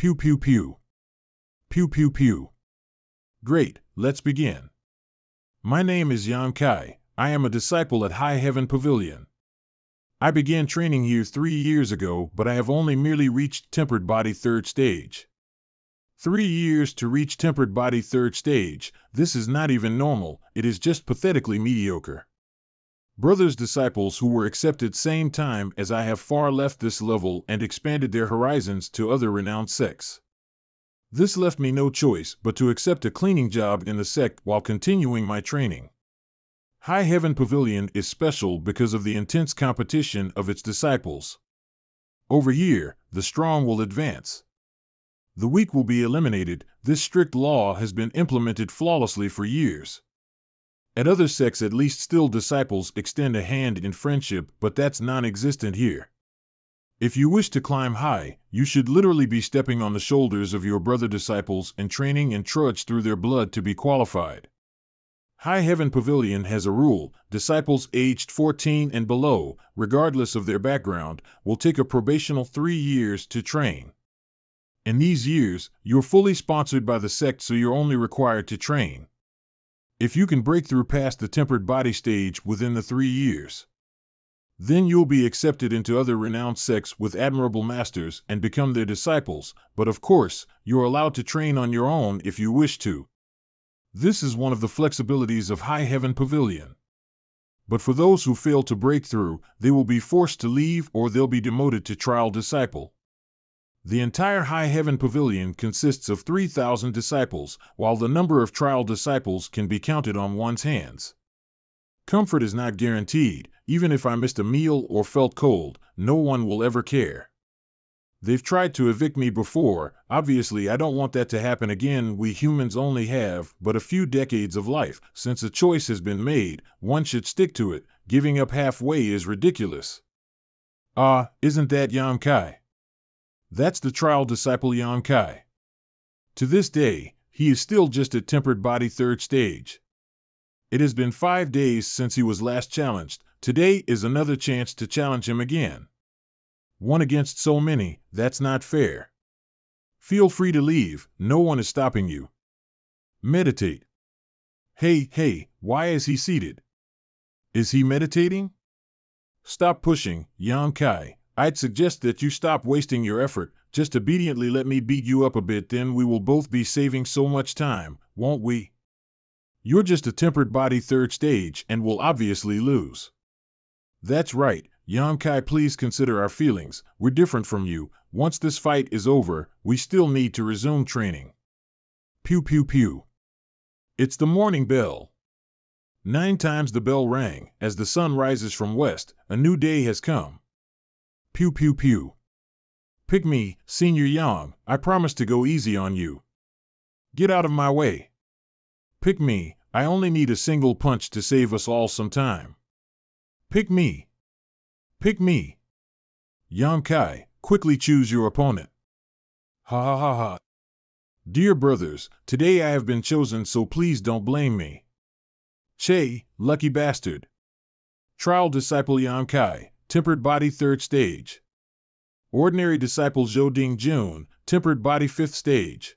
Pew pew pew. Pew pew pew. Great, let's begin. My name is Yan Kai. I am a disciple at High Heaven Pavilion. I began training here 3 years ago, but I have only merely reached Tempered Body 3rd stage. 3 years to reach Tempered Body 3rd stage, this is not even normal, it is just pathetically mediocre. Brothers disciples who were accepted same time as I have far left this level and expanded their horizons to other renowned sects. This left me no choice but to accept a cleaning job in the sect while continuing my training. High Heaven Pavilion is special because of the intense competition of its disciples. Over here, the strong will advance. The weak will be eliminated. This strict law has been implemented flawlessly for years. At other sects at least still disciples extend a hand in friendship, but that's non-existent here. If you wish to climb high, you should literally be stepping on the shoulders of your brother disciples and training and trudge through their blood to be qualified. High Heaven Pavilion has a rule: disciples aged 14 and below, regardless of their background, will take a probational 3 years to train. In these years, you're fully sponsored by the sect, so you're only required to train. If you can break through past the tempered body stage within the 3 years, then you'll be accepted into other renowned sects with admirable masters and become their disciples, but of course, you're allowed to train on your own if you wish to. This is one of the flexibilities of High Heaven Pavilion. But for those who fail to break through, they will be forced to leave or they'll be demoted to trial disciple. The entire High Heaven Pavilion consists of 3,000 disciples, while the number of trial disciples can be counted on one's hands. Comfort is not guaranteed. Even if I missed a meal or felt cold, no one will ever care. They've tried to evict me before. Obviously, I don't want that to happen again. We humans only have but a few decades of life. Since a choice has been made, one should stick to it. Giving up halfway is ridiculous. Isn't that Yan Kai? That's the trial disciple Yan Kai. To this day, he is still just at Tempered Body 3rd stage. It has been 5 days since he was last challenged. Today is another chance to challenge him again. One against so many, that's not fair. Feel free to leave, no one is stopping you. Meditate. Hey, why is he seated? Is he meditating? Stop pushing, Yan Kai. I'd suggest that you stop wasting your effort. Just obediently let me beat you up a bit, then we will both be saving so much time, won't we? You're just a Tempered Body 3rd stage and will obviously lose. That's right, Yan Kai, please consider our feelings. We're different from you. Once this fight is over, we still need to resume training. Pew pew pew. It's the morning bell. 9 times the bell rang. As the sun rises from west, a new day has come. Pew pew pew. Pick me, Senior Yang. I promise to go easy on you. Get out of my way. Pick me. I only need a single punch to save us all some time. Pick me. Pick me. Yan Kai, quickly choose your opponent. Ha ha ha ha. Dear brothers, today I have been chosen, so please don't blame me. Che, lucky bastard. Trial disciple Yan Kai, Tempered Body 3rd stage. Ordinary disciple Zhou Ding Jun, Tempered Body 5th stage.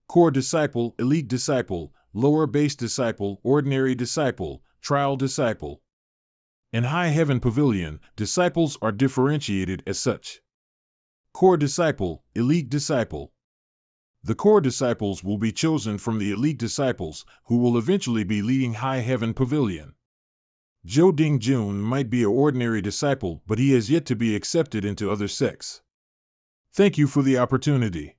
Core disciple, elite disciple, lower base disciple, ordinary disciple, trial disciple. In High Heaven Pavilion, disciples are differentiated as such. Core disciple, elite disciple. The core disciples will be chosen from the elite disciples, who will eventually be leading High Heaven Pavilion. Zhou Ding Jun might be an ordinary disciple, but he has yet to be accepted into other sects. Thank you for the opportunity.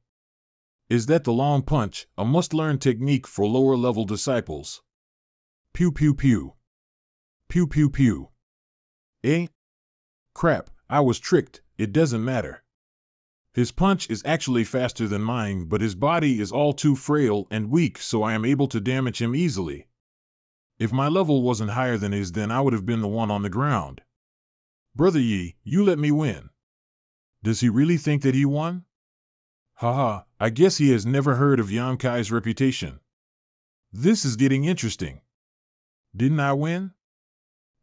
Is that the long punch, a must-learn technique for lower-level disciples? Pew pew pew. Pew pew pew. Crap, I was tricked. It doesn't matter. His punch is actually faster than mine, but his body is all too frail and weak, so I am able to damage him easily. If my level wasn't higher than his, then I would have been the one on the ground. Brother Yi, you let me win. Does he really think that he won? Haha, I guess he has never heard of Yan Kai's reputation. This is getting interesting. Didn't I win?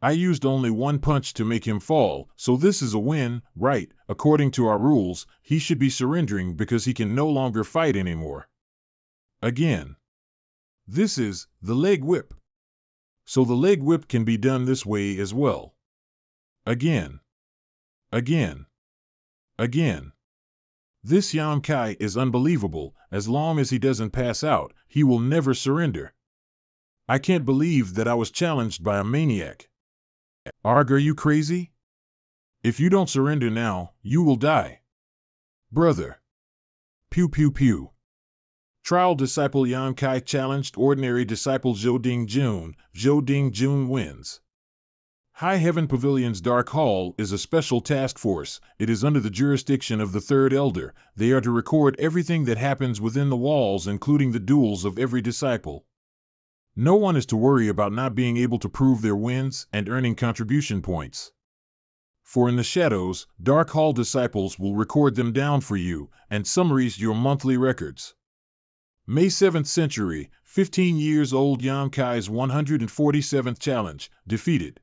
I used only one punch to make him fall, so this is a win, right? According to our rules, he should be surrendering because he can no longer fight anymore. Again. This is the leg whip. So the leg whip can be done this way as well. Again. Again. Again. This Yamkai is unbelievable. As long as he doesn't pass out, he will never surrender. I can't believe that I was challenged by a maniac. Arg, are you crazy? If you don't surrender now, you will die. Brother. Pew pew pew. Trial Disciple Yamkai challenged Ordinary Disciple Zhou Ding Jun. Zhou Ding Jun wins. High Heaven Pavilion's Dark Hall is a special task force. It is under the jurisdiction of the Third Elder. They are to record everything that happens within the walls, including the duels of every disciple. No one is to worry about not being able to prove their wins and earning contribution points. For in the shadows, Dark Hall disciples will record them down for you and summarize your monthly records. May 7th century, 15 years old Yamkai's 147th challenge, defeated.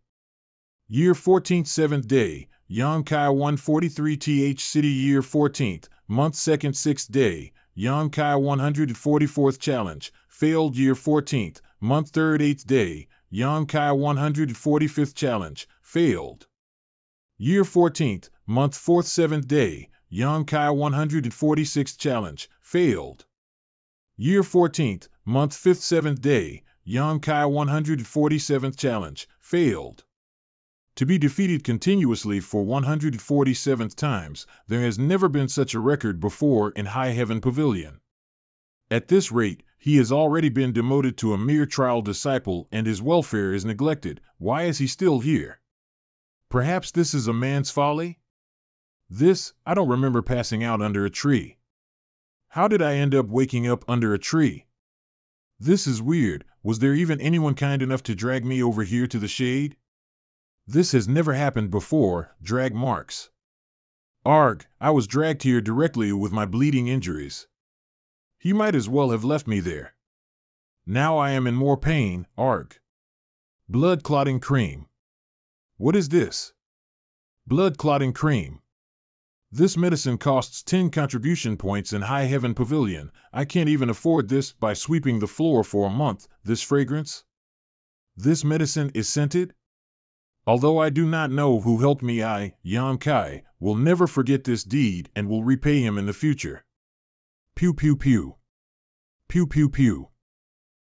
Year 14th 7th day, Yamkai 143th city year 14th, month 2nd 6th day, Yamkai 144th challenge, failed year 14th, month 3rd 8th day, Yamkai 145th challenge, failed. Year 14th, month 4th 7th day, Yamkai 146th challenge, failed. Year 14th, month 5th 7th day, Yamkai 147th challenge, failed. To be defeated continuously for 147th times, there has never been such a record before in High Heaven Pavilion. At this rate, he has already been demoted to a mere trial disciple and his welfare is neglected. Why is he still here? Perhaps this is a man's folly? I don't remember passing out under a tree. How did I end up waking up under a tree? This is weird. Was there even anyone kind enough to drag me over here to the shade? This has never happened before. Drag marks. Arg, I was dragged here directly with my bleeding injuries. He might as well have left me there. Now I am in more pain. Arg. Blood clotting cream. What is this? Blood clotting cream. This medicine costs 10 contribution points in High Heaven Pavilion. I can't even afford this by sweeping the floor for a month. This fragrance? This medicine is scented? Although I do not know who helped me, I, Yamkai, will never forget this deed and will repay him in the future. Pew pew pew. Pew pew pew.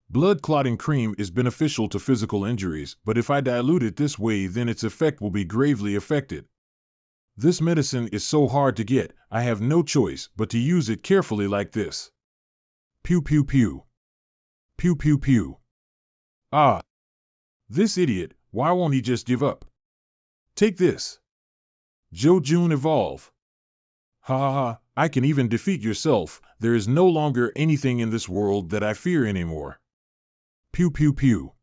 Blood clotting cream is beneficial to physical injuries, but if I dilute it this way, then its effect will be gravely affected. This medicine is so hard to get, I have no choice but to use it carefully like this. Pew pew pew. Pew pew pew. Ah. This idiot, why won't he just give up? Take this. Zhou Jun evolve. Ha ha ha, I can even defeat yourself. There is no longer anything in this world that I fear anymore. Pew pew pew.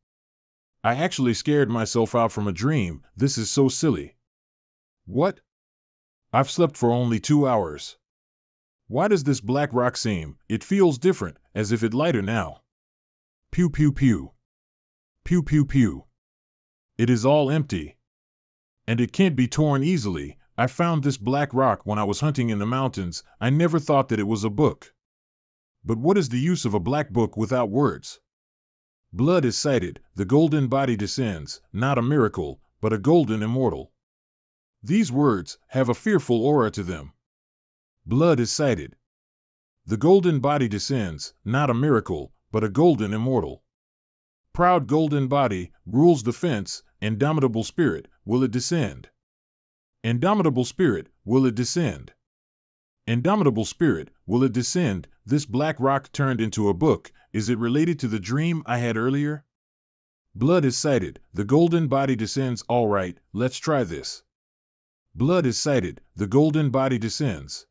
I actually scared myself out from a dream. This is so silly. What? I've slept for only 2 hours. Why does this black rock seem? It feels different, as if it's lighter now. Pew pew pew. Pew pew pew. It is all empty. And it can't be torn easily. I found this black rock when I was hunting in the mountains. I never thought that it was a book. But what is the use of a black book without words? Blood is sighted, the golden body descends, not a miracle, but a golden immortal. These words have a fearful aura to them. Blood is sighted. The golden body descends, not a miracle, but a golden immortal. Proud golden body, rules the fence, indomitable spirit, will it descend? Indomitable spirit, will it descend? Indomitable spirit, will it descend? This black rock turned into a book. Is it related to the dream I had earlier? Blood is sighted, the golden body descends. All right, let's try this. Blood is sighted, the golden body descends.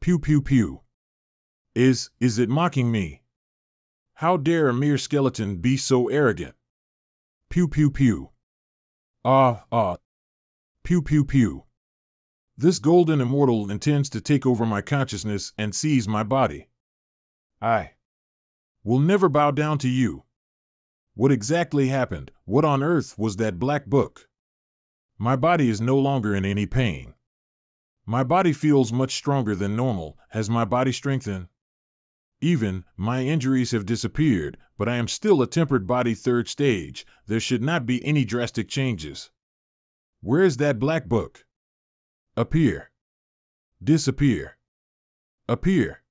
Pew pew pew. Is it mocking me? How dare a mere skeleton be so arrogant? Pew pew pew. Ah. Pew pew pew. This golden immortal intends to take over my consciousness and seize my body. I will never bow down to you. What exactly happened? What on earth was that black book? My body is no longer in any pain. My body feels much stronger than normal. Has my body strengthened? Even, my injuries have disappeared, but I am still a tempered body third stage. There should not be any drastic changes. Where is that black book? Appear. Disappear. Appear.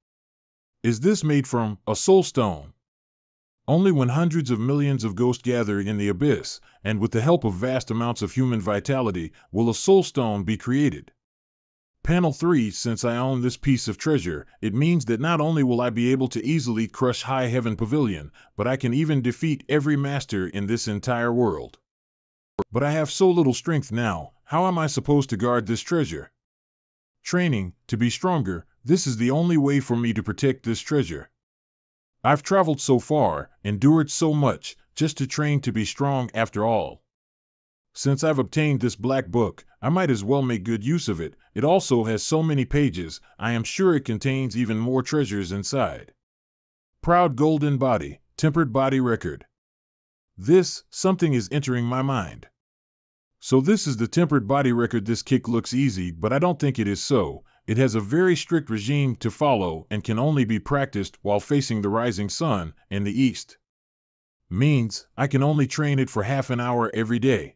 Is this made from a soul stone? Only when hundreds of millions of ghosts gather in the abyss, and with the help of vast amounts of human vitality, will a soul stone be created. Panel 3. Since I own this piece of treasure, it means that not only will I be able to easily crush High Heaven Pavilion, but I can even defeat every master in this entire world. But I have so little strength now, how am I supposed to guard this treasure? Training, to be stronger, this is the only way for me to protect this treasure. I've traveled so far, endured so much, just to train to be strong after all. Since I've obtained this black book, I might as well make good use of it. It also has so many pages, I am sure it contains even more treasures inside. Proud golden body, tempered body record. Something is entering my mind. So this is the tempered body record. This kick looks easy, but I don't think it is so. It has a very strict regime to follow and can only be practiced while facing the rising sun in the east. Means I can only train it for half an hour every day.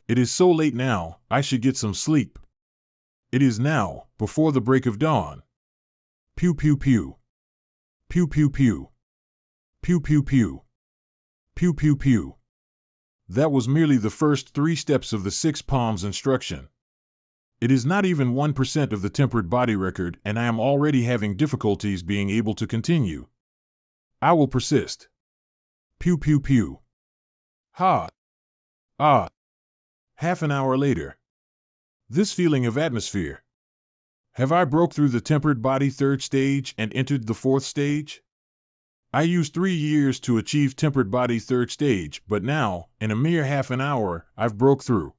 It is so late now, I should get some sleep. It is now, before the break of dawn. Pew pew pew. Pew pew pew. Pew pew pew. Pew pew pew. That was merely the first 3 steps of the 6 palms instruction. It is not even 1% of the tempered body record, and I am already having difficulties being able to continue. I will persist. Pew pew pew. Ha. Ah. Half an hour later. This feeling of atmosphere. Have I broke through the tempered body third stage and entered the 4th stage? I used 3 years to achieve tempered body third stage, but now, in a mere half an hour, I've broke through.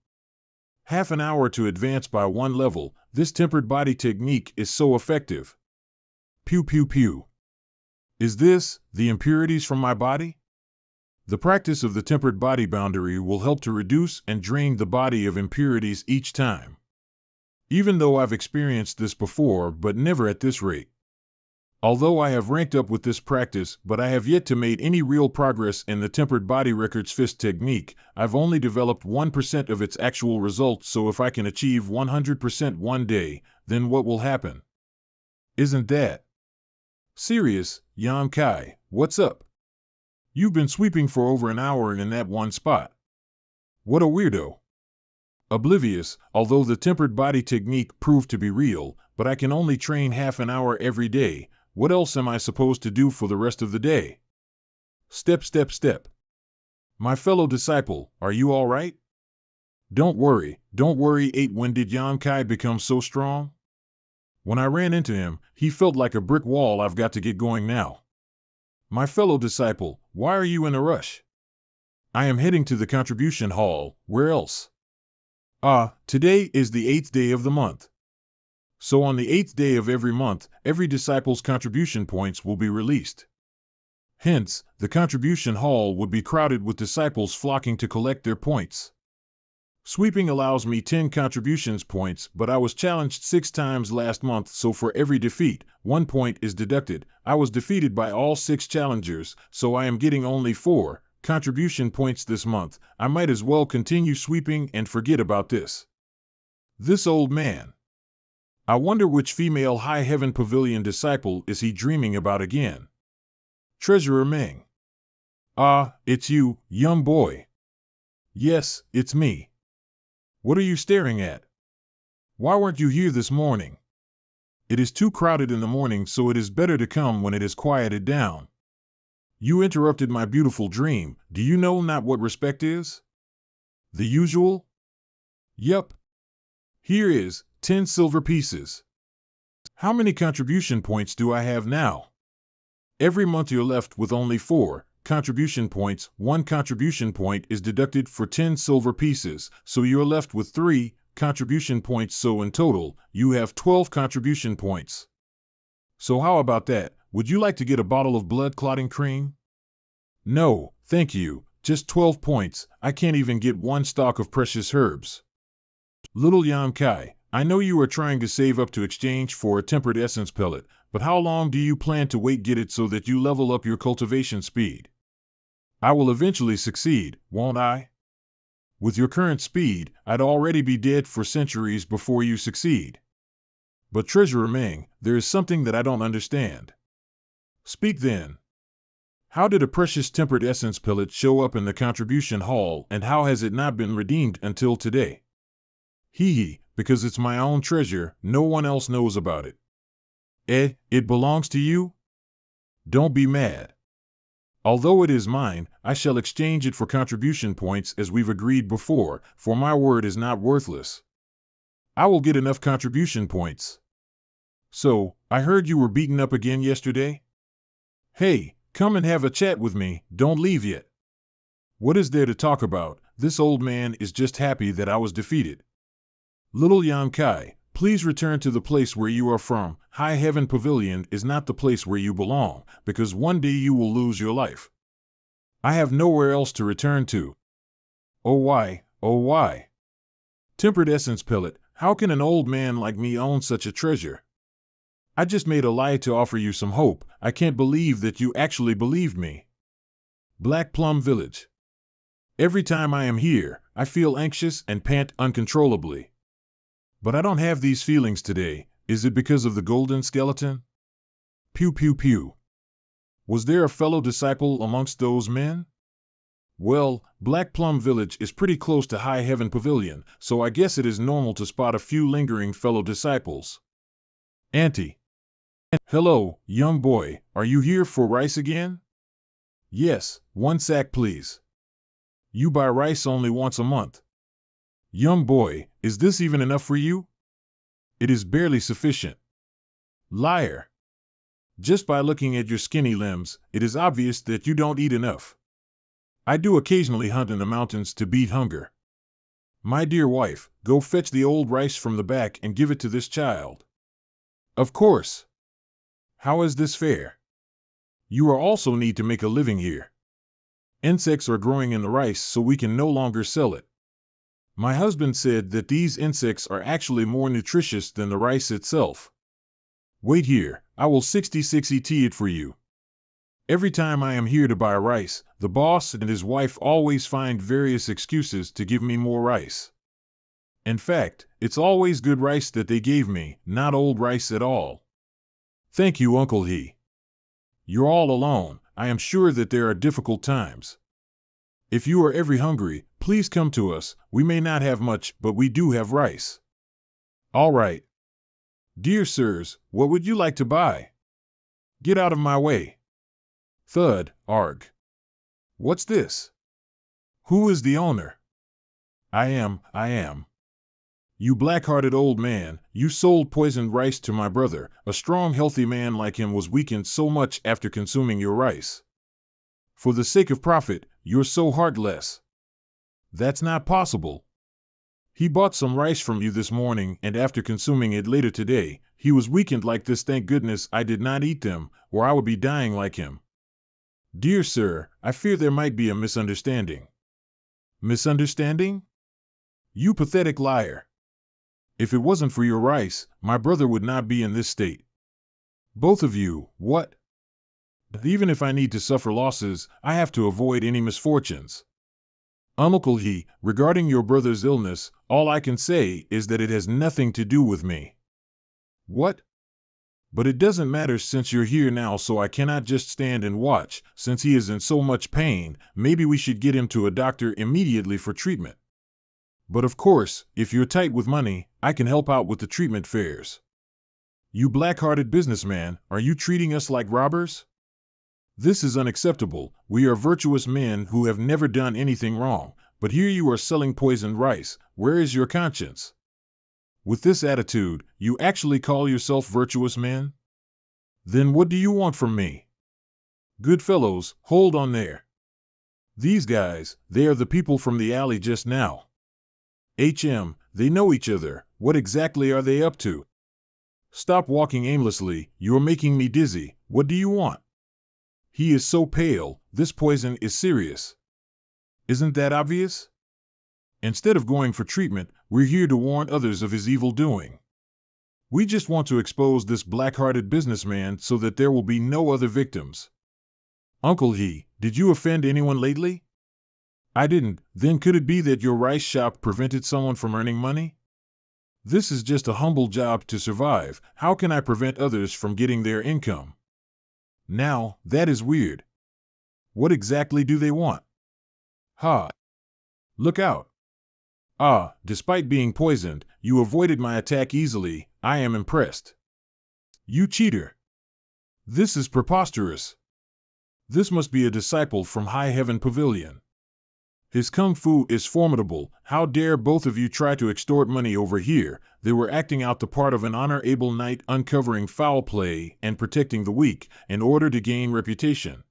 Half an hour to advance by 1 level. This tempered body technique is so effective. Pew pew pew. Is this the impurities from my body? The practice of the tempered body boundary will help to reduce and drain the body of impurities each time. Even though I've experienced this before, but never at this rate. Although I have ranked up with this practice, but I have yet to make any real progress in the tempered body record's fist technique. I've only developed 1% of its actual results, so if I can achieve 100% one day, then what will happen? Isn't that serious? Yan Kai, what's up? You've been sweeping for over an hour in that one spot. What a weirdo. Oblivious, although the tempered body technique proved to be real, but I can only train half an hour every day. What else am I supposed to do for the rest of the day? Step, step, step. My fellow disciple, are you all right? Don't worry. 8. When did Yan Kai become so strong? When I ran into him, he felt like a brick wall. I've got to get going now. My fellow disciple, why are you in a rush? I am heading to the contribution hall. Where else? Today is the 8th day of the month. So on the 8th day of every month, every disciple's contribution points will be released. Hence, the contribution hall would be crowded with disciples flocking to collect their points. Sweeping allows me 10 contributions points, but I was challenged 6 times last month, so for every defeat, 1 point is deducted. I was defeated by all 6 challengers, so I am getting only 4 contribution points this month. I might as well continue sweeping and forget about this. This old man. I wonder which female High Heaven Pavilion disciple is he dreaming about again? Treasurer Meng. It's you, young boy. Yes, it's me. What are you staring at? Why weren't you here this morning? It is too crowded in the morning, so it is better to come when it is quieted down. You interrupted my beautiful dream. Do you know not what respect is? The usual? Yep. Here is 10 silver pieces. How many contribution points do I have now? Every month you're left with only 4 contribution points. 1 contribution point is deducted for 10 silver pieces, so you're left with 3 contribution points, so in total, you have 12 contribution points. So how about that? Would you like to get a bottle of blood clotting cream? No, Thank you, just 12 points, I can't even get one stalk of precious herbs. Little Yam Kai, I know you are trying to save up to exchange for a tempered essence pellet, but how long do you plan to wait get it so that you level up your cultivation speed? I will eventually succeed, won't I? With your current speed, I'd already be dead for centuries before you succeed. But Treasurer Ming, there is something that I don't understand. Speak then. How did a precious tempered essence pellet show up in the contribution hall, and how has it not been redeemed until today? Hee, because it's my own treasure, no one else knows about it. It belongs to you? Don't be mad. Although it is mine, I shall exchange it for contribution points as we've agreed before, for my word is not worthless. I will get enough contribution points. So, I heard you were beaten up again yesterday? Hey, come and have a chat with me, don't leave yet. What is there to talk about? This old man is just happy that I was defeated. Little Yam Kai, please return to the place where you are from. High Heaven Pavilion is not the place where you belong, because one day you will lose your life. I have nowhere else to return to. Oh why, oh why? Tempered essence pellet, how can an old man like me own such a treasure? I just made a lie to offer you some hope. I can't believe that you actually believed me. Black Plum Village. Every time I am here, I feel anxious and pant uncontrollably. But I don't have these feelings today. Is it because of the golden skeleton? Pew pew pew. Was there a fellow disciple amongst those men? Well, Black Plum Village is pretty close to High Heaven Pavilion, so I guess it is normal to spot a few lingering fellow disciples. Auntie. Hello, young boy, are you here for rice again? Yes, 1 sack please. You buy rice only once a month. Young boy, is this even enough for you? It is barely sufficient. Liar. Just by looking at your skinny limbs, it is obvious that you don't eat enough. I do occasionally hunt in the mountains to beat hunger. My dear wife, go fetch the old rice from the back and give it to this child. Of course. How is this fair? You are also need to make a living here. Insects are growing in the rice so we can no longer sell it. My husband said that these insects are actually more nutritious than the rice itself. Wait here, I will 66 ET it for you. Every time I am here to buy rice, the boss and his wife always find various excuses to give me more rice. In fact, it's always good rice that they gave me, not old rice at all. Thank you, Uncle He. You're all alone. I am sure that there are difficult times. If you are ever hungry, please come to us. We may not have much, but we do have rice. All right. Dear sirs, what would you like to buy? Get out of my way. Thud, arg. What's this? Who is the owner? I am. You black-hearted old man, you sold poisoned rice to my brother. A strong, healthy man like him was weakened so much after consuming your rice. For the sake of profit, you're so heartless. That's not possible. He bought some rice from you this morning, and after consuming it later today, he was weakened like this. Thank goodness I did not eat them, or I would be dying like him. Dear sir, I fear there might be a misunderstanding. Misunderstanding? You pathetic liar. If it wasn't for your rice, my brother would not be in this state. Both of you, what? Even if I need to suffer losses, I have to avoid any misfortunes. Uncle He, regarding your brother's illness, all I can say is that it has nothing to do with me. What? But it doesn't matter since you're here now, so I cannot just stand and watch. Since he is in so much pain, maybe we should get him to a doctor immediately for treatment. But of course, if you're tight with money, I can help out with the treatment fares. You black-hearted businessman, are you treating us like robbers? This is unacceptable. We are virtuous men who have never done anything wrong, but here you are selling poisoned rice. Where is your conscience? With this attitude, you actually call yourself virtuous men? Then what do you want from me? Good fellows, hold on there. These guys, they are the people from the alley just now. They know each other. What exactly are they up to? Stop walking aimlessly, you're making me dizzy. What do you want? He is so pale, this poison is serious. Isn't that obvious? Instead of going for treatment, we're here to warn others of his evil doing. We just want to expose this black-hearted businessman so that there will be no other victims. Uncle He, did you offend anyone lately? I didn't. Then could it be that your rice shop prevented someone from earning money? This is just a humble job to survive. How can I prevent others from getting their income? Now, that is weird. What exactly do they want? Ha! Look out! Ah, despite being poisoned, you avoided my attack easily. I am impressed. You cheater! This is preposterous. This must be a disciple from High Heaven Pavilion. His kung fu is formidable. How dare both of you try to extort money over here? They were acting out the part of an honorable knight, uncovering foul play and protecting the weak in order to gain reputation.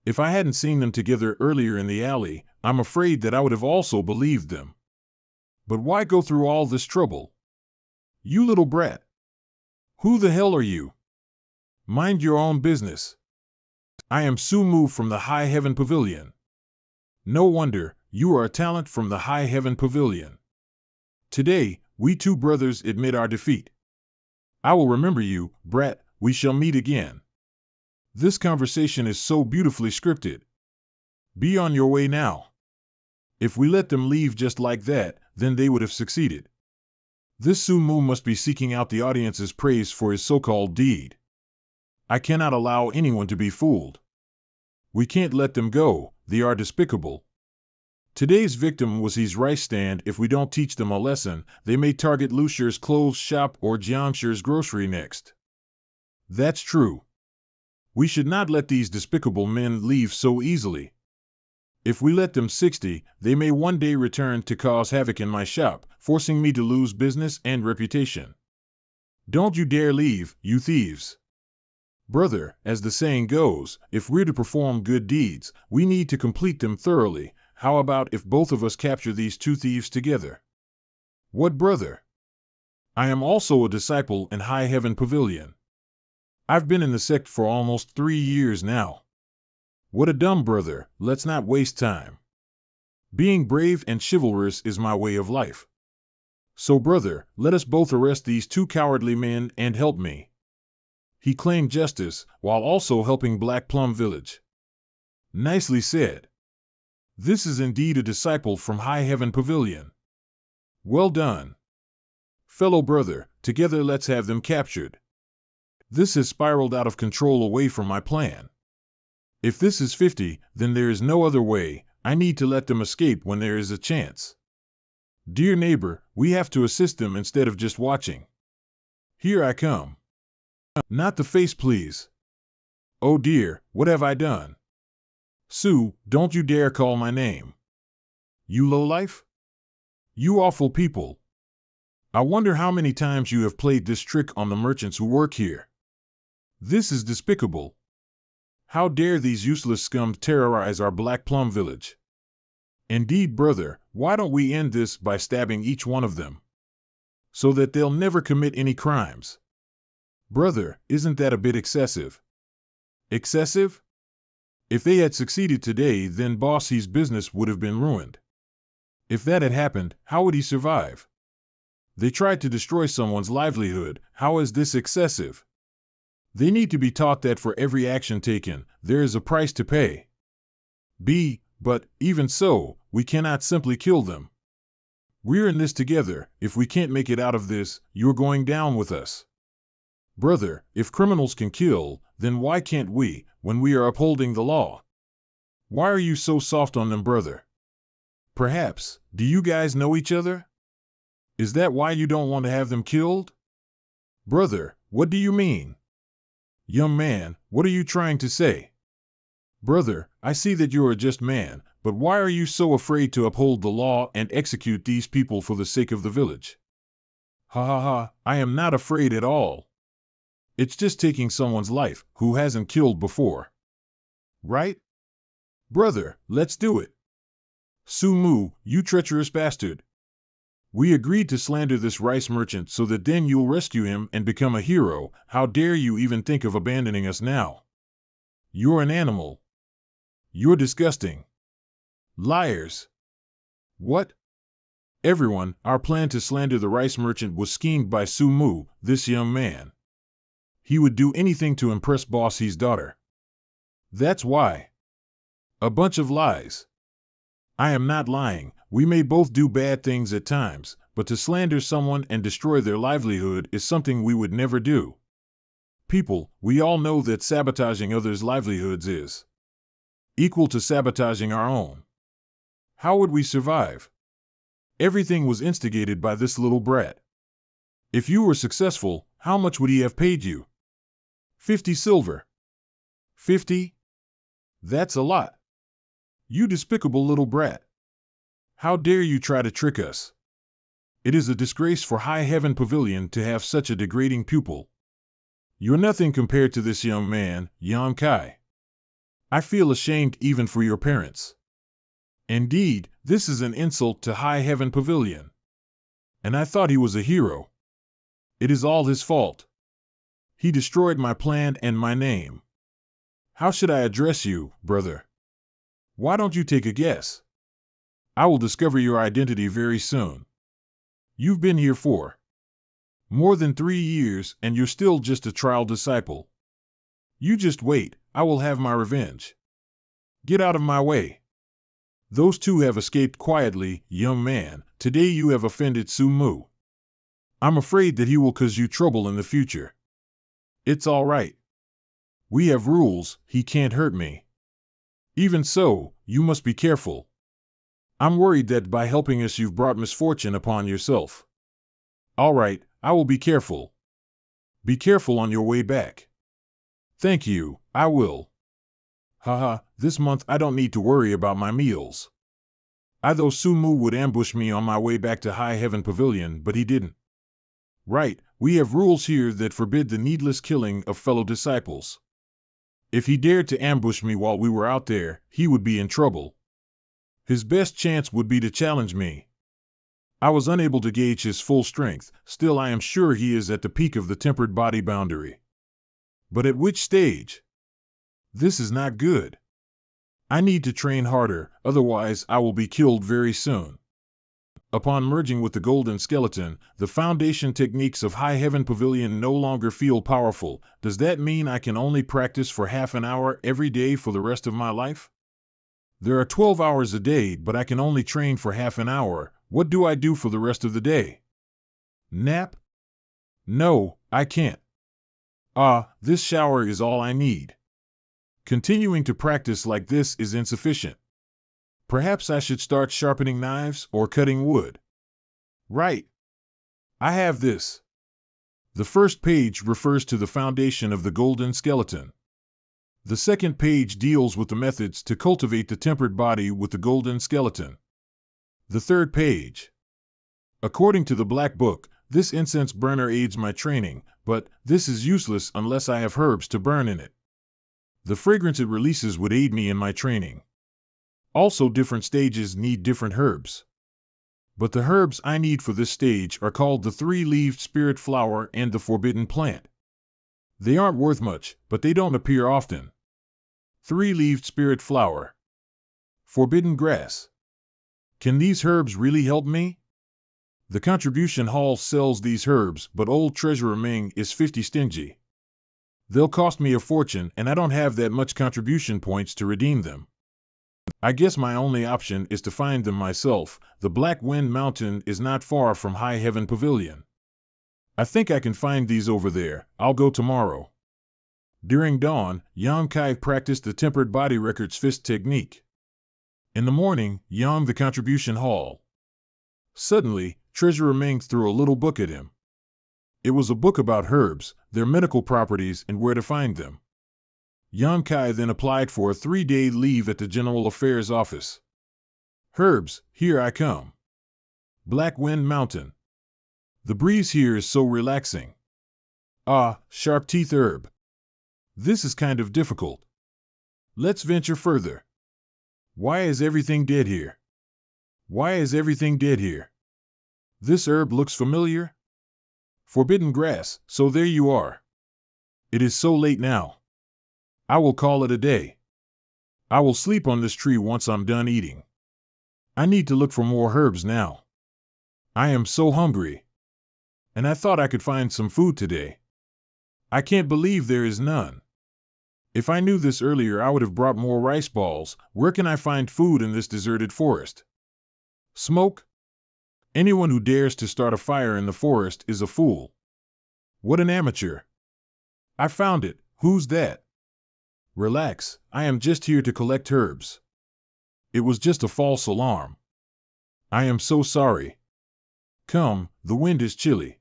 If I hadn't seen them together earlier in the alley, I'm afraid that I would have also believed them. But why go through all this trouble? You little brat! Who the hell are you? Mind your own business. I am Sumu from the High Heaven Pavilion. No wonder, you are a talent from the High Heaven Pavilion. Today, we two brothers admit our defeat. I will remember you, brat. We shall meet again. This conversation is so beautifully scripted. Be on your way now. If we let them leave just like that, then they would have succeeded. This Sumu must be seeking out the audience's praise for his so-called deed. I cannot allow anyone to be fooled. We can't let them go, they are despicable. Today's victim was his rice stand. If we don't teach them a lesson, they may target Lucia's clothes shop or Jiangshi's grocery next. That's true. We should not let these despicable men leave so easily. If we let them 60, they may one day return to cause havoc in my shop, forcing me to lose business and reputation. Don't you dare leave, you thieves. Brother, as the saying goes, if we're to perform good deeds, we need to complete them thoroughly. How about if both of us capture these two thieves together? What, brother? I am also a disciple in High Heaven Pavilion. I've been in the sect for almost 3 years now. What a dumb brother, let's not waste time. Being brave and chivalrous is my way of life. So brother, let us both arrest these two cowardly men and help me. He claimed justice, while also helping Black Plum Village. Nicely said. This is indeed a disciple from High Heaven Pavilion. Well done. Fellow brother, together let's have them captured. This has spiraled out of control away from my plan. If this is 50, then there is no other way. I need to let them escape when there is a chance. Dear neighbor, we have to assist them instead of just watching. Here I come. Not the face, please. Oh dear, what have I done? Sue, don't you dare call my name. You lowlife? You awful people. I wonder how many times you have played this trick on the merchants who work here. This is despicable. How dare these useless scum terrorize our Black Plum Village? Indeed, brother, why don't we end this by stabbing each one of them? So that they'll never commit any crimes. Brother, isn't that a bit excessive? Excessive? If they had succeeded today, then Bossy's business would have been ruined. If that had happened, how would he survive? They tried to destroy someone's livelihood. How is this excessive? They need to be taught that for every action taken, there is a price to pay. But, even so, we cannot simply kill them. We're in this together. If we can't make it out of this, you're going down with us. Brother, if criminals can kill, then why can't we, when we are upholding the law? Why are you so soft on them, brother? Perhaps, do you guys know each other? Is that why you don't want to have them killed? Brother, what do you mean? Young man, what are you trying to say? Brother, I see that you're a just man, but why are you so afraid to uphold the law and execute these people for the sake of the village? Ha ha ha, I am not afraid at all. It's just taking someone's life who hasn't killed before. Right? Brother, let's do it. Sumu, you treacherous bastard. We agreed to slander this rice merchant so that then you'll rescue him and become a hero. How dare you even think of abandoning us now? You're an animal. You're disgusting. Liars. What? Everyone, our plan to slander the rice merchant was schemed by Sumu, this young man. He would do anything to impress Boss He's daughter. That's why. A bunch of lies. I am not lying. We may both do bad things at times, but to slander someone and destroy their livelihood is something we would never do. People, we all know that sabotaging others' livelihoods is equal to sabotaging our own. How would we survive? Everything was instigated by this little brat. If you were successful, how much would he have paid you? 50 silver. 50? That's a lot. You despicable little brat. How dare you try to trick us? It is a disgrace for High Heaven Pavilion to have such a degrading pupil. You're nothing compared to this young man, Yang Kai. I feel ashamed even for your parents. Indeed, this is an insult to High Heaven Pavilion. And I thought he was a hero. It is all his fault. He destroyed my plan and my name. How should I address you, brother? Why don't you take a guess? I will discover your identity very soon. You've been here for more than 3 years, and you're still just a trial disciple. You just wait, I will have my revenge. Get out of my way. Those two have escaped quietly, young man. Today you have offended Sumu. I'm afraid that he will cause you trouble in the future. It's all right. We have rules, he can't hurt me. Even so, you must be careful. I'm worried that by helping us you've brought misfortune upon yourself. All right, I will be careful. Be careful on your way back. Thank you, I will. Haha, this month I don't need to worry about my meals. I thought Sumu would ambush me on my way back to High Heaven Pavilion, but he didn't. Right, we have rules here that forbid the needless killing of fellow disciples. If he dared to ambush me while we were out there, he would be in trouble. His best chance would be to challenge me. I was unable to gauge his full strength, still I am sure he is at the peak of the tempered body boundary. But at which stage? This is not good. I need to train harder, otherwise I will be killed very soon. Upon merging with the golden skeleton, the foundation techniques of High Heaven Pavilion no longer feel powerful. Does that mean I can only practice for half an hour every day for the rest of my life? There are 12 hours a day, but I can only train for half an hour. What do I do for the rest of the day? Nap? No, I can't. This shower is all I need. Continuing to practice like this is insufficient. Perhaps I should start sharpening knives or cutting wood. Right. I have this. The first page refers to the foundation of the golden skeleton. The second page deals with the methods to cultivate the tempered body with the golden skeleton. The third page. According to the Black Book, this incense burner aids my training, but this is useless unless I have herbs to burn in it. The fragrance it releases would aid me in my training. Also, different stages need different herbs. But the herbs I need for this stage are called the 3-leaved spirit flower and the forbidden plant. They aren't worth much, but they don't appear often. 3-leaved spirit flower. Forbidden grass. Can these herbs really help me? The contribution hall sells these herbs, but old Treasurer Ming is 50 stingy. They'll cost me a fortune, and I don't have that much contribution points to redeem them. I guess my only option is to find them myself. The Black Wind Mountain is not far from High Heaven Pavilion. I think I can find these over there. I'll go tomorrow. During dawn, Yang Kai practiced the tempered body records fist technique. In the morning, Yang the contribution hall. Suddenly, Treasurer Ming threw a little book at him. It was a book about herbs, their medical properties, and where to find them. Yang Kai then applied for a 3-day leave at the General Affairs Office. Herbs, here I come. Black Wind Mountain. The breeze here is so relaxing. Sharp teeth herb. This is kind of difficult. Let's venture further. Why is everything dead here? Why is everything dead here? This herb looks familiar. Forbidden grass, so there you are. It is so late now. I will call it a day. I will sleep on this tree once I'm done eating. I need to look for more herbs now. I am so hungry. And I thought I could find some food today. I can't believe there is none. If I knew this earlier, I would have brought more rice balls. Where can I find food in this deserted forest? Smoke? Anyone who dares to start a fire in the forest is a fool. What an amateur. I found it. Who's that? Relax, I am just here to collect herbs. It was just a false alarm. I am so sorry. Come, the wind is chilly.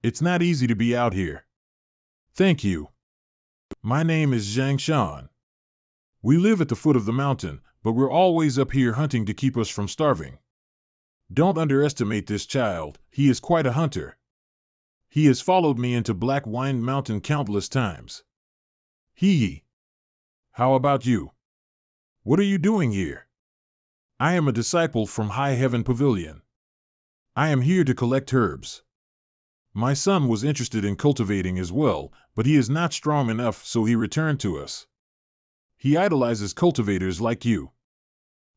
It's not easy to be out here. Thank you. My name is Zhang Shan. We live at the foot of the mountain, but we're always up here hunting to keep us from starving. Don't underestimate this child, he is quite a hunter. He has followed me into Black Wine Mountain countless times. Hee. How about you? What are you doing here? I am a disciple from High Heaven Pavilion. I am here to collect herbs. My son was interested in cultivating as well, but he is not strong enough, so he returned to us. He idolizes cultivators like you.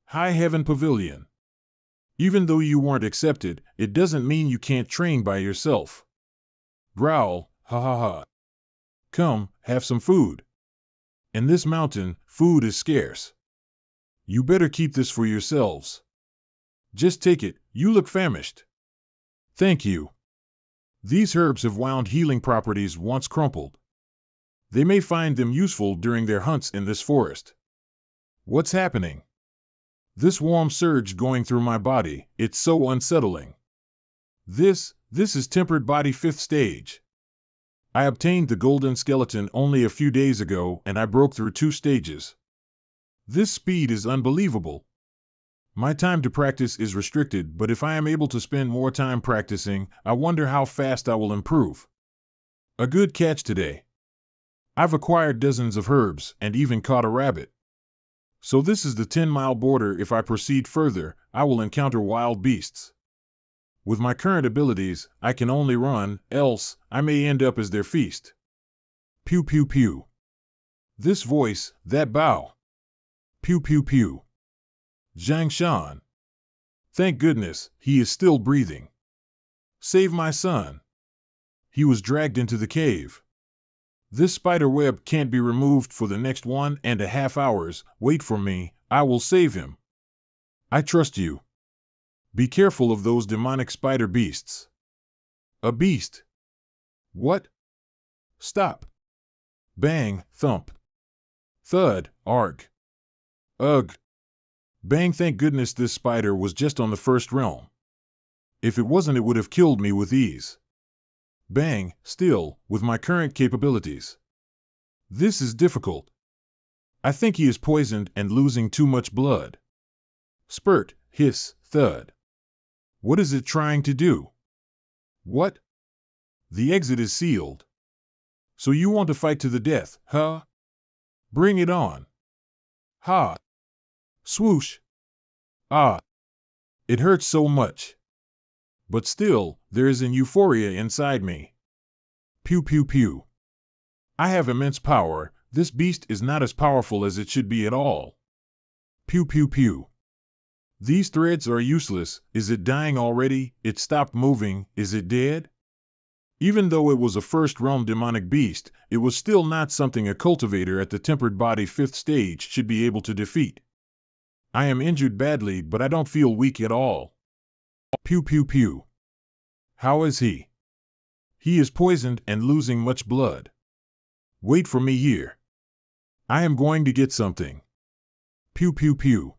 High Heaven Pavilion. Even though you weren't accepted, it doesn't mean you can't train by yourself. Growl, ha ha ha. Come, have some food. In this mountain, food is scarce. You better keep this for yourselves. Just take it, you look famished. Thank you. These herbs have wound healing properties once crumpled. They may find them useful during their hunts in this forest. What's happening? This warm surge going through my body, it's so unsettling. This is tempered body 5th stage. I obtained the golden skeleton only a few days ago and I broke through 2 stages. This speed is unbelievable. My time to practice is restricted, but if I am able to spend more time practicing, I wonder how fast I will improve. A good catch today. I've acquired dozens of herbs and even caught a rabbit. So this is the 10-mile border. If I proceed further, I will encounter wild beasts. With my current abilities, I can only run, else I may end up as their feast. Pew pew pew. This voice, that bow. Pew pew pew. Zhang Shan. Thank goodness, he is still breathing. Save my son. He was dragged into the cave. This spider web can't be removed for the next 1.5 hours. Wait for me, I will save him. I trust you. Be careful of those demonic spider beasts. A beast? What? Stop. Bang, thump. Thud, arg. Ugh. Bang, thank goodness this spider was just on the first realm. If it wasn't, it would have killed me with ease. Bang, still, with my current capabilities. This is difficult. I think he is poisoned and losing too much blood. Spurt, hiss, thud. What is it trying to do? What? The exit is sealed. So you want to fight to the death, huh? Bring it on. Ha. Swoosh. Ah. It hurts so much. But still, there is an euphoria inside me. Pew pew pew. I have immense power. This beast is not as powerful as it should be at all. Pew pew pew. These threads are useless. Is it dying already? It stopped moving. Is it dead? Even though it was a first-realm demonic beast, it was still not something a cultivator at the tempered body 5th stage should be able to defeat. I am injured badly, but I don't feel weak at all. Pew pew pew. How is he? He is poisoned and losing much blood. Wait for me here. I am going to get something. Pew pew pew.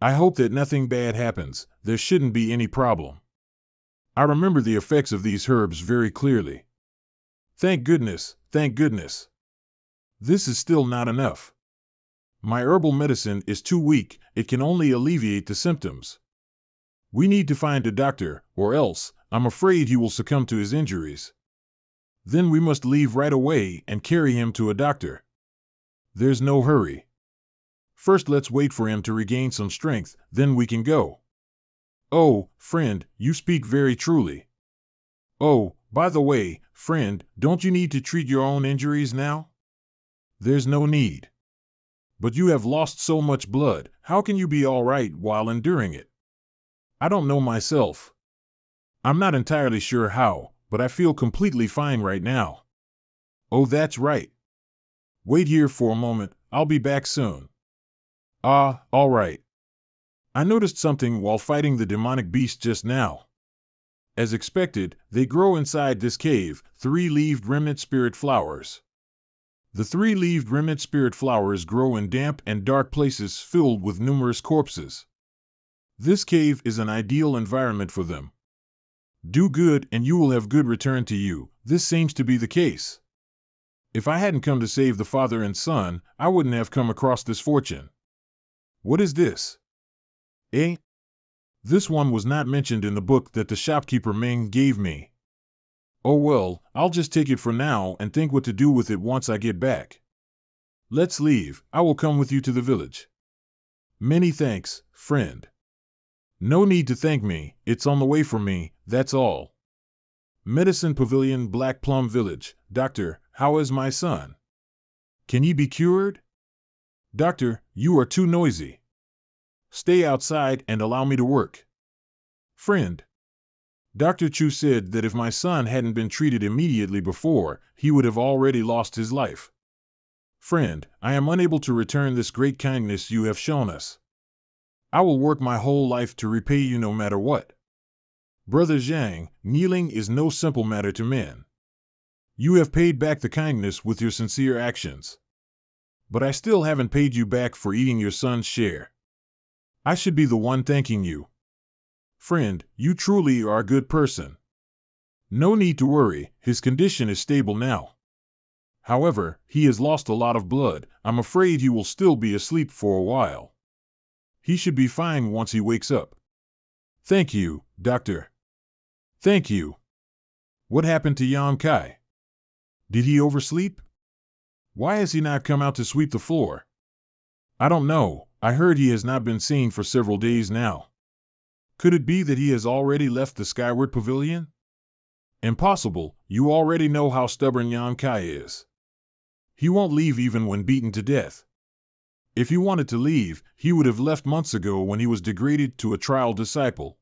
I hope that nothing bad happens. There shouldn't be any problem. I remember the effects of these herbs very clearly. Thank goodness, thank goodness. This is still not enough. My herbal medicine is too weak, it can only alleviate the symptoms. We need to find a doctor, or else, I'm afraid he will succumb to his injuries. Then we must leave right away and carry him to a doctor. There's no hurry. First let's wait for him to regain some strength, then we can go. Oh, friend, you speak very truly. Oh, by the way, friend, don't you need to treat your own injuries now? There's no need. But you have lost so much blood, how can you be all right while enduring it? I don't know myself. I'm not entirely sure how, but I feel completely fine right now. Oh, that's right. Wait here for a moment, I'll be back soon. Ah, all right. I noticed something while fighting the demonic beast just now. As expected, they grow inside this cave, three-leaved remnant spirit flowers. The three-leaved remnant spirit flowers grow in damp and dark places filled with numerous corpses. This cave is an ideal environment for them. Do good and you will have good return to you. This seems to be the case. If I hadn't come to save the father and son, I wouldn't have come across this fortune. What is this? Eh? This one was not mentioned in the book that the shopkeeper Ming gave me. Oh well, I'll just take it for now and think what to do with it once I get back. Let's leave, I will come with you to the village. Many thanks, friend. No need to thank me, it's on the way for me, that's all. Medicine Pavilion, Black Plum Village. Doctor, how is my son? Can he be cured? Doctor, you are too noisy. Stay outside and allow me to work. Friend. Dr. Chu said that if my son hadn't been treated immediately before, he would have already lost his life. Friend, I am unable to return this great kindness you have shown us. I will work my whole life to repay you no matter what. Brother Zhang, kneeling is no simple matter to men. You have paid back the kindness with your sincere actions. But I still haven't paid you back for eating your son's share. I should be the one thanking you. Friend, you truly are a good person. No need to worry, his condition is stable now. However, he has lost a lot of blood. I'm afraid he will still be asleep for a while. He should be fine once he wakes up. Thank you, Doctor. Thank you. What happened to Yan Kai? Did he oversleep? Why has he not come out to sweep the floor? I don't know, I heard he has not been seen for several days now. Could it be that he has already left the Skyward Pavilion? Impossible, you already know how stubborn Yan Kai is. He won't leave even when beaten to death. If he wanted to leave, he would have left months ago when he was degraded to a trial disciple.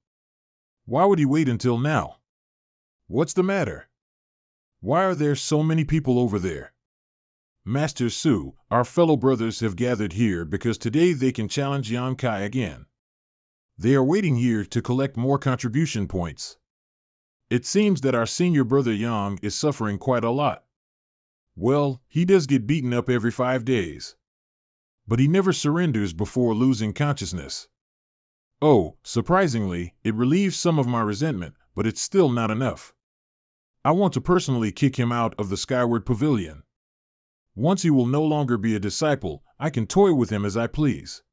Why would he wait until now? What's the matter? Why are there so many people over there? Master Su, our fellow brothers have gathered here because today they can challenge Yan Kai again. They are waiting here to collect more contribution points. It seems that our senior brother Yang is suffering quite a lot. Well, he does get beaten up every 5 days. But he never surrenders before losing consciousness. Oh, surprisingly, it relieves some of my resentment, but it's still not enough. I want to personally kick him out of the Skyward Pavilion. Once he will no longer be a disciple, I can toy with him as I please.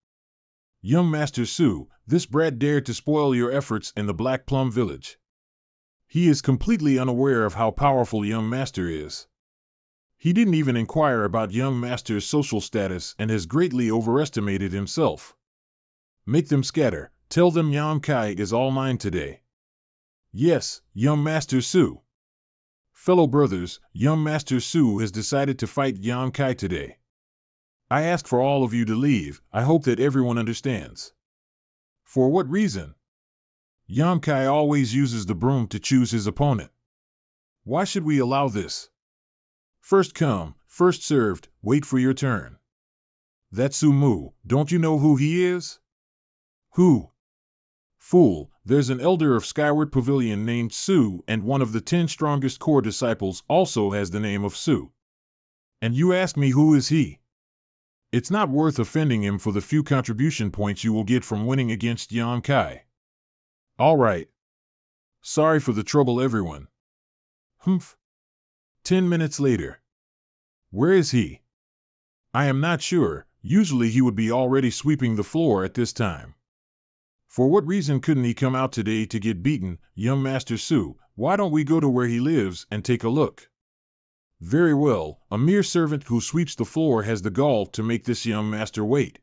Young Master Su, this brat dared to spoil your efforts in the Black Plum Village. He is completely unaware of how powerful Young Master is. He didn't even inquire about Young Master's social status and has greatly overestimated himself. Make them scatter, tell them Yan Kai is all mine today. Yes, Young Master Su. Fellow brothers, Young Master Su has decided to fight Yan Kai today. I ask for all of you to leave, I hope that everyone understands. For what reason? Yan Kai always uses the broom to choose his opponent. Why should we allow this? First come, first served, wait for your turn. That's Su Mu, don't you know who he is? Who? Fool, there's an elder of Skyward Pavilion named Su, and one of the 10 strongest core disciples also has the name of Su. And you ask me who is he? It's not worth offending him for the few contribution points you will get from winning against Yan Kai. All right. Sorry for the trouble, everyone. Humph. 10 minutes later. Where is he? I am not sure, usually he would be already sweeping the floor at this time. For what reason couldn't he come out today to get beaten, Young Master Su? Why don't we go to where he lives and take a look? Very well, a mere servant who sweeps the floor has the gall to make this young master wait.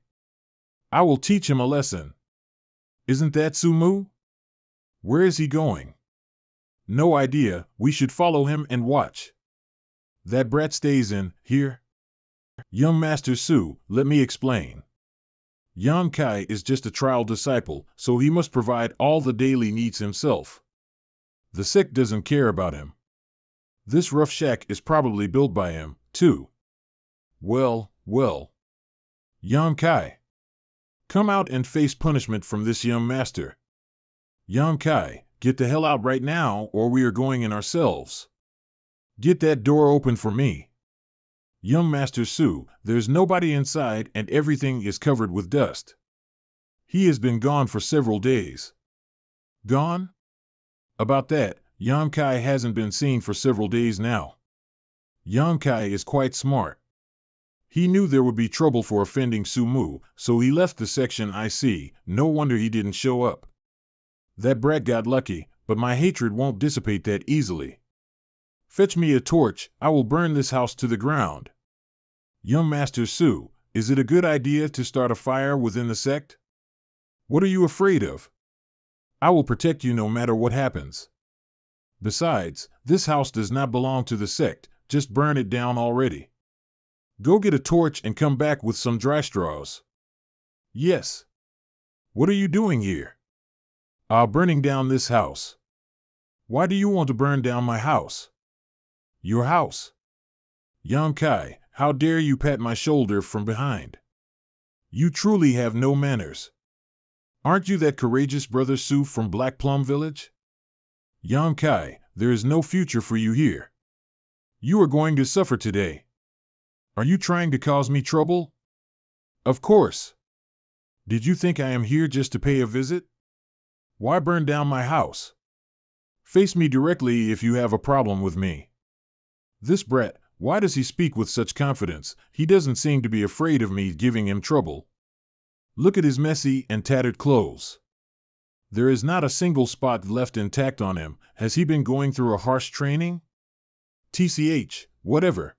I will teach him a lesson. Isn't that Su Mu? Where is he going? No idea, we should follow him and watch. That brat stays in here. Young Master Su, let me explain. Yang Kai is just a trial disciple, so he must provide all the daily needs himself. The sect doesn't care about him. This rough shack is probably built by him, too. Well, well. Yang Kai, come out and face punishment from this young master. Yang Kai, get the hell out right now or we are going in ourselves. Get that door open for me. Young Master Su, there's nobody inside and everything is covered with dust. He has been gone for several days. Gone? About that, Yang Kai hasn't been seen for several days now. Yang Kai is quite smart. He knew there would be trouble for offending Su Mu, so he left the section IC. No wonder he didn't show up. That brat got lucky, but my hatred won't dissipate that easily. Fetch me a torch, I will burn this house to the ground. Young Master Su, is it a good idea to start a fire within the sect? What are you afraid of? I will protect you no matter what happens. Besides, this house does not belong to the sect, just burn it down already. Go get a torch and come back with some dry straws. Yes. What are you doing here? Burning down this house. Why do you want to burn down my house? Your house? Yang Kai, how dare you pat my shoulder from behind? You truly have no manners. Aren't you that courageous brother Su from Black Plum Village? Yang Kai, there is no future for you here. You are going to suffer today. Are you trying to cause me trouble? Of course. Did you think I am here just to pay a visit? Why burn down my house? Face me directly if you have a problem with me. This brat, why does he speak with such confidence? He doesn't seem to be afraid of me giving him trouble. Look at his messy and tattered clothes. There is not a single spot left intact on him. Has he been going through a harsh training? TCH, whatever.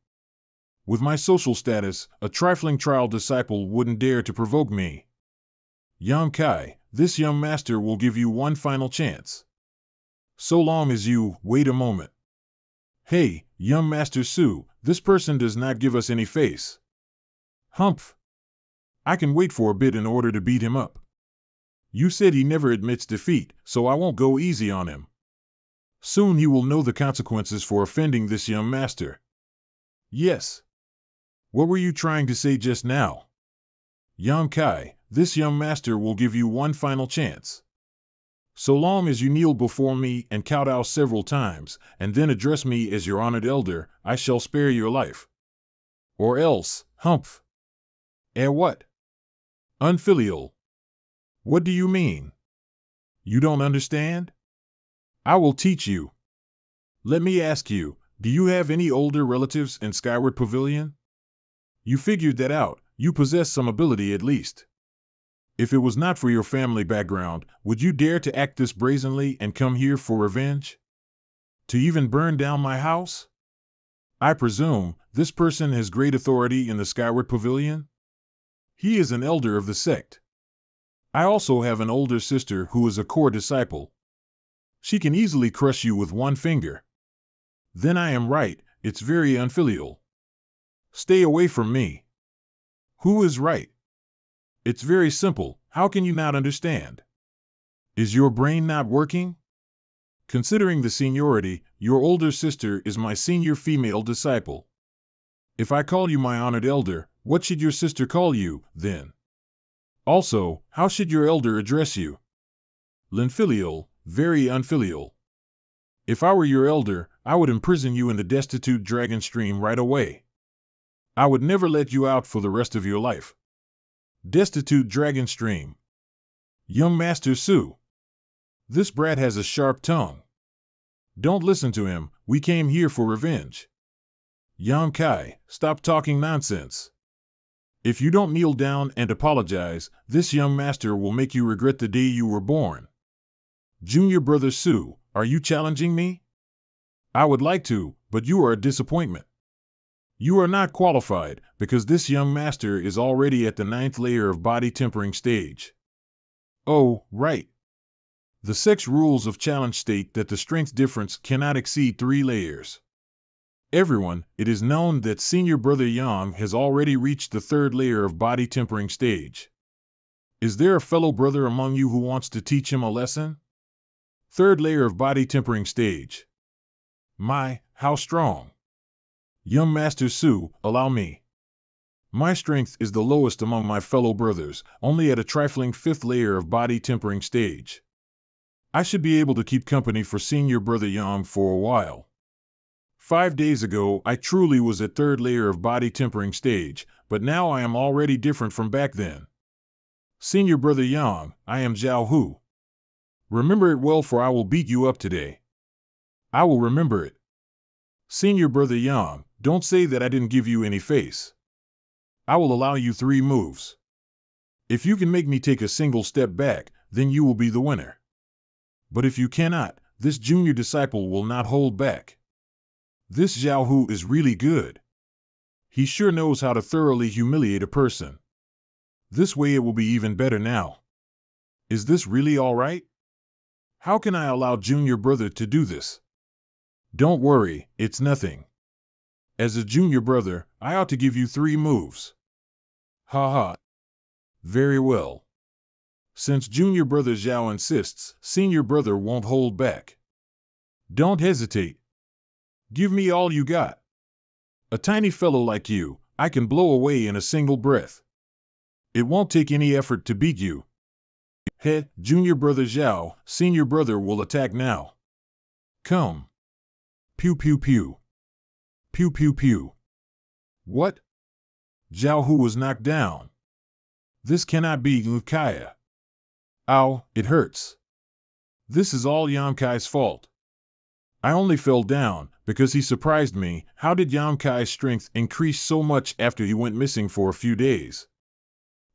With my social status, a trifling trial disciple wouldn't dare to provoke me. Yang Kai, this young master will give you one final chance. So long as you, wait a moment. Hey, young Master Su, this person does not give us any face. Humph. I can wait for a bit in order to beat him up. You said he never admits defeat, so I won't go easy on him. Soon he will know the consequences for offending this young master. Yes. What were you trying to say just now? Yang Kai, this young master will give you one final chance. So long as you kneel before me and kowtow several times, and then address me as your honored elder, I shall spare your life. Or else, humph. What? Unfilial. What do you mean? You don't understand? I will teach you. Let me ask you, do you have any older relatives in Skyward Pavilion? You figured that out, you possess some ability at least. If it was not for your family background, would you dare to act this brazenly and come here for revenge? To even burn down my house? I presume this person has great authority in the Skyward Pavilion? He is an elder of the sect. I also have an older sister who is a core disciple. She can easily crush you with one finger. Then I am right, it's very unfilial. Stay away from me. Who is right? It's very simple, how can you not understand? Is your brain not working? Considering the seniority, your older sister is my senior female disciple. If I call you my honored elder, what should your sister call you, then? Also, how should your elder address you? Linfilial, very unfilial. If I were your elder, I would imprison you in the destitute dragon stream right away. I would never let you out for the rest of your life. Destitute dragon stream. Young Master Su. This brat has a sharp tongue. Don't listen to him, we came here for revenge. Yang Kai, stop talking nonsense. If you don't kneel down and apologize, this young master will make you regret the day you were born. Junior brother Su, are you challenging me? I would like to, but you are a disappointment. You are not qualified, because this young master is already at the 9th layer of body tempering stage. Oh, right. The sect's rules of challenge state that the strength difference cannot exceed 3 layers. Everyone, it is known that senior brother Yang has already reached the third layer of body tempering stage. Is there a fellow brother among you who wants to teach him a lesson? Third layer of body tempering stage. My, how strong! Young Master Su, allow me. My strength is the lowest among my fellow brothers, only at a trifling fifth layer of body tempering stage. I should be able to keep company for senior brother Yang for a while. 5 days ago, I truly was at third layer of body tempering stage, but now I am already different from back then. Senior brother Yang, I am Zhao Hu. Remember it well, for I will beat you up today. I will remember it. Senior brother Yang, don't say that I didn't give you any face. I will allow you 3 moves. If you can make me take a single step back, then you will be the winner. But if you cannot, this junior disciple will not hold back. This Zhao Hu is really good. He sure knows how to thoroughly humiliate a person. This way it will be even better now. Is this really all right? How can I allow junior brother to do this? Don't worry, it's nothing. As a junior brother, I ought to give you 3 moves. Ha ha. Very well. Since junior brother Zhao insists, senior brother won't hold back. Don't hesitate. Give me all you got. A tiny fellow like you, I can blow away in a single breath. It won't take any effort to beat you. He, junior brother Zhao, senior brother will attack now. Come. Pew pew pew. Pew pew pew. What? Zhao Hu was knocked down. This cannot be Lukaya. Ow, it hurts. This is all Yankai's fault. I only fell down because he surprised me. How did Yankai's strength increase so much after he went missing for a few days?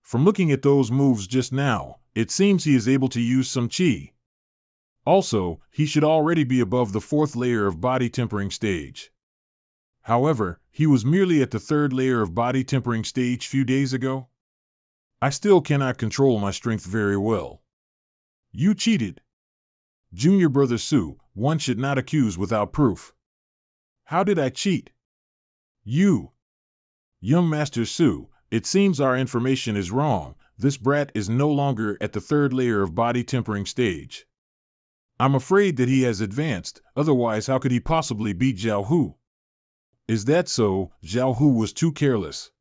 From looking at those moves just now, it seems he is able to use some chi. Also, he should already be above the 4th layer of body tempering stage. However, he was merely at the 3rd layer of body tempering stage few days ago. I still cannot control my strength very well. You cheated. Junior brother Su, one should not accuse without proof. How did I cheat? You. Young Master Su, it seems our information is wrong. This brat is no longer at the 3rd layer of body tempering stage. I'm afraid that he has advanced, otherwise how could he possibly beat Zhao Hu? Is that so? Zhao Hu was too careless.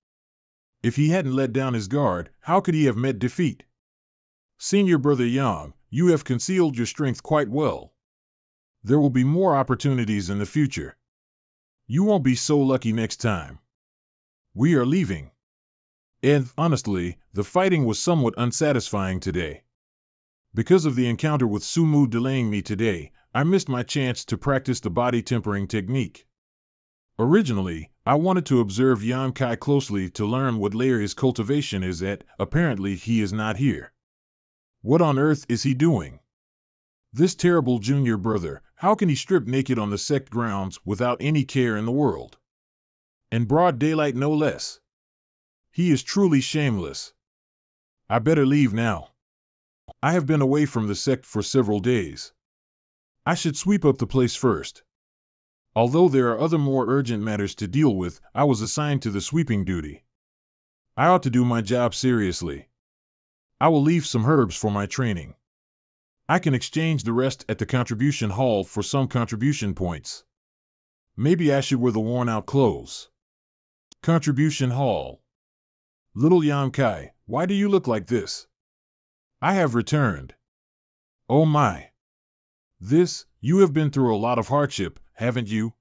If he hadn't let down his guard, how could he have met defeat? Senior brother Yang, you have concealed your strength quite well. There will be more opportunities in the future. You won't be so lucky next time. We are leaving. And, honestly, the fighting was somewhat unsatisfying today. Because of the encounter with Sumu delaying me today, I missed my chance to practice the body tempering technique. Originally, I wanted to observe Yan Kai closely to learn what layer his cultivation is at. Apparently he is not here. What on earth is he doing? This terrible junior brother, how can he strip naked on the sect grounds without any care in the world? In broad daylight no less. He is truly shameless. I better leave now. I have been away from the sect for several days. I should sweep up the place first. Although there are other more urgent matters to deal with, I was assigned to the sweeping duty. I ought to do my job seriously. I will leave some herbs for my training. I can exchange the rest at the contribution hall for some contribution points. Maybe I should wear the worn-out clothes. Contribution hall. Little Yan Kai, why do you look like this? I have returned. Oh my. You have been through a lot of hardship, haven't you?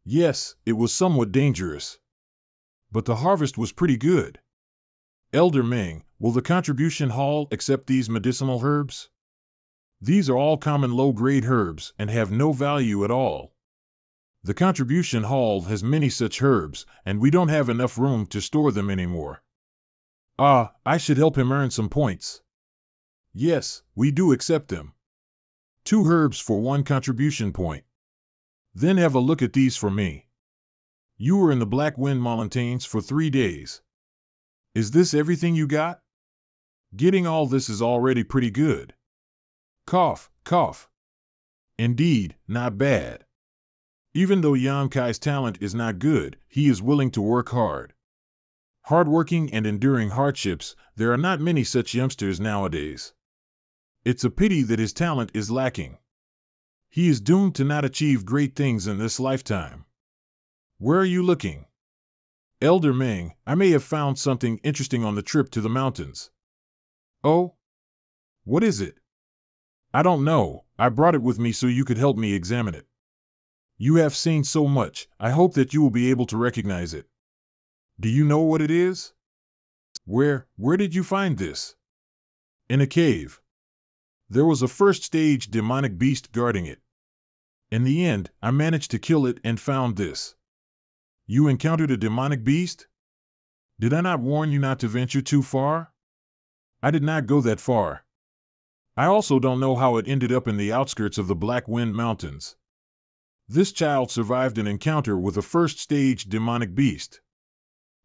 Yes, it was somewhat dangerous. But the harvest was pretty good. Elder Ming, will the contribution hall accept these medicinal herbs? These are all common low-grade herbs and have no value at all. The contribution hall has many such herbs, and we don't have enough room to store them anymore. Ah, I should help him earn some points. Yes, we do accept them. 2 herbs for 1 contribution point. Then have a look at these for me. You were in the Black Wind Mountains for 3 days. Is this everything you got? Getting all this is already pretty good. Cough, cough. Indeed, not bad. Even though Yan Kai's talent is not good, he is willing to work hard. Hardworking and enduring hardships, there are not many such youngsters nowadays. It's a pity that his talent is lacking. He is doomed to not achieve great things in this lifetime. Where are you looking? Elder Ming, I may have found something interesting on the trip to the mountains. Oh? What is it? I don't know. I brought it with me so you could help me examine it. You have seen so much, I hope that you will be able to recognize it. Do you know what it is? Where did you find this? In a cave. There was a first-stage demonic beast guarding it. In the end, I managed to kill it and found this. You encountered a demonic beast? Did I not warn you not to venture too far? I did not go that far. I also don't know how it ended up in the outskirts of the Black Wind Mountains. This child survived an encounter with a first-stage demonic beast.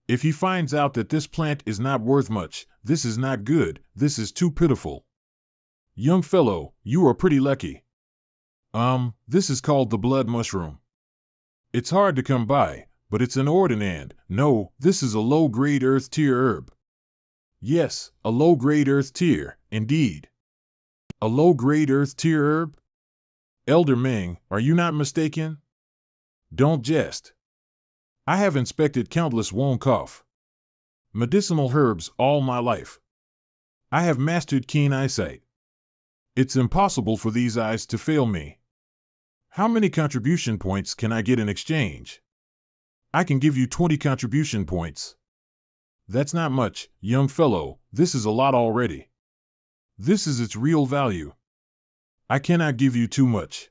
If he finds out that this plant is not worth much, this is not good, this is too pitiful. Young fellow, you are pretty lucky. This is called the blood mushroom. It's hard to come by, but it's an ordinand. No, this is a low-grade earth tier herb. Yes, a low-grade earth tier, indeed. A low-grade earth tier herb? Elder Ming, are you not mistaken? Don't jest. I have inspected countless Wong Cough medicinal herbs all my life. I have mastered keen eyesight. It's impossible for these eyes to fail me. How many contribution points can I get in exchange? I can give you 20 contribution points. That's not much, young fellow, this is a lot already. This is its real value. I cannot give you too much.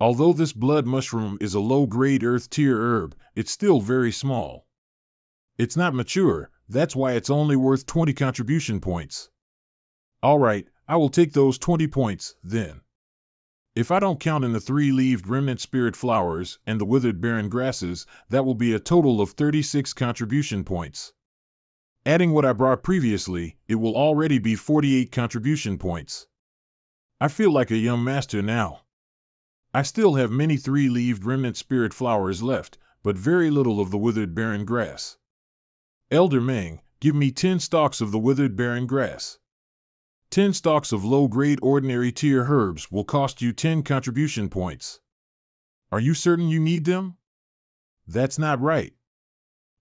Although this blood mushroom is a low-grade earth tier herb, it's still very small. It's not mature, that's why it's only worth 20 contribution points. All right, I will take those 20 points, then. If I don't count in the 3-leaved remnant spirit flowers and the withered barren grasses, that will be a total of 36 contribution points. Adding what I brought previously, it will already be 48 contribution points. I feel like a young master now. I still have many 3-leaved remnant spirit flowers left, but very little of the withered barren grass. Elder Ming, give me 10 stalks of the withered barren grass. 10 stalks of low-grade ordinary tier herbs will cost you 10 contribution points. Are you certain you need them? That's not right.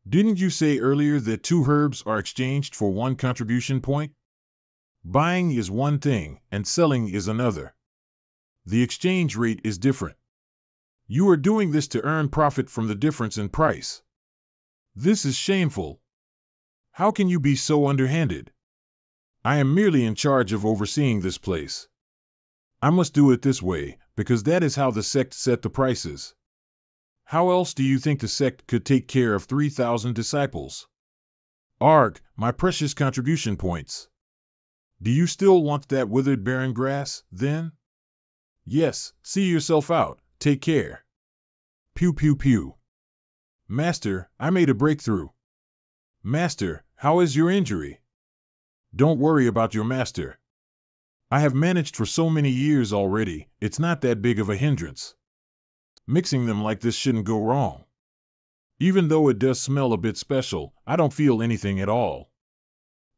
Didn't you say earlier that 2 herbs are exchanged for 1 contribution point? Buying is one thing, and selling is another. The exchange rate is different. You are doing this to earn profit from the difference in price. This is shameful. How can you be so underhanded? I am merely in charge of overseeing this place. I must do it this way, because that is how the sect set the prices. How else do you think the sect could take care of 3,000 disciples? Arg, my precious contribution points. Do you still want that withered barren grass, then? Yes, see yourself out, take care. Pew pew pew. Master, I made a breakthrough. Master, how is your injury? Don't worry about your master. I have managed for so many years already, it's not that big of a hindrance. Mixing them like this shouldn't go wrong. Even though it does smell a bit special, I don't feel anything at all.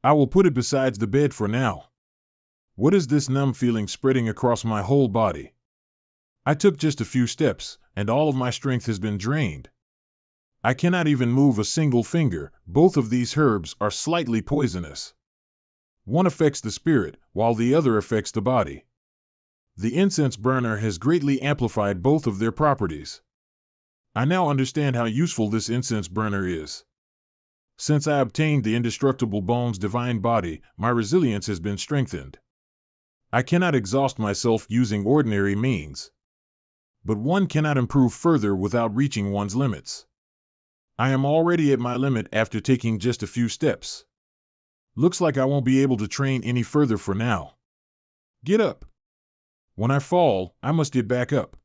I will put it beside the bed for now. What is this numb feeling spreading across my whole body? I took just a few steps, and all of my strength has been drained. I cannot even move a single finger. Both of these herbs are slightly poisonous. One affects the spirit, while the other affects the body. The incense burner has greatly amplified both of their properties. I now understand how useful this incense burner is. Since I obtained the indestructible bone's divine body, my resilience has been strengthened. I cannot exhaust myself using ordinary means. But one cannot improve further without reaching one's limits. I am already at my limit after taking just a few steps. Looks like I won't be able to train any further for now. Get up. When I fall, I must get back up.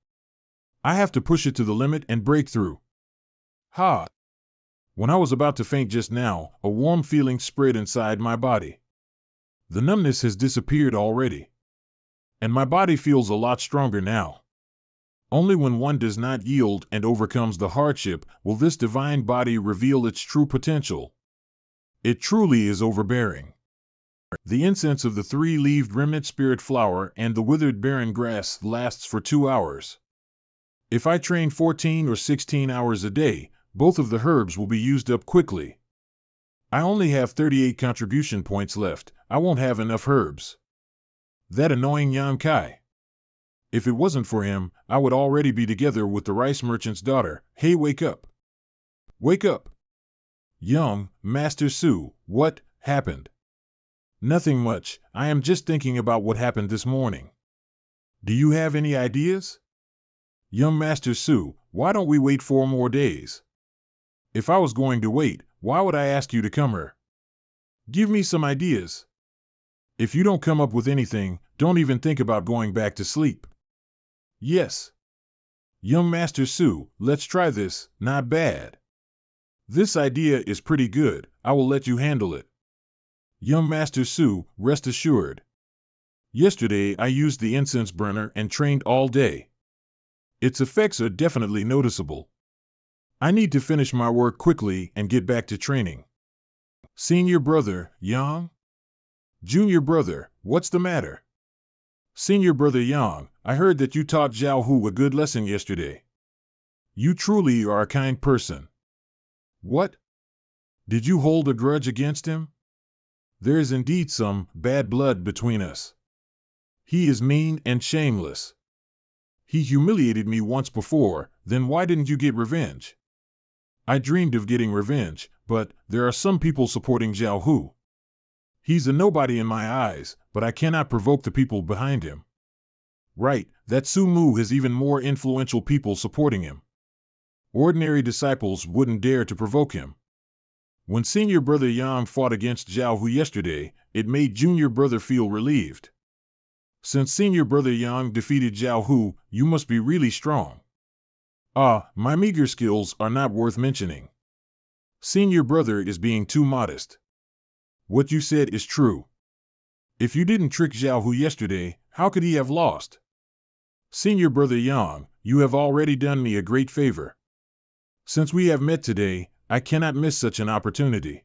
I have to push it to the limit and break through. Ha! When I was about to faint just now, a warm feeling spread inside my body. The numbness has disappeared already. And my body feels a lot stronger now. Only when one does not yield and overcomes the hardship will this divine body reveal its true potential. It truly is overbearing. The incense of the three-leaved remnant spirit flower and the withered barren grass lasts for 2 hours. If I train 14 or 16 hours a day, both of the herbs will be used up quickly. I only have 38 contribution points left. I won't have enough herbs. That annoying Yan Kai. If it wasn't for him, I would already be together with the rice merchant's daughter. Hey, wake up. Wake up. Young, Master Su, what happened? Nothing much. I am just thinking about what happened this morning. Do you have any ideas? Young Master Su, why don't we wait 4 more days? If I was going to wait, why would I ask you to come here? Give me some ideas. If you don't come up with anything, don't even think about going back to sleep. Yes. Young Master Su, let's try this. Not bad. This idea is pretty good. I will let you handle it. Young Master Su, rest assured. Yesterday I used the incense burner and trained all day. Its effects are definitely noticeable. I need to finish my work quickly and get back to training. Senior brother, Yang? Junior brother, what's the matter? Senior brother Yang, I heard that you taught Zhao Hu a good lesson yesterday. You truly are a kind person. What? Did you hold a grudge against him? There is indeed some bad blood between us. He is mean and shameless. He humiliated me once before, then why didn't you get revenge? I dreamed of getting revenge, but there are some people supporting Zhao Hu. He's a nobody in my eyes, but I cannot provoke the people behind him. Right, that Su Mu has even more influential people supporting him. Ordinary disciples wouldn't dare to provoke him. When senior brother Yang fought against Zhao Hu yesterday, it made junior brother feel relieved. Since senior brother Yang defeated Zhao Hu, you must be really strong. My meager skills are not worth mentioning. Senior brother is being too modest. What you said is true. If you didn't trick Zhao Hu yesterday, how could he have lost? Senior brother Yang, you have already done me a great favor. Since we have met today, I cannot miss such an opportunity.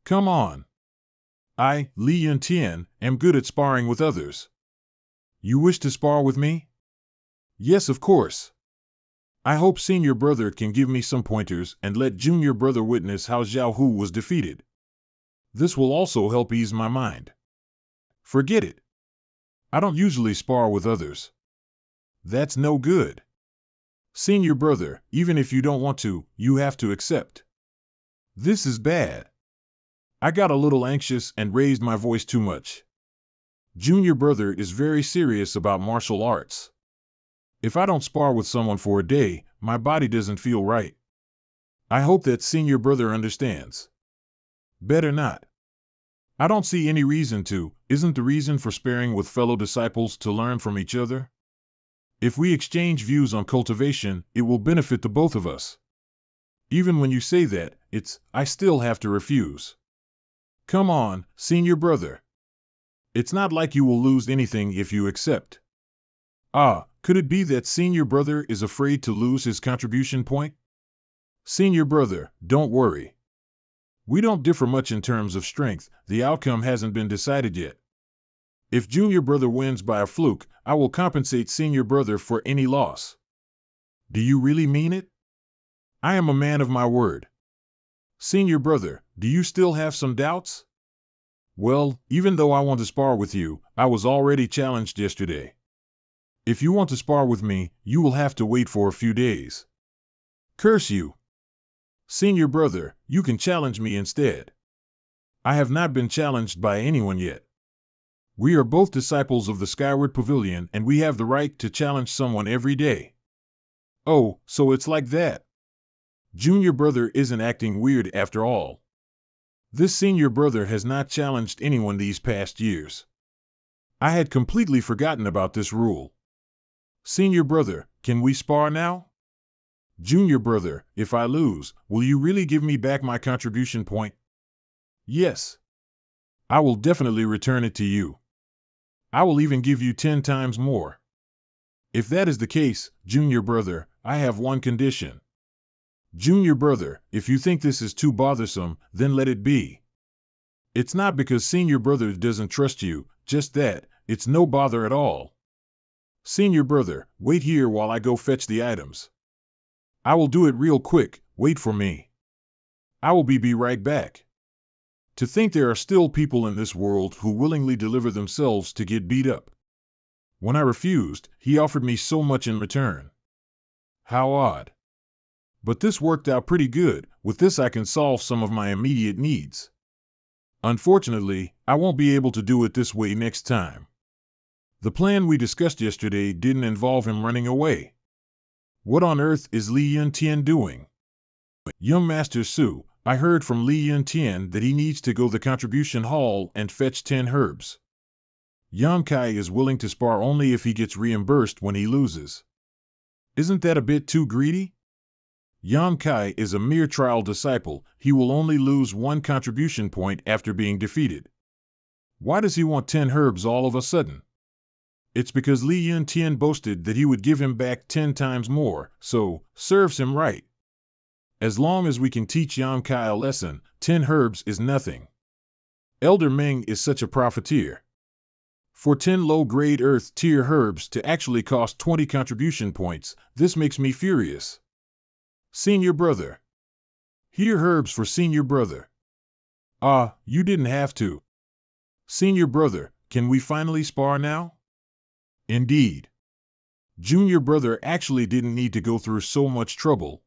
Come on. I, Li Yuntian, am good at sparring with others. You wish to spar with me? Yes, of course. I hope senior brother can give me some pointers and let junior brother witness how Zhao Hu was defeated. This will also help ease my mind. Forget it. I don't usually spar with others. That's no good. Senior brother, even if you don't want to, you have to accept. This is bad. I got a little anxious and raised my voice too much. Junior brother is very serious about martial arts. If I don't spar with someone for a day, my body doesn't feel right. I hope that senior brother understands. Better not. I don't see any reason to. Isn't the reason for sparring with fellow disciples to learn from each other? If we exchange views on cultivation, it will benefit the both of us. Even when you say that, I still have to refuse. Come on, senior brother. It's not like you will lose anything if you accept. Could it be that senior brother is afraid to lose his contribution point? Senior brother, don't worry. We don't differ much in terms of strength. The outcome hasn't been decided yet. If junior brother wins by a fluke, I will compensate senior brother for any loss. Do you really mean it? I am a man of my word. Senior brother, do you still have some doubts? Well, even though I want to spar with you, I was already challenged yesterday. If you want to spar with me, you will have to wait for a few days. Curse you. Senior brother, you can challenge me instead. I have not been challenged by anyone yet. We are both disciples of the Skyward Pavilion and we have the right to challenge someone every day. Oh, so it's like that. Junior brother isn't acting weird after all. This senior brother has not challenged anyone these past years. I had completely forgotten about this rule. Senior brother, can we spar now? Junior brother, if I lose, will you really give me back my contribution point? Yes. I will definitely return it to you. I will even give you 10 times more. If that is the case, junior brother, I have one condition. Junior brother, if you think this is too bothersome, then let it be. It's not because senior brother doesn't trust you, just that, it's no bother at all. Senior brother, wait here while I go fetch the items. I will do it real quick, wait for me. I will be right back. To think there are still people in this world who willingly deliver themselves to get beat up. When I refused, he offered me so much in return. How odd. But this worked out pretty good. With this I can solve some of my immediate needs. Unfortunately, I won't be able to do it this way next time. The plan we discussed yesterday didn't involve him running away. What on earth is Li Yun-Tian doing? Young Master Su, I heard from Li Yun-Tian that he needs to go to the contribution hall and fetch 10 herbs. Yang Kai is willing to spar only if he gets reimbursed when he loses. Isn't that a bit too greedy? Yang Kai is a mere trial disciple, he will only lose 1 contribution point after being defeated. Why does he want 10 herbs all of a sudden? It's because Li Yun-Tian boasted that he would give him back 10 times more, so, serves him right. As long as we can teach Yang Kai a lesson, 10 herbs is nothing. Elder Meng is such a profiteer. For 10 low-grade earth-tier herbs to actually cost 20 contribution points, this makes me furious. Senior brother. Here herbs for senior brother. You didn't have to. Senior brother, can we finally spar now? Indeed. Junior brother actually didn't need to go through so much trouble.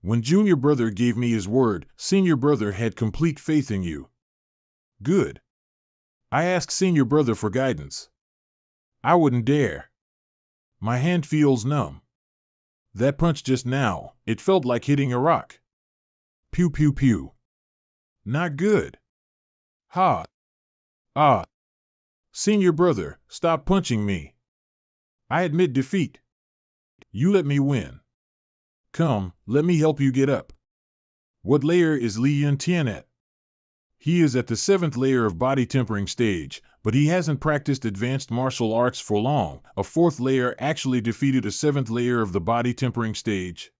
When junior brother gave me his word, senior brother had complete faith in you. Good. I asked senior brother for guidance. I wouldn't dare. My hand feels numb. That punch just now, it felt like hitting a rock. Pew pew pew. Not good. Ha. Ah. Senior brother, stop punching me. I admit defeat. You let me win. Come, let me help you get up. What layer is Li Yun-Tian at? He is at the 7th layer of body tempering stage, but he hasn't practiced advanced martial arts for long. A 4th layer actually defeated a 7th layer of the body tempering stage.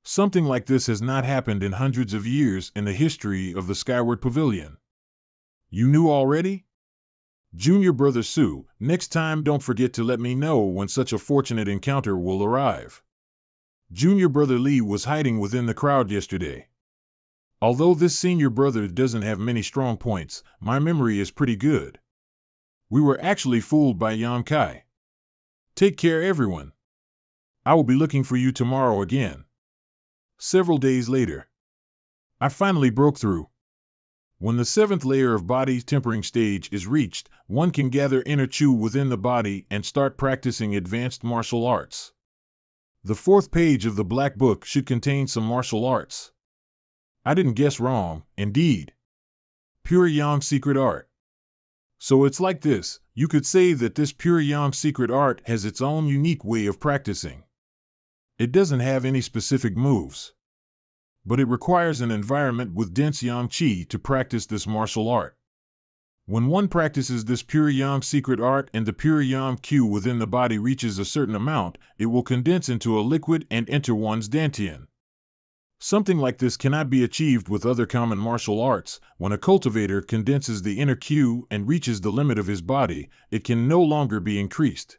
Something like this has not happened in hundreds of years in the history of the Skyward Pavilion. You knew already? Junior brother Su, next time don't forget to let me know when such a fortunate encounter will arrive. Junior brother Li was hiding within the crowd yesterday. Although this senior brother doesn't have many strong points, my memory is pretty good. We were actually fooled by Yang Kai. Take care everyone. I will be looking for you tomorrow again. Several days later. I finally broke through. When the 7th layer of body tempering stage is reached, one can gather inner Chu within the body and start practicing advanced martial arts. The 4th page of the Black Book should contain some martial arts. I didn't guess wrong, indeed. Pure Yang secret art. So it's like this, you could say that this pure Yang secret art has its own unique way of practicing. It doesn't have any specific moves. But it requires an environment with dense Yang Qi to practice this martial art. When one practices this pure Yang secret art and the pure Yang Q within the body reaches a certain amount, it will condense into a liquid and enter one's dantian. Something like this cannot be achieved with other common martial arts. When a cultivator condenses the inner Q and reaches the limit of his body, it can no longer be increased.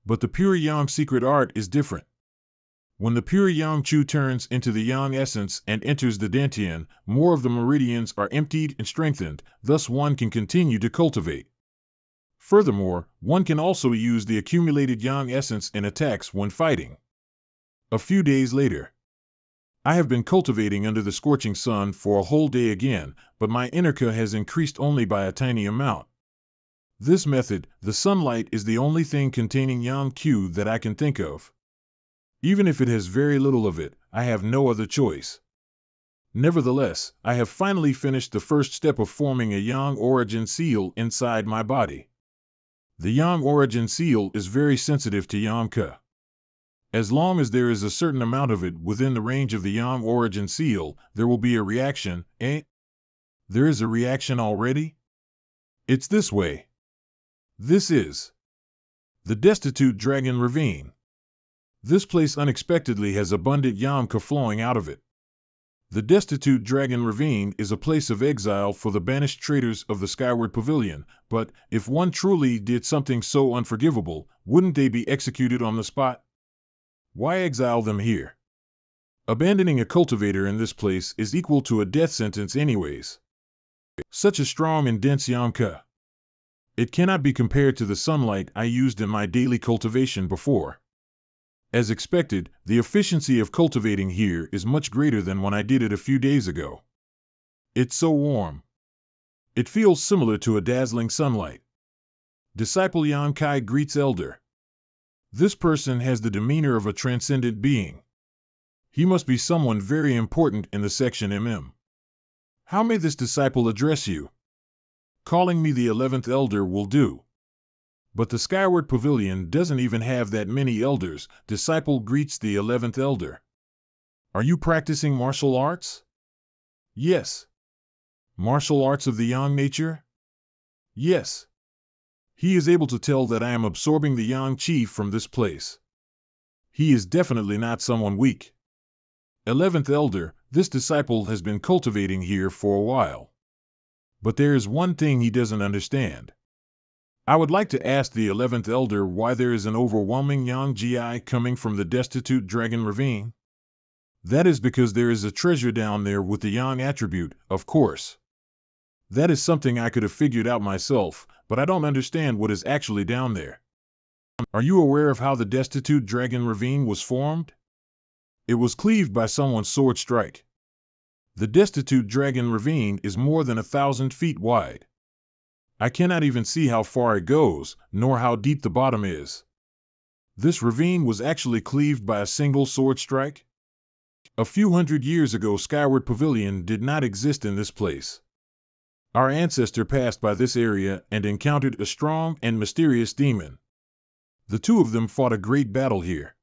But the pure Yang secret art is different. When the pure Yang Chu turns into the Yang essence and enters the dantian, more of the meridians are emptied and strengthened, thus one can continue to cultivate. Furthermore, one can also use the accumulated Yang essence in attacks when fighting. A few days later. I have been cultivating under the scorching sun for a whole day again, but my inner Ka has increased only by a tiny amount. This method, the sunlight, is the only thing containing Yang Q that I can think of. Even if it has very little of it, I have no other choice. Nevertheless, I have finally finished the first step of forming a Yang origin seal inside my body. The Yang origin seal is very sensitive to Yang Ka. As long as there is a certain amount of it within the range of the Yang origin seal, there will be a reaction, eh? There is a reaction already? It's this way. This is The Destitute Dragon Ravine. This place unexpectedly has abundant yamka flowing out of it. The Destitute Dragon Ravine is a place of exile for the banished traders of the Skyward Pavilion, but if one truly did something so unforgivable, wouldn't they be executed on the spot? Why exile them here? Abandoning a cultivator in this place is equal to a death sentence anyways. Such a strong and dense yamka. It cannot be compared to the sunlight I used in my daily cultivation before. As expected, the efficiency of cultivating here is much greater than when I did it a few days ago. It's so warm. It feels similar to a dazzling sunlight. Disciple Yan Kai greets Elder. This person has the demeanor of a transcendent being. He must be someone very important in the section MM. How may this disciple address you? Calling me the 11th elder will do. But the Skyward Pavilion doesn't even have that many elders. Disciple greets the 11th elder. Are you practicing martial arts? Yes. Martial arts of the yang nature? Yes. He is able to tell that I am absorbing the yang chi from this place. He is definitely not someone weak. 11th elder, this disciple has been cultivating here for a while. But there is one thing he doesn't understand. I would like to ask the 11th elder why there is an overwhelming yang gi coming from the Destitute Dragon Ravine. That is because there is a treasure down there with the yang attribute, of course. That is something I could have figured out myself, but I don't understand what is actually down there. Are you aware of how the Destitute Dragon Ravine was formed? It was cleaved by someone's sword strike. The Destitute Dragon Ravine is more than 1,000 feet wide. I cannot even see how far it goes, nor how deep the bottom is. This ravine was actually cleaved by a single sword strike? A few hundred years ago, Skyward Pavilion did not exist in this place. Our ancestor passed by this area and encountered a strong and mysterious demon. The two of them fought a great battle here.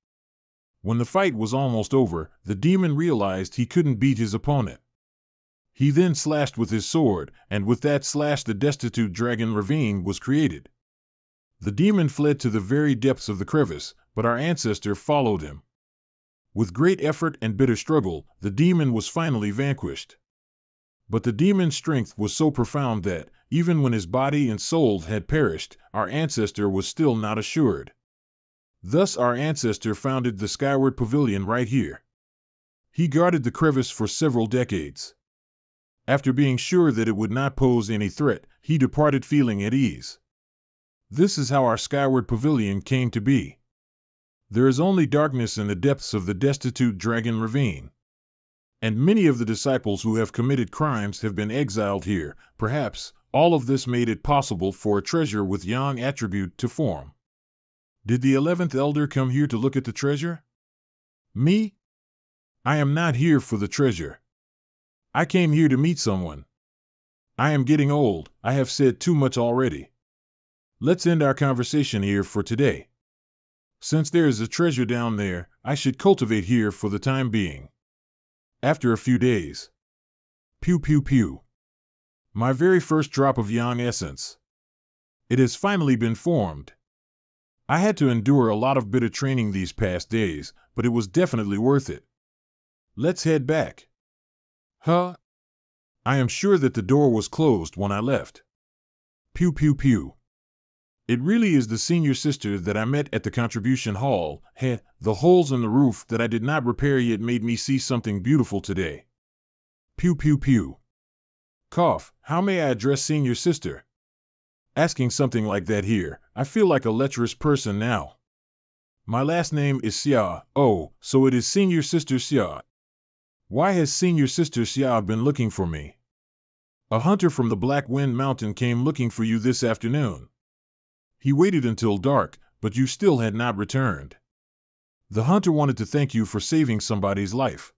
When the fight was almost over, the demon realized he couldn't beat his opponent. He then slashed with his sword, and with that slash the Destitute Dragon Ravine was created. The demon fled to the very depths of the crevice, but our ancestor followed him. With great effort and bitter struggle, the demon was finally vanquished. But the demon's strength was so profound that, even when his body and soul had perished, our ancestor was still not assured. Thus our ancestor founded the Skyward Pavilion right here. He guarded the crevice for several decades. After being sure that it would not pose any threat, he departed feeling at ease. This is how our Skyward Pavilion came to be. There is only darkness in the depths of the Destitute Dragon Ravine. And many of the disciples who have committed crimes have been exiled here. Perhaps all of this made it possible for a treasure with yang attribute to form. Did the 11th elder come here to look at the treasure? Me? I am not here for the treasure. I came here to meet someone. I am getting old. I have said too much already. Let's end our conversation here for today. Since there is a treasure down there, I should cultivate here for the time being. After a few days. Pew pew pew. My very first drop of yang essence. It has finally been formed. I had to endure a lot of bitter training these past days, but it was definitely worth it. Let's head back. Huh? I am sure that the door was closed when I left. Pew pew pew. It really is the senior sister that I met at the contribution hall. Heh, the holes in the roof that I did not repair yet made me see something beautiful today. Pew pew pew. Cough, how may I address senior sister? Asking something like that here, I feel like a lecherous person now. My last name is Xia. Oh, so it is senior sister Xia. Why has senior sister Xia been looking for me? A hunter from the Black Wind Mountain came looking for you this afternoon. He waited until dark, but you still had not returned. The hunter wanted to thank you for saving somebody's life.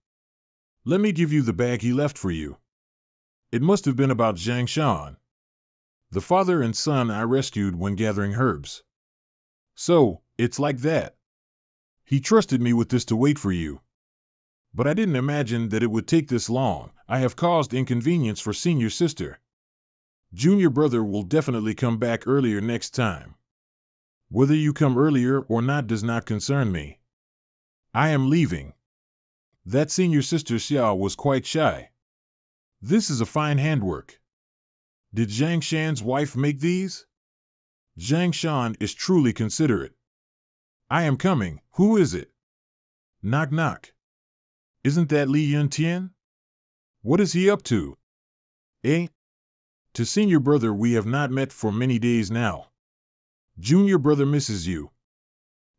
Let me give you the bag he left for you. It must have been about Zhang Shan, the father and son I rescued when gathering herbs. So, it's like that. He trusted me with this to wait for you. But I didn't imagine that it would take this long. I have caused inconvenience for senior sister. Junior brother will definitely come back earlier next time. Whether you come earlier or not does not concern me. I am leaving. That senior sister Xiao was quite shy. This is a fine handwork. Did Zhang Shan's wife make these? Zhang Shan is truly considerate. I am coming. Who is it? Knock knock. Isn't that Li Yuntian? What is he up to? Eh? To senior brother we have not met for many days now. Junior brother misses you.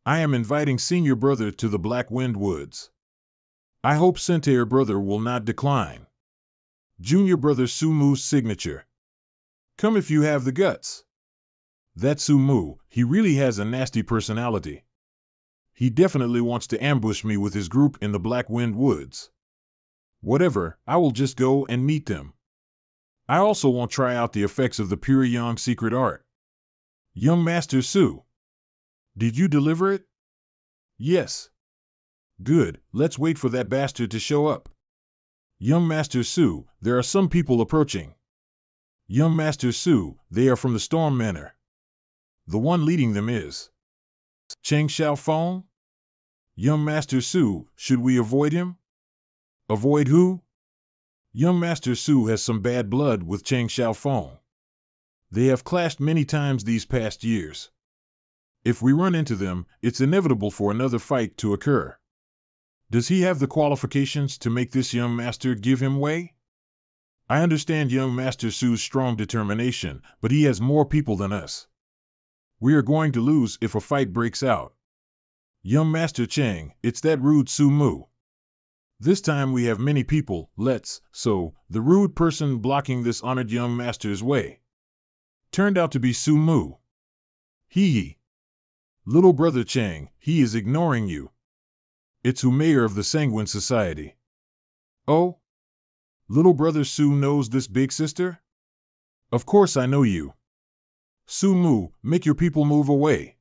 I am inviting senior brother to the Black Wind Woods. I hope senior brother will not decline. Junior brother Sumu's signature. Come if you have the guts. That Sumu, he really has a nasty personality. He definitely wants to ambush me with his group in the Black Wind Woods. Whatever, I will just go and meet them. I also won't try out the effects of the pure yang secret art. Young Master Su. Did you deliver it? Yes. Good, let's wait for that bastard to show up. Young Master Su, there are some people approaching. Young Master Su, they are from the Storm Manor. The one leading them is Cheng Xiaofeng? Young Master Su, should we avoid him? Avoid who? Young Master Su has some bad blood with Cheng Xiaofeng. They have clashed many times these past years. If we run into them, it's inevitable for another fight to occur. Does he have the qualifications to make this young master give him way? I understand young Master Su's strong determination, but he has more people than us. We are going to lose if a fight breaks out. Young Master Cheng, it's that rude Su Mu. This time we have many people, so, the rude person blocking this honored young master's way turned out to be Su Mu. Hee. Little brother Cheng, he is ignoring you. It's who mayor of the Sanguine Society. Oh? Little brother Su knows this big sister? Of course I know you. Su Mu, make your people move away.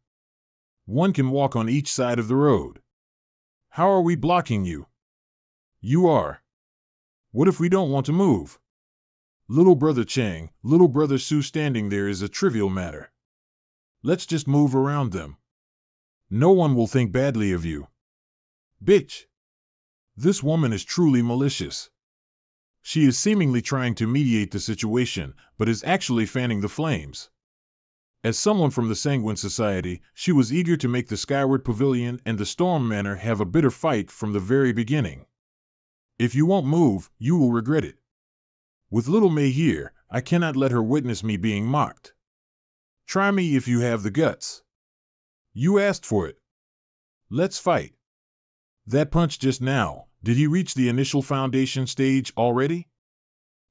One can walk on each side of the road. How are we blocking you? You are. What if we don't want to move? Little brother Cheng, little brother Su standing there is a trivial matter. Let's just move around them. No one will think badly of you. Bitch. This woman is truly malicious. She is seemingly trying to mediate the situation, but is actually fanning the flames. As someone from the Sanguine Society, she was eager to make the Skyward Pavilion and the Storm Manor have a bitter fight from the very beginning. If you won't move, you will regret it. With little Mei here, I cannot let her witness me being mocked. Try me if you have the guts. You asked for it. Let's fight. That punch just now, did he reach the initial foundation stage already?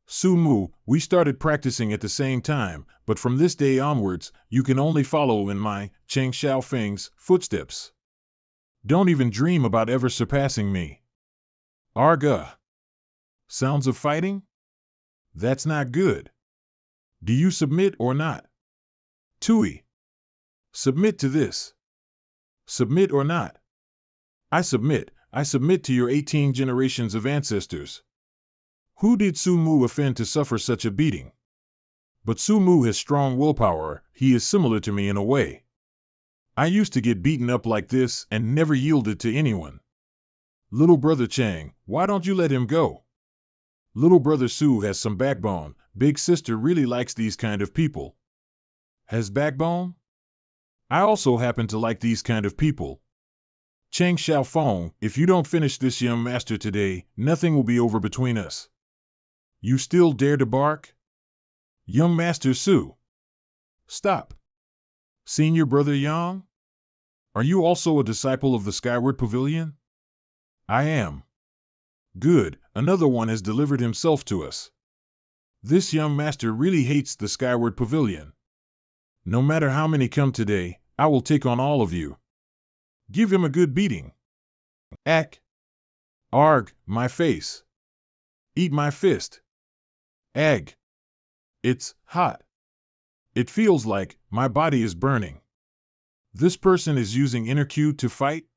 Su Mu, we started practicing at the same time, but from this day onwards, you can only follow in my, Cheng Xiaofeng's, footsteps. Don't even dream about ever surpassing me. Arga. Sounds of fighting? That's not good. Do you submit or not? Tui. Submit to this. Submit or not? I submit to your 18 generations of ancestors. Who did Su Mu offend to suffer such a beating? But Su Mu has strong willpower, he is similar to me in a way. I used to get beaten up like this and never yielded to anyone. Little brother Chang, why don't you let him go? Little brother Su has some backbone, big sister really likes these kind of people. Has backbone? I also happen to like these kind of people. Cheng Xiaofeng, if you don't finish this young master today, nothing will be over between us. You still dare to bark? Young Master Su. Stop. Senior Brother Yang? Are you also a disciple of the Skyward Pavilion? I am. Good, another one has delivered himself to us. This young master really hates the Skyward Pavilion. No matter how many come today, I will take on all of you. Give him a good beating. Ack. Arg, my face. Eat my fist. Ag. It's hot. It feels like my body is burning. This person is using inner Q to fight?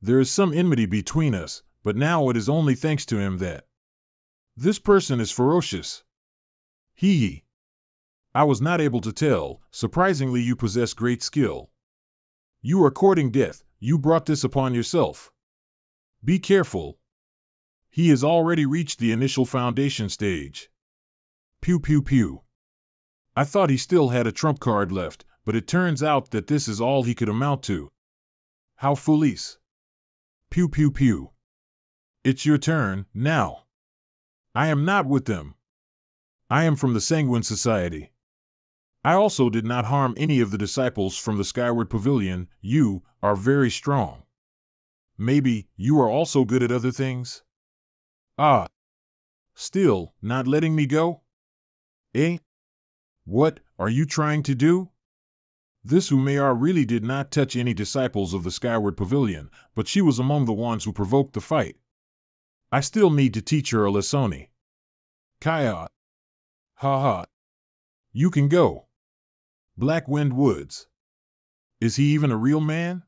There is some enmity between us, but now it is only thanks to him that this person is ferocious. Hee. I was not able to tell, surprisingly you possess great skill. You are courting death. You brought this upon yourself. Be careful. He has already reached the initial foundation stage. Pew pew pew. I thought he still had a trump card left, but it turns out that this is all he could amount to. How foolish. Pew pew pew. It's your turn, now. I am not with them. I am from the Sanguine Society. I also did not harm any of the disciples from the Skyward Pavilion. You are very strong. Maybe you are also good at other things? Ah. Still, not letting me go? Eh? What are you trying to do? This Umayar really did not touch any disciples of the Skyward Pavilion, but she was among the ones who provoked the fight. I still need to teach her a lesson. Kaya. Ha ha. You can go. Black Wind Woods. Is he even a real man?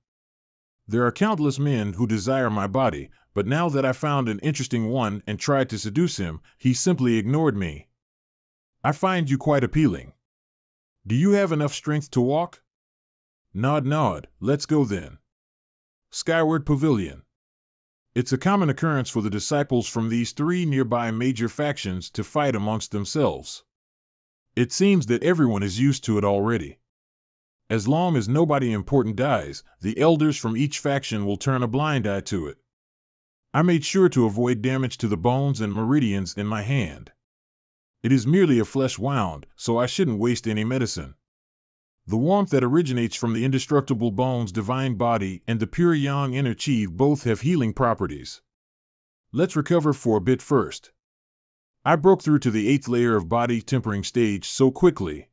There are countless men who desire my body, but now that I found an interesting one and tried to seduce him, he simply ignored me. I find you quite appealing. Do you have enough strength to walk? Nod, let's go then. Skyward Pavilion. It's a common occurrence for the disciples from these three nearby major factions to fight amongst themselves. It seems that everyone is used to it already. As long as nobody important dies, the elders from each faction will turn a blind eye to it. I made sure to avoid damage to the bones and meridians in my hand. It is merely a flesh wound, so I shouldn't waste any medicine. The warmth that originates from the indestructible bone's divine body and the pure yang inner chi both have healing properties. Let's recover for a bit first. I broke through to the 8th layer of body tempering stage so quickly.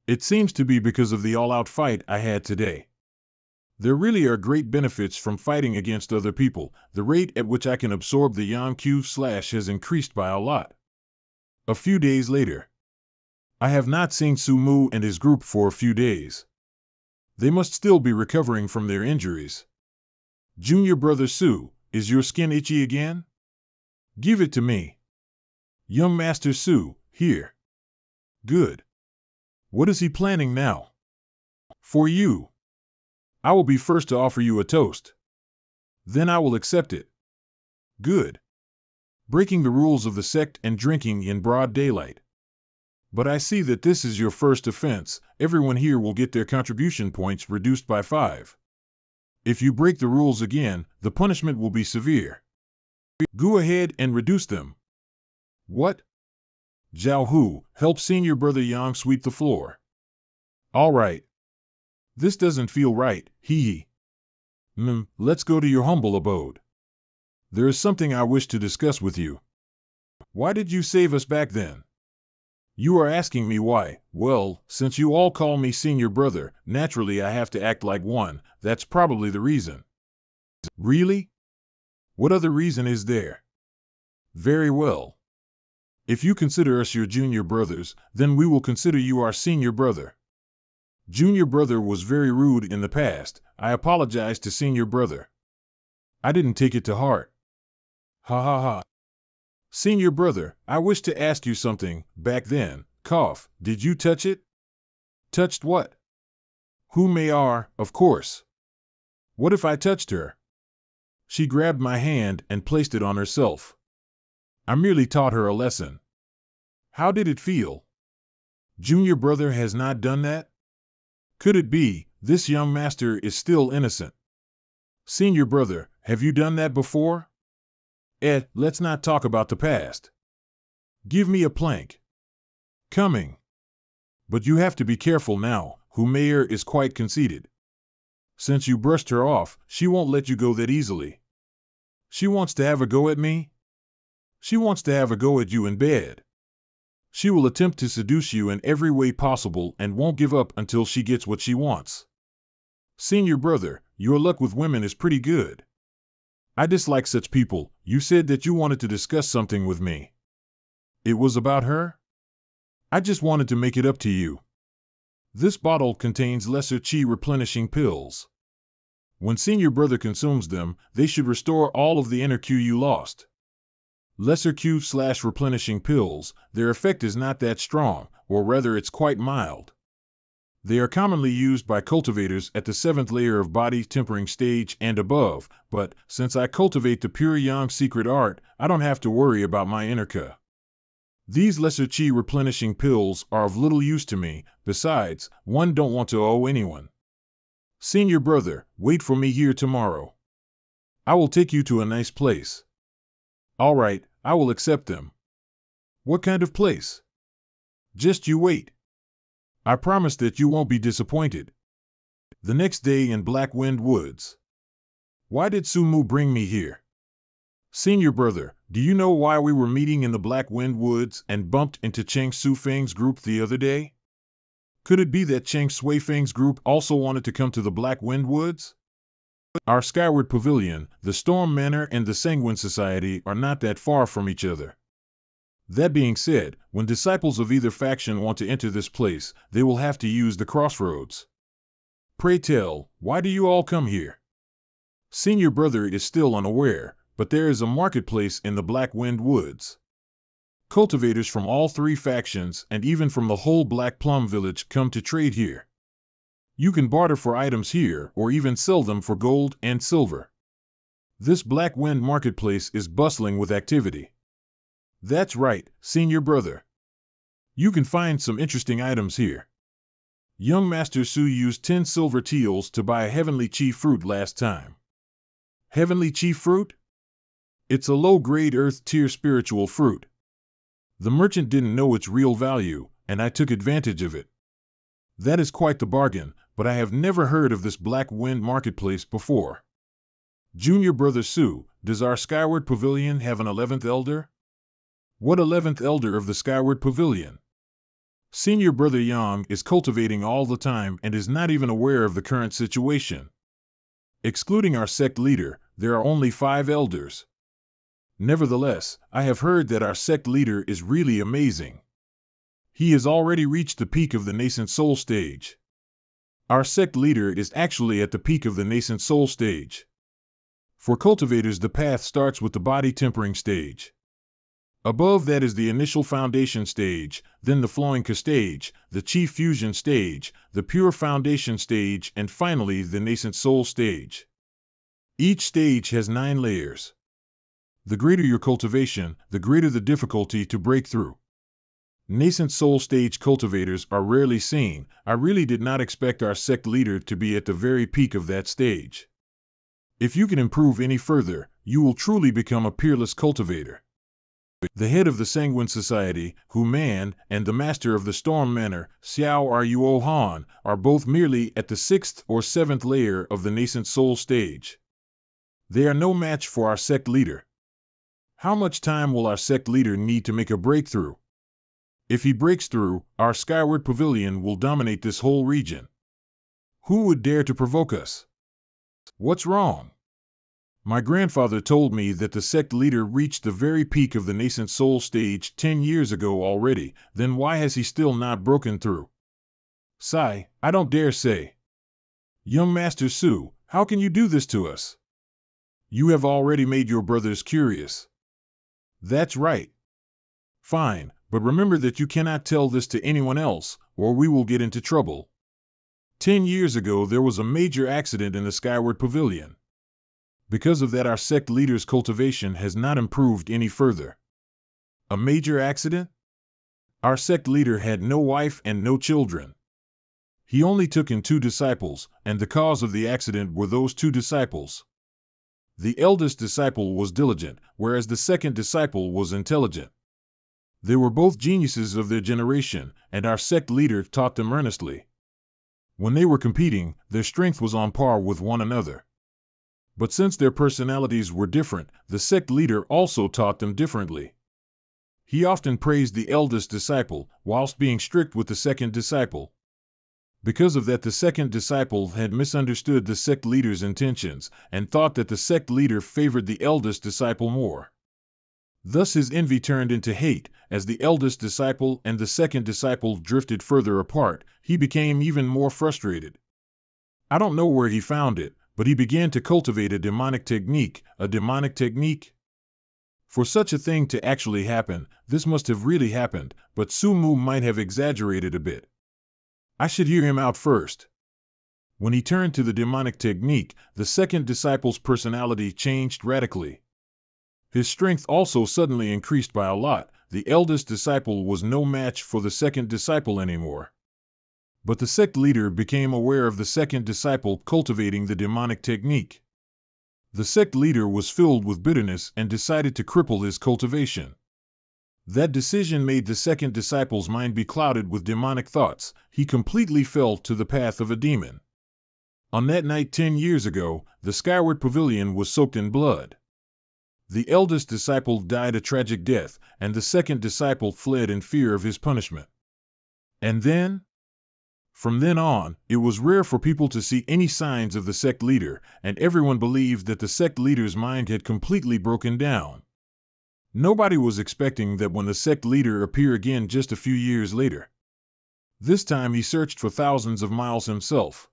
It seems to be because of the all-out fight I had today. There really are great benefits from fighting against other people. The rate at which I can absorb the yang Q/ has increased by a lot. A few days later. I have not seen Sumu and his group for a few days. They must still be recovering from their injuries. Junior brother Su, is your skin itchy again? Give it to me. Young Master Su, here. Good. What is he planning now? For you. I will be first to offer you a toast. Then I will accept it. Good. Breaking the rules of the sect and drinking in broad daylight. But I see that this is your first offense. Everyone here will get their contribution points reduced by 5. If you break the rules again, the punishment will be severe. Go ahead and reduce them. What? Zhao Hu, help senior brother Yang sweep the floor. All right. This doesn't feel right, hee hee. Let's go to your humble abode. There is something I wish to discuss with you. Why did you save us back then? You are asking me why. Well, since you all call me senior brother, naturally I have to act like one. That's probably the reason. Really? What other reason is there? Very well. If you consider us your junior brothers, then we will consider you our senior brother. Junior brother was very rude in the past. I apologize to senior brother. I didn't take it to heart. Ha ha ha. Senior brother, I wish to ask you something. Back then, cough, did you touch it? Touched what? Who may are, of course. What if I touched her? She grabbed my hand and placed it on herself. I merely taught her a lesson. How did it feel? Junior brother has not done that? Could it be, this young master is still innocent? Senior brother, have you done that before? Let's not talk about the past. Give me a plank. Coming. But you have to be careful now. Humayer is quite conceited. Since you brushed her off, she won't let you go that easily. She wants to have a go at me? She wants to have a go at you in bed. She will attempt to seduce you in every way possible and won't give up until she gets what she wants. Senior brother, your luck with women is pretty good. I dislike such people. You said that you wanted to discuss something with me. It was about her? I just wanted to make it up to you. This bottle contains lesser chi replenishing pills. When senior brother consumes them, they should restore all of the inner Q you lost. Lesser Q/replenishing pills, their effect is not that strong, or rather it's quite mild. They are commonly used by cultivators at the 7th layer of body tempering stage and above, but since I cultivate the pure yang secret art, I don't have to worry about my inner ka. These lesser chi replenishing pills are of little use to me. Besides, one don't want to owe anyone. Senior brother, wait for me here tomorrow. I will take you to a nice place. All right, I will accept them. What kind of place? Just you wait. I promise that you won't be disappointed. The next day in Black Wind Woods. Why did Sumu bring me here? Senior brother, do you know why we were meeting in the Black Wind Woods and bumped into Cheng Su-Feng's group the other day? Could it be that Cheng Sui-Feng's group also wanted to come to the Black Wind Woods? Our Skyward Pavilion, the Storm Manor, and the Sanguine Society are not that far from each other. That being said, when disciples of either faction want to enter this place, they will have to use the crossroads. Pray tell, why do you all come here? Senior brother is still unaware, but there is a marketplace in the Black Wind Woods. Cultivators from all three factions and even from the whole Black Plum Village come to trade here. You can barter for items here or even sell them for gold and silver. This Black Wind marketplace is bustling with activity. That's right, senior brother. You can find some interesting items here. Young Master Su used 10 silver teals to buy a heavenly chi fruit last time. Heavenly chi fruit? It's a low-grade earth-tier spiritual fruit. The merchant didn't know its real value, and I took advantage of it. That is quite the bargain, but I have never heard of this Black Wind marketplace before. Junior brother Su, does our Skyward Pavilion have an 11th elder? What 11th elder of the Skyward Pavilion? Senior brother Yang is cultivating all the time and is not even aware of the current situation. Excluding our sect leader, there are only 5 elders. Nevertheless, I have heard that our sect leader is really amazing. He has already reached the peak of the nascent soul stage. Our sect leader is actually at the peak of the nascent soul stage. For cultivators, the path starts with the body tempering stage. Above that is the initial foundation stage, then the flowing ka stage, the chi fusion stage, the pure foundation stage, and finally the nascent soul stage. Each stage has 9 layers. The greater your cultivation, the greater the difficulty to break through. Nascent soul stage cultivators are rarely seen. I really did not expect our sect leader to be at the very peak of that stage. If you can improve any further, you will truly become a peerless cultivator. The head of the Sanguine Society, Hu Man, and the master of the Storm Manor, Xiao Ruo Han, are both merely at the 6th or 7th layer of the nascent soul stage. They are no match for our sect leader. How much time will our sect leader need to make a breakthrough? If he breaks through, our Skyward Pavilion will dominate this whole region. Who would dare to provoke us? What's wrong? My grandfather told me that the sect leader reached the very peak of the nascent soul stage 10 years ago already. Then why has he still not broken through? Sigh, I don't dare say. Young Master Su, how can you do this to us? You have already made your brothers curious. That's right. Fine, but remember that you cannot tell this to anyone else, or we will get into trouble. 10 years ago there was a major accident in the Skyward Pavilion. Because of that, our sect leader's cultivation has not improved any further. A major accident? Our sect leader had no wife and no children. He only took in 2 disciples, and the cause of the accident were those 2 disciples. The eldest disciple was diligent, whereas the second disciple was intelligent. They were both geniuses of their generation, and our sect leader taught them earnestly. When they were competing, their strength was on par with one another. But since their personalities were different, the sect leader also taught them differently. He often praised the eldest disciple, whilst being strict with the second disciple. Because of that, the second disciple had misunderstood the sect leader's intentions, and thought that the sect leader favored the eldest disciple more. Thus his envy turned into hate. As the eldest disciple and the second disciple drifted further apart, he became even more frustrated. I don't know where he found it, but he began to cultivate a demonic technique. A demonic technique? For such a thing to actually happen, this must have really happened, but Su Mu might have exaggerated a bit. I should hear him out first. When he turned to the demonic technique, the second disciple's personality changed radically. His strength also suddenly increased by a lot. The eldest disciple was no match for the second disciple anymore. But the sect leader became aware of the second disciple cultivating the demonic technique. The sect leader was filled with bitterness and decided to cripple his cultivation. That decision made the second disciple's mind be clouded with demonic thoughts. He completely fell to the path of a demon. On that night 10 years ago, the Skyward Pavilion was soaked in blood. The eldest disciple died a tragic death, and the second disciple fled in fear of his punishment. And then? From then on, it was rare for people to see any signs of the sect leader, and everyone believed that the sect leader's mind had completely broken down. Nobody was expecting that when the sect leader appeared again just a few years later. This time he searched for thousands of miles himself.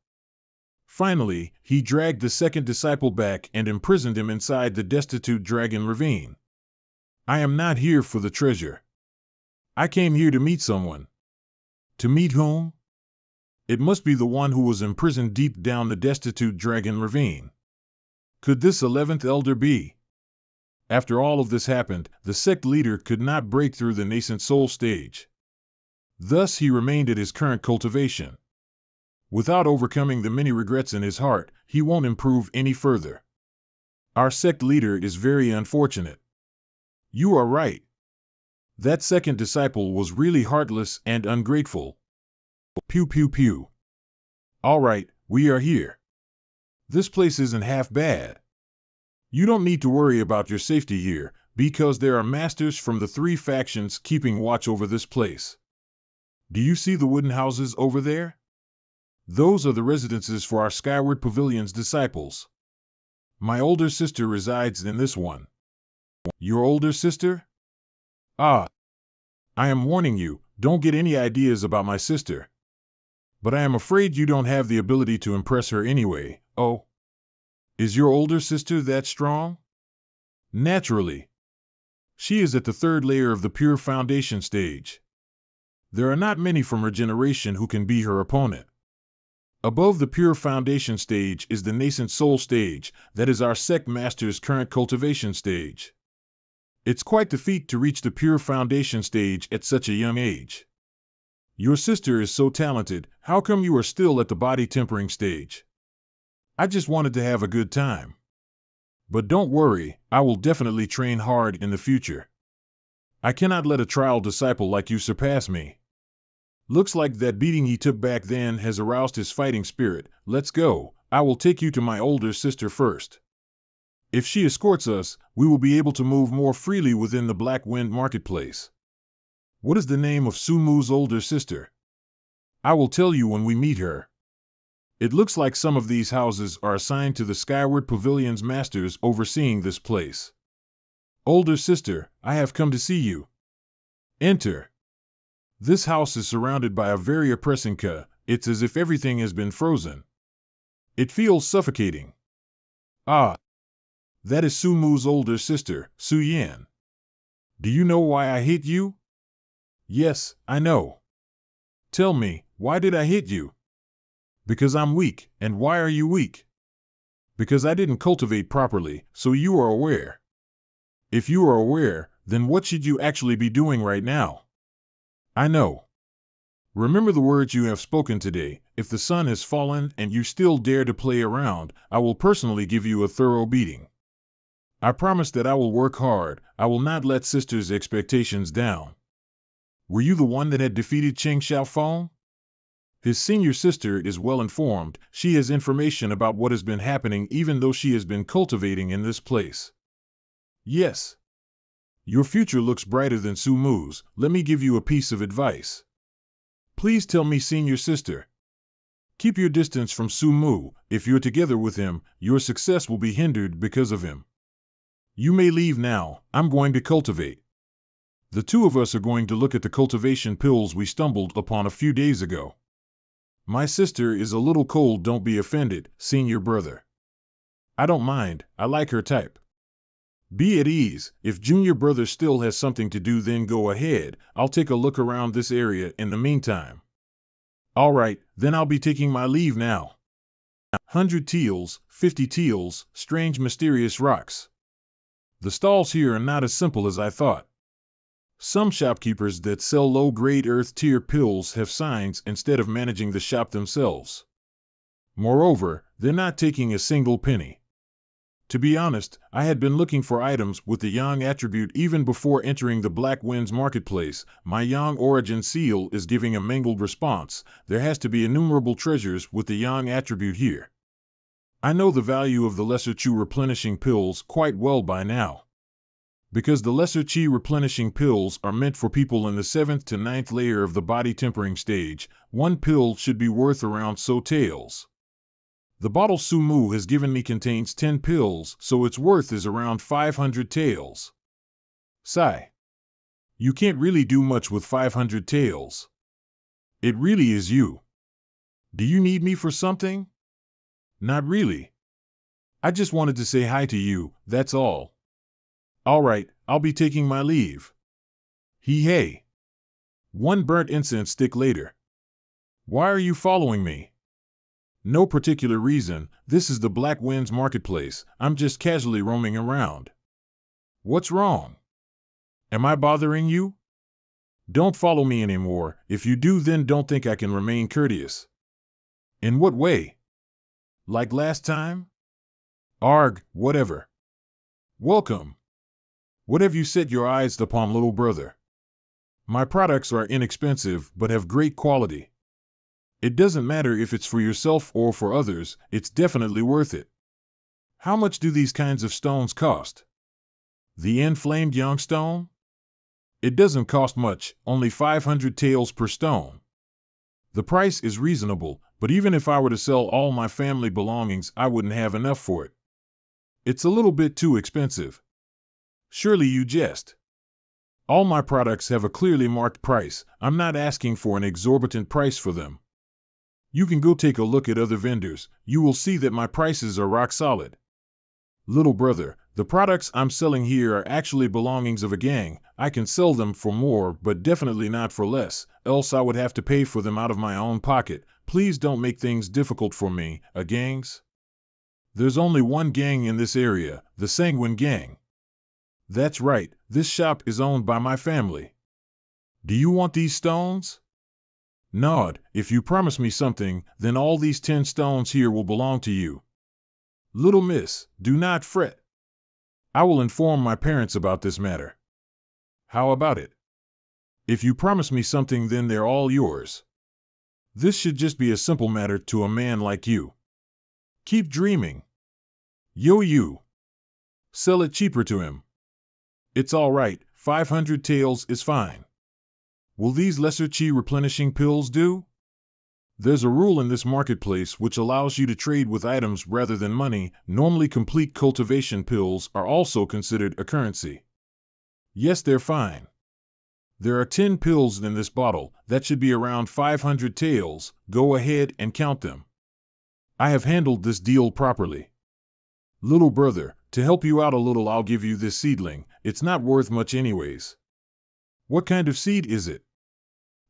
Finally, he dragged the second disciple back and imprisoned him inside the destitute dragon ravine. I am not here for the treasure. I came here to meet someone. To meet whom? It must be the one who was imprisoned deep down the destitute dragon ravine. Could this 11th elder be? After all of this happened, the sect leader could not break through the nascent soul stage. Thus he remained at his current cultivation. Without overcoming the many regrets in his heart, he won't improve any further. Our sect leader is very unfortunate. You are right. That second disciple was really heartless and ungrateful. Pew pew pew. All right, we are here. This place isn't half bad. You don't need to worry about your safety here, because there are masters from the 3 factions keeping watch over this place. Do you see the wooden houses over there? Those are the residences for our Skyward Pavilion's disciples. My older sister resides in this one. Your older sister? Ah. I am warning you, don't get any ideas about my sister. But I am afraid you don't have the ability to impress her anyway. Oh. Is your older sister that strong? Naturally. She is at the 3rd layer of the pure foundation stage. There are not many from her generation who can be her opponent. Above the pure foundation stage is the nascent soul stage, that is our sect master's current cultivation stage. It's quite the feat to reach the pure foundation stage at such a young age. Your sister is so talented, how come you are still at the body tempering stage? I just wanted to have a good time. But don't worry, I will definitely train hard in the future. I cannot let a trial disciple like you surpass me. Looks like that beating he took back then has aroused his fighting spirit. Let's go. I will take you to my older sister first. If she escorts us, we will be able to move more freely within the Black Wind Marketplace. What is the name of Sumu's older sister? I will tell you when we meet her. It looks like some of these houses are assigned to the Skyward Pavilion's masters overseeing this place. Older sister, I have come to see you. Enter. This house is surrounded by a very oppressing it's as if everything has been frozen. It feels suffocating. Ah. That is Sumu's older sister, Su-Yan. Do you know why I hate you? Yes, I know. Tell me, why did I hate you? Because I'm weak. And why are you weak? Because I didn't cultivate properly, so you are aware. If you are aware, then what should you actually be doing right now? I know. Remember the words you have spoken today. If the sun has fallen and you still dare to play around, I will personally give you a thorough beating. I promise that I will work hard. I will not let sister's expectations down. Were you the one that had defeated Cheng Xiaofeng? His senior sister is well informed. She has information about what has been happening even though she has been cultivating in this place. Yes. Your future looks brighter than Sumu's. Let me give you a piece of advice. Please tell me, senior sister. Keep your distance from Sumu. If you're together with him, your success will be hindered because of him. You may leave now. I'm going to cultivate. The 2 of us are going to look at the cultivation pills we stumbled upon a few days ago. My sister is a little cold, don't be offended, senior brother. I don't mind, I like her type. Be at ease. If junior brother still has something to do, then go ahead. I'll take a look around this area in the meantime. All right, then I'll be taking my leave now. 100 teals, 50 teals, strange mysterious rocks. The stalls here are not as simple as I thought. Some shopkeepers that sell low-grade earth-tier pills have signs instead of managing the shop themselves. Moreover, they're not taking a single penny. To be honest, I had been looking for items with the Yang attribute even before entering the Black Winds marketplace. My Yang origin seal is giving a mingled response. There has to be innumerable treasures with the Yang attribute here. I know the value of the lesser Qi replenishing pills quite well by now. Because the lesser Qi replenishing pills are meant for people in the 7th to 9th layer of the body tempering stage, one pill should be worth around so taels. The bottle Sumu has given me contains 10 pills, so its worth is around 500 taels. Sigh. You can't really do much with 500 taels. It really is you. Do you need me for something? Not really. I just wanted to say hi to you, that's all. All right, I'll be taking my leave. Hey. One burnt incense stick later. Why are you following me? No particular reason, this is the Black Winds marketplace, I'm just casually roaming around. What's wrong? Am I bothering you? Don't follow me anymore, if you do then don't think I can remain courteous. In what way? Like last time? Arg, whatever. Welcome. What have you set your eyes upon, little brother? My products are inexpensive but have great quality. It doesn't matter if it's for yourself or for others, it's definitely worth it. How much do these kinds of stones cost? The inflamed young stone? It doesn't cost much, only 500 taels per stone. The price is reasonable, but even if I were to sell all my family belongings, I wouldn't have enough for it. It's a little bit too expensive. Surely you jest. All my products have a clearly marked price, I'm not asking for an exorbitant price for them. You can go take a look at other vendors, you will see that my prices are rock solid. Little brother, the products I'm selling here are actually belongings of a gang. I can sell them for more, but definitely not for less, else I would have to pay for them out of my own pocket. Please don't make things difficult for me, gangs? There's only one gang in this area, the Sanguine Gang. That's right, this shop is owned by my family. Do you want these stones? Nod, if you promise me something, then all these 10 stones here will belong to you. Little miss, do not fret. I will inform my parents about this matter. How about it? If you promise me something, then they're all yours. This should just be a simple matter to a man like you. Keep dreaming. Yo you. Sell it cheaper to him. It's all right, 500 taels is fine. Will these lesser Qi replenishing pills do? There's a rule in this marketplace which allows you to trade with items rather than money. Normally complete cultivation pills are also considered a currency. Yes, they're fine. There are 10 pills in this bottle, that should be around 500 taels, go ahead and count them. I have handled this deal properly. Little brother, to help you out a little, I'll give you this seedling, it's not worth much anyways. What kind of seed is it?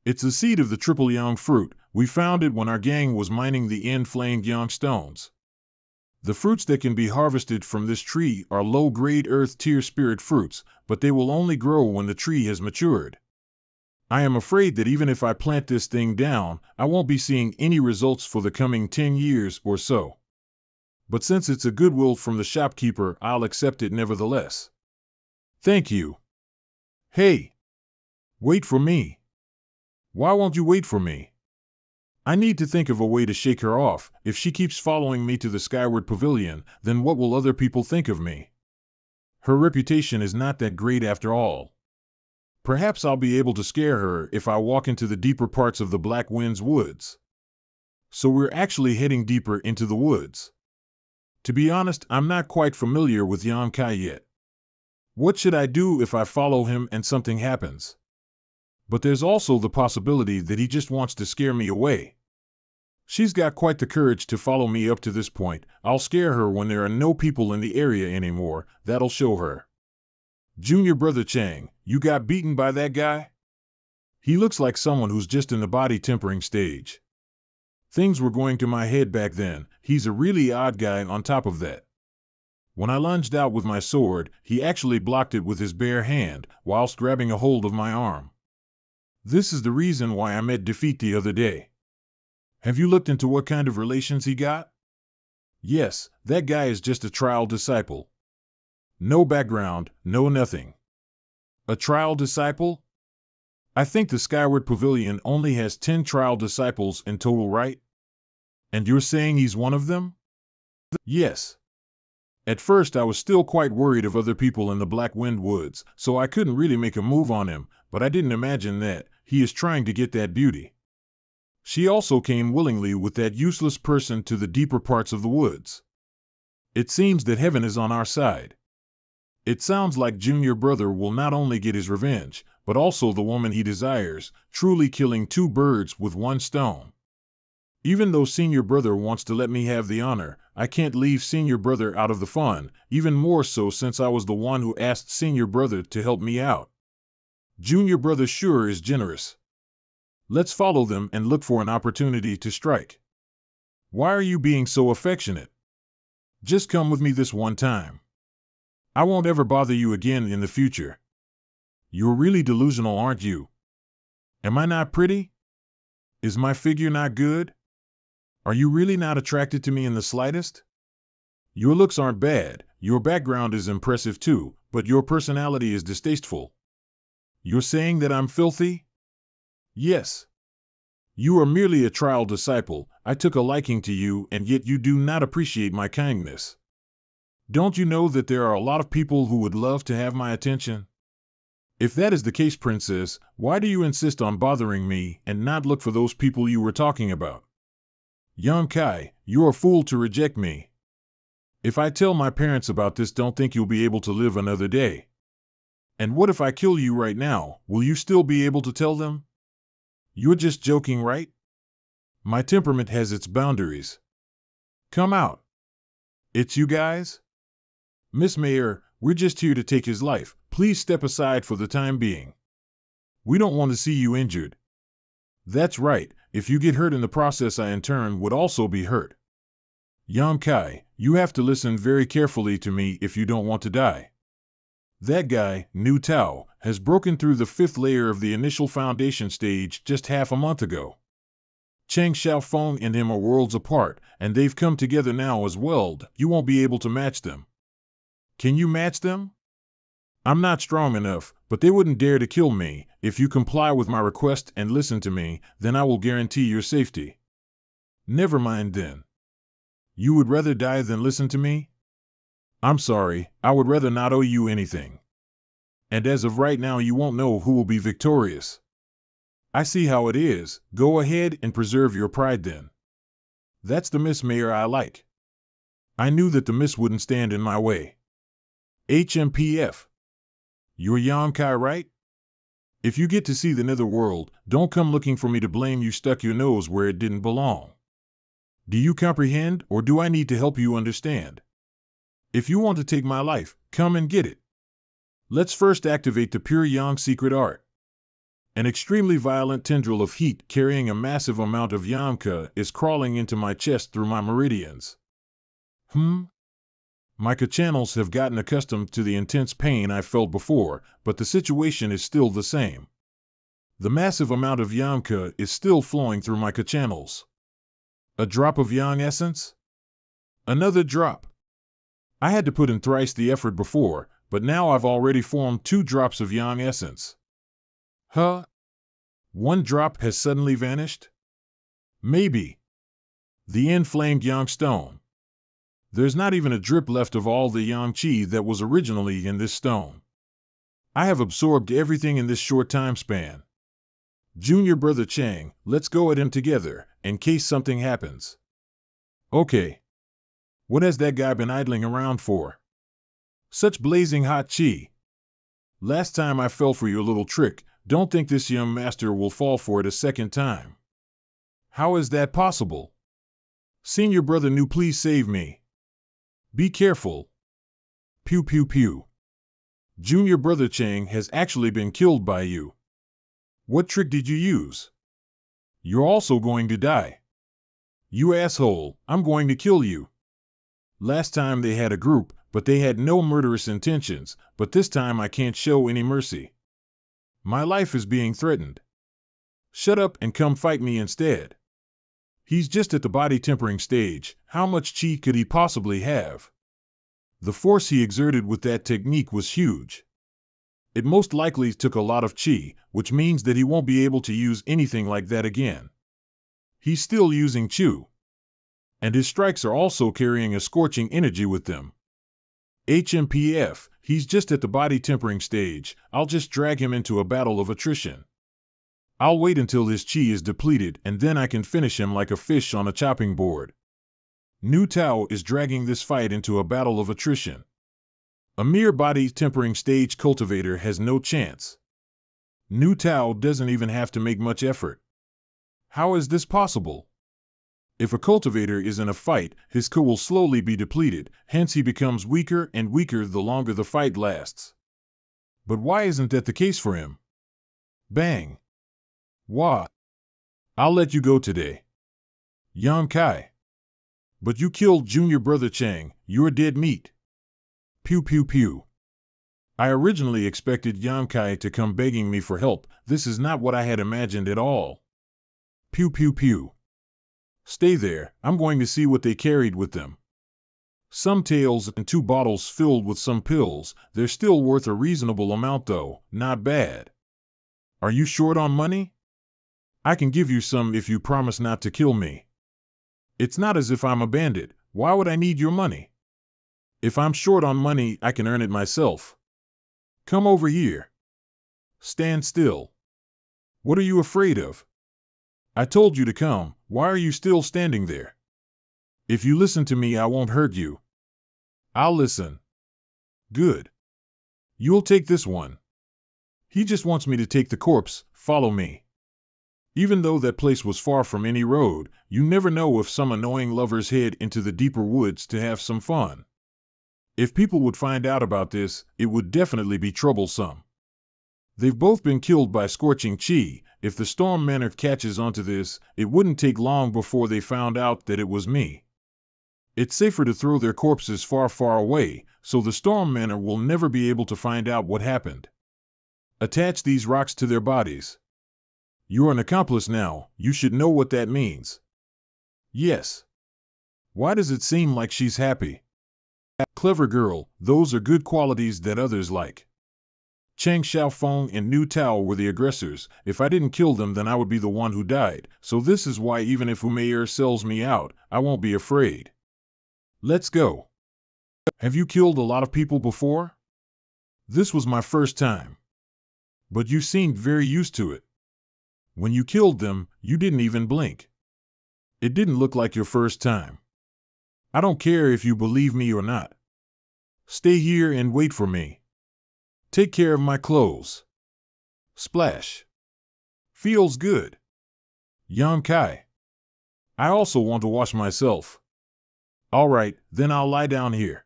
It's the seed of the triple yang fruit. We found it when our gang was mining the inflamed yang stones. The fruits that can be harvested from this tree are low-grade earth-tier spirit fruits, but they will only grow when the tree has matured. I am afraid that even if I plant this thing down, I won't be seeing any results for the coming 10 years or so. But since it's a goodwill from the shopkeeper, I'll accept it nevertheless. Thank you. Hey! Wait for me. Why won't you wait for me? I need to think of a way to shake her off. If she keeps following me to the skyward pavilion, then what will other people think of me? Her reputation is not that great after all. Perhaps I'll be able to scare her if I walk into the deeper parts of the Black Winds woods. So we're actually heading deeper into the woods. To be honest, I'm not quite familiar with Yan Kai yet. What should I do if I follow him and something happens? But there's also the possibility that he just wants to scare me away. She's got quite the courage to follow me up to this point. I'll scare her when there are no people in the area anymore. That'll show her. Junior brother Chang, you got beaten by that guy? He looks like someone who's just in the body tempering stage. Things were going to my head back then. He's a really odd guy on top of that. When I lunged out with my sword, he actually blocked it with his bare hand, whilst grabbing a hold of my arm. This is the reason why I met defeat the other day. Have you looked into what kind of relations he got? Yes, that guy is just a trial disciple. No background, no nothing. A trial disciple? I think the Skyward Pavilion only has 10 trial disciples in total, right? And you're saying he's one of them? Yes. At first I was still quite worried of other people in the Black Wind Woods, so I couldn't really make a move on him, but I didn't imagine that he is trying to get that beauty. She also came willingly with that useless person to the deeper parts of the woods. It seems that heaven is on our side. It sounds like Junior Brother will not only get his revenge, but also the woman he desires, truly killing 2 birds with 1 stone. Even though Senior Brother wants to let me have the honor, I can't leave Senior Brother out of the fun, even more so since I was the one who asked Senior Brother to help me out. Junior Brother sure is generous. Let's follow them and look for an opportunity to strike. Why are you being so affectionate? Just come with me this one time. I won't ever bother you again in the future. You're really delusional, aren't you? Am I not pretty? Is my figure not good? Are you really not attracted to me in the slightest? Your looks aren't bad, your background is impressive too, but your personality is distasteful. You're saying that I'm filthy? Yes. You are merely a trial disciple. I took a liking to you, and yet you do not appreciate my kindness. Don't you know that there are a lot of people who would love to have my attention? If that is the case, Princess, why do you insist on bothering me and not look for those people you were talking about? Young Kai, you're a fool to reject me. If I tell my parents about this, don't think you'll be able to live another day. And what if I kill you right now? Will you still be able to tell them? You're just joking, right? My temperament has its boundaries. Come out. It's you guys? Miss Mayor, we're just here to take his life. Please step aside for the time being. We don't want to see you injured. That's right. If you get hurt in the process, I in turn would also be hurt. Yan Kai, you have to listen very carefully to me if you don't want to die. That guy, Nu Tao, has broken through the 5th layer of the initial foundation stage just half a month ago. Cheng Xiaofeng and him are worlds apart, and they've come together now as well. You won't be able to match them. Can you match them? I'm not strong enough, but they wouldn't dare to kill me. If you comply with my request and listen to me, then I will guarantee your safety. Never mind then. You would rather die than listen to me? I'm sorry, I would rather not owe you anything. And as of right now, you won't know who will be victorious. I see how it is. Go ahead and preserve your pride then. That's the Miss Mayor I like. I knew that the Miss wouldn't stand in my way. HMPF. You're Yan Kai, right? If you get to see the netherworld, don't come looking for me to blame you stuck your nose where it didn't belong. Do you comprehend, or do I need to help you understand? If you want to take my life, come and get it. Let's first activate the pure Yang secret art. An extremely violent tendril of heat carrying a massive amount of Yamka is crawling into my chest through my meridians. My Ka-channels have gotten accustomed to the intense pain I felt before, but the situation is still the same. The massive amount of Yamka is still flowing through my Ka-channels. A drop of Yang essence? Another drop. I had to put in thrice the effort before, but now I've already formed 2 drops of Yang essence. Huh? 1 drop has suddenly vanished? Maybe. The inflamed Yang stone. There's not even a drip left of all the Yang Qi that was originally in this stone. I have absorbed everything in this short time span. Junior Brother Chang, let's go at him together, in case something happens. Okay. What has that guy been idling around for? Such blazing hot Qi. Last time I fell for your little trick, don't think this young master will fall for it a second time. How is that possible? Senior Brother Nu, please save me. Be careful. Pew pew pew. Junior Brother Chang has actually been killed by you. What trick did you use? You're also going to die. You asshole, I'm going to kill you. Last time they had a group, but they had no murderous intentions, but this time I can't show any mercy. My life is being threatened. Shut up and come fight me instead. He's just at the body tempering stage. How much chi could he possibly have? The force he exerted with that technique was huge. It most likely took a lot of chi, which means that he won't be able to use anything like that again. He's still using chu. And his strikes are also carrying a scorching energy with them. HMPF, he's just at the body tempering stage. I'll just drag him into a battle of attrition. I'll wait until his chi is depleted and then I can finish him like a fish on a chopping board. Nu Tao is dragging this fight into a battle of attrition. A mere body tempering stage cultivator has no chance. Nu Tao doesn't even have to make much effort. How is this possible? If a cultivator is in a fight, his Qi will slowly be depleted, hence he becomes weaker and weaker the longer the fight lasts. But why isn't that the case for him? Bang! Wah! I'll let you go today. Yang Kai. But you killed Junior Brother Chang, you're dead meat. Pew pew pew. I originally expected Yang Kai to come begging me for help. This is not what I had imagined at all. Pew pew pew. Stay there, I'm going to see what they carried with them. Some tails and 2 bottles filled with some pills. They're still worth a reasonable amount though, not bad. Are you short on money? I can give you some if you promise not to kill me. It's not as if I'm a bandit. Why would I need your money? If I'm short on money, I can earn it myself. Come over here. Stand still. What are you afraid of? I told you to come. Why are you still standing there? If you listen to me, I won't hurt you. I'll listen. Good. You'll take this one. He just wants me to take the corpse. Follow me. Even though that place was far from any road, you never know if some annoying lovers head into the deeper woods to have some fun. If people would find out about this, it would definitely be troublesome. They've both been killed by scorching chi. If the Storm Manor catches onto this, it wouldn't take long before they found out that it was me. It's safer to throw their corpses far, far away, so the Storm Manor will never be able to find out what happened. Attach these rocks to their bodies. You're an accomplice now, you should know what that means. Yes. Why does it seem like she's happy? Clever girl, those are good qualities that others like. Chang Xiaofeng and Nu Tao were the aggressors. If I didn't kill them, then I would be the one who died. So this is why even if Umair sells me out, I won't be afraid. Let's go. Have you killed a lot of people before? This was my first time. But you seemed very used to it. When you killed them, you didn't even blink. It didn't look like your first time. I don't care if you believe me or not. Stay here and wait for me. Take care of my clothes. Splash. Feels good. Yang Kai. I also want to wash myself. All right, then I'll lie down here.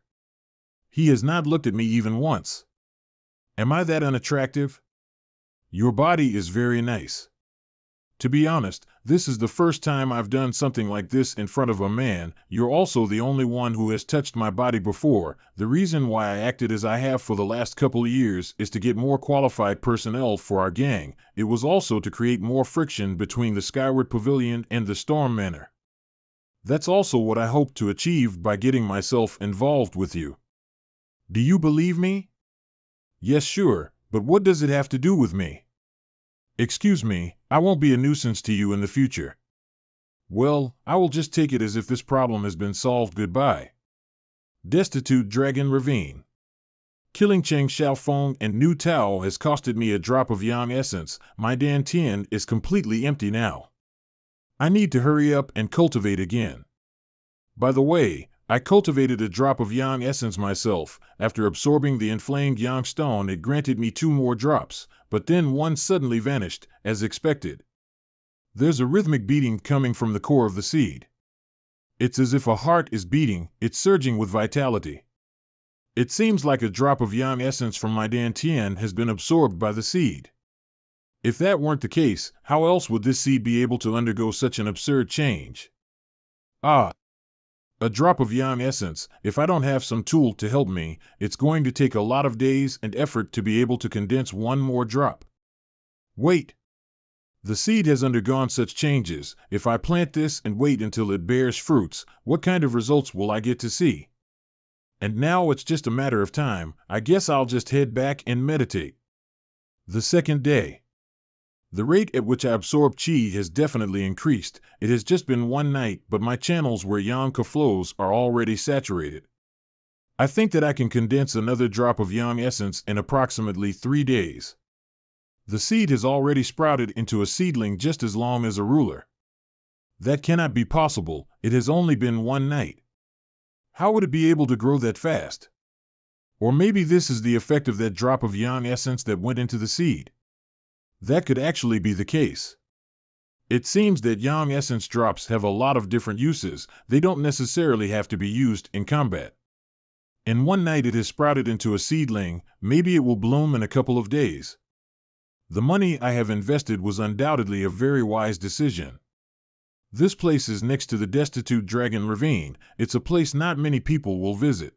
He has not looked at me even once. Am I that unattractive? Your body is very nice. To be honest, this is the first time I've done something like this in front of a man. You're also the only one who has touched my body before. The reason why I acted as I have for the last couple of years is to get more qualified personnel for our gang. It was also to create more friction between the Skyward Pavilion and the Storm Manor. That's also what I hope to achieve by getting myself involved with you. Do you believe me? Yes, sure, but what does it have to do with me? Excuse me, I won't be a nuisance to you in the future. Well, I will just take it as if this problem has been solved. Goodbye. Destitute Dragon Ravine. Killing Chang Xiaofeng and Nu Tao has costed me a drop of yang essence. My dantian is completely empty now. I need to hurry up and cultivate again. By the way, I cultivated a drop of yang essence myself. After absorbing the inflamed yang stone, it granted me 2 more drops, but then one suddenly vanished, as expected. There's a rhythmic beating coming from the core of the seed. It's as if a heart is beating, it's surging with vitality. It seems like a drop of yang essence from my dantian has been absorbed by the seed. If that weren't the case, how else would this seed be able to undergo such an absurd change? Ah, a drop of yang essence. If I don't have some tool to help me, it's going to take a lot of days and effort to be able to condense one more drop. Wait. The seed has undergone such changes. If I plant this and wait until it bears fruits, what kind of results will I get to see? And now it's just a matter of time. I guess I'll just head back and meditate. The second day. The rate at which I absorb qi has definitely increased. It has just been one night, but my channels where yang flows are already saturated. I think that I can condense another drop of yang essence in approximately 3 days. The seed has already sprouted into a seedling just as long as a ruler. That cannot be possible. It has only been one night. How would it be able to grow that fast? Or maybe this is the effect of that drop of yang essence that went into the seed. That could actually be the case. It seems that yang essence drops have a lot of different uses. They don't necessarily have to be used in combat. In one night it has sprouted into a seedling. Maybe it will bloom in a couple of days. The money I have invested was undoubtedly a very wise decision. This place is next to the destitute Dragon Ravine. It's a place not many people will visit.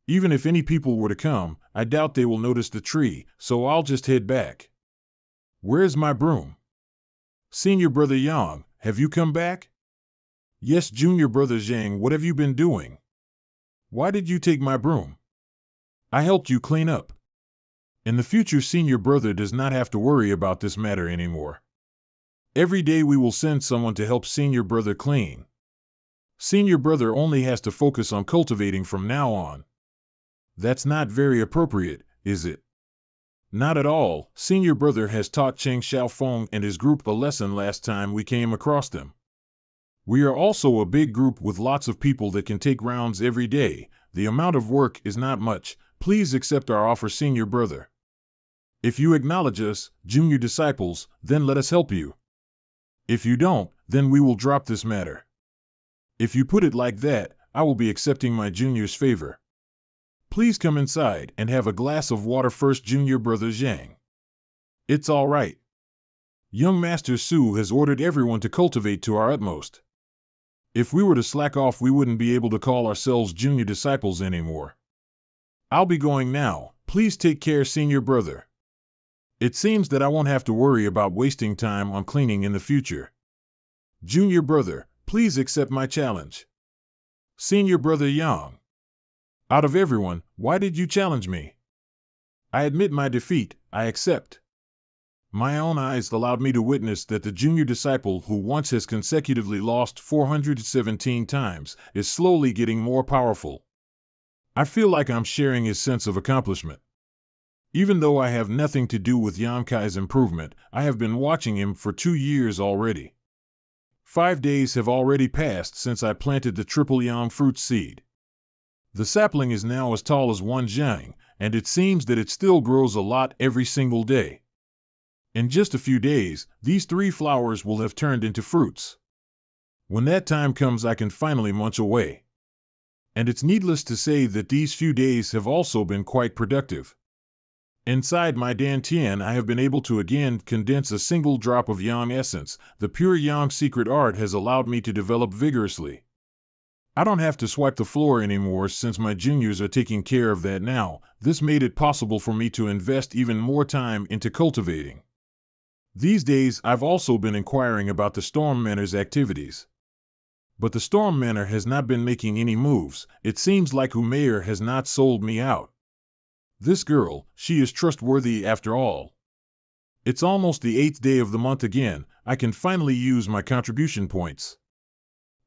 Even if any people were to come, I doubt they will notice the tree, so I'll just head back. Where's my broom? Senior Brother Yang, have you come back? Yes, Junior Brother Zhang, what have you been doing? Why did you take my broom? I helped you clean up. In the future, Senior Brother does not have to worry about this matter anymore. Every day we will send someone to help Senior Brother clean. Senior Brother only has to focus on cultivating from now on. That's not very appropriate, is it? Not at all. Senior Brother has taught Cheng Xiaofeng and his group a lesson last time we came across them. We are also a big group with lots of people that can take rounds every day. The amount of work is not much. Please accept our offer, Senior Brother. If you acknowledge us, junior disciples, then let us help you. If you don't, then we will drop this matter. If you put it like that, I will be accepting my junior's favor. Please come inside and have a glass of water first, Junior Brother Zhang. It's all right. Young Master Su has ordered everyone to cultivate to our utmost. If we were to slack off, we wouldn't be able to call ourselves junior disciples anymore. I'll be going now. Please take care, Senior Brother. It seems that I won't have to worry about wasting time on cleaning in the future. Junior Brother, please accept my challenge. Senior Brother Yang. Out of everyone, why did you challenge me? I admit my defeat, I accept. My own eyes allowed me to witness that the junior disciple who once has consecutively lost 417 times is slowly getting more powerful. I feel like I'm sharing his sense of accomplishment. Even though I have nothing to do with Yang Kai's improvement, I have been watching him for 2 years already. 5 days have already passed since I planted the triple yang fruit seed. The sapling is now as tall as one zhang, and it seems that it still grows a lot every single day. In just a few days, these 3 flowers will have turned into fruits. When that time comes, I can finally munch away. And it's needless to say that these few days have also been quite productive. Inside my dantian, I have been able to again condense a single drop of yang essence. The pure yang secret art has allowed me to develop vigorously. I don't have to swipe the floor anymore since my juniors are taking care of that now. This made it possible for me to invest even more time into cultivating. These days, I've also been inquiring about the Storm Manor's activities. But the Storm Manor has not been making any moves. It seems like Umair has not sold me out. This girl, she is trustworthy after all. It's almost the 8th day of the month again. I can finally use my contribution points.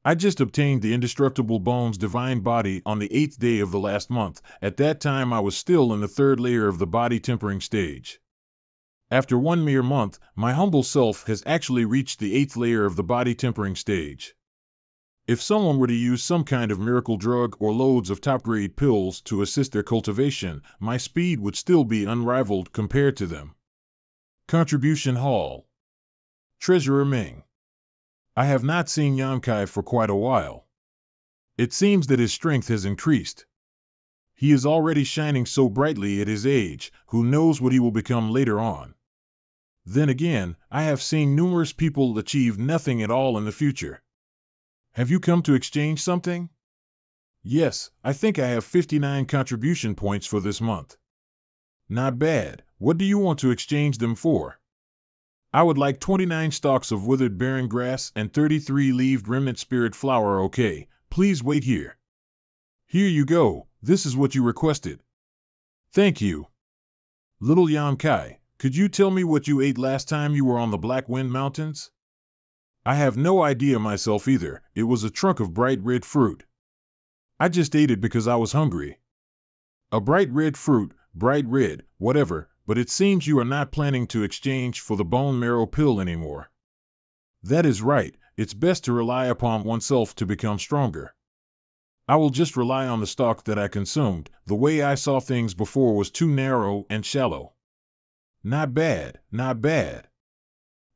I just obtained the Indestructible Bones Divine Body on the 8th day of the last month. At that time I was still in the 3rd layer of the body tempering stage. After 1 mere month, my humble self has actually reached the 8th layer of the body tempering stage. If someone were to use some kind of miracle drug or loads of top-grade pills to assist their cultivation, my speed would still be unrivaled compared to them. Contribution Hall. Treasurer Ming. I have not seen Yang Kai for quite a while. It seems that his strength has increased. He is already shining so brightly at his age. Who knows what he will become later on? Then again, I have seen numerous people achieve nothing at all in the future. Have you come to exchange something? Yes, I think I have 59 contribution points for this month. Not bad. What do you want to exchange them for? I would like 29 stalks of withered barren grass and 33-leaved remnant spirit flower. Okay, please wait here. Here you go, this is what you requested. Thank you. Little Kai, could you tell me what you ate last time you were on the Black Wind Mountains? I have no idea myself either. It was a trunk of bright red fruit. I just ate it because I was hungry. A bright red fruit, bright red, whatever, but it seems you are not planning to exchange for the bone marrow pill anymore. That is right, it's best to rely upon oneself to become stronger. I will just rely on the stock that I consumed. The way I saw things before was too narrow and shallow. Not bad, not bad.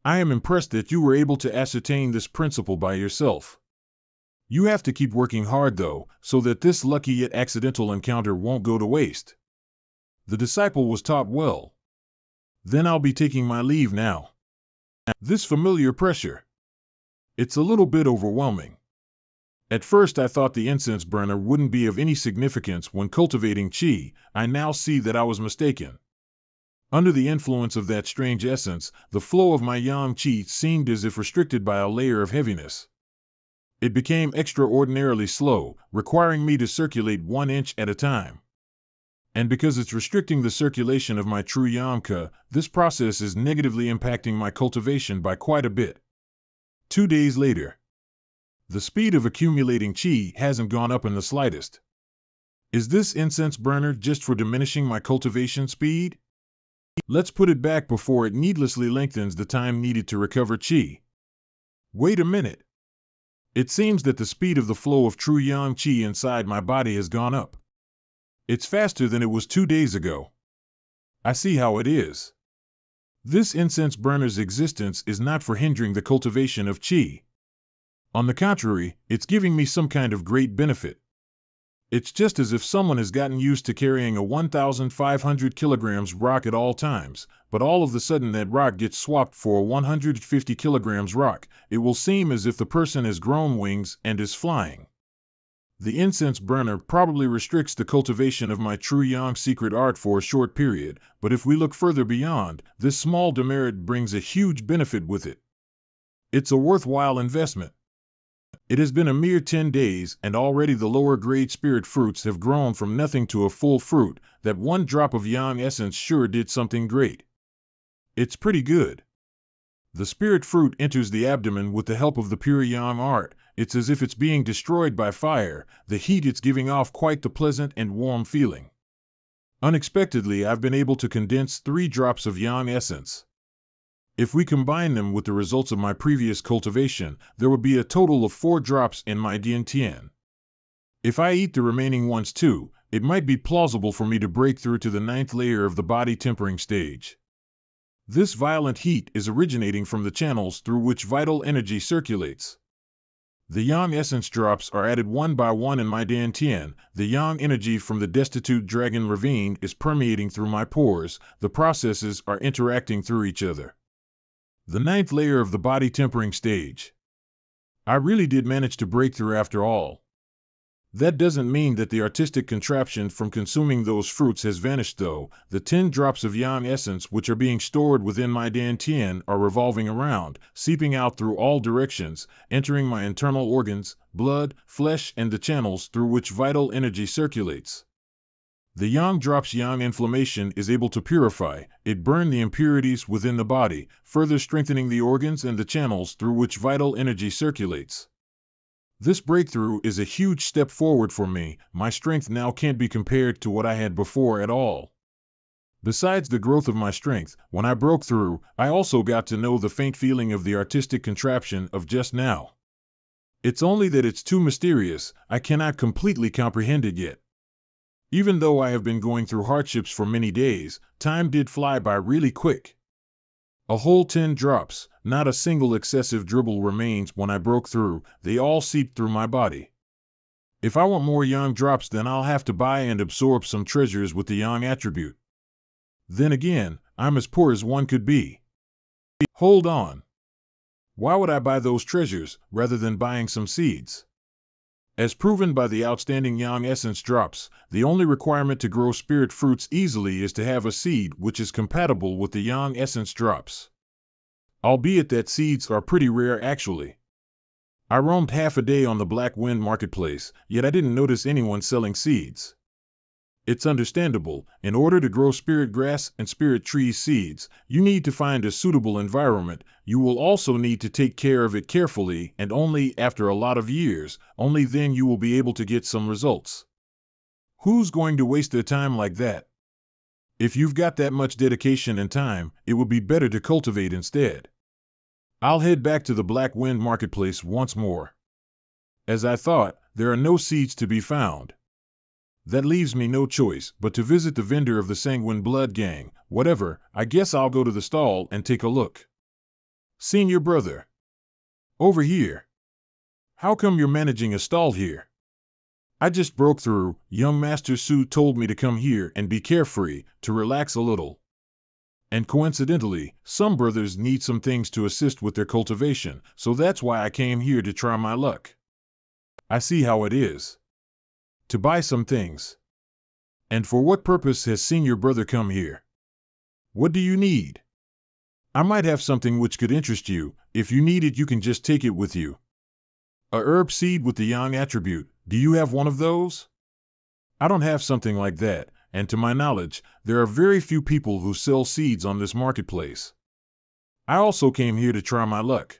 I am impressed that you were able to ascertain this principle by yourself. You have to keep working hard though, so that this lucky yet accidental encounter won't go to waste. The disciple was taught well. Then I'll be taking my leave now. This familiar pressure. It's a little bit overwhelming. At first I thought the incense burner wouldn't be of any significance when cultivating qi. I now see that I was mistaken. Under the influence of that strange essence, the flow of my yang qi seemed as if restricted by a layer of heaviness. It became extraordinarily slow, requiring me to circulate 1 inch at a time. And because it's restricting the circulation of my true yang ke, this process is negatively impacting my cultivation by quite a bit. 2 days later. The speed of accumulating qi hasn't gone up in the slightest. Is this incense burner just for diminishing my cultivation speed? Let's put it back before it needlessly lengthens the time needed to recover qi. Wait a minute. It seems that the speed of the flow of true yang qi inside my body has gone up. It's faster than it was 2 days ago. I see how it is. This incense burner's existence is not for hindering the cultivation of qi. On the contrary, it's giving me some kind of great benefit. It's just as if someone has gotten used to carrying a 1,500 kilograms rock at all times, but all of a sudden that rock gets swapped for a 150 kilograms rock. It will seem as if the person has grown wings and is flying. The incense burner probably restricts the cultivation of my true yang secret art for a short period, but if we look further beyond, this small demerit brings a huge benefit with it. It's a worthwhile investment. It has been a mere 10 days, and already the lower grade spirit fruits have grown from nothing to a full fruit. That 1 drop of yang essence sure did something great. It's pretty good. The spirit fruit enters the abdomen with the help of the pure yang art. It's as if it's being destroyed by fire. The heat it's giving off quite the pleasant and warm feeling. Unexpectedly, I've been able to condense 3 drops of yang essence. If we combine them with the results of my previous cultivation, there would be a total of 4 drops in my Dian. If I eat the remaining ones too, it might be plausible for me to break through to the 9th layer of the body tempering stage. This violent heat is originating from the channels through which vital energy circulates. The yang essence drops are added 1 by 1 in my Dian. The yang energy from the destitute dragon ravine is permeating through my pores. The processes are interacting through each other. The 9th layer of the body tempering stage. I really did manage to break through after all. That doesn't mean that the artistic contraption from consuming those fruits has vanished though. The 10 drops of yang essence which are being stored within my Dian are revolving around, seeping out through all directions, entering my internal organs, blood, flesh, and the channels through which vital energy circulates. The yang drop's yang inflammation is able to purify, it burn the impurities within the body, further strengthening the organs and the channels through which vital energy circulates. This breakthrough is a huge step forward for me. My strength now can't be compared to what I had before at all. Besides the growth of my strength, when I broke through, I also got to know the faint feeling of the artistic contraption of just now. It's only that it's too mysterious, I cannot completely comprehend it yet. Even though I have been going through hardships for many days, time did fly by really quick. A whole 10 drops, not a single excessive dribble remains when I broke through. They all seeped through my body. If I want more yang drops, then I'll have to buy and absorb some treasures with the yang attribute. Then again, I'm as poor as one could be. Hold on. Why would I buy those treasures rather than buying some seeds? As proven by the outstanding yang essence drops, the only requirement to grow spirit fruits easily is to have a seed which is compatible with the yang essence drops. Albeit that seeds are pretty rare actually. I roamed half a day on the Black Wind marketplace, yet I didn't notice anyone selling seeds. It's understandable, in order to grow spirit grass and spirit tree seeds, you need to find a suitable environment. You will also need to take care of it carefully, and only after a lot of years, only then you will be able to get some results. Who's going to waste their time like that? If you've got that much dedication and time, it would be better to cultivate instead. I'll head back to the Black Wind marketplace once more. As I thought, there are no seeds to be found. That leaves me no choice but to visit the vendor of the Sanguine Blood Gang. Whatever, I guess I'll go to the stall and take a look. Senior brother. Over here. How come you're managing a stall here? I just broke through. Young Master Su told me to come here and be carefree, to relax a little. And coincidentally, some brothers need some things to assist with their cultivation, so that's why I came here to try my luck. I see how it is. To buy some things. And for what purpose has senior brother come here? What do you need? I might have something which could interest you. If you need it, you can just take it with you. A herb seed with the yang attribute. Do you have one of those? I don't have something like that, and to my knowledge, there are very few people who sell seeds on this marketplace. I also came here to try my luck.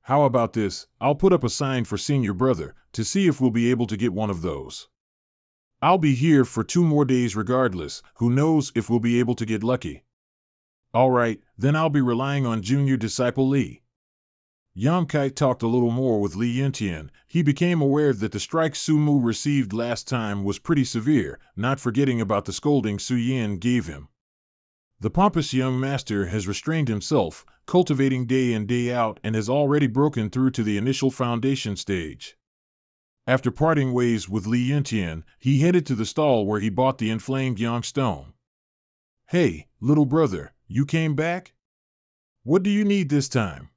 How about this? I'll put up a sign for senior brother to see if we'll be able to get one of those. I'll be here for 2 more days regardless. Who knows if we'll be able to get lucky. All right, then I'll be relying on junior disciple Li. Yang Kai talked a little more with Li Yuntian. He became aware that the strike Su Mu received last time was pretty severe, not forgetting about the scolding Su Yin gave him. The pompous young master has restrained himself, cultivating day in day out, and has already broken through to the initial foundation stage. After parting ways with Li Yuntian, he headed to the stall where he bought the inflamed yang stone. Hey, little brother, you came back? What do you need this time?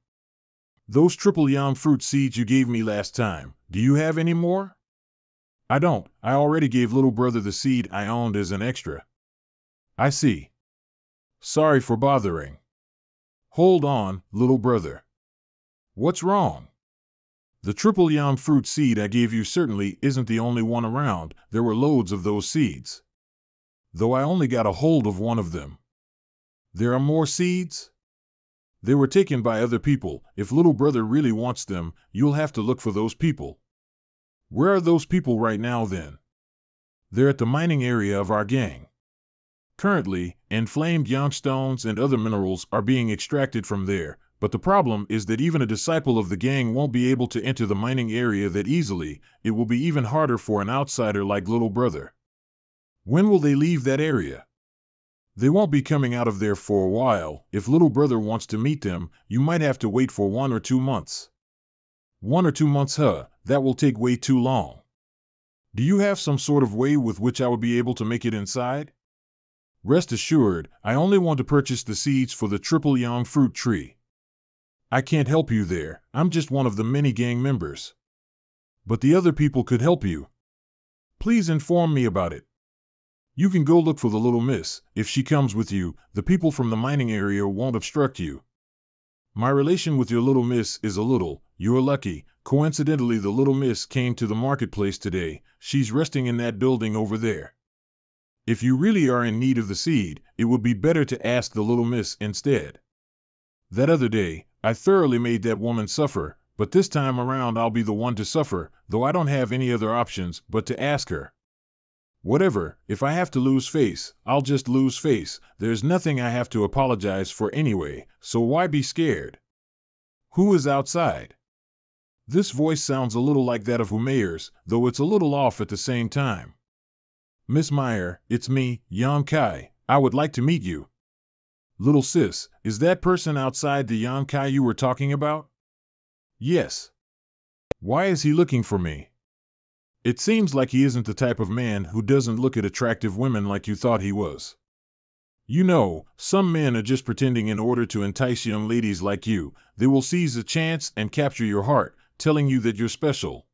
Those triple yang fruit seeds you gave me last time, do you have any more? I don't. I already gave little brother the seed I owned as an extra. I see. Sorry for bothering. Hold on, little brother. What's wrong? The triple yang fruit seed I gave you certainly isn't the only one around. There were loads of those seeds. Though I only got a hold of one of them. There are more seeds? They were taken by other people. If little brother really wants them, you'll have to look for those people. Where are those people right now then? They're at the mining area of our gang. Currently, inflamed yang stones and other minerals are being extracted from there, but the problem is that even a disciple of the gang won't be able to enter the mining area that easily. It will be even harder for an outsider like little brother. When will they leave that area? They won't be coming out of there for a while. If little brother wants to meet them, you might have to wait for 1 or 2 months. 1 or 2 months, that will take way too long. Do you have some sort of way with which I would be able to make it inside? Rest assured, I only want to purchase the seeds for the triple yang fruit tree. I can't help you there. I'm just one of the many gang members. But the other people could help you. Please inform me about it. You can go look for the little miss. If she comes with you, the people from the mining area won't obstruct you. My relation with your little miss is a little. You're lucky. Coincidentally, the little miss came to the marketplace today. She's resting in that building over there. If you really are in need of the seed, it would be better to ask the little miss instead. That other day, I thoroughly made that woman suffer, but this time around I'll be the one to suffer, though I don't have any other options but to ask her. Whatever, if I have to lose face, I'll just lose face. There's nothing I have to apologize for anyway, so why be scared? Who is outside? This voice sounds a little like that of Humayer's, though it's a little off at the same time. Miss Meyer, it's me, Yang Kai. I would like to meet you. Little sis, is that person outside the Yang Kai you were talking about? Yes. Why is he looking for me? It seems like he isn't the type of man who doesn't look at attractive women like you thought he was. You know, some men are just pretending in order to entice young ladies like you. They will seize a chance and capture your heart, telling you that you're special.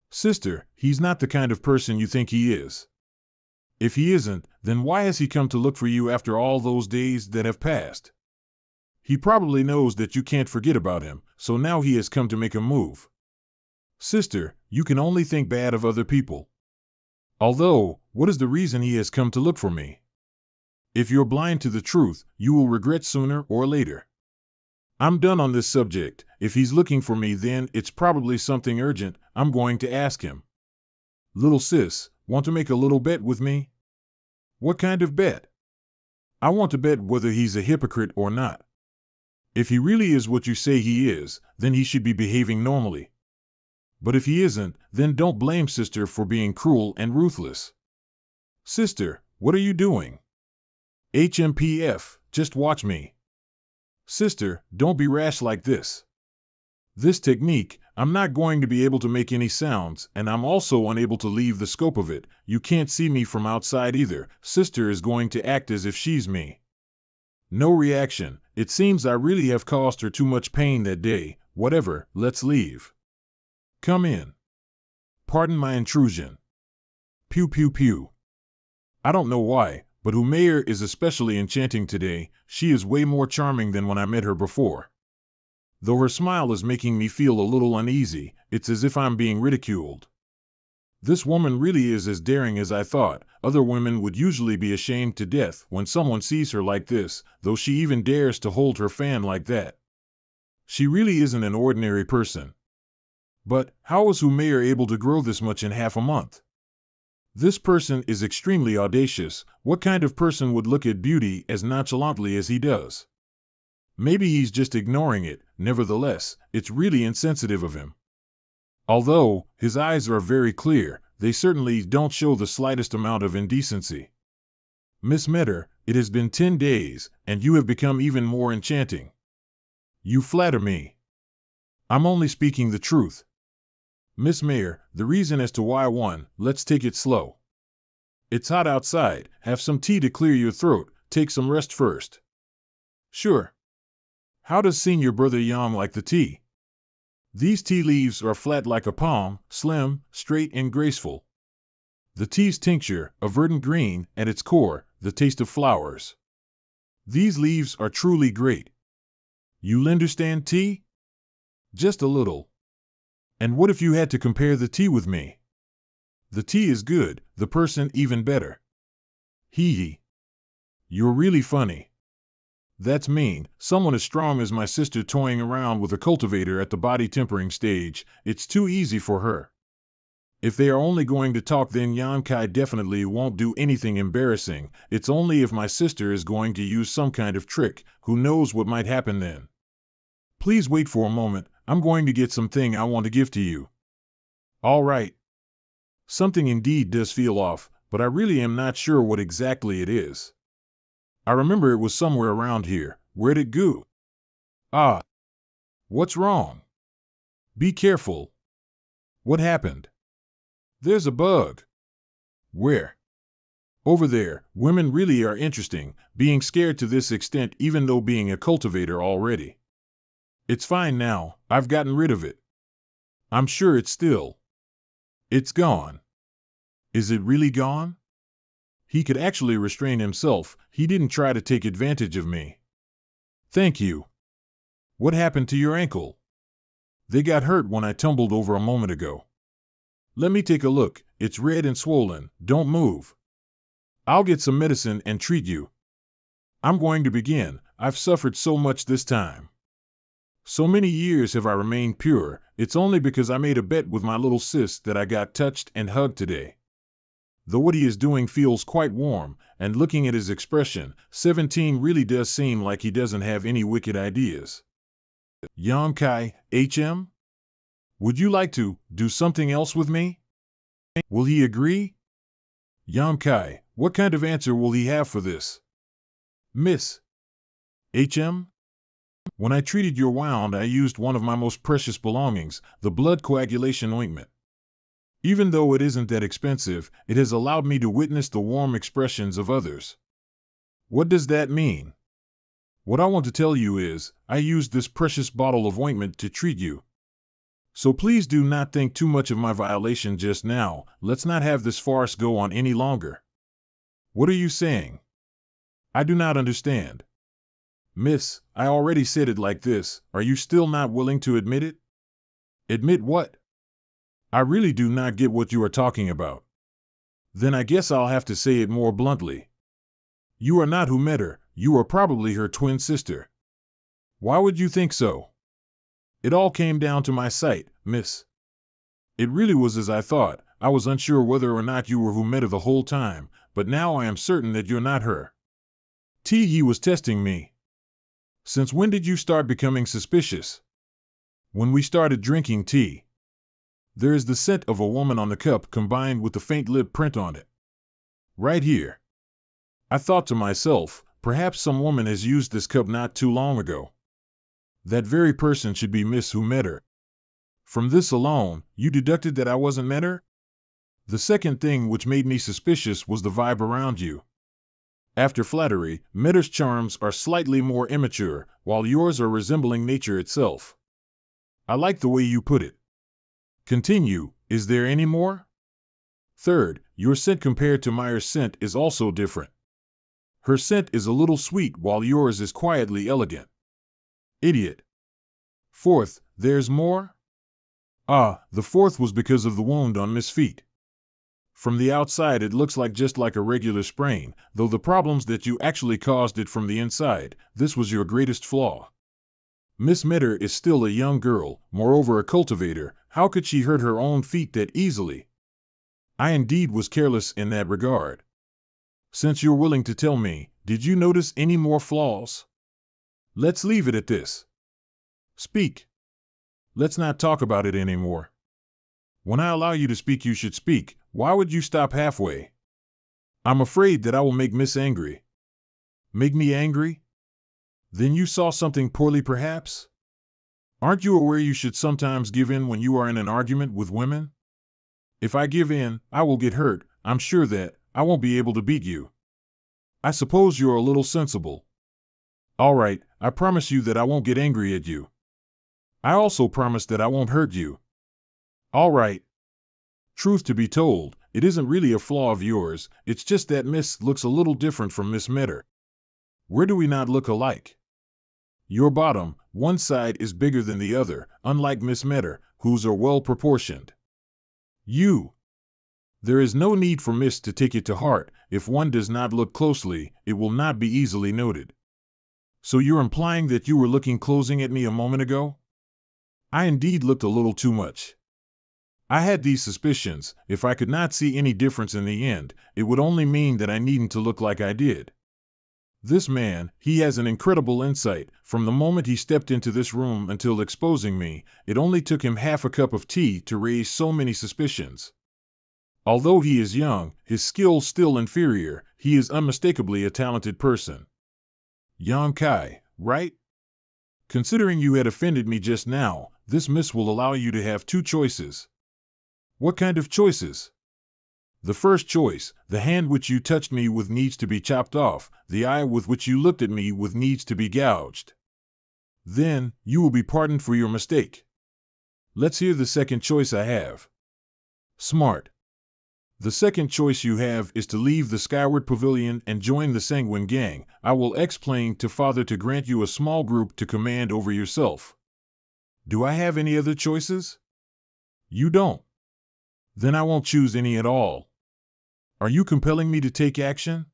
Sister, he's not the kind of person you think he is. If he isn't, then why has he come to look for you after all those days that have passed? He probably knows that you can't forget about him, so now he has come to make a move. Sister, you can only think bad of other people. Although, what is the reason he has come to look for me? If you're blind to the truth, you will regret sooner or later. I'm done on this subject. If he's looking for me, then it's probably something urgent. I'm going to ask him. Little sis, want to make a little bet with me? What kind of bet? I want to bet whether he's a hypocrite or not. If he really is what you say he is, then he should be behaving normally. But if he isn't, then don't blame sister for being cruel and ruthless. Sister, what are you doing? HMPF, just watch me. Sister, don't be rash like this. This technique, I'm not going to be able to make any sounds, and I'm also unable to leave the scope of it. You can't see me from outside either. Sister is going to act as if she's me. No reaction. It seems I really have caused her too much pain that day. Whatever, let's leave. Come in. Pardon my intrusion. Pew pew pew. I don't know why, but Umair is especially enchanting today. She is way more charming than when I met her before. Though her smile is making me feel a little uneasy, it's as if I'm being ridiculed. This woman really is as daring as I thought. Other women would usually be ashamed to death when someone sees her like this, though she even dares to hold her fan like that. She really isn't an ordinary person. But how was Umair able to grow this much in half a month? This person is extremely audacious. What kind of person would look at beauty as nonchalantly as he does? Maybe he's just ignoring it. Nevertheless, it's really insensitive of him. Although his eyes are very clear, they certainly don't show the slightest amount of indecency. Miss Metter, it has been 10 days, and you have become even more enchanting. You flatter me. I'm only speaking the truth. Miss Mayor, the reason as to why let's take it slow. It's hot outside. Have some tea to clear your throat. Take some rest first. Sure. How does senior brother Yam like the tea? These tea leaves are flat like a palm, slim, straight, and graceful. The tea's tincture, a verdant green, at its core, the taste of flowers. These leaves are truly great. You understand tea? Just a little. And what if you had to compare the tea with me? The tea is good, the person even better. Hee hee. You're really funny. That's mean. Someone as strong as my sister toying around with a cultivator at the body tempering stage. It's too easy for her. If they are only going to talk, then Yan Kai definitely won't do anything embarrassing. It's only if my sister is going to use some kind of trick. Who knows what might happen then? Please wait for a moment. I'm going to get something I want to give to you. All right. Something indeed does feel off, but I really am not sure what exactly it is. I remember it was somewhere around here. Where'd it go? Ah. What's wrong? Be careful. What happened? There's a bug. Where? Over there. Women really are interesting, being scared to this extent even though being a cultivator already. It's fine now. I've gotten rid of it. I'm sure it's still. It's gone. Is it really gone? He could actually restrain himself. He didn't try to take advantage of me. Thank you. What happened to your ankle? They got hurt when I tumbled over a moment ago. Let me take a look. It's red and swollen. Don't move. I'll get some medicine and treat you. I'm going to begin. I've suffered so much this time. So many years have I remained pure. It's only because I made a bet with my little sis that I got touched and hugged today. Though what he is doing feels quite warm, and looking at his expression, 17 really does seem like he doesn't have any wicked ideas. Yan Kai, HM? Would you like to do something else with me? Will he agree? Yan Kai, what kind of answer will he have for this? Miss HM? When I treated your wound, I used one of my most precious belongings, the blood coagulation ointment. Even though it isn't that expensive, it has allowed me to witness the warm expressions of others. What does that mean? What I want to tell you is, I used this precious bottle of ointment to treat you. So please do not think too much of my violation just now. Let's not have this farce go on any longer. What are you saying? I do not understand. Miss, I already said it like this. Are you still not willing to admit it? Admit what? I really do not get what you are talking about. Then I guess I'll have to say it more bluntly. You are not who met her. You are probably her twin sister. Why would you think so? It all came down to my sight, miss. It really was as I thought. I was unsure whether or not you were who met her the whole time, but now I am certain that you're not her. He was testing me. Since when did you start becoming suspicious? When we started drinking tea. There is the scent of a woman on the cup combined with the faint lip print on it. Right here. I thought to myself, perhaps some woman has used this cup not too long ago. That very person should be Miss who met her. From this alone, you deducted that I wasn't met her? The second thing which made me suspicious was the vibe around you. After flattery, Metter's charms are slightly more immature, while yours are resembling nature itself. I like the way you put it. Continue, is there any more? Third, your scent compared to Meyer's scent is also different. Her scent is a little sweet while yours is quietly elegant. Idiot. Fourth, there's more? The fourth was because of the wound on Miss' feet. From the outside it looks like just like a regular sprain, though the problems that you actually caused it from the inside. This was your greatest flaw. Miss Metter is still a young girl, moreover a cultivator. How could she hurt her own feet that easily? I indeed was careless in that regard. Since you're willing to tell me, did you notice any more flaws? Let's leave it at this. Speak. Let's not talk about it anymore. When I allow you to speak, you should speak. Why would you stop halfway? I'm afraid that I will make Miss angry. Make me angry? Then you saw something poorly, perhaps? Aren't you aware you should sometimes give in when you are in an argument with women? If I give in, I will get hurt. I'm sure that I won't be able to beat you. I suppose you're a little sensible. All right, I promise you that I won't get angry at you. I also promise that I won't hurt you. All right. Truth to be told, it isn't really a flaw of yours, it's just that Miss looks a little different from Miss Metter. Where do we not look alike? Your bottom, one side is bigger than the other, unlike Miss Metter, whose are well proportioned. There is no need for Miss to take it to heart. If one does not look closely, it will not be easily noted. So you're implying that you were looking closing at me a moment ago? I indeed looked a little too much. I had these suspicions. If I could not see any difference in the end, it would only mean that I needn't to look like I did. This man, he has an incredible insight. From the moment he stepped into this room until exposing me, it only took him half a cup of tea to raise so many suspicions. Although he is young, his skills still inferior, he is unmistakably a talented person. Yang Kai, right? Considering you had offended me just now, this miss will allow you to have two choices. What kind of choices? The first choice, the hand which you touched me with needs to be chopped off, the eye with which you looked at me with needs to be gouged. Then, you will be pardoned for your mistake. Let's hear the second choice I have. Smart. The second choice you have is to leave the Skyward Pavilion and join the Sanguine Gang. I will explain to Father to grant you a small group to command over yourself. Do I have any other choices? You don't. Then I won't choose any at all. Are you compelling me to take action?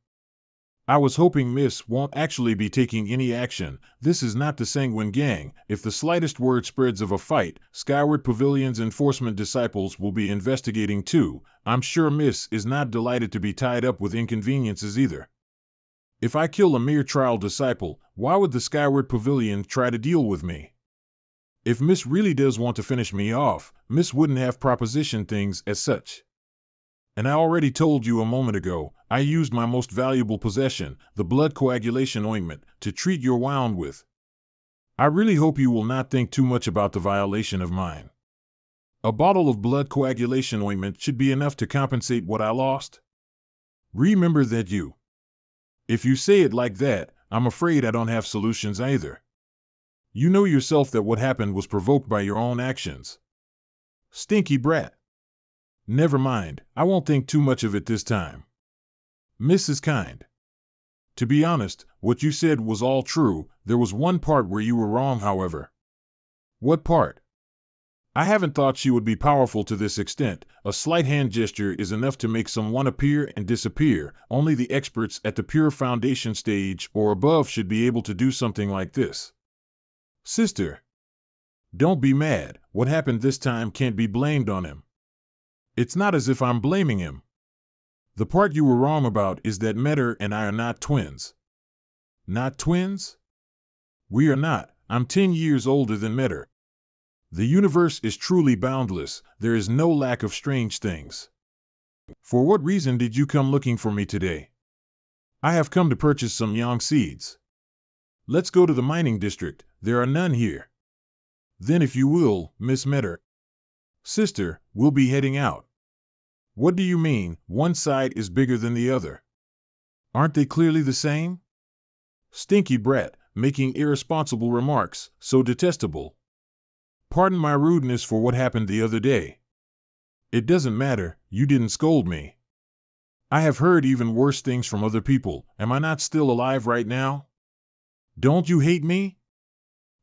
I was hoping Miss won't actually be taking any action. This is not the Sanguine Gang. If the slightest word spreads of a fight, Skyward Pavilion's enforcement disciples will be investigating too. I'm sure Miss is not delighted to be tied up with inconveniences either. If I kill a mere trial disciple, why would the Skyward Pavilion try to deal with me? If Miss really does want to finish me off, Miss wouldn't have propositioned things as such. And I already told you a moment ago, I used my most valuable possession, the blood coagulation ointment, to treat your wound with. I really hope you will not think too much about the violation of mine. A bottle of blood coagulation ointment should be enough to compensate what I lost. Remember that you If you say it like that, I'm afraid I don't have solutions either. You know yourself that what happened was provoked by your own actions. Stinky brat. Never mind, I won't think too much of it this time. Miss is kind. To be honest, what you said was all true. There was one part where you were wrong, however. What part? I haven't thought she would be powerful to this extent. A slight hand gesture is enough to make someone appear and disappear. Only the experts at the pure foundation stage or above should be able to do something like this. Sister, don't be mad. What happened this time can't be blamed on him. It's not as if I'm blaming him. The part you were wrong about is that Metter and I are not twins. Not twins? We are not. I'm 10 years older than Metter. The universe is truly boundless. There is no lack of strange things. For what reason did you come looking for me today? I have come to purchase some yang seeds. Let's go to the mining district. There are none here. Then if you will, Miss Metter. Sister, we'll be heading out. What do you mean, one side is bigger than the other? Aren't they clearly the same? Stinky brat, making irresponsible remarks, so detestable. Pardon my rudeness for what happened the other day. It doesn't matter, you didn't scold me. I have heard even worse things from other people. Am I not still alive right now? Don't you hate me?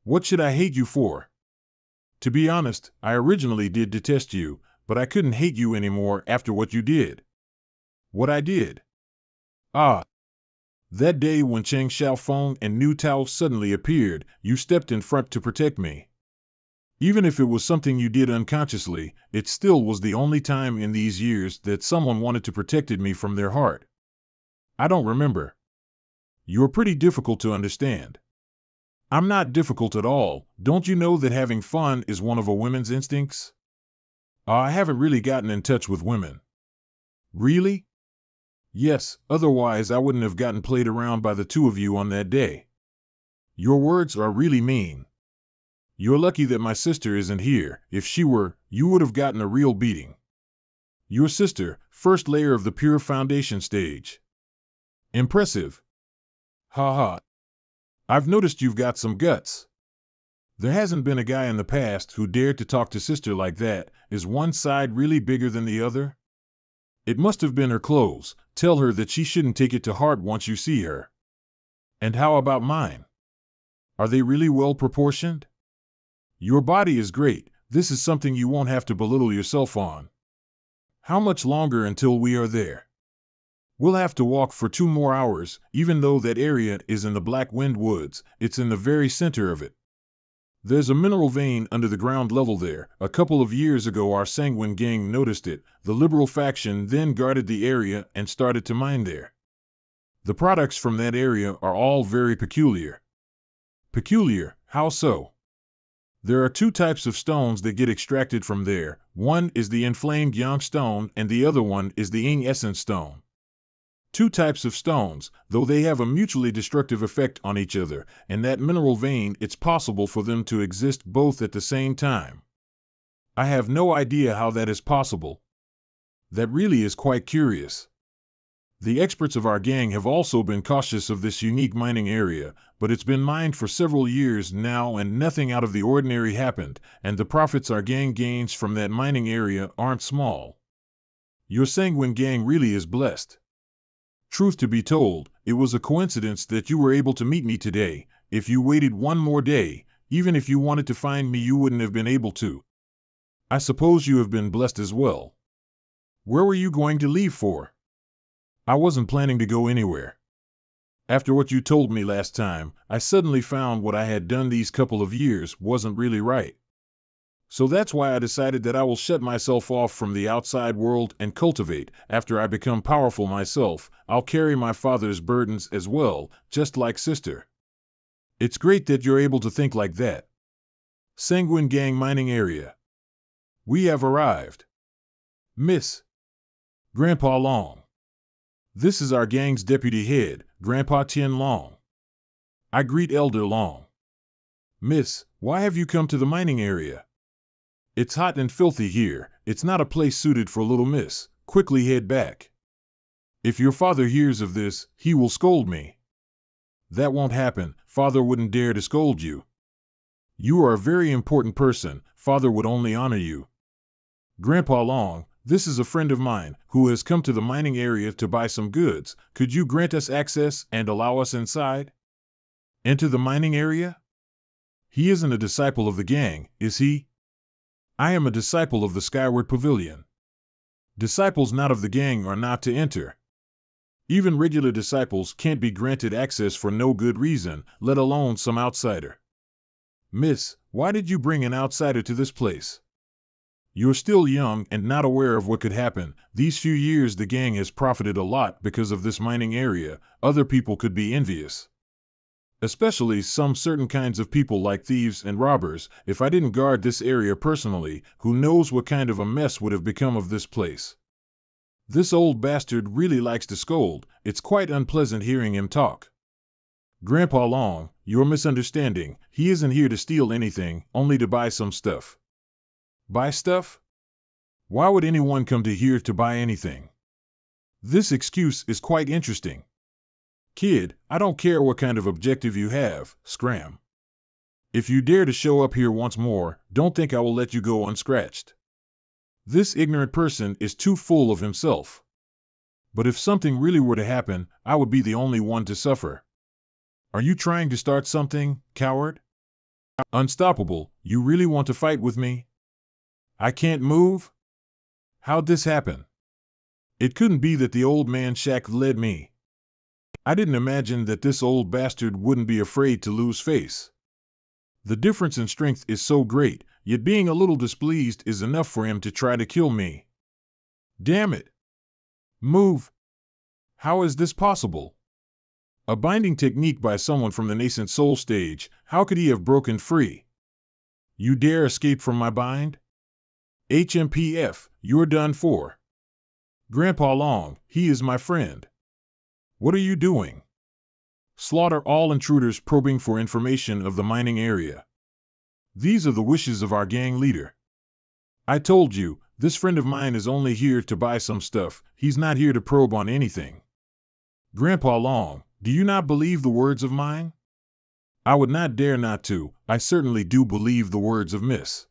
What should I hate you for? To be honest, I originally did detest you, but I couldn't hate you anymore after what you did. What I did? Ah. That day when Cheng Xiaofeng and Niu Tao suddenly appeared, you stepped in front to protect me. Even if it was something you did unconsciously, it still was the only time in these years that someone wanted to protect me from their heart. I don't remember. You're pretty difficult to understand. I'm not difficult at all. Don't you know that having fun is one of a woman's instincts? I haven't really gotten in touch with women. Really? Yes, otherwise I wouldn't have gotten played around by the two of you on that day. Your words are really mean. You're lucky that my sister isn't here. If she were, you would have gotten a real beating. Your sister, first layer of the pure foundation stage. Impressive. Ha ha. I've noticed you've got some guts. There hasn't been a guy in the past who dared to talk to sister like that. Is one side really bigger than the other? It must have been her clothes. Tell her that she shouldn't take it to heart once you see her. And how about mine? Are they really well proportioned? Your body is great. This is something you won't have to belittle yourself on. How much longer until we are there? We'll have to walk for 2 more hours. Even though that area is in the Black Wind Woods, it's in the very center of it. There's a mineral vein under the ground level there. A couple of years ago our Sanguine gang noticed it. The liberal faction then guarded the area and started to mine there. The products from that area are all very peculiar. Peculiar? How so? There are 2 types of stones that get extracted from there. One is the inflamed yang stone and the other one is the yin essence stone. 2 types of stones, though they have a mutually destructive effect on each other, and that mineral vein it's possible for them to exist both at the same time. I have no idea how that is possible. That really is quite curious. The experts of our gang have also been cautious of this unique mining area, but it's been mined for several years now and nothing out of the ordinary happened, and the profits our gang gains from that mining area aren't small. Your Sanguine gang really is blessed. Truth to be told, it was a coincidence that you were able to meet me today. If you waited 1 more day, even if you wanted to find me, you wouldn't have been able to. I suppose you have been blessed as well. Where were you going to leave for? I wasn't planning to go anywhere. After what you told me last time, I suddenly found what I had done these couple of years wasn't really right. So that's why I decided that I will shut myself off from the outside world and cultivate. After I become powerful myself, I'll carry my father's burdens as well, just like sister. It's great that you're able to think like that. Sanguine Gang mining area. We have arrived. Miss Grandpa Long. This is our gang's deputy head, Grandpa Tien Long. I greet Elder Long. Miss, why have you come to the mining area? It's hot and filthy here. It's not a place suited for little miss. Quickly head back. If your father hears of this, he will scold me. That won't happen. Father wouldn't dare to scold you. You are a very important person. Father would only honor you. Grandpa Long, this is a friend of mine who has come to the mining area to buy some goods. Could you grant us access and allow us inside? Enter the mining area? He isn't a disciple of the gang, is he? I am a disciple of the Skyward Pavilion. Disciples not of the gang are not to enter. Even regular disciples can't be granted access for no good reason, let alone some outsider. Miss, why did you bring an outsider to this place? You're still young and not aware of what could happen. These few years the gang has profited a lot because of this mining area. Other people could be envious. Especially some certain kinds of people like thieves and robbers. If I didn't guard this area personally, who knows what kind of a mess would have become of this place. This old bastard really likes to scold. It's quite unpleasant hearing him talk. Grandpa Long, you're misunderstanding. He isn't here to steal anything, only to buy some stuff. Buy stuff? Why would anyone come to here to buy anything? This excuse is quite interesting. Kid, I don't care what kind of objective you have, scram. If you dare to show up here once more, don't think I will let you go unscratched. This ignorant person is too full of himself. But if something really were to happen, I would be the only one to suffer. Are you trying to start something, coward? Unstoppable, you really want to fight with me? I can't move? How'd this happen? It couldn't be that the old man Shaq led me. I didn't imagine that this old bastard wouldn't be afraid to lose face. The difference in strength is so great, yet being a little displeased is enough for him to try to kill me. Damn it! Move! How is this possible? A binding technique by someone from the nascent soul stage, how could he have broken free? You dare escape from my bind? HMPF, you're done for. Grandpa Long, he is my friend. What are you doing? Slaughter all intruders probing for information of the mining area. These are the wishes of our gang leader. I told you, this friend of mine is only here to buy some stuff. He's not here to probe on anything. Grandpa Long, do you not believe the words of mine? I would not dare not to. I certainly do believe the words of Miss.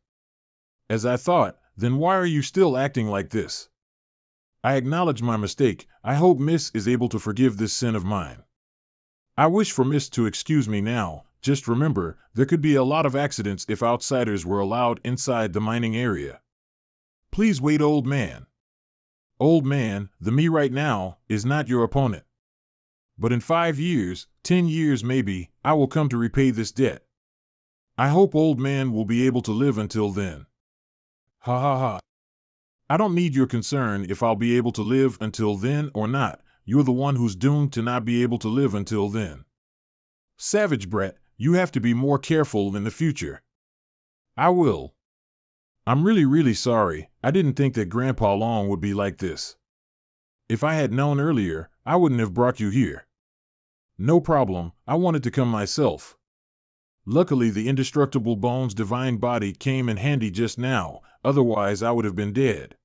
As I thought, then why are you still acting like this? I acknowledge my mistake. I hope Miss is able to forgive this sin of mine. I wish for Miss to excuse me now. Just remember, there could be a lot of accidents if outsiders were allowed inside the mining area. Please wait, old man. Old man, the me right now is not your opponent. But in 5 years, 10 years maybe, I will come to repay this debt. I hope old man will be able to live until then. Ha ha ha. I don't need your concern if I'll be able to live until then or not. You're the one who's doomed to not be able to live until then. Savage brat, you have to be more careful in the future. I will. I'm really sorry. I didn't think that Grandpa Long would be like this. If I had known earlier, I wouldn't have brought you here. No problem, I wanted to come myself. Luckily the indestructible Bones' divine body came in handy just now, otherwise I would have been dead.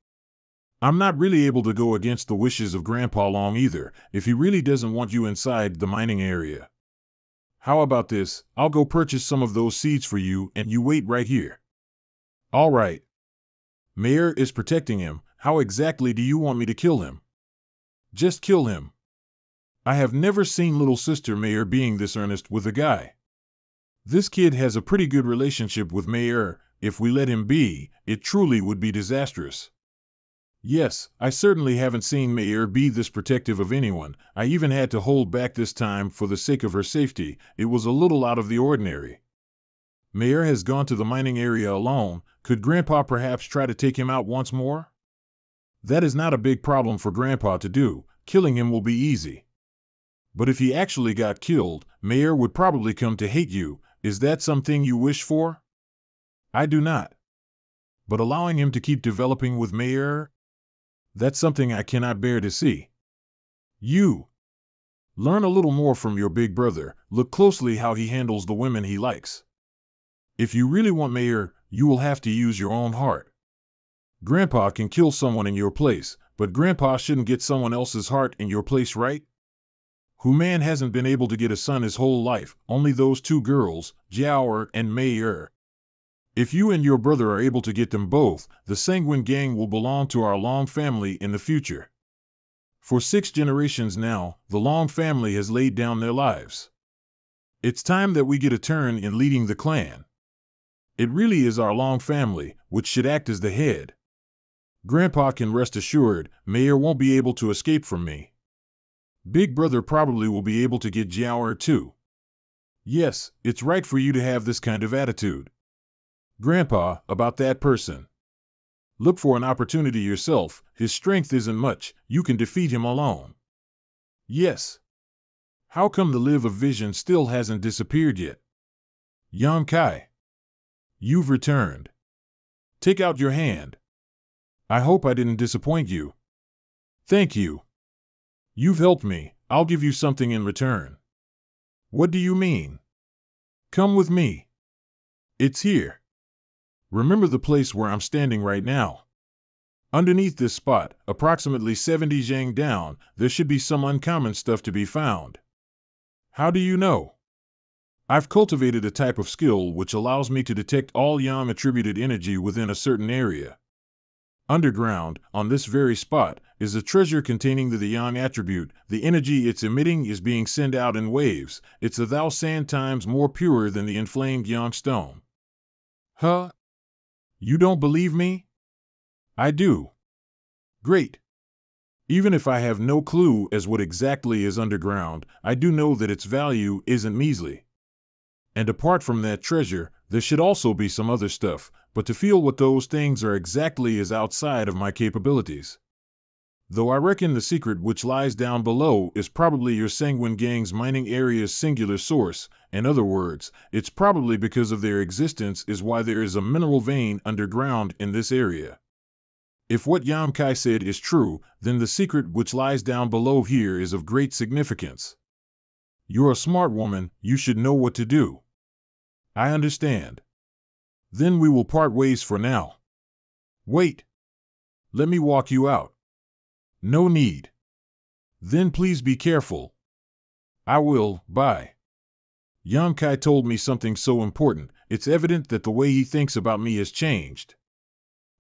I'm not really able to go against the wishes of Grandpa Long either, if he really doesn't want you inside the mining area. How about this, I'll go purchase some of those seeds for you and you wait right here. All right. Mayor is protecting him. How exactly do you want me to kill him? Just kill him. I have never seen little sister Mayor being this earnest with a guy. This kid has a pretty good relationship with Mayor. If we let him be, it truly would be disastrous. Yes, I certainly haven't seen Mayor be this protective of anyone. I even had to hold back this time for the sake of her safety. It was a little out of the ordinary. Mayor has gone to the mining area alone. Could Grandpa perhaps try to take him out once more? That is not a big problem for Grandpa to do. Killing him will be easy. But if he actually got killed, Mayor would probably come to hate you. Is that something you wish for? I do not. But allowing him to keep developing with Mayor? That's something I cannot bear to see. You. Learn a little more from your big brother. Look closely how he handles the women he likes. If you really want Mayor, you will have to use your own heart. Grandpa can kill someone in your place, But Grandpa shouldn't get someone else's heart in your place, right? Who man hasn't been able to get a son his whole life, only those two girls, Jiao and Mei Er. If you and your brother are able to get them both, the Sanguine Gang will belong to our Long family in the future. For 6 generations now, the Long family has laid down their lives. It's time that we get a turn in leading the clan. It really is our Long family, which should act as the head. Grandpa can rest assured, Mayor won't be able to escape from me. Big brother probably will be able to get Jiao too. Yes, it's right for you to have this kind of attitude. Grandpa, about that person. Look for an opportunity yourself, his strength isn't much, you can defeat him alone. Yes. How come the live of vision still hasn't disappeared yet? Yang Kai. You've returned. Take out your hand. I hope I didn't disappoint you. Thank you. You've helped me, I'll give you something in return. What do you mean? Come with me. It's here. Remember the place where I'm standing right now. Underneath this spot, approximately 70 zhang down, there should be some uncommon stuff to be found. How do you know? I've cultivated a type of skill which allows me to detect all yang attributed energy within a certain area. Underground, on this very spot, is a treasure containing the yang attribute. The energy it's emitting is being sent out in waves. It's 1,000 times more pure than the inflamed yang stone. Huh? You don't believe me? I do. Great. Even if I have no clue as what exactly is underground, I do know that its value isn't measly. And apart from that treasure, there should also be some other stuff, but to feel what those things are exactly is outside of my capabilities. Though I reckon the secret which lies down below is probably your Sanguine Gang's mining area's singular source. In other words, it's probably because of their existence is why there is a mineral vein underground in this area. If what Yang Kai said is true, then the secret which lies down below here is of great significance. You're a smart woman, you should know what to do. I understand. Then we will part ways for now. Wait. Let me walk you out. No need. Then please be careful. I will, bye. Yang Kai told me something so important, it's evident that the way he thinks about me has changed.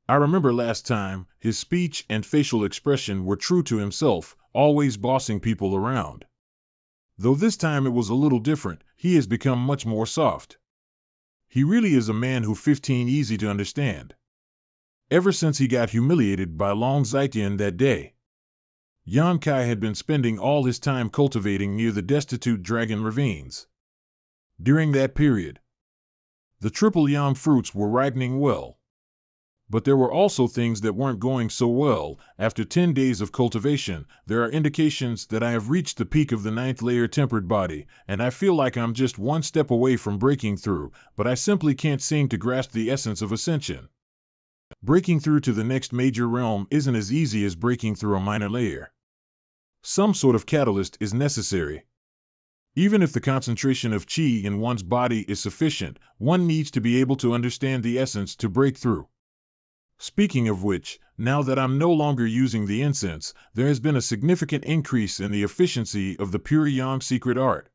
I remember last time, his speech and facial expression were true to himself, always bossing people around. Though this time it was a little different, he has become much more soft. He really is a man who 15 easy to understand. Ever since he got humiliated by Long Zitian that day, Yang Kai had been spending all his time cultivating near the destitute dragon ravines. During that period, the triple yang fruits were ripening well. But there were also things that weren't going so well. After 10 days of cultivation, there are indications that I have reached the peak of the 9th layer tempered body, and I feel like I'm just one step away from breaking through, but I simply can't seem to grasp the essence of ascension. Breaking through to the next major realm isn't as easy as breaking through a minor layer. Some sort of catalyst is necessary. Even if the concentration of qi in one's body is sufficient, one needs to be able to understand the essence to break through. Speaking of which, now that I'm no longer using the incense, there has been a significant increase in the efficiency of the pure yang secret art.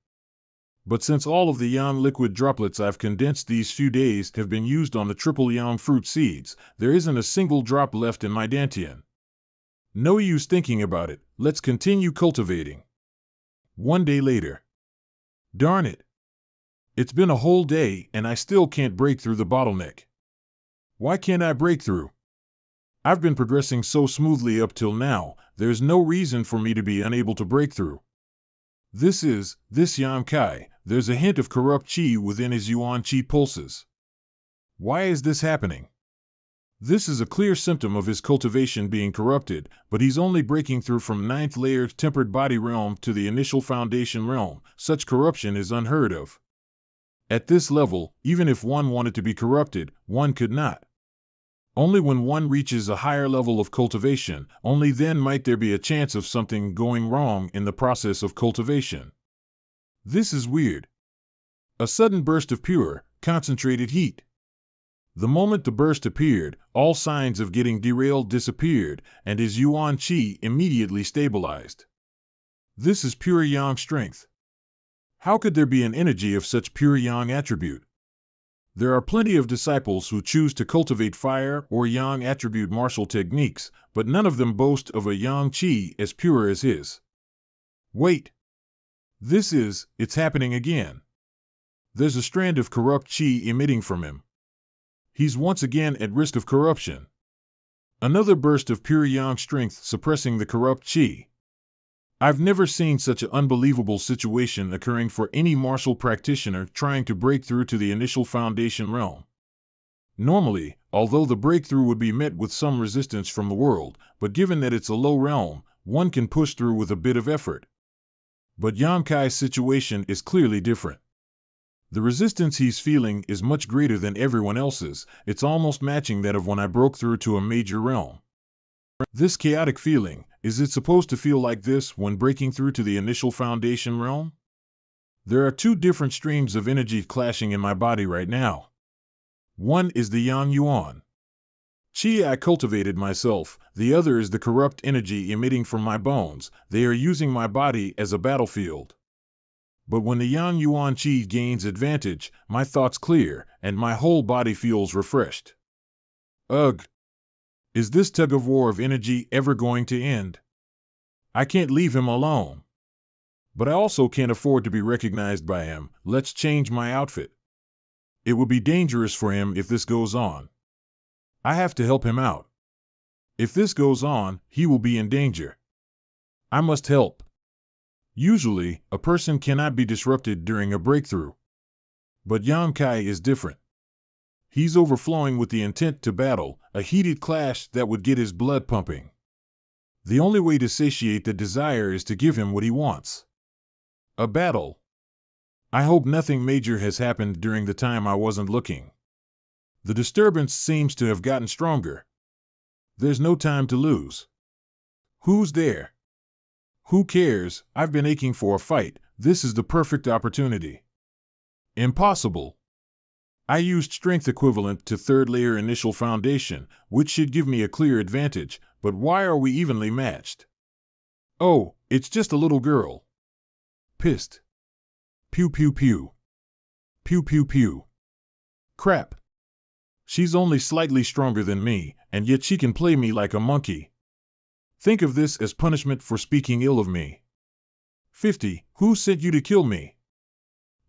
But since all of the yang liquid droplets I've condensed these few days have been used on the triple yang fruit seeds, there isn't a single drop left in my dantian. No use thinking about it, let's continue cultivating. 1 day later. Darn it. It's been a whole day and I still can't break through the bottleneck. Why can't I break through? I've been progressing so smoothly up till now, there's no reason for me to be unable to break through. This Yang Kai, there's a hint of corrupt qi within his yuan qi pulses. Why is this happening? This is a clear symptom of his cultivation being corrupted, but he's only breaking through from 9th layer tempered body realm to the initial foundation realm. Such corruption is unheard of. At this level, even if one wanted to be corrupted, one could not. Only when one reaches a higher level of cultivation, only then might there be a chance of something going wrong in the process of cultivation. This is weird. A sudden burst of pure, concentrated heat. The moment the burst appeared, all signs of getting derailed disappeared, and his yuan qi immediately stabilized. This is pure yang strength. How could there be an energy of such pure yang attribute? There are plenty of disciples who choose to cultivate fire or yang attribute martial techniques, but none of them boast of a yang qi as pure as his. Wait. It's happening again. There's a strand of corrupt qi emitting from him. He's once again at risk of corruption. Another burst of pure yang strength suppressing the corrupt qi. I've never seen such an unbelievable situation occurring for any martial practitioner trying to break through to the initial foundation realm. Normally, although the breakthrough would be met with some resistance from the world, but given that it's a low realm, one can push through with a bit of effort. But Yang Kai's situation is clearly different. The resistance he's feeling is much greater than everyone else's. It's almost matching that of when I broke through to a major realm. This chaotic feeling, is it supposed to feel like this when breaking through to the initial foundation realm? There are two different streams of energy clashing in my body right now. One is the Yang Yuan Qi I cultivated myself, the other is the corrupt energy emitting from my bones. They are using my body as a battlefield. But when the Yang Yuan Qi gains advantage, my thoughts clear, and my whole body feels refreshed. Ugh! Is this tug-of-war of energy ever going to end? I can't leave him alone. But I also can't afford to be recognized by him. Let's change my outfit. It will be dangerous for him if this goes on. I have to help him out. If this goes on, he will be in danger. I must help. Usually, a person cannot be disrupted during a breakthrough. But Yang Kai is different. He's overflowing with the intent to battle, a heated clash that would get his blood pumping. The only way to satiate the desire is to give him what he wants. A battle. I hope nothing major has happened during the time I wasn't looking. The disturbance seems to have gotten stronger. There's no time to lose. Who's there? Who cares? I've been aching for a fight. This is the perfect opportunity. Impossible. I used strength equivalent to third layer initial foundation, which should give me a clear advantage, but why are we evenly matched? Oh, it's just a little girl. Pissed. Pew pew pew. Pew pew pew. Crap. She's only slightly stronger than me, and yet she can play me like a monkey. Think of this as punishment for speaking ill of me. 50. Who sent you to kill me?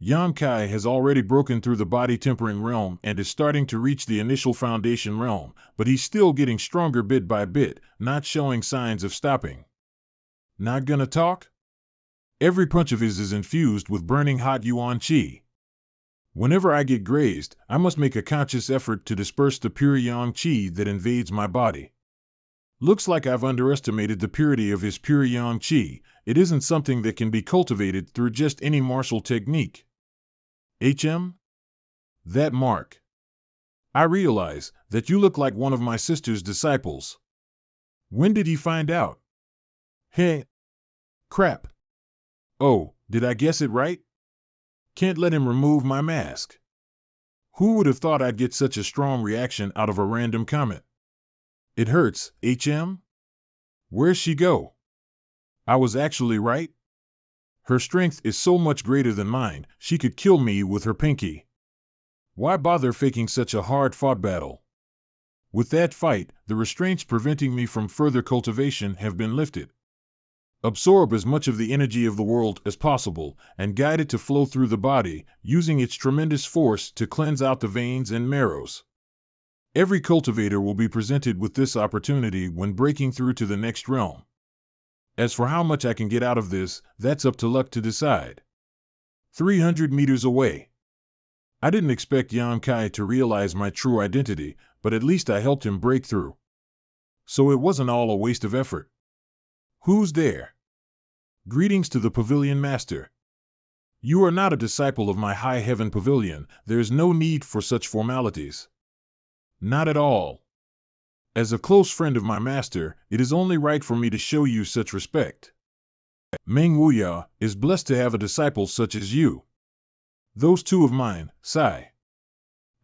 Yang Kai has already broken through the body-tempering realm and is starting to reach the initial foundation realm, but he's still getting stronger bit by bit, not showing signs of stopping. Not gonna talk? Every punch of his is infused with burning hot Yuan Qi. Whenever I get grazed, I must make a conscious effort to disperse the pure Yang Qi that invades my body. Looks like I've underestimated the purity of his pure Yang Qi. It isn't something that can be cultivated through just any martial technique. That mark. I realize that you look like one of my sister's disciples. When did he find out? Hey. Crap. Oh, did I guess it right? Can't let him remove my mask. Who would have thought I'd get such a strong reaction out of a random comment? It hurts, Where'd she go? I was actually right? Her strength is so much greater than mine, she could kill me with her pinky. Why bother faking such a hard-fought battle? With that fight, the restraints preventing me from further cultivation have been lifted. Absorb as much of the energy of the world as possible, and guide it to flow through the body, using its tremendous force to cleanse out the veins and marrows. Every cultivator will be presented with this opportunity when breaking through to the next realm. As for how much I can get out of this, that's up to luck to decide. 300 meters away. I didn't expect Yang Kai to realize my true identity, but at least I helped him break through. So it wasn't all a waste of effort. Who's there? Greetings to the Pavilion Master. You are not a disciple of my High Heaven Pavilion. There is no need for such formalities. Not at all. As a close friend of my master, it is only right for me to show you such respect. Meng Wuya is blessed to have a disciple such as you. Those two of mine, Sai.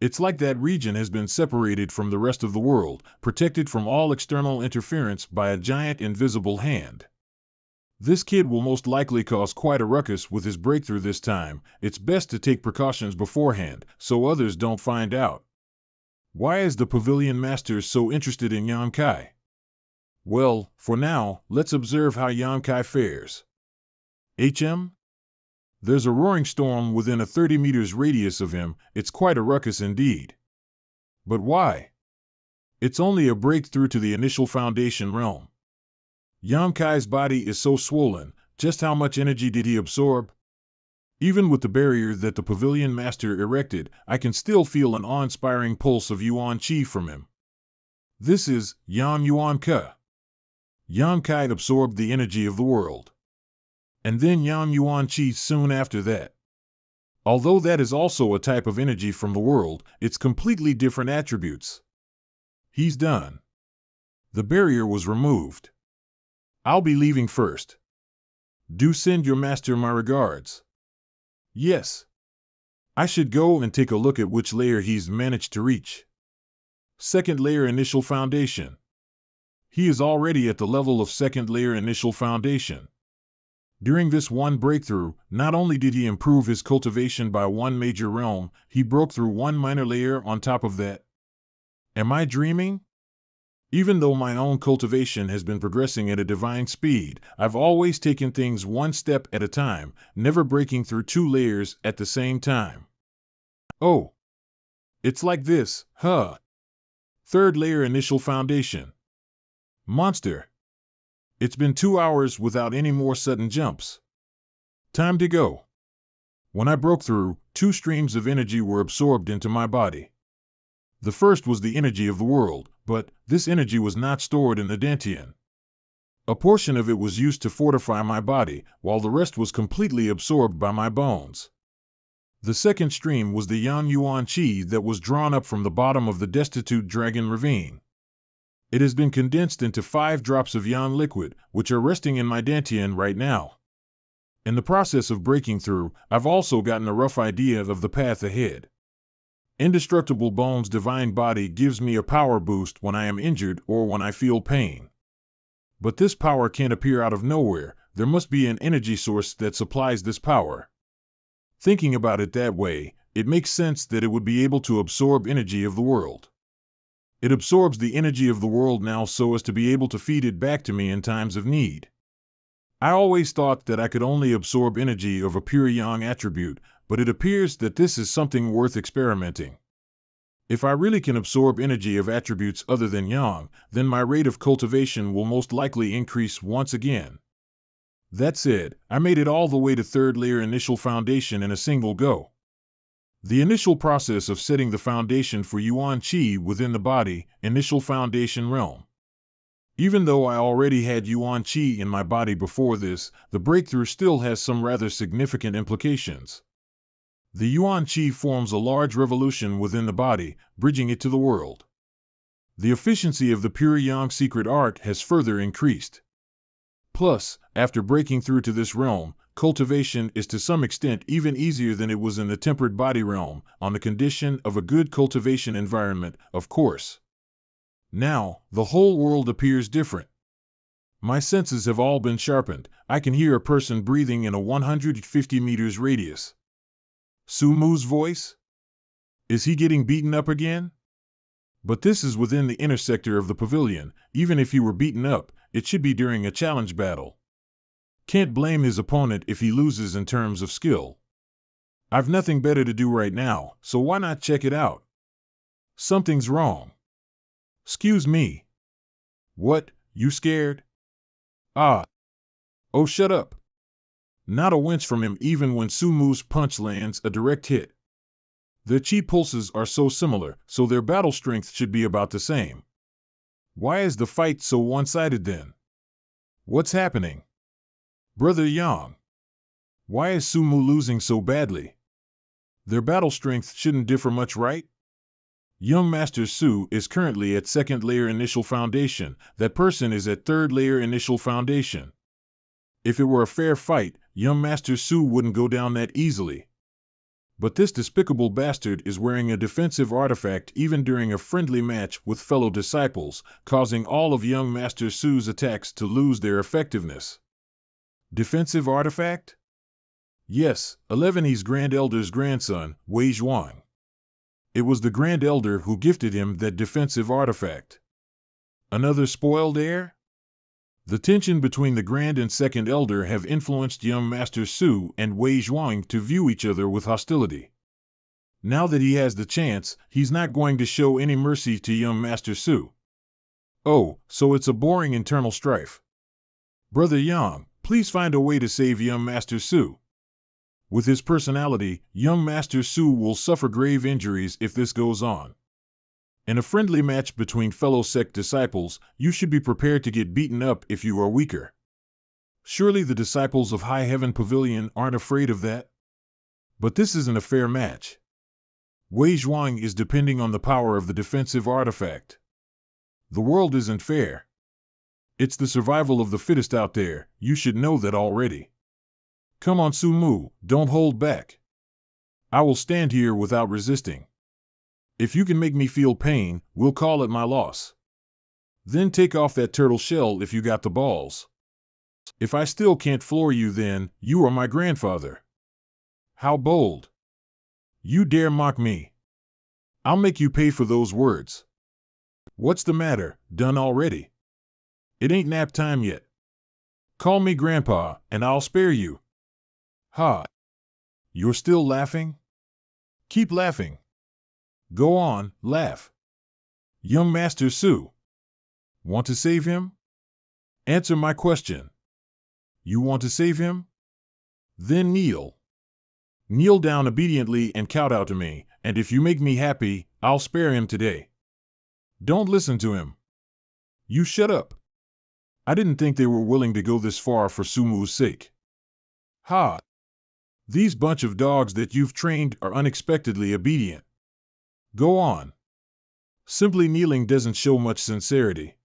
It's like that region has been separated from the rest of the world, protected from all external interference by a giant invisible hand. This kid will most likely cause quite a ruckus with his breakthrough this time. It's best to take precautions beforehand, so others don't find out. Why is the Pavilion Master so interested in Yonkai? Well, for now, let's observe how Yonkai fares. HM? There's a roaring storm within a 30 meters radius of him. It's quite a ruckus indeed. But why? It's only a breakthrough to the initial foundation realm. Yonkai's body is so swollen. Just how much energy did he absorb? Even with the barrier that the Pavilion Master erected, I can still feel an awe-inspiring pulse of Yuan Qi from him. This is Yan Yuan Ke. Yonkai absorbed the energy of the world. And then Yan Yuan Qi soon after that. Although that is also a type of energy from the world, it's completely different attributes. He's done. The barrier was removed. I'll be leaving first. Do send your master my regards. Yes. I should go and take a look at which layer he's managed to reach. Second layer initial foundation. He is already at the level of second layer initial foundation. During this one breakthrough, not only did he improve his cultivation by one major realm, he broke through one minor layer on top of that. Am I dreaming? Even though my own cultivation has been progressing at a divine speed, I've always taken things one step at a time, never breaking through two layers at the same time. Oh. It's like this, huh? Third layer initial foundation. Monster. It's been 2 hours without any more sudden jumps. Time to go. When I broke through, 2 streams of energy were absorbed into my body. The first was the energy of the world, but this energy was not stored in the Dantian. A portion of it was used to fortify my body, while the rest was completely absorbed by my bones. The second stream was the Yan Yuan Qi that was drawn up from the bottom of the destitute dragon ravine. It has been condensed into 5 drops of Yan liquid, which are resting in my Dantian right now. In the process of breaking through, I've also gotten a rough idea of the path ahead. Indestructible Bone's divine body gives me a power boost when I am injured or when I feel pain. But this power can't appear out of nowhere. There must be an energy source that supplies this power. Thinking about it that way, it makes sense that it would be able to absorb energy of the world. It absorbs the energy of the world now so as to be able to feed it back to me in times of need. I always thought that I could only absorb energy of a pure yang attribute, but it appears that this is something worth experimenting. If I really can absorb energy of attributes other than yang, then my rate of cultivation will most likely increase once again. That said, I made it all the way to third layer initial foundation in a single go. The initial process of setting the foundation for Yuan Qi within the body, initial foundation realm. Even though I already had Yuan Qi in my body before this, the breakthrough still has some rather significant implications. The Yuan Qi forms a large revolution within the body, bridging it to the world. The efficiency of the pure yang secret art has further increased. Plus, after breaking through to this realm, cultivation is to some extent even easier than it was in the tempered body realm, on the condition of a good cultivation environment, of course. Now, the whole world appears different. My senses have all been sharpened. I can hear a person breathing in a 150 meters radius. Sumu's voice? Is he getting beaten up again? But this is within the inner sector of the pavilion. Even if he were beaten up, it should be during a challenge battle. Can't blame his opponent if he loses in terms of skill. I've nothing better to do right now, so why not check it out? Something's wrong. Excuse me. What, you scared? Ah. Oh, shut up. Not a winch from him even when Sumu's punch lands a direct hit. Their chi pulses are so similar, so their battle strength should be about the same. Why is the fight so one-sided then? What's happening? Brother Yang. Why is Sumu losing so badly? Their battle strength shouldn't differ much, right? Young Master Su is currently at second layer initial foundation. That person is at third layer initial foundation. If it were a fair fight, young Master Su wouldn't go down that easily. But this despicable bastard is wearing a defensive artifact even during a friendly match with fellow disciples, causing all of young Master Su's attacks to lose their effectiveness. Defensive artifact? Yes, 11's Grand Elder's grandson, Wei Zhuang. It was the Grand Elder who gifted him that defensive artifact. Another spoiled heir? The tension between the Grand and Second Elder have influenced young Master Su and Wei Zhuang to view each other with hostility. Now that he has the chance, he's not going to show any mercy to young Master Su. Oh, so it's a boring internal strife. Brother Yang, please find a way to save young Master Su. With his personality, young Master Su will suffer grave injuries if this goes on. In a friendly match between fellow sect disciples, you should be prepared to get beaten up if you are weaker. Surely the disciples of High Heaven Pavilion aren't afraid of that? But this isn't a fair match. Wei Zhuang is depending on the power of the defensive artifact. The world isn't fair. It's the survival of the fittest out there, you should know that already. Come on Su Mu, don't hold back. I will stand here without resisting. If you can make me feel pain, we'll call it my loss. Then take off that turtle shell if you got the balls. If I still can't floor you, then you are my grandfather. How bold. You dare mock me. I'll make you pay for those words. What's the matter, done already? It ain't nap time yet. Call me Grandpa, and I'll spare you. Ha! You're still laughing? Keep laughing. Go on, laugh. Young Master Su. Want to save him? Answer my question. You want to save him? Then kneel. Kneel down obediently and kowtow to me, and if you make me happy, I'll spare him today. Don't listen to him. You shut up. I didn't think they were willing to go this far for Su Mu's sake. Ha! These bunch of dogs that you've trained are unexpectedly obedient. Go on. Simply kneeling doesn't show much sincerity.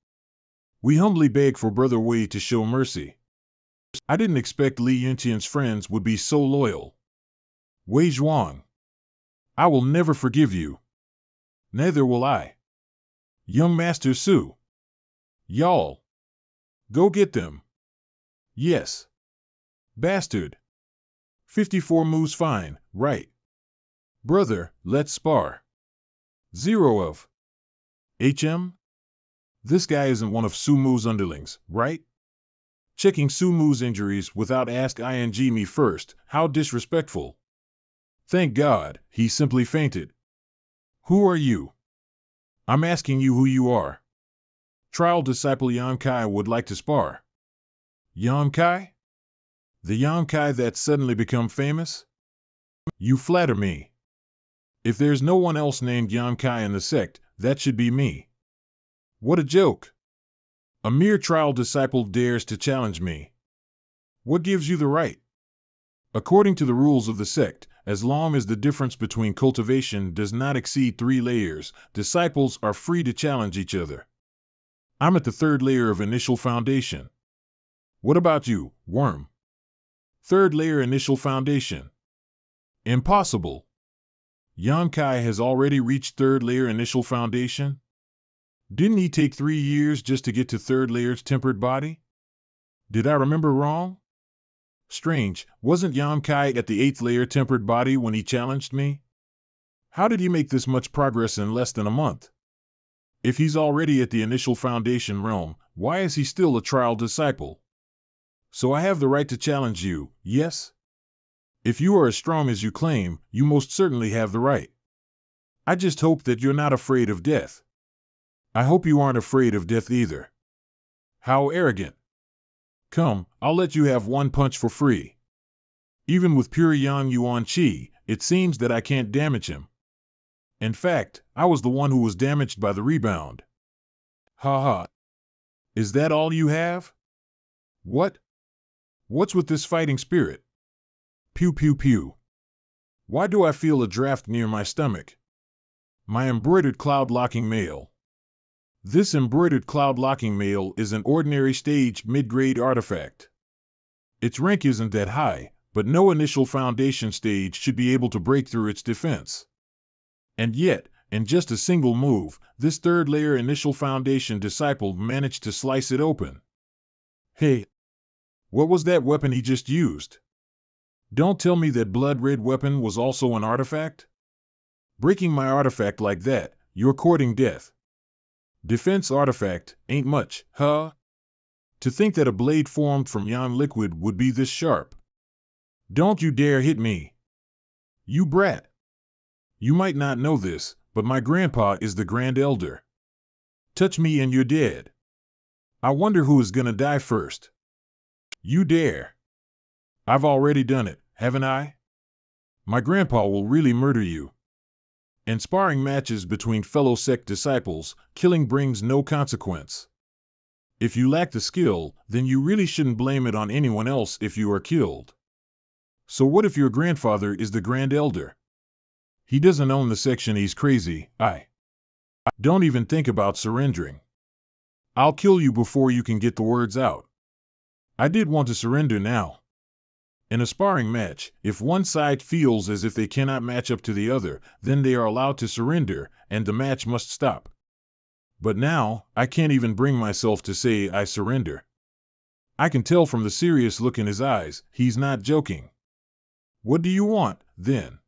We humbly beg for Brother Wei to show mercy. I didn't expect Li Yuntian's friends would be so loyal. Wei Zhuang. I will never forgive you. Neither will I. Young Master Su. Y'all. Go get them. Yes. Bastard. 54 moves fine, right. Brother, let's spar. 0 of HM? This guy isn't one of Su Mu's underlings, right? Checking Su Mu's injuries without ask ing me first, how disrespectful. Thank God, he simply fainted. Who are you? I'm asking you who you are. Trial disciple Yan Kai would like to spar. Yan Kai? The Yan Kai that's suddenly become famous? You flatter me. If there's no one else named Yan Kai in the sect, that should be me. What a joke. A mere trial disciple dares to challenge me. What gives you the right? According to the rules of the sect, as long as the difference between cultivation does not exceed 3 layers, disciples are free to challenge each other. I'm at the 3rd layer of initial foundation. What about you, worm? 3rd layer initial foundation. Impossible. Yan Kai has already reached 3rd layer initial foundation? Didn't he take 3 years just to get to 3rd layer's tempered body? Did I remember wrong? Strange, wasn't Yan Kai at the 8th layer tempered body when he challenged me? How did he make this much progress in less than a month? If he's already at the initial foundation realm, why is he still a trial disciple? So I have the right to challenge you, yes? If you are as strong as you claim, you most certainly have the right. I just hope that you're not afraid of death. I hope you aren't afraid of death either. How arrogant. Come, I'll let you have 1 punch for free. Even with pure Yang Yuan Qi, it seems that I can't damage him. In fact, I was the one who was damaged by the rebound. Ha ha. Is that all you have? What? What's with this fighting spirit? Pew pew pew. Why do I feel a draft near my stomach? My embroidered cloud-locking mail. This embroidered cloud-locking mail is an ordinary stage mid-grade artifact. Its rank isn't that high, but no initial foundation stage should be able to break through its defense. And yet, in just a single move, this third-layer initial foundation disciple managed to slice it open. Hey, what was that weapon he just used? Don't tell me that blood-red weapon was also an artifact? Breaking my artifact like that, you're courting death. Defense artifact, ain't much, huh? To think that a blade formed from yon liquid would be this sharp. Don't you dare hit me. You brat. You might not know this, but my grandpa is the Grand Elder. Touch me and you're dead. I wonder who is gonna die first. You dare. I've already done it, haven't I? My grandpa will really murder you. In sparring matches between fellow sect disciples, killing brings no consequence. If you lack the skill, then you really shouldn't blame it on anyone else if you are killed. So what if your grandfather is the Grand Elder? He doesn't own the section, he's crazy. Don't even think about surrendering. I'll kill you before you can get the words out. I did want to surrender now. In a sparring match, if one side feels as if they cannot match up to the other, then they are allowed to surrender, and the match must stop. But now, I can't even bring myself to say I surrender. I can tell from the serious look in his eyes, he's not joking. What do you want, then?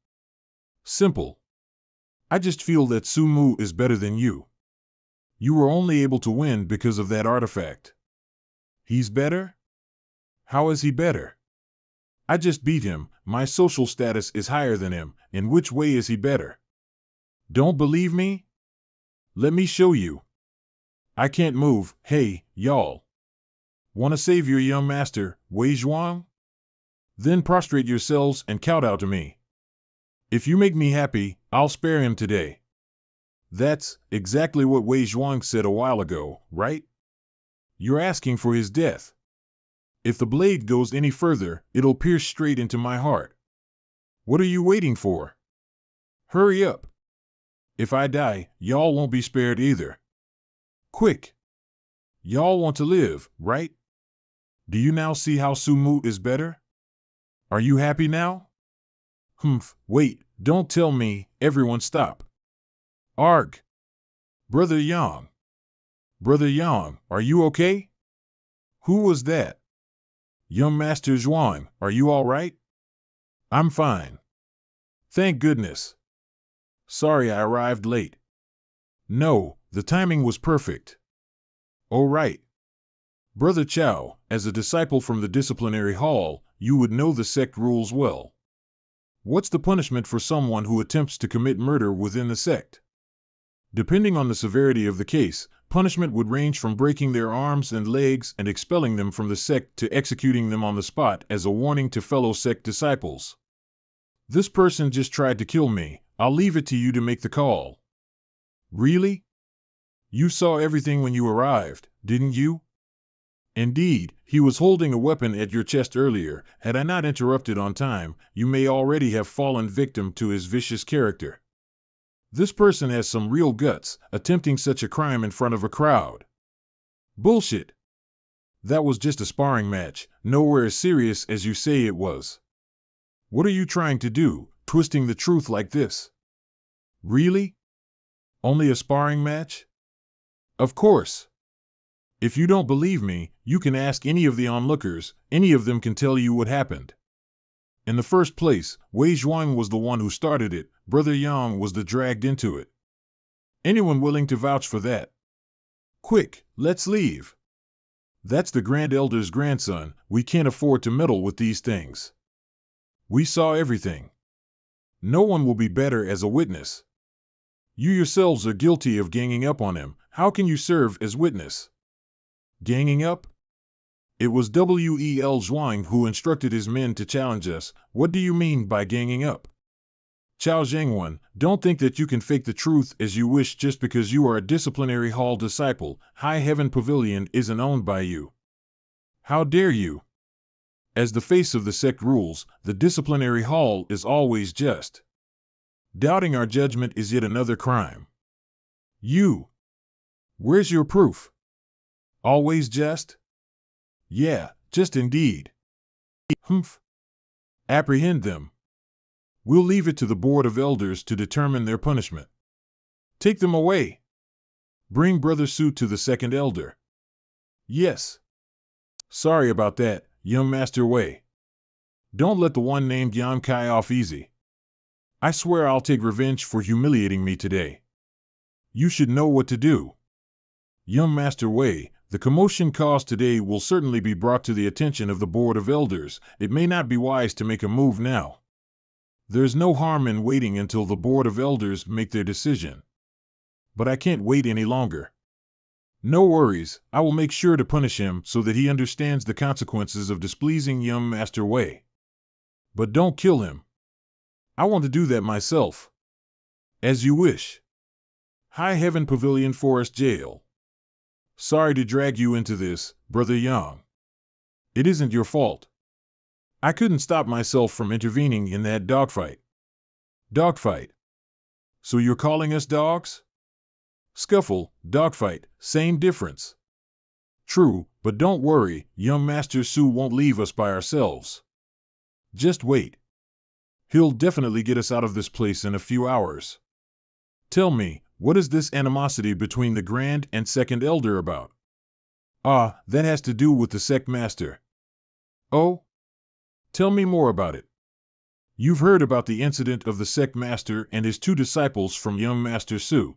Simple. I just feel that Sumu is better than you. You were only able to win because of that artifact. He's better? How is he better? I just beat him, my social status is higher than him, in which way is he better? Don't believe me? Let me show you. I can't move, hey, y'all. Wanna save your young master, Wei Zhuang? Then prostrate yourselves and kowtow to me. If you make me happy, I'll spare him today. That's exactly what Wei Zhuang said a while ago, right? You're asking for his death. If the blade goes any further, it'll pierce straight into my heart. What are you waiting for? Hurry up. If I die, y'all won't be spared either. Quick. Y'all want to live, right? Do you now see how Sumu is better? Are you happy now? Wait, don't tell me, everyone stop. Arg. Brother Yang. Brother Yang, are you okay? Who was that? Young Master Zhuang, are you all right? I'm fine. Thank goodness. Sorry I arrived late. No, the timing was perfect. Oh right. Brother Chow, as a disciple from the disciplinary hall, you would know the sect rules well. What's the punishment for someone who attempts to commit murder within the sect? Depending on the severity of the case, punishment would range from breaking their arms and legs and expelling them from the sect to executing them on the spot as a warning to fellow sect disciples. This person just tried to kill me. I'll leave it to you to make the call. Really? You saw everything when you arrived, didn't you? Indeed, he was holding a weapon at your chest earlier. Had I not interrupted on time, you may already have fallen victim to his vicious character. This person has some real guts, attempting such a crime in front of a crowd. Bullshit. That was just a sparring match, nowhere as serious as you say it was. What are you trying to do, twisting the truth like this? Really? Only a sparring match? Of course. If you don't believe me, you can ask any of the onlookers, any of them can tell you what happened. In the first place, Wei Zhuang was the one who started it, Brother Yang was the dragged into it. Anyone willing to vouch for that? Quick, let's leave. That's the Grand Elder's grandson, we can't afford to meddle with these things. We saw everything. No one will be better as a witness. You yourselves are guilty of ganging up on him, how can you serve as witness? Ganging up? It was Wel Zhuang who instructed his men to challenge us. What do you mean by ganging up? Chao Zhengwen, don't think that you can fake the truth as you wish just because you are a disciplinary hall disciple. High Heaven Pavilion isn't owned by you. How dare you? As the face of the sect rules, the disciplinary hall is always just. Doubting our judgment is yet another crime. You. Where's your proof? Always just? Yeah, just indeed. Apprehend them. We'll leave it to the Board of Elders to determine their punishment. Take them away. Bring Brother Su to the second elder. Yes. Sorry about that, young Master Wei. Don't let the one named Yan Kai off easy. I swear I'll take revenge for humiliating me today. You should know what to do. Young Master Wei, the commotion caused today will certainly be brought to the attention of the Board of Elders. It may not be wise to make a move now. There's no harm in waiting until the Board of Elders make their decision. But I can't wait any longer. No worries, I will make sure to punish him so that he understands the consequences of displeasing young Master Wei. But don't kill him. I want to do that myself. As you wish. High Heaven Pavilion Forest Jail. Sorry to drag you into this, Brother Yang. It isn't your fault. I couldn't stop myself from intervening in that dogfight. Dogfight? So you're calling us dogs? Scuffle, dogfight, same difference. True, but don't worry, young Master Su won't leave us by ourselves. Just wait. He'll definitely get us out of this place in a few hours. Tell me, what is this animosity between the Grand and Second Elder about? Ah, that has to do with the sect master. Oh? Tell me more about it. You've heard about the incident of the sect master and his two disciples from young Master Su.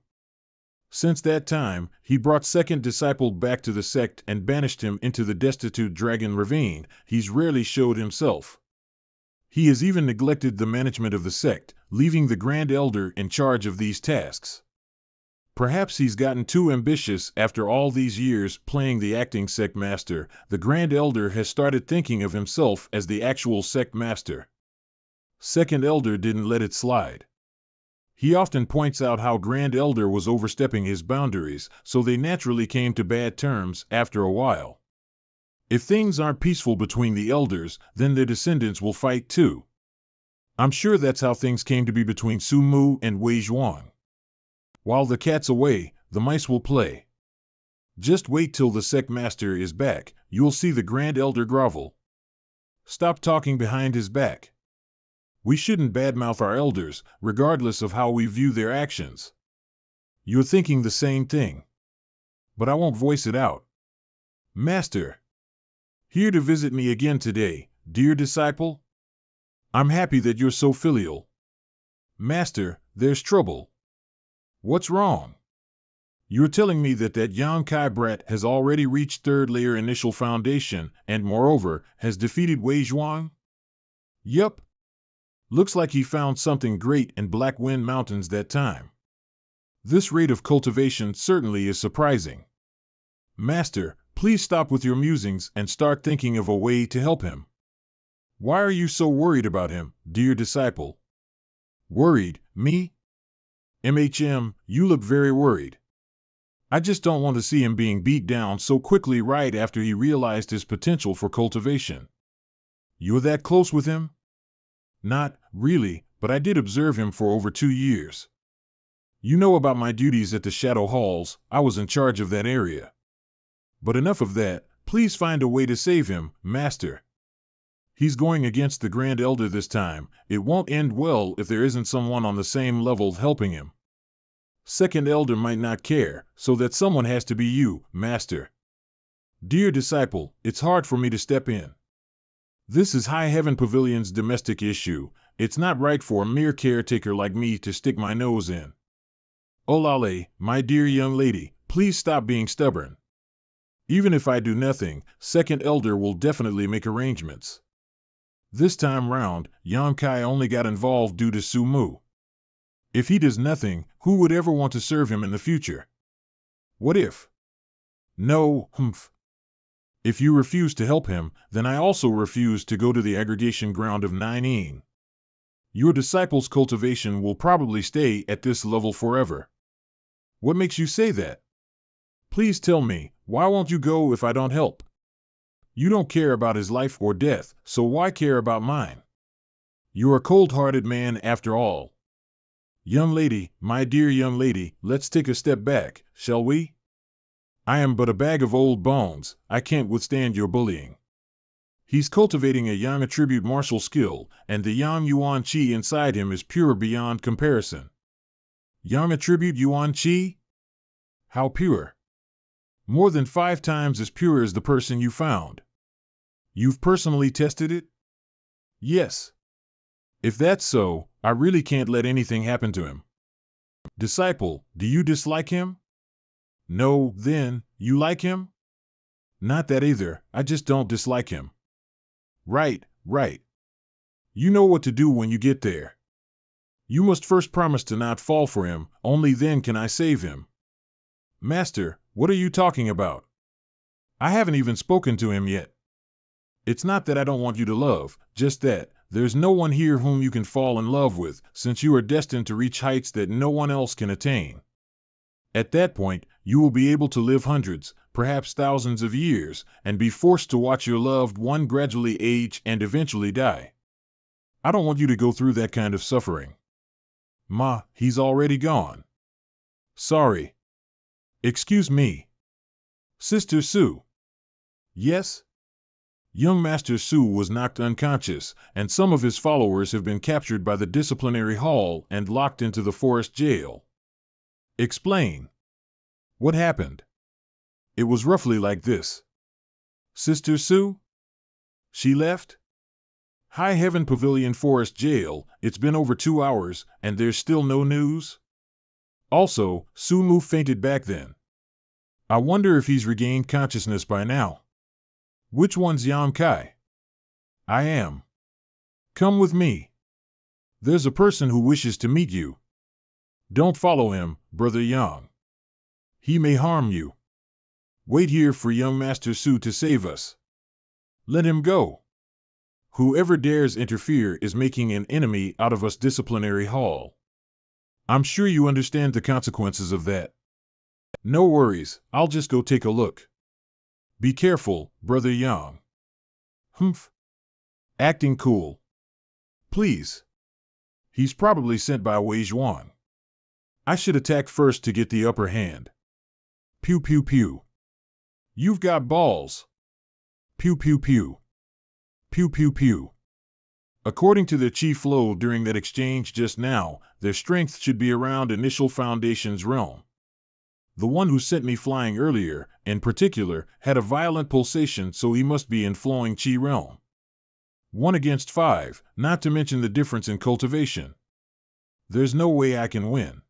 Since that time, he brought second disciple back to the sect and banished him into the destitute Dragon Ravine. He's rarely showed himself. He has even neglected the management of the sect, leaving the Grand Elder in charge of these tasks. Perhaps he's gotten too ambitious after all these years playing the acting sect master. The Grand Elder has started thinking of himself as the actual sect master. Second Elder didn't let it slide. He often points out how Grand Elder was overstepping his boundaries, so they naturally came to bad terms after a while. If things aren't peaceful between the elders, then their descendants will fight too. I'm sure that's how things came to be between Su Mu and Wei Zhuang. While the cat's away, the mice will play. Just wait till the sect master is back, you'll see the Grand Elder grovel. Stop talking behind his back. We shouldn't badmouth our elders, regardless of how we view their actions. You're thinking the same thing. But I won't voice it out. Master. Here to visit me again today, dear disciple? I'm happy that you're so filial. Master, there's trouble. What's wrong? You're telling me that Yang Kai brat has already reached third layer initial foundation and, moreover, has defeated Wei Zhuang? Yup. Looks like he found something great in Black Wind Mountains that time. This rate of cultivation certainly is surprising. Master, please stop with your musings and start thinking of a way to help him. Why are you so worried about him, dear disciple? Worried, me? You look very worried. I just don't want to see him being beat down so quickly right after he realized his potential for cultivation. You're that close with him? Not really, but I did observe him for over 2 years. You know about my duties at the Shadow Halls. I was in charge of that area. But enough of that, please find a way to save him, Master. He's going against the Grand Elder this time. It won't end well if there isn't someone on the same level helping him. Second Elder might not care, so that someone has to be you, Master. Dear disciple, it's hard for me to step in. This is High Heaven Pavilion's domestic issue. It's not right for a mere caretaker like me to stick my nose in. Olale, my dear young lady, please stop being stubborn. Even if I do nothing, Second Elder will definitely make arrangements. This time round, Yan Kai only got involved due to Su Mu. If he does nothing, who would ever want to serve him in the future? What if? No, humph. If you refuse to help him, then I also refuse to go to the aggregation ground of Nine. Your disciple's cultivation will probably stay at this level forever. What makes you say that? Please tell me, why won't you go if I don't help? You don't care about his life or death, so why care about mine? You're a cold-hearted man after all. Young lady, my dear young lady, let's take a step back, shall we? I am but a bag of old bones, I can't withstand your bullying. He's cultivating a yang attribute martial skill, and the yang yuan qi inside him is pure beyond comparison. Yang attribute yuan qi? How pure? More than 5 times as pure as the person you found. You've personally tested it? Yes. If that's so, I really can't let anything happen to him. Disciple, do you dislike him? No, then, you like him? Not that either, I just don't dislike him. Right. You know what to do when you get there. You must first promise to not fall for him, only then can I save him. Master, what are you talking about? I haven't even spoken to him yet. It's not that I don't want you to love, just that there's no one here whom you can fall in love with, since you are destined to reach heights that no one else can attain. At that point, you will be able to live hundreds, perhaps thousands of years, and be forced to watch your loved one gradually age and eventually die. I don't want you to go through that kind of suffering. Ma, he's already gone. Sorry. Excuse me. Sister Sue. Yes? Young Master Su was knocked unconscious, and some of his followers have been captured by the disciplinary hall and locked into the forest jail. Explain. What happened? It was roughly like this. Sister Sue? She left? High Heaven Pavilion Forest Jail, it's been over 2 hours, and there's still no news? Also, Su Mu fainted back then. I wonder if he's regained consciousness by now. Which one's Yam Kai? I am. Come with me. There's a person who wishes to meet you. Don't follow him, Brother Yang. He may harm you. Wait here for young Master Su to save us. Let him go. Whoever dares interfere is making an enemy out of us. Disciplinary hall. I'm sure you understand the consequences of that. No worries, I'll just go take a look. Be careful, Brother Yang. Humph. Acting cool. Please. He's probably sent by Wei Zhuan. I should attack first to get the upper hand. Pew pew pew. You've got balls. Pew pew pew. Pew pew pew. According to their chief Lo during that exchange just now, their strength should be around Initial Foundation's realm. The one who sent me flying earlier, in particular, had a violent pulsation, so he must be in flowing chi realm. 1 against 5, not to mention the difference in cultivation. There's no way I can win.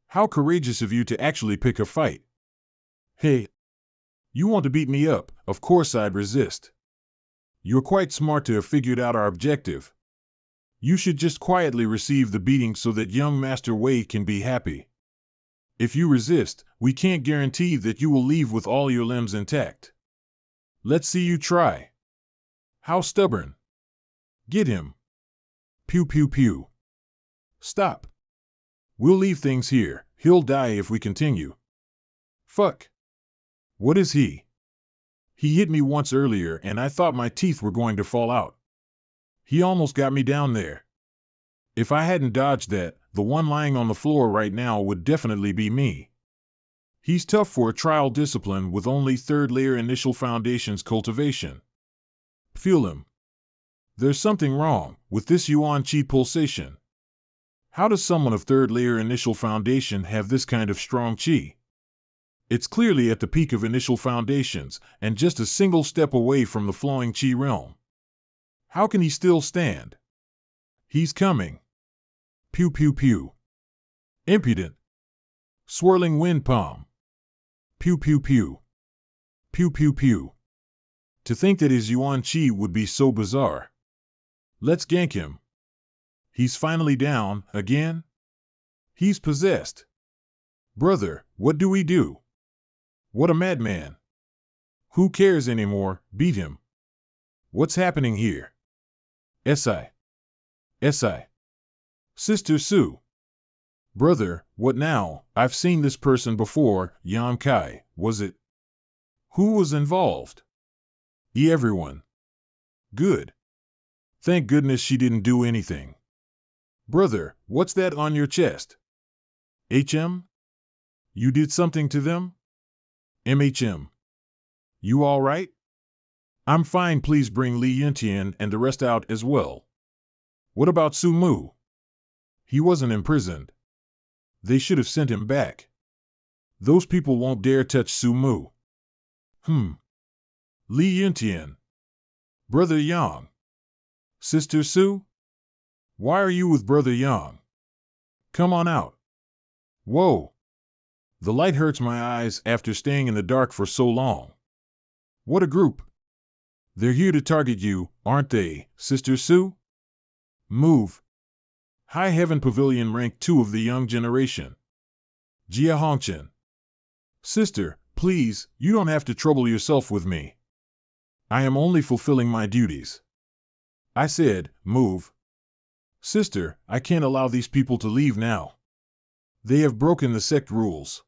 How courageous of you to actually pick a fight. Hey. You want to beat me up, of course I'd resist. You're quite smart to have figured out our objective. You should just quietly receive the beating so that young Master Wei can be happy. If you resist, we can't guarantee that you will leave with all your limbs intact. Let's see you try. How stubborn. Get him. Pew pew pew. Stop. We'll leave things here, he'll die if we continue. Fuck. What is he? He hit me once earlier and I thought my teeth were going to fall out. He almost got me down there. If I hadn't dodged that, the one lying on the floor right now would definitely be me. He's tough for a trial discipline with only 3rd layer Initial Foundation's cultivation. Feel him. There's something wrong with this Yuan Qi pulsation. How does someone of 3rd layer Initial Foundation have this kind of strong Qi? It's clearly at the peak of Initial Foundations, and just a single step away from the flowing Qi realm. How can he still stand? He's coming. Pew pew pew. Impudent. Swirling wind palm. Pew pew pew. Pew pew pew. To think that his Yuan Qi would be so bizarre. Let's gank him. He's finally down, again? He's possessed. Brother, what do we do? What a madman. Who cares anymore, beat him. What's happening here? S.I. Sister Sue. Brother, what now? I've seen this person before. Yan Kai, was it? Who was involved? Everyone. Good. Thank goodness she didn't do anything. Brother, what's that on your chest? HM? You did something to them? MHM. You all right? I'm fine, please bring Li Yintian and the rest out as well. What about Su Mu? He wasn't imprisoned. They should have sent him back. Those people won't dare touch Su Mu. Li Yintian. Brother Yang. Sister Su? Why are you with Brother Yang? Come on out. Whoa. The light hurts my eyes after staying in the dark for so long. What a group. They're here to target you, aren't they, Sister Su? Move. High Heaven Pavilion rank 2 of the young generation. Jia Hongchen. Sister, please, you don't have to trouble yourself with me. I am only fulfilling my duties. I said, move. Sister, I can't allow these people to leave now. They have broken the sect rules.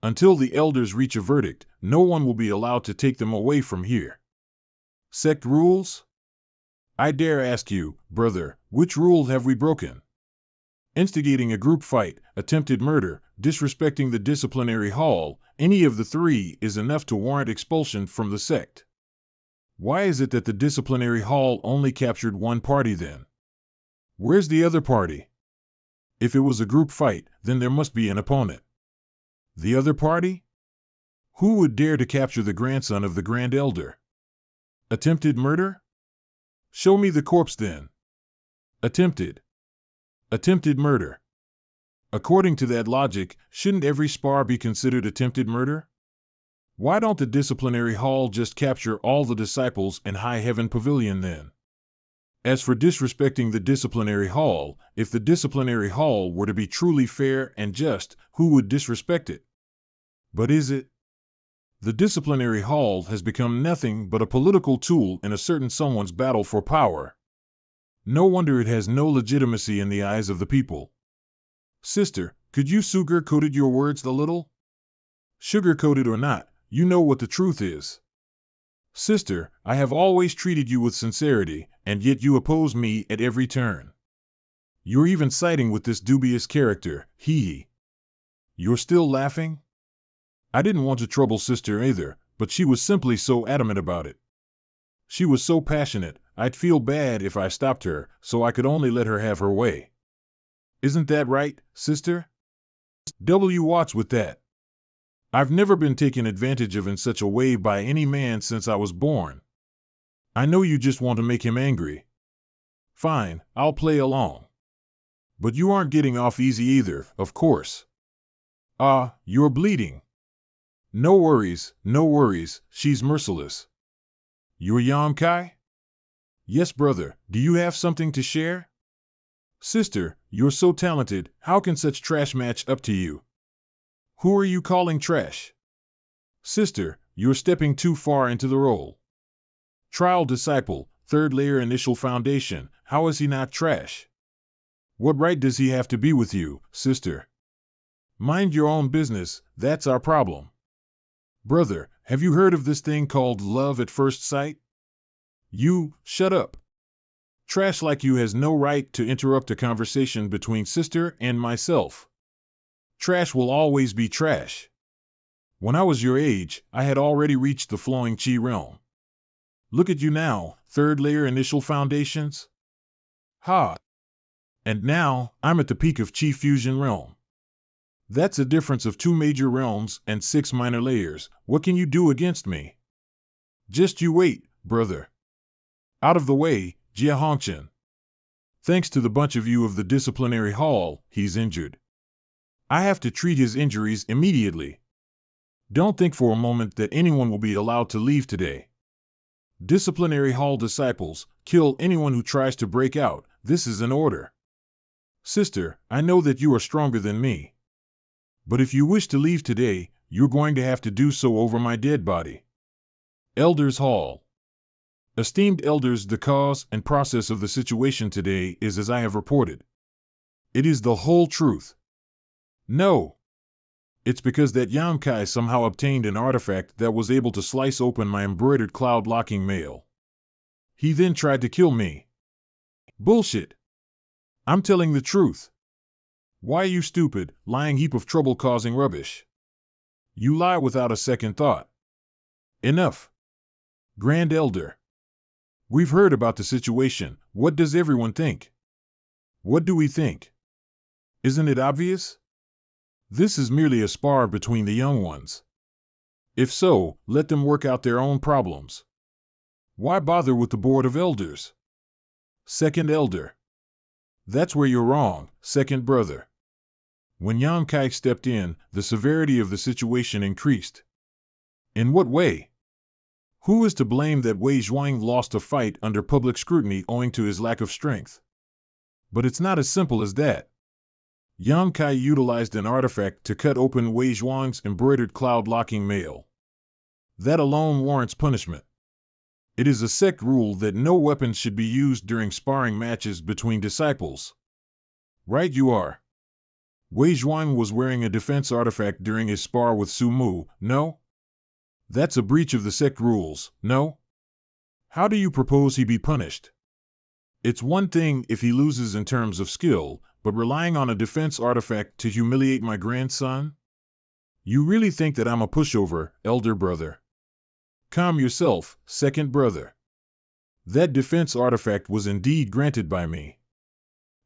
Until the elders reach a verdict, no one will be allowed to take them away from here. Sect rules? I dare ask you, brother, which rules have we broken? Instigating a group fight, attempted murder, disrespecting the disciplinary hall, any of the 3 is enough to warrant expulsion from the sect. Why is it that the disciplinary hall only captured one party then? Where's the other party? If it was a group fight, then there must be an opponent. The other party? Who would dare to capture the grandson of the Grand Elder? Attempted murder? Show me the corpse then. Attempted murder. According to that logic, shouldn't every spar be considered attempted murder? Why don't the disciplinary hall just capture all the disciples in High Heaven Pavilion then? As for disrespecting the disciplinary hall, if the disciplinary hall were to be truly fair and just, who would disrespect it? But is it? The disciplinary hall has become nothing but a political tool in a certain someone's battle for power. No wonder it has no legitimacy in the eyes of the people. Sister, could you sugar-coated your words a little? Sugar-coated or not, you know what the truth is. Sister, I have always treated you with sincerity, and yet you oppose me at every turn. You're even siding with this dubious character, hee. You're still laughing? I didn't want to trouble Sister either, but she was simply so adamant about it. She was so passionate, I'd feel bad if I stopped her, so I could only let her have her way. Isn't that right, Sister? What's with that? I've never been taken advantage of in such a way by any man since I was born. I know you just want to make him angry. Fine, I'll play along. But you aren't getting off easy either, of course. You're bleeding. No worries, she's merciless. You're Yam Kai? Yes, brother, do you have something to share? Sister, you're so talented, how can such trash match up to you? Who are you calling trash? Sister, you're stepping too far into the role. Trial disciple, 3rd layer initial foundation, how is he not trash? What right does he have to be with you, sister? Mind your own business, that's our problem. Brother, have you heard of this thing called love at first sight? You, shut up. Trash like you has no right to interrupt a conversation between sister and myself. Trash will always be trash. When I was your age, I had already reached the flowing chi realm. Look at you now, 3rd layer initial foundations. Ha! And now, I'm at the peak of chi fusion realm. That's a difference of 2 major realms and 6 minor layers. What can you do against me? Just you wait, brother. Out of the way, Jia Hongchen. Thanks to the bunch of you of the disciplinary hall, he's injured. I have to treat his injuries immediately. Don't think for a moment that anyone will be allowed to leave today. Disciplinary hall disciples, kill anyone who tries to break out. This is an order. Sister, I know that you are stronger than me. But if you wish to leave today, you're going to have to do so over my dead body. Elders Hall. Esteemed elders, the cause and process of the situation today is as I have reported. It is the whole truth. No. It's because that Yam Kai somehow obtained an artifact that was able to slice open my embroidered cloud-locking mail. He then tried to kill me. Bullshit. I'm telling the truth. Why, you stupid, lying heap of trouble-causing rubbish. You lie without a second thought. Enough. Grand Elder. We've heard about the situation. What does everyone think? What do we think? Isn't it obvious? This is merely a spar between the young ones. If so, let them work out their own problems. Why bother with the Board of Elders? Second Elder. That's where you're wrong, second brother. When Yang Kai stepped in, the severity of the situation increased. In what way? Who is to blame that Wei Zhuang lost a fight under public scrutiny owing to his lack of strength? But it's not as simple as that. Yang Kai utilized an artifact to cut open Wei Zhuang's embroidered cloud-locking mail. That alone warrants punishment. It is a sect rule that no weapons should be used during sparring matches between disciples. Right you are. Wei Zhuang was wearing a defense artifact during his spar with Su Mu, no? That's a breach of the sect rules, no? How do you propose he be punished? It's one thing if he loses in terms of skill, but relying on a defense artifact to humiliate my grandson? You really think that I'm a pushover, elder brother? Calm yourself, second brother. That defense artifact was indeed granted by me.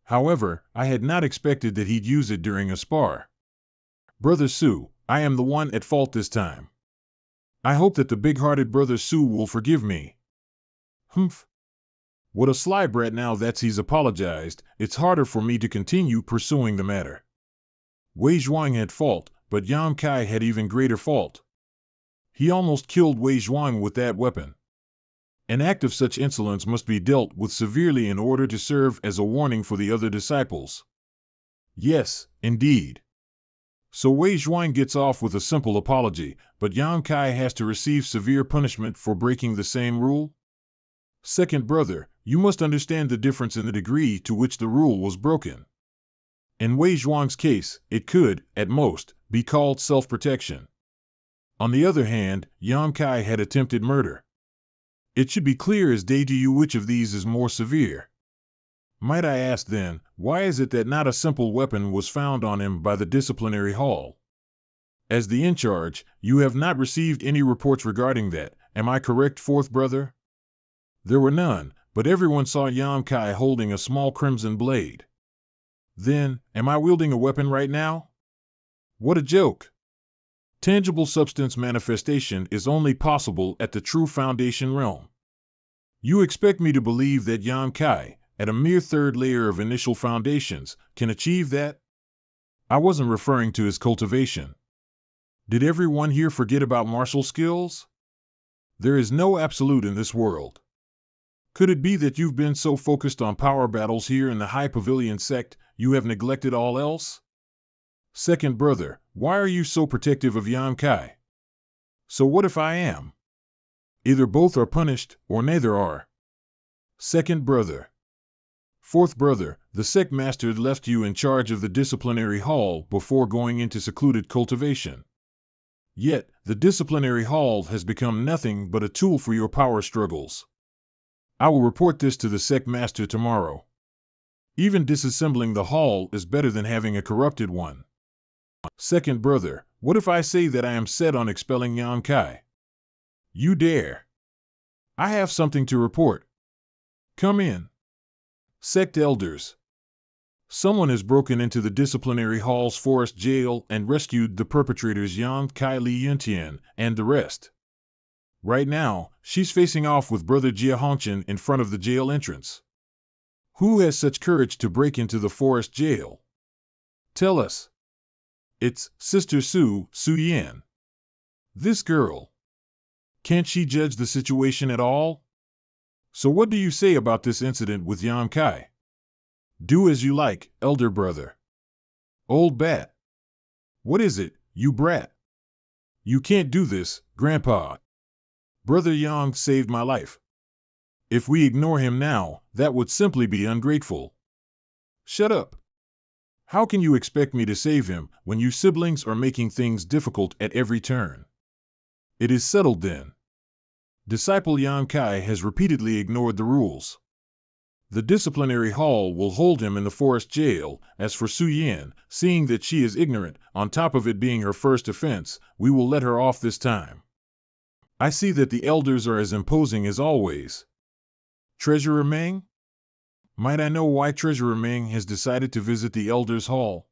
However, I had not expected that he'd use it during a spar. Brother Su, I am the one at fault this time. I hope that the big-hearted Brother Su will forgive me. Humph. What a sly brat. Now that he's apologized, it's harder for me to continue pursuing the matter. Wei Zhuang had fault, but Yang Kai had even greater fault. He almost killed Wei Zhuang with that weapon. An act of such insolence must be dealt with severely in order to serve as a warning for the other disciples. Yes, indeed. So Wei Zhuang gets off with a simple apology, but Yang Kai has to receive severe punishment for breaking the same rule? Second brother, you must understand the difference in the degree to which the rule was broken. In Wei Zhuang's case, it could, at most, be called self-protection. On the other hand, Yang Kai had attempted murder. It should be clear as day to you which of these is more severe. Might I ask then, why is it that not a simple weapon was found on him by the disciplinary hall? As the in-charge, you have not received any reports regarding that, am I correct, fourth brother? There were none, but everyone saw Yang Kai holding a small crimson blade. Then, am I wielding a weapon right now? What a joke! Tangible substance manifestation is only possible at the true foundation realm. You expect me to believe that Yang Kai, at a mere third layer of initial foundations, can achieve that? I wasn't referring to his cultivation. Did everyone here forget about martial skills? There is no absolute in this world. Could it be that you've been so focused on power battles here in the High Pavilion sect, you have neglected all else? Second brother, why are you so protective of Yang Kai? So what if I am? Either both are punished, or neither are. Second brother. Fourth brother, the sect master left you in charge of the disciplinary hall before going into secluded cultivation. Yet, the disciplinary hall has become nothing but a tool for your power struggles. I will report this to the sect master tomorrow. Even disassembling the hall is better than having a corrupted one. Second brother, what if I say that I am set on expelling Yang Kai? You dare. I have something to report. Come in. Sect elders. Someone has broken into the disciplinary hall's forest jail and rescued the perpetrators Yang Kai, Li Yuntian, and the rest. Right now, she's facing off with Brother Jia Hongqian in front of the jail entrance. Who has such courage to break into the forest jail? Tell us. It's Sister Su Yan. This girl. Can't she judge the situation at all? So what do you say about this incident with Yang Kai? Do as you like, elder brother. Old bat. What is it, you brat? You can't do this, Grandpa. Brother Yang saved my life. If we ignore him now, that would simply be ungrateful. Shut up. How can you expect me to save him when you siblings are making things difficult at every turn? It is settled then. Disciple Yang Kai has repeatedly ignored the rules. The disciplinary hall will hold him in the forest jail. As for Su Yan, seeing that she is ignorant, on top of it being her first offense, we will let her off this time. I see that the elders are as imposing as always. Treasurer Meng? Might I know why Treasurer Meng has decided to visit the elders' hall?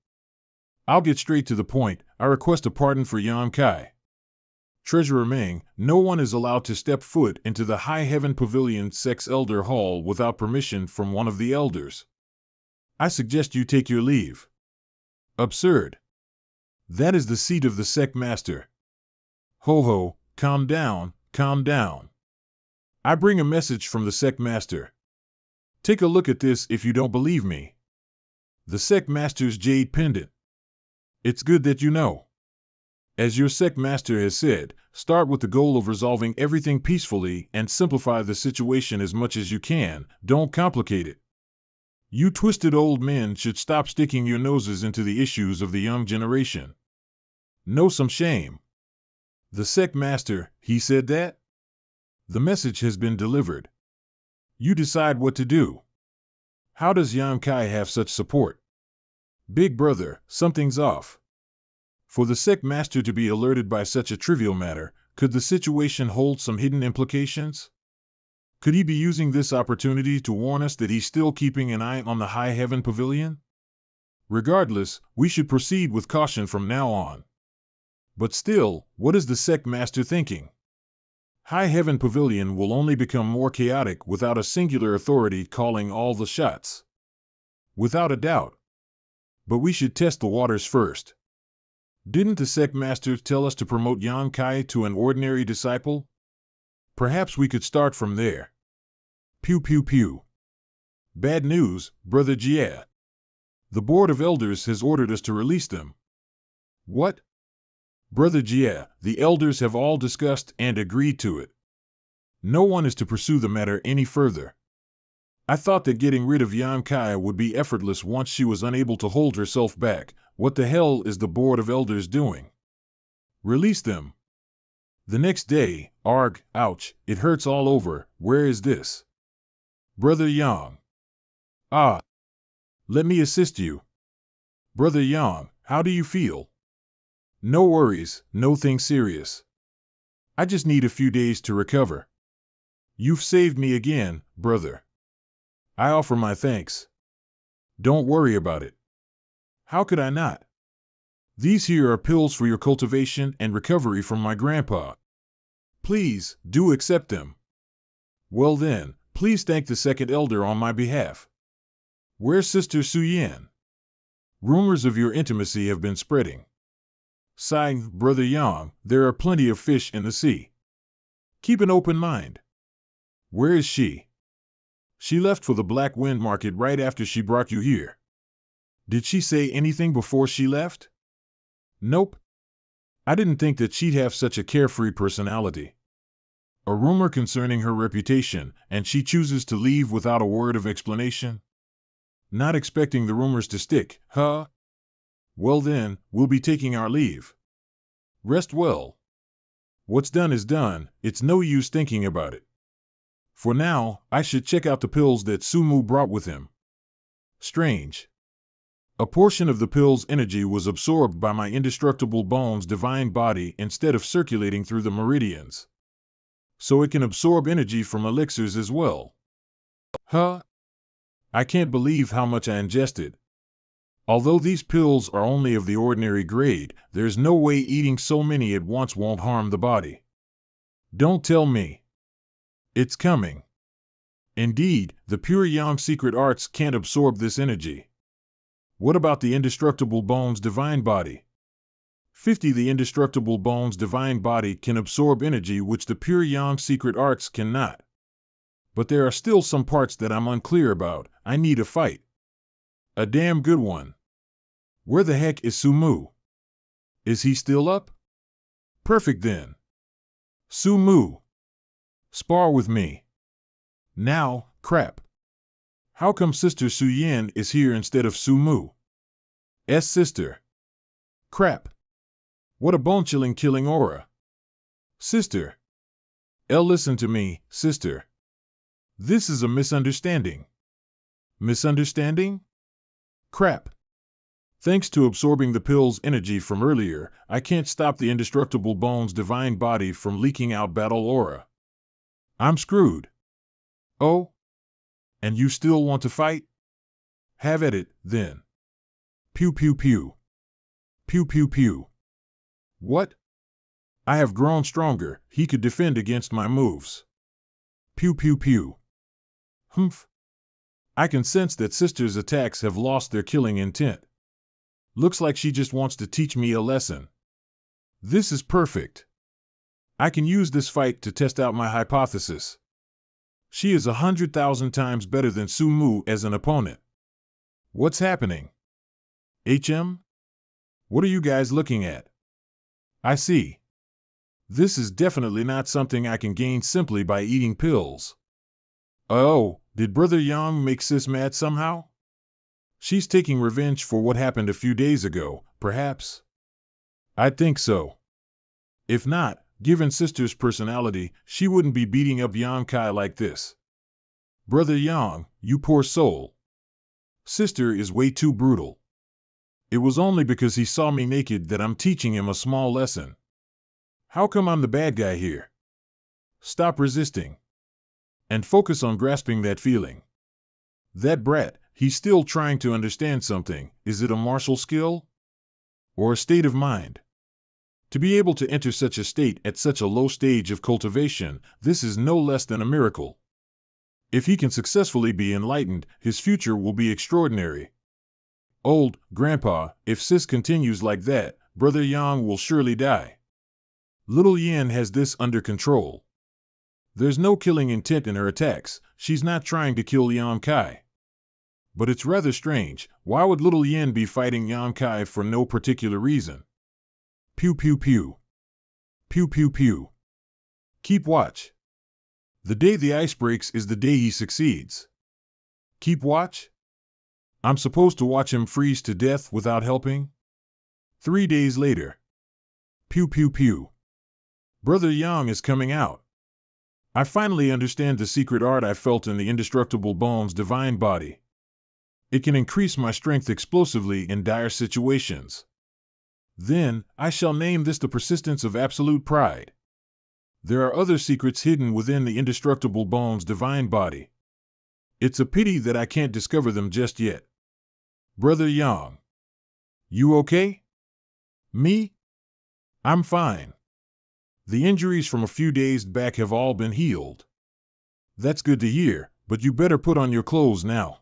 I'll get straight to the point. I request a pardon for Yan Kai. Treasurer Meng, no one is allowed to step foot into the High Heaven Pavilion Sex Elder Hall without permission from one of the elders. I suggest you take your leave. Absurd. That is the seat of the sect master. Ho ho, calm down, calm down. I bring a message from the sect master. Take a look at this if you don't believe me. The sect master's jade pendant. It's good that you know. As your sect master has said, start with the goal of resolving everything peacefully and simplify the situation as much as you can. Don't complicate it. You twisted old men should stop sticking your noses into the issues of the young generation. Know some shame. The sect master, he said that? The message has been delivered. You decide what to do. How does Yan Kai have such support? Big brother, something's off. For the sect master to be alerted by such a trivial matter, could the situation hold some hidden implications? Could he be using this opportunity to warn us that he's still keeping an eye on the High Heaven Pavilion? Regardless, we should proceed with caution from now on. But still, what is the sect master thinking? High Heaven Pavilion will only become more chaotic without a singular authority calling all the shots. Without a doubt. But we should test the waters first. Didn't the sect master tell us to promote Yan Kai to an ordinary disciple? Perhaps we could start from there. Pew pew pew. Bad news, Brother Jie. The Board of Elders has ordered us to release them. What? Brother Jie, the elders have all discussed and agreed to it. No one is to pursue the matter any further. I thought that getting rid of Yan Kai would be effortless once she was unable to hold herself back. What the hell is the Board of Elders doing? Release them. The next day, arg, ouch, it hurts all over. Where is this? Brother Yang. Ah. Let me assist you. Brother Yang, how do you feel? No worries, nothing serious. I just need a few days to recover. You've saved me again, brother. I offer my thanks. Don't worry about it. How could I not? These here are pills for your cultivation and recovery from my grandpa. Please, do accept them. Well then, please thank the second elder on my behalf. Where's Sister Su Yan? Rumors of your intimacy have been spreading. Sighing, Brother Yang, there are plenty of fish in the sea. Keep an open mind. Where is she? She left for the Black Wind Market right after she brought you here. Did she say anything before she left? Nope. I didn't think that she'd have such a carefree personality. A rumor concerning her reputation, and she chooses to leave without a word of explanation? Not expecting the rumors to stick, huh? Well then, we'll be taking our leave. Rest well. What's done is done, it's no use thinking about it. For now, I should check out the pills that Sumu brought with him. Strange. A portion of the pill's energy was absorbed by my indestructible bone's divine body instead of circulating through the meridians. So it can absorb energy from elixirs as well. Huh? I can't believe how much I ingested. Although these pills are only of the ordinary grade, there's no way eating so many at once won't harm the body. Don't tell me. It's coming. Indeed, the pure Yang secret arts can't absorb this energy. What about the indestructible bone's divine body? 50. The indestructible bone's divine body can absorb energy which the pure Yang secret arts cannot. But there are still some parts that I'm unclear about. I need a fight. A damn good one. Where the heck is Sumu? Is he still up? Perfect then. Sumu. Spar with me. Now, crap. How come Sister Su Yan is here instead of Sumu? Sister. Crap. What a bone-chilling killing aura. Sister. Listen to me, sister. This is a misunderstanding. Misunderstanding? Crap. Thanks to absorbing the pill's energy from earlier, I can't stop the indestructible bone's divine body from leaking out battle aura. I'm screwed. Oh? And you still want to fight? Have at it, then. Pew pew pew. Pew pew pew. What? I have grown stronger, he could defend against my moves. Pew pew pew. Humph. I can sense that sister's attacks have lost their killing intent. Looks like she just wants to teach me a lesson. This is perfect. I can use this fight to test out my hypothesis. She is 100,000 times better than Sumu as an opponent. What's happening? HM? What are you guys looking at? I see. This is definitely not something I can gain simply by eating pills. Oh, did Brother Yang make sis mad somehow? She's taking revenge for what happened a few days ago, perhaps? I think so. If not, given sister's personality, she wouldn't be beating up Yang Kai like this. Brother Yang, you poor soul. Sister is way too brutal. It was only because he saw me naked that I'm teaching him a small lesson. How come I'm the bad guy here? Stop resisting. And focus on grasping that feeling. That brat, he's still trying to understand something. Is it a martial skill? Or a state of mind? To be able to enter such a state at such a low stage of cultivation, this is no less than a miracle. If he can successfully be enlightened, his future will be extraordinary. Old Grandpa, if sis continues like that, Brother Yang will surely die. Little Yin has this under control. There's no killing intent in her attacks, she's not trying to kill Yang Kai. But it's rather strange, why would little Yin be fighting Yang Kai for no particular reason? Pew pew pew. Pew pew pew. Keep watch. The day the ice breaks is the day he succeeds. Keep watch? I'm supposed to watch him freeze to death without helping? 3 days later. Pew pew pew. Brother Yang is coming out. I finally understand the secret art I felt in the indestructible bone's divine body. It can increase my strength explosively in dire situations. Then, I shall name this the persistence of absolute pride. There are other secrets hidden within the indestructible bone's divine body. It's a pity that I can't discover them just yet. Brother Yang. You okay? Me? I'm fine. The injuries from a few days back have all been healed. That's good to hear, but you better put on your clothes now.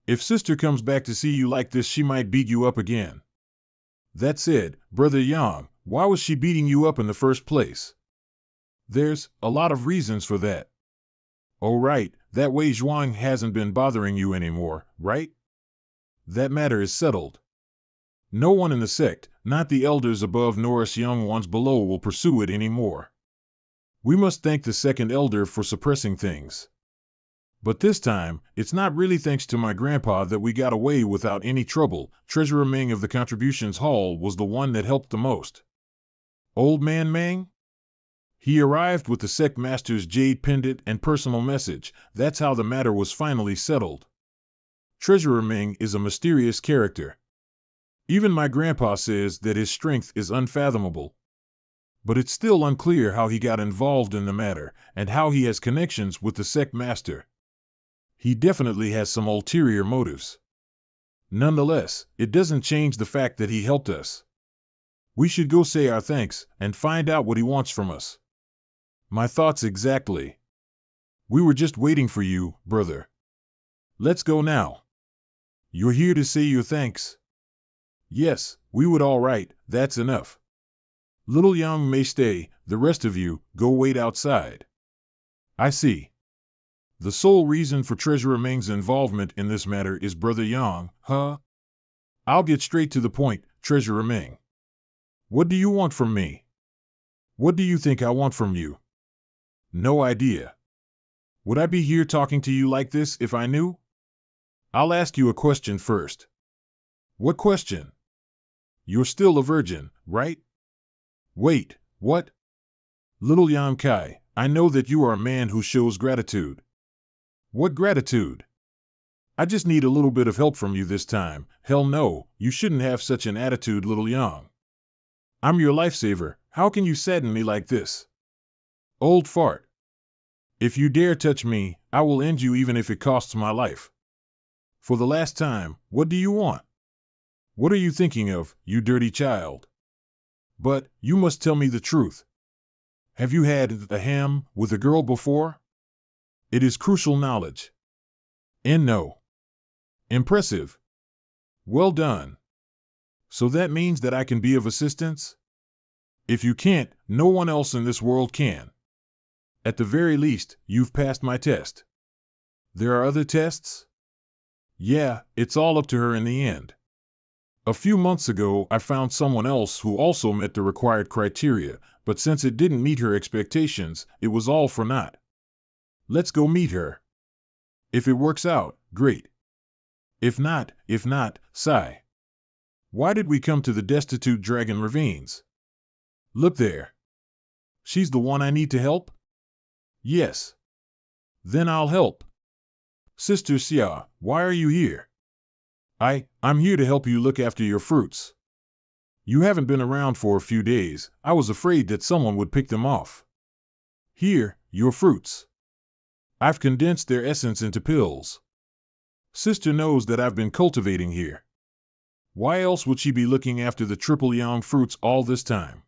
If sister comes back to see you like this, she might beat you up again. That said, Brother Yang, why was she beating you up in the first place? There's a lot of reasons for that. Oh right, that way Zhuang hasn't been bothering you anymore, right? That matter is settled. No one in the sect, not the elders above nor us young ones below, will pursue it anymore. We must thank the second elder for suppressing things. But this time, it's not really thanks to my grandpa that we got away without any trouble. Treasurer Ming of the Contributions Hall was the one that helped the most. Old Man Ming? He arrived with the sect master's jade pendant and personal message. That's how the matter was finally settled. Treasurer Ming is a mysterious character. Even my grandpa says that his strength is unfathomable. But it's still unclear how he got involved in the matter, and how he has connections with the sect master. He definitely has some ulterior motives. Nonetheless, it doesn't change the fact that he helped us. We should go say our thanks, and find out what he wants from us. My thoughts exactly. We were just waiting for you, brother. Let's go now. You're here to say your thanks? Yes, we would all right, that's enough. Little Yang may stay, the rest of you, go wait outside. I see. The sole reason for Treasurer Ming's involvement in this matter is Brother Yang, huh? I'll get straight to the point, Treasurer Ming. What do you want from me? What do you think I want from you? No idea. Would I be here talking to you like this if I knew? I'll ask you a question first. What question? You're still a virgin, right? Wait, what? Little Yang Kai, I know that you are a man who shows gratitude. What gratitude? I just need a little bit of help from you this time. Hell no, you shouldn't have such an attitude, little Yang. I'm your lifesaver. How can you sadden me like this? Old fart. If you dare touch me, I will end you even if it costs my life. For the last time, what do you want? What are you thinking of, you dirty child? But, you must tell me the truth. Have you had a ham with a girl before? It is crucial knowledge. And no. Impressive. Well done. So that means that I can be of assistance? If you can't, no one else in this world can. At the very least, you've passed my test. There are other tests? Yeah, it's all up to her in the end. A few months ago, I found someone else who also met the required criteria, but since it didn't meet her expectations, it was all for naught. Let's go meet her. If it works out, great. If not, sigh. Why did we come to the destitute dragon ravines? Look there. She's the one I need to help? Yes. Then I'll help. Sister Xia, why are you here? I'm here to help you look after your fruits. You haven't been around for a few days. I was afraid that someone would pick them off. Here, your fruits. I've condensed their essence into pills. Sister knows that I've been cultivating here. Why else would she be looking after the triple yang fruits all this time?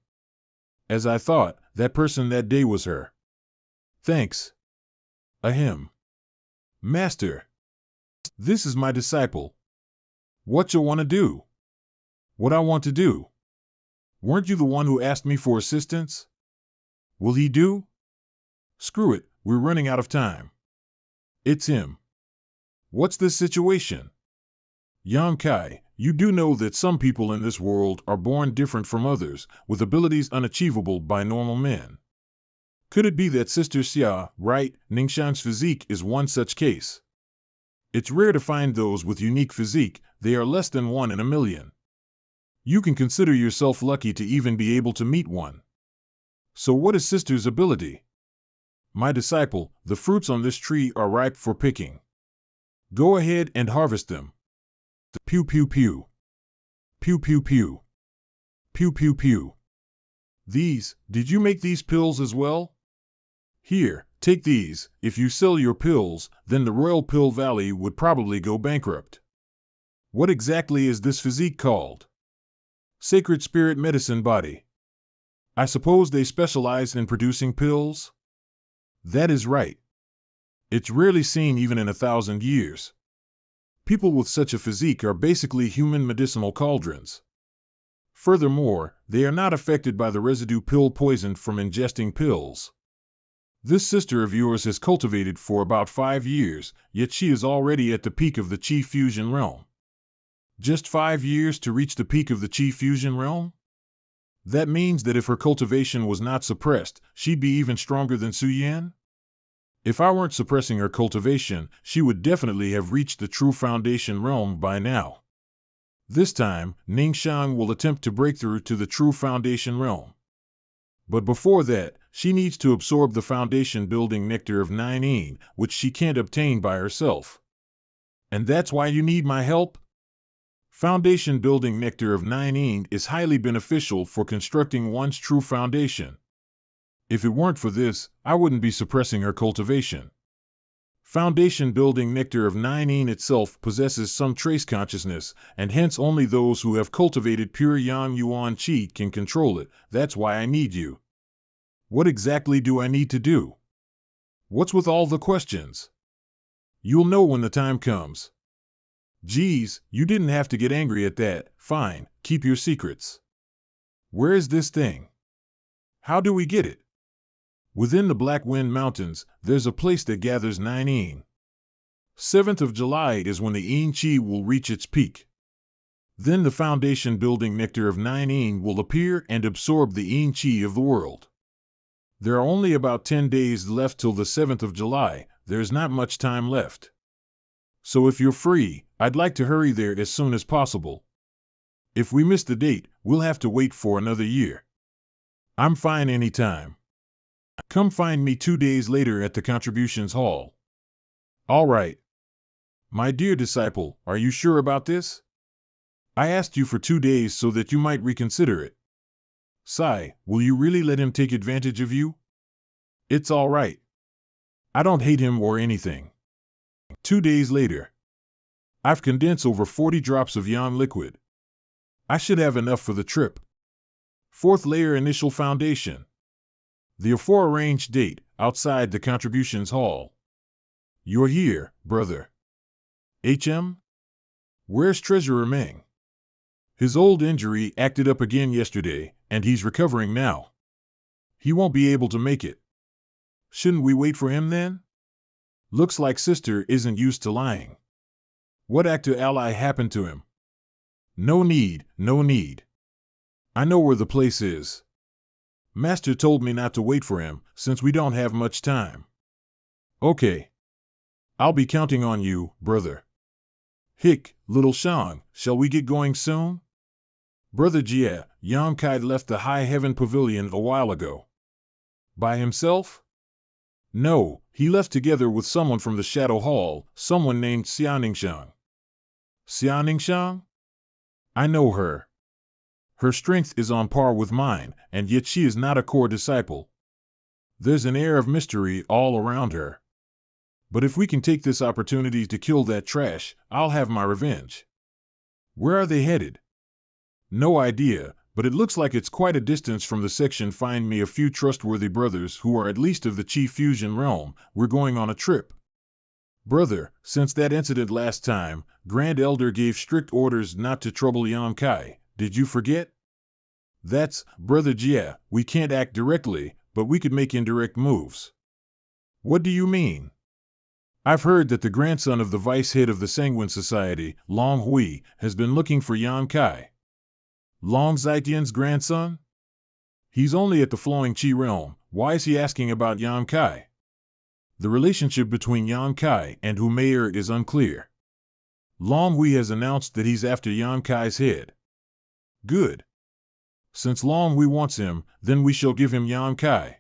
As I thought, that person that day was her. Thanks. Ahem. Master. This is my disciple. What you want to do? What I want to do? Weren't you the one who asked me for assistance? Will he do? Screw it, we're running out of time. It's him. What's this situation? Yang Kai, you do know that some people in this world are born different from others, with abilities unachievable by normal men. Could it be that Sister Xia, right, Ningxiang's physique is one such case? It's rare to find those with unique physique, they are less than 1 in a million. You can consider yourself lucky to even be able to meet one. So what is Sister's ability? My disciple, the fruits on this tree are ripe for picking. Go ahead and harvest them. Pew pew pew. Pew pew pew. Pew pew pew. Did you make these pills as well? Here, take these. If you sell your pills, then the Royal Pill Valley would probably go bankrupt. What exactly is this physique called? Sacred Spirit Medicine Body. I suppose they specialize in producing pills? That is right. It's rarely seen even in 1,000 years. People with such a physique are basically human medicinal cauldrons. Furthermore, they are not affected by the residue pill poison from ingesting pills. This sister of yours has cultivated for about 5 years, yet she is already at the peak of the Qi fusion realm. Just 5 years to reach the peak of the Qi fusion realm? That means that if her cultivation was not suppressed, she'd be even stronger than Su Yan? If I weren't suppressing her cultivation, she would definitely have reached the true foundation realm by now. This time, Ningxiang will attempt to break through to the true foundation realm. But before that, she needs to absorb the foundation-building nectar of 9 yin, which she can't obtain by herself. And that's why you need my help? Foundation-building nectar of 9 yin is highly beneficial for constructing one's true foundation. If it weren't for this, I wouldn't be suppressing her cultivation. Foundation-building nectar of 9 yin itself possesses some trace consciousness, and hence only those who have cultivated pure Yang Yuan Qi can control it. That's why I need you. What exactly do I need to do? What's with all the questions? You'll know when the time comes. Geez, you didn't have to get angry at that. Fine, keep your secrets. Where is this thing? How do we get it? Within the Black Wind Mountains, there's a place that gathers 9 yin. 7th of July is when the yin qi will reach its peak. Then the foundation-building nectar of 9 yin will appear and absorb the yin qi of the world. There are only about 10 days left till the 7th of July, there's not much time left. So if you're free, I'd like to hurry there as soon as possible. If we miss the date, we'll have to wait for another year. I'm fine anytime. Come find me 2 days later at the Contributions Hall. All right. My dear disciple, are you sure about this? I asked you for 2 days so that you might reconsider it. Sai, will you really let him take advantage of you? It's all right. I don't hate him or anything. 2 days later. I've condensed over 40 drops of yon liquid. I should have enough for the trip. Fourth layer initial foundation. The aforearranged date, outside the contributions hall. You're here, brother. HM? Where's Treasurer Meng? His old injury acted up again yesterday, and he's recovering now. He won't be able to make it. Shouldn't we wait for him then? Looks like Sister isn't used to lying. What actor ally happened to him? No need, no need. I know where the place is. Master told me not to wait for him, since we don't have much time. Okay. I'll be counting on you, brother. Hick, little Shang, shall we get going soon? Brother Jia, Yang Kai left the High Heaven Pavilion a while ago. By himself? No, he left together with someone from the Shadow Hall, someone named Xianingshang. Xianingshang? I know her. Her strength is on par with mine, and yet she is not a core disciple. There's an air of mystery all around her. But if we can take this opportunity to kill that trash, I'll have my revenge. Where are they headed? No idea, but it looks like it's quite a distance from the section. Find me a few trustworthy brothers who are at least of the Chi Fusion realm. We're going on a trip. Brother, since that incident last time, Grand Elder gave strict orders not to trouble Yan Kai. Did you forget? That's, Brother Jia, we can't act directly, but we could make indirect moves. What do you mean? I've heard that the grandson of the vice head of the Sanguine Society, Long Hui, has been looking for Yan Kai. Long Zitian's grandson? He's only at the Flowing Chi realm. Why is he asking about Yan Kai? The relationship between Yan Kai and Humayer is unclear. Long Hui has announced that he's after Yan Kai's head. Good. Since Long Hui wants him, then we shall give him Yan Kai.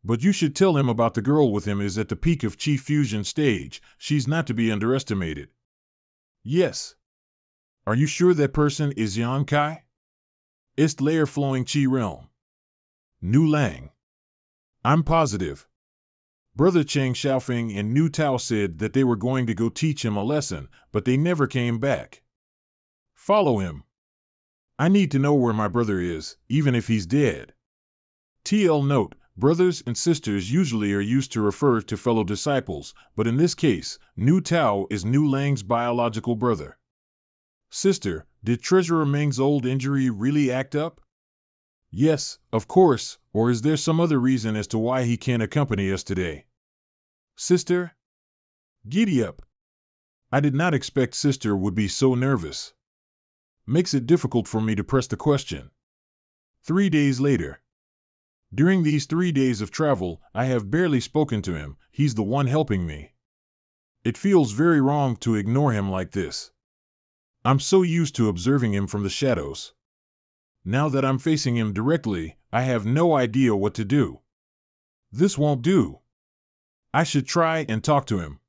But you should tell him about the girl with him is at the peak of Chi Fusion stage. She's not to be underestimated. Yes. Are you sure that person is Yan Kai? Ist layer Flowing Chi realm. Nu Lang. I'm positive. Brother Cheng Xiaofeng and Nu Tao said that they were going to go teach him a lesson, but they never came back. Follow him. I need to know where my brother is, even if he's dead. TL note, brothers and sisters usually are used to refer to fellow disciples, but in this case, Nu Tao is Nu Lang's biological brother. Sister, did Treasurer Meng's old injury really act up? Yes, of course, or is there some other reason as to why he can't accompany us today? Sister? Giddy up. I did not expect Sister would be so nervous. Makes it difficult for me to press the question. 3 days later. During these 3 days of travel, I have barely spoken to him. He's the one helping me. It feels very wrong to ignore him like this. I'm so used to observing him from the shadows. Now that I'm facing him directly, I have no idea what to do. This won't do. I should try and talk to him.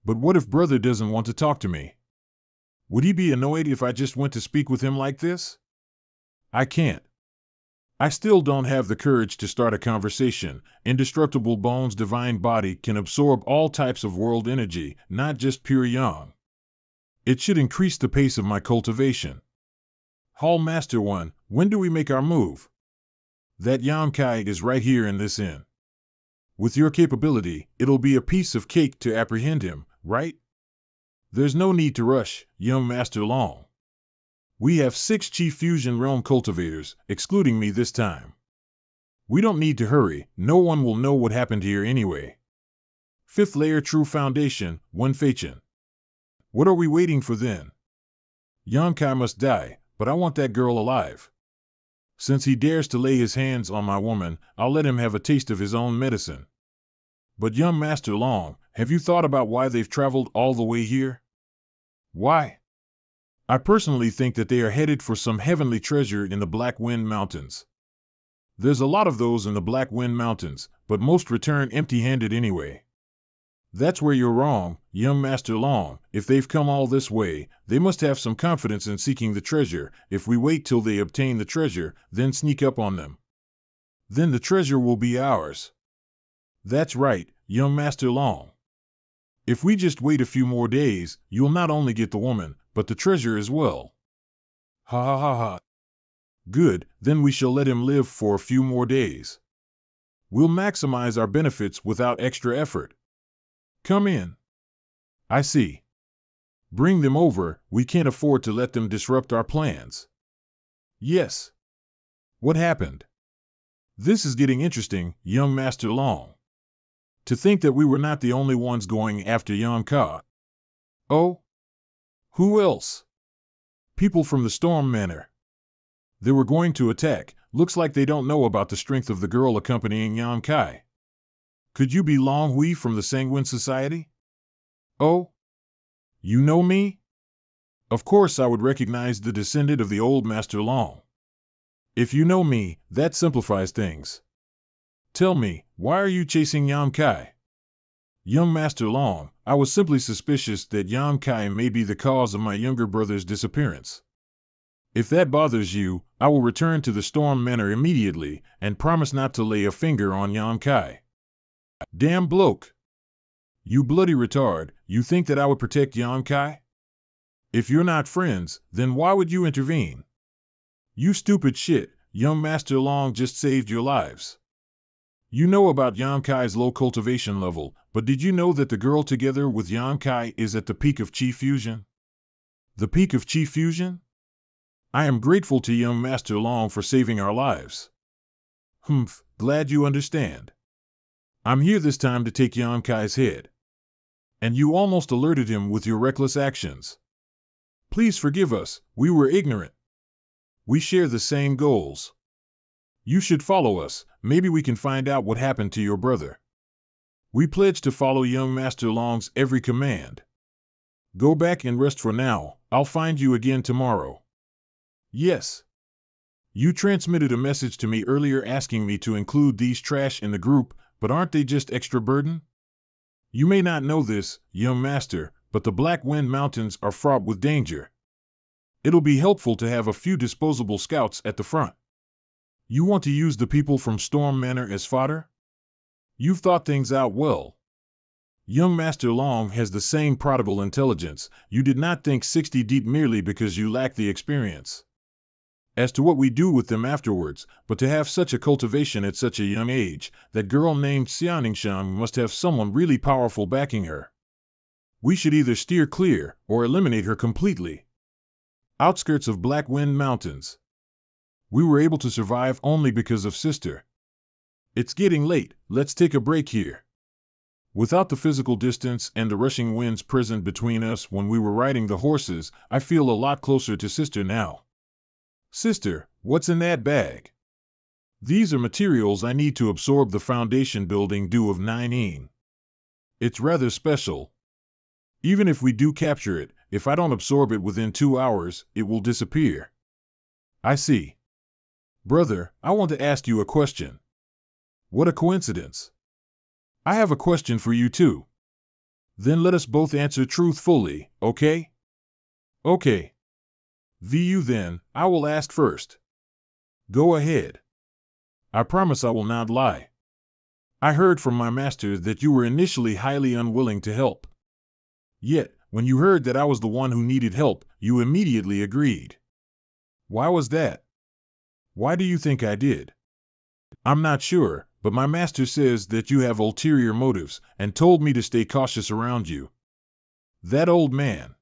But what if brother doesn't want to talk to me? Would he be annoyed if I just went to speak with him like this? I can't. I still don't have the courage to start a conversation. Indestructible Bones' divine body can absorb all types of world energy, not just pure yang. It should increase the pace of my cultivation. Hall Master 1, when do we make our move? That Yan Kai is right here in this inn. With your capability, it'll be a piece of cake to apprehend him, right? There's no need to rush, young Master Long. We have 6 Chi Fusion Realm cultivators, excluding me this time. We don't need to hurry, no one will know what happened here anyway. 5th layer True Foundation, 1 Feichen. What are we waiting for then? Yan Kai must die, but I want that girl alive. Since he dares to lay his hands on my woman, I'll let him have a taste of his own medicine. But young Master Long, have you thought about why they've traveled all the way here? Why? I personally think that they are headed for some heavenly treasure in the Black Wind Mountains. There's a lot of those in the Black Wind Mountains, but most return empty-handed anyway. That's where you're wrong, young Master Long. If they've come all this way, they must have some confidence in seeking the treasure. If we wait till they obtain the treasure, then sneak up on them, then the treasure will be ours. That's right, young Master Long. If we just wait a few more days, you'll not only get the woman, but the treasure as well. Ha ha ha ha. Good, then we shall let him live for a few more days. We'll maximize our benefits without extra effort. Come in. I see. Bring them over, we can't afford to let them disrupt our plans. Yes. What happened? This is getting interesting, young Master Long. To think that we were not the only ones going after Yan Ka. Oh? Who else? People from the Storm Manor. They were going to attack. Looks like they don't know about the strength of the girl accompanying Yan Kai. Could you be Long Hui from the Sanguine Society? Oh? You know me? Of course I would recognize the descendant of the old Master Long. If you know me, that simplifies things. Tell me, why are you chasing Yan Kai? Young Master Long, I was simply suspicious that Yan Kai may be the cause of my younger brother's disappearance. If that bothers you, I will return to the Storm Manor immediately and promise not to lay a finger on Yan Kai. Damn bloke! You bloody retard, you think that I would protect Yan Kai? If you're not friends, then why would you intervene? You stupid shit, young Master Long just saved your lives. You know about Yan Kai's low cultivation level, but did you know that the girl together with Yan Kai is at the peak of Chi Fusion? The peak of Chi Fusion? I am grateful to young Master Long for saving our lives. Humph, glad you understand. I'm here this time to take Yan Kai's head. And you almost alerted him with your reckless actions. Please forgive us, we were ignorant. We share the same goals. You should follow us, maybe we can find out what happened to your brother. We pledge to follow young Master Long's every command. Go back and rest for now, I'll find you again tomorrow. Yes. You transmitted a message to me earlier asking me to include these trash in the group, but aren't they just extra burden? You may not know this, young master, but the Black Wind Mountains are fraught with danger. It'll be helpful to have a few disposable scouts at the front. You want to use the people from Storm Manor as fodder? You've thought things out well. Young Master Long has the same prodigal intelligence. You did not think 60 deep merely because you lack the experience. As to what we do with them afterwards, but to have such a cultivation at such a young age, that girl named Xianingshan must have someone really powerful backing her. We should either steer clear, or eliminate her completely. Outskirts of Black Wind Mountains. We were able to survive only because of Sister. It's getting late, let's take a break here. Without the physical distance and the rushing winds present between us when we were riding the horses, I feel a lot closer to Sister now. Sister, what's in that bag? These are materials I need to absorb the foundation building due of 9-een. It's rather special. Even if we do capture it, if I don't absorb it within 2 hours, it will disappear. I see. Brother, I want to ask you a question. What a coincidence. I have a question for you too. Then let us both answer truthfully, okay? Okay. VU then, I will ask first. Go ahead. I promise I will not lie. I heard from my master that you were initially highly unwilling to help. Yet, when you heard that I was the one who needed help, you immediately agreed. Why was that? Why do you think I did? I'm not sure, but my master says that you have ulterior motives, and told me to stay cautious around you. That old man.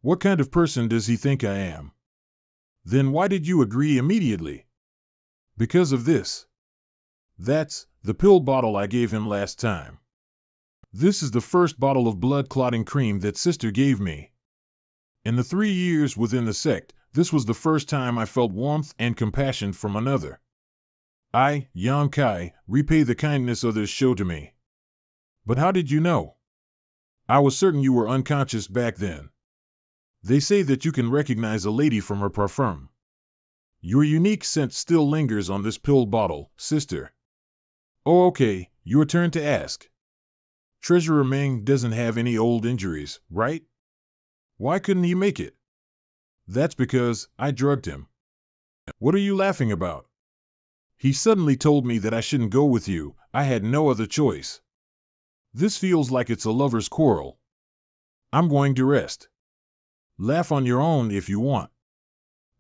What kind of person does he think I am? Then why did you agree immediately? Because of this. That's the pill bottle I gave him last time. This is the first bottle of blood-clotting cream that Sister gave me. In the 3 years within the sect, this was the first time I felt warmth and compassion from another. I, Yan Kai, repay the kindness others show to me. But how did you know? I was certain you were unconscious back then. They say that you can recognize a lady from her parfum. Your unique scent still lingers on this pill bottle, Sister. Oh, okay, your turn to ask. Treasurer Meng doesn't have any old injuries, right? Why couldn't he make it? That's because I drugged him. What are you laughing about? He suddenly told me that I shouldn't go with you. I had no other choice. This feels like it's a lover's quarrel. I'm going to rest. Laugh on your own if you want.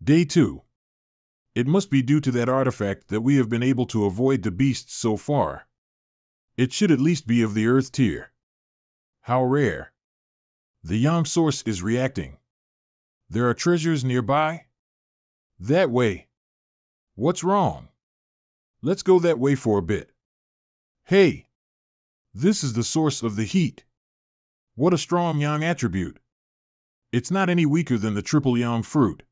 Day 2. It must be due to that artifact that we have been able to avoid the beasts so far. It should at least be of the earth tier. How rare. The yang source is reacting. There are treasures nearby? That way. What's wrong? Let's go that way for a bit. Hey! This is the source of the heat. What a strong yang attribute. It's not any weaker than the triple yang fruit.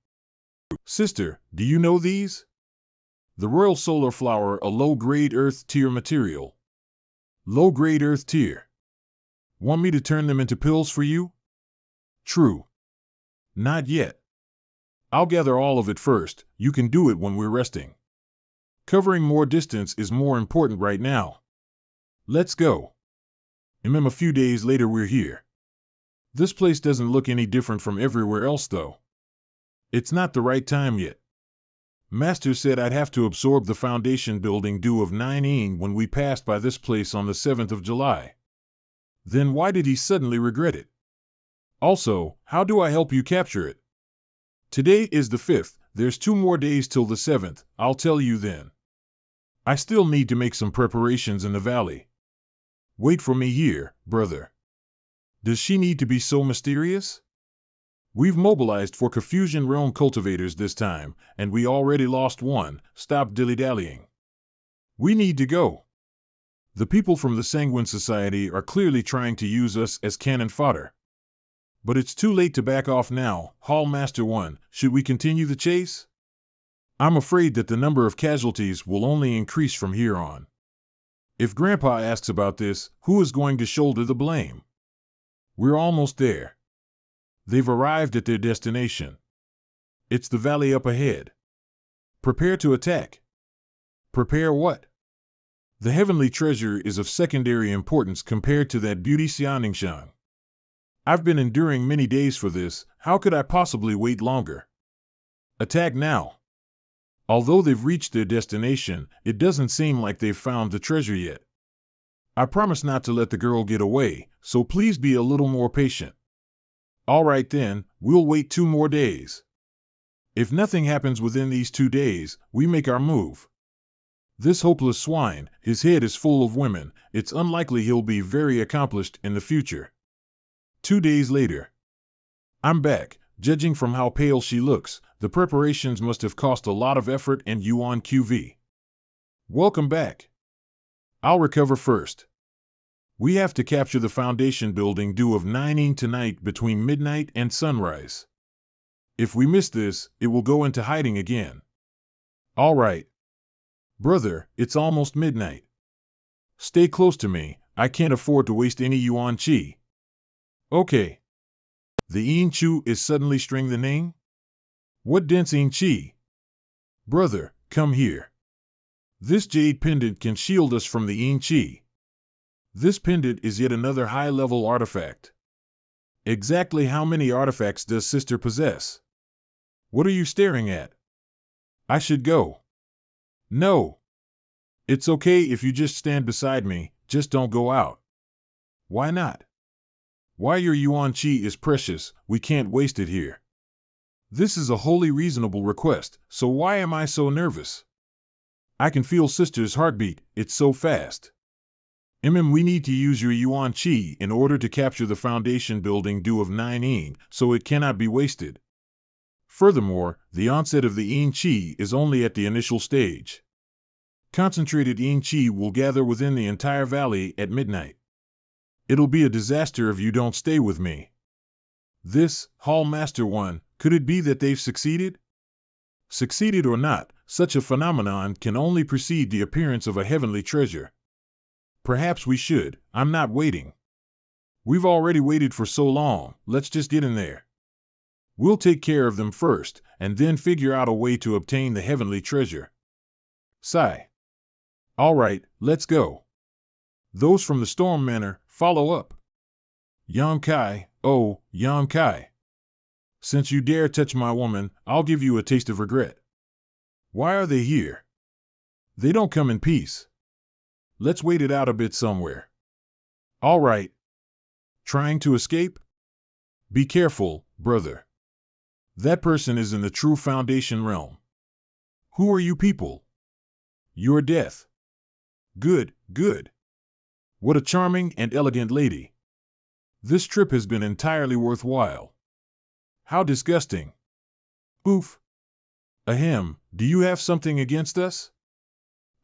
Sister, do you know these? The royal solar flower, a low-grade earth tier material. Low-grade earth tier. Want me to turn them into pills for you? True. Not yet. I'll gather all of it first. You can do it when we're resting. Covering more distance is more important right now. Let's go. A few days later we're here. This place doesn't look any different from everywhere else though. It's not the right time yet. Master said I'd have to absorb the foundation building due of 9 when we passed by this place on the 7th of July. Then why did he suddenly regret it? Also, how do I help you capture it? Today is the 5th, there's 2 more days till the 7th, I'll tell you then. I still need to make some preparations in the valley. Wait for me here, brother. Does she need to be so mysterious? We've mobilized for Confusion Realm cultivators this time, and we already lost one. Stop dilly-dallying. We need to go. The people from the Sanguine Society are clearly trying to use us as cannon fodder. But it's too late to back off now. Hall Master 1, should we continue the chase? I'm afraid that the number of casualties will only increase from here on. If Grandpa asks about this, who is going to shoulder the blame? We're almost there. They've arrived at their destination. It's the valley up ahead. Prepare to attack. Prepare what? The heavenly treasure is of secondary importance compared to that beauty Xianingshan. I've been enduring many days for this, how could I possibly wait longer? Attack now. Although they've reached their destination, it doesn't seem like they've found the treasure yet. I promise not to let the girl get away, so please be a little more patient. All right then, we'll wait 2 more days. If nothing happens within these 2 days, we make our move. This hopeless swine, his head is full of women, it's unlikely he'll be very accomplished in the future. 2 days later. I'm back. Judging from how pale she looks, the preparations must have cost a lot of effort and yuan QV. Welcome back. I'll recover first. We have to capture the foundation building due of 9 tonight between midnight and sunrise. If we miss this, it will go into hiding again. All right. Brother, it's almost midnight. Stay close to me, I can't afford to waste any yuan qi. Okay. The Yin Chu is suddenly string the name? What dense Yin Chi? Brother, come here. This jade pendant can shield us from the Yin Chi. This pendant is yet another high-level artifact. Exactly how many artifacts does Sister possess? What are you staring at? I should go. No. It's okay if you just stand beside me, just don't go out. Why not? Why your yuan qi is precious, we can't waste it here. This is a wholly reasonable request, so why am I so nervous? I can feel Sister's heartbeat, it's so fast. We need to use your yuan qi in order to capture the foundation building due of 9 so it cannot be wasted. Furthermore, the onset of the Yin Qi is only at the initial stage. Concentrated Yin Qi will gather within the entire valley at midnight. It'll be a disaster if you don't stay with me. This, Hall Master 1, could it be that they've succeeded? Succeeded or not, such a phenomenon can only precede the appearance of a heavenly treasure. Perhaps we should, I'm not waiting. We've already waited for so long, let's just get in there. We'll take care of them first, and then figure out a way to obtain the heavenly treasure. Sigh. All right, let's go. Those from the Storm Manor, follow up. Yang Kai, oh, Yang Kai. Since you dare touch my woman, I'll give you a taste of regret. Why are they here? They don't come in peace. Let's wait it out a bit somewhere. All right. Trying to escape? Be careful, brother. That person is in the true Foundation realm. Who are you people? Your death. Good, good. What a charming and elegant lady. This trip has been entirely worthwhile. How disgusting. Oof. Ahem, do you have something against us?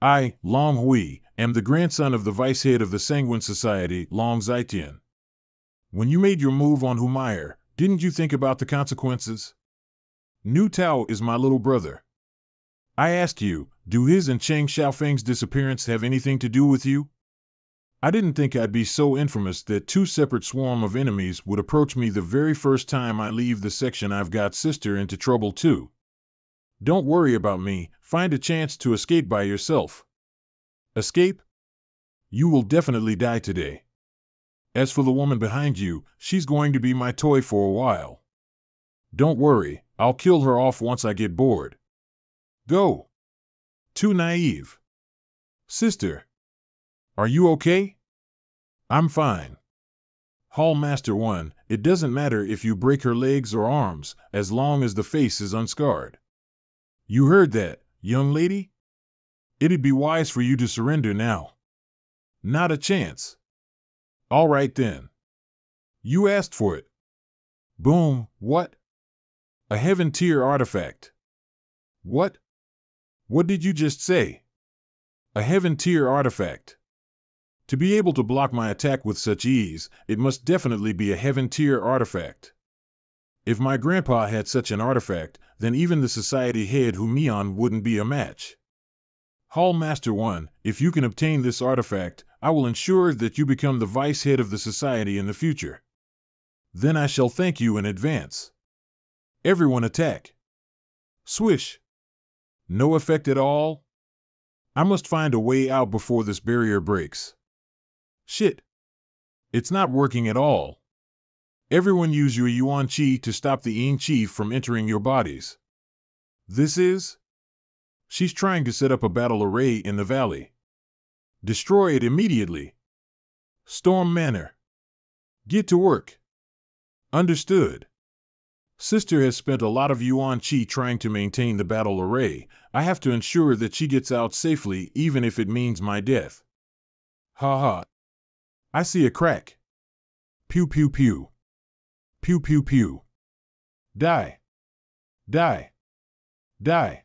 I, Long Hui, am the grandson of the vice head of the Sanguine Society, Long Zaitian. When you made your move on Humayr, didn't you think about the consequences? Nu Tao is my little brother. I ask you, do his and Cheng Xiaofeng's disappearance have anything to do with you? I didn't think I'd be so infamous that two separate swarm of enemies would approach me the very first time I leave the section. I've got sister into trouble too. Don't worry about me, find a chance to escape by yourself. Escape? You will definitely die today. As for the woman behind you, she's going to be my toy for a while. Don't worry, I'll kill her off once I get bored. Go. Too naive. Sister. Are you okay? I'm fine. Hall Master 1, it doesn't matter if you break her legs or arms, as long as the face is unscarred. You heard that, young lady? It'd be wise for you to surrender now. Not a chance. All right then. You asked for it. Boom, what? A heaven tier artifact. What? What did you just say? A heaven tier artifact. To be able to block my attack with such ease, it must definitely be a heaven tier artifact. If my grandpa had such an artifact, then even the society head Humian wouldn't be a match. Hall Master 1, if you can obtain this artifact, I will ensure that you become the vice head of the society in the future. Then I shall thank you in advance. Everyone attack. Swish. No effect at all? I must find a way out before this barrier breaks. Shit. It's not working at all. Everyone use your Yuan Qi to stop the Yin Qi from entering your bodies. This is? She's trying to set up a battle array in the valley. Destroy it immediately. Storm Manor. Get to work. Understood. Sister has spent a lot of Yuan Qi trying to maintain the battle array. I have to ensure that she gets out safely, even if it means my death. Ha ha. I see a crack. Pew pew pew. Pew pew pew. Die. Die. Die.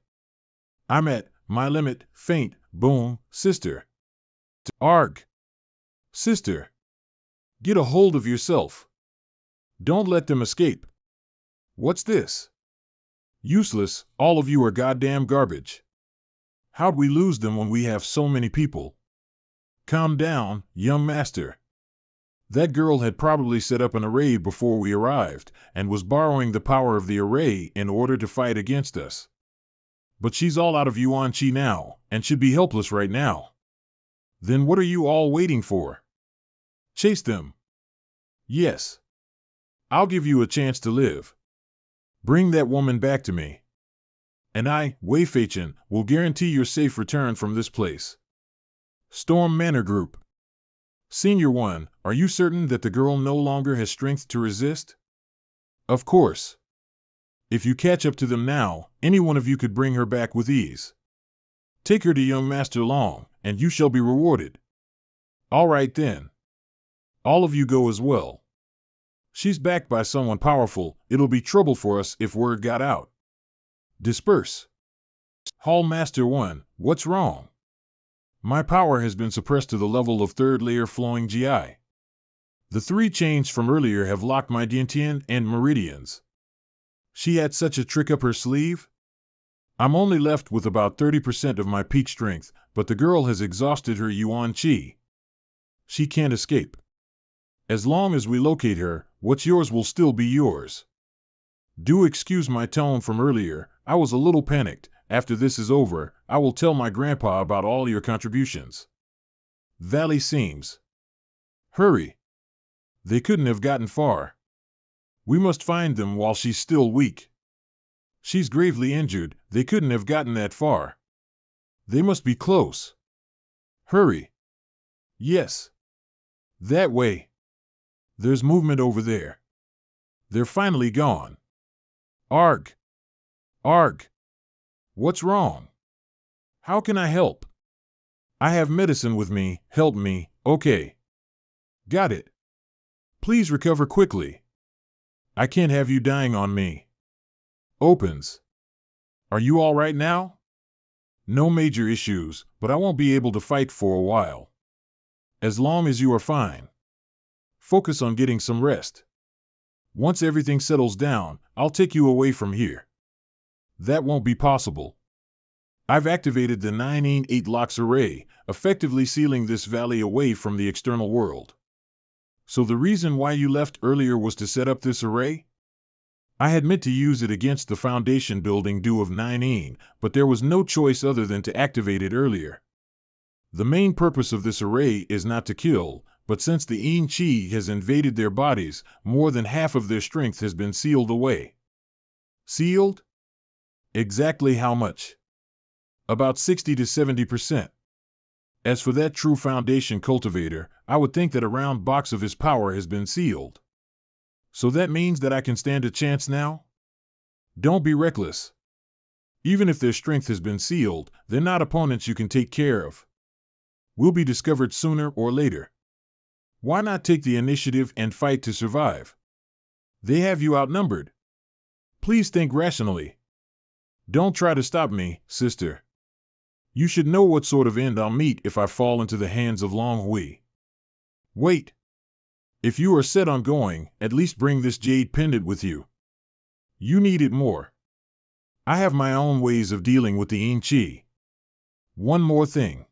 I'm at my limit, faint, boom, sister. Arg. Sister. Get a hold of yourself. Don't let them escape. What's this? Useless, all of you are goddamn garbage. How'd we lose them when we have so many people? Calm down, young master. That girl had probably set up an array before we arrived, and was borrowing the power of the array in order to fight against us. But she's all out of Yuan Qi now, and should be helpless right now. Then what are you all waiting for? Chase them. Yes. I'll give you a chance to live. Bring that woman back to me. And I, Wei Feichen, will guarantee your safe return from this place. Storm Manor Group. Senior 1, are you certain that the girl no longer has strength to resist? Of course. If you catch up to them now, any one of you could bring her back with ease. Take her to young Master Long, and you shall be rewarded. All right then. All of you go as well. She's backed by someone powerful. It'll be trouble for us if word got out. Disperse. Hall Master 1, what's wrong? My power has been suppressed to the level of 3rd layer flowing GI. The 3 chains from earlier have locked my Diantian and meridians. She had such a trick up her sleeve? I'm only left with about 30% of my peak strength, but the girl has exhausted her Yuan Qi. She can't escape. As long as we locate her, what's yours will still be yours. Do excuse my tone from earlier, I was a little panicked. After this is over, I will tell my grandpa about all your contributions. Valley seems. Hurry. They couldn't have gotten far. We must find them while she's still weak. She's gravely injured. They couldn't have gotten that far. They must be close. Hurry. Yes. That way. There's movement over there. They're finally gone. Arg. Arg. What's wrong? How can I help? I have medicine with me. Help me. Okay. Got it. Please recover quickly. I can't have you dying on me. Opens. Are you all right now? No major issues, but I won't be able to fight for a while. As long as you are fine. Focus on getting some rest. Once everything settles down, I'll take you away from here. That won't be possible. I've activated the 9-8 locks array, effectively sealing this valley away from the external world. So the reason why you left earlier was to set up this array? I had meant to use it against the foundation building due of 9, but there was no choice other than to activate it earlier. The main purpose of this array is not to kill, but since the Yin Chi has invaded their bodies, more than half of their strength has been sealed away. Sealed? Exactly how much? About 60 to 70%. As for that true foundation cultivator, I would think that a round box of his power has been sealed. So that means that I can stand a chance now? Don't be reckless. Even if their strength has been sealed, they're not opponents you can take care of. We'll be discovered sooner or later. Why not take the initiative and fight to survive? They have you outnumbered. Please think rationally. Don't try to stop me, sister. You should know what sort of end I'll meet if I fall into the hands of Long Hui. Wait. If you are set on going, at least bring this jade pendant with you. You need it more. I have my own ways of dealing with the Yin Chi. One more thing.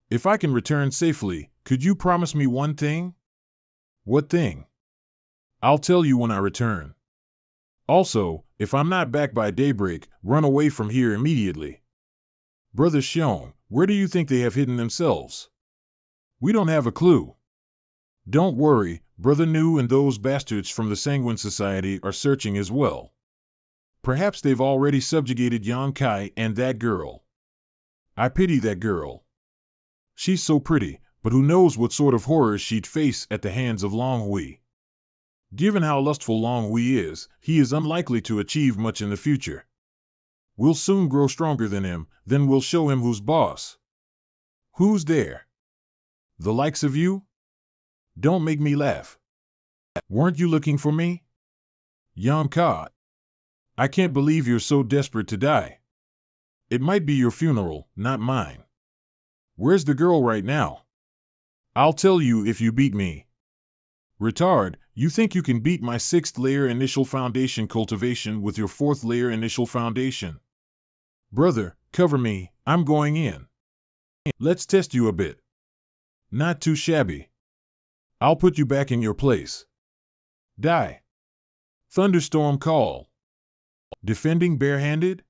If I can return safely, could you promise me one thing? What thing? I'll tell you when I return. Also, if I'm not back by daybreak, run away from here immediately. Brother Xiong, where do you think they have hidden themselves? We don't have a clue. Don't worry, Brother Nu and those bastards from the Sanguine Society are searching as well. Perhaps they've already subjugated Yang Kai and that girl. I pity that girl. She's so pretty, but who knows what sort of horrors she'd face at the hands of Long Hui. Given how lustful Long Hui is, he is unlikely to achieve much in the future. We'll soon grow stronger than him, then we'll show him who's boss. Who's there? The likes of you? Don't make me laugh. Weren't you looking for me? Yam Ka. I can't believe you're so desperate to die. It might be your funeral, not mine. Where's the girl right now? I'll tell you if you beat me. Retard, you think you can beat my 6th layer initial foundation cultivation with your 4th layer initial foundation? Brother, cover me, I'm going in. Let's test you a bit. Not too shabby. I'll put you back in your place. Die. Thunderstorm call. Defending barehanded?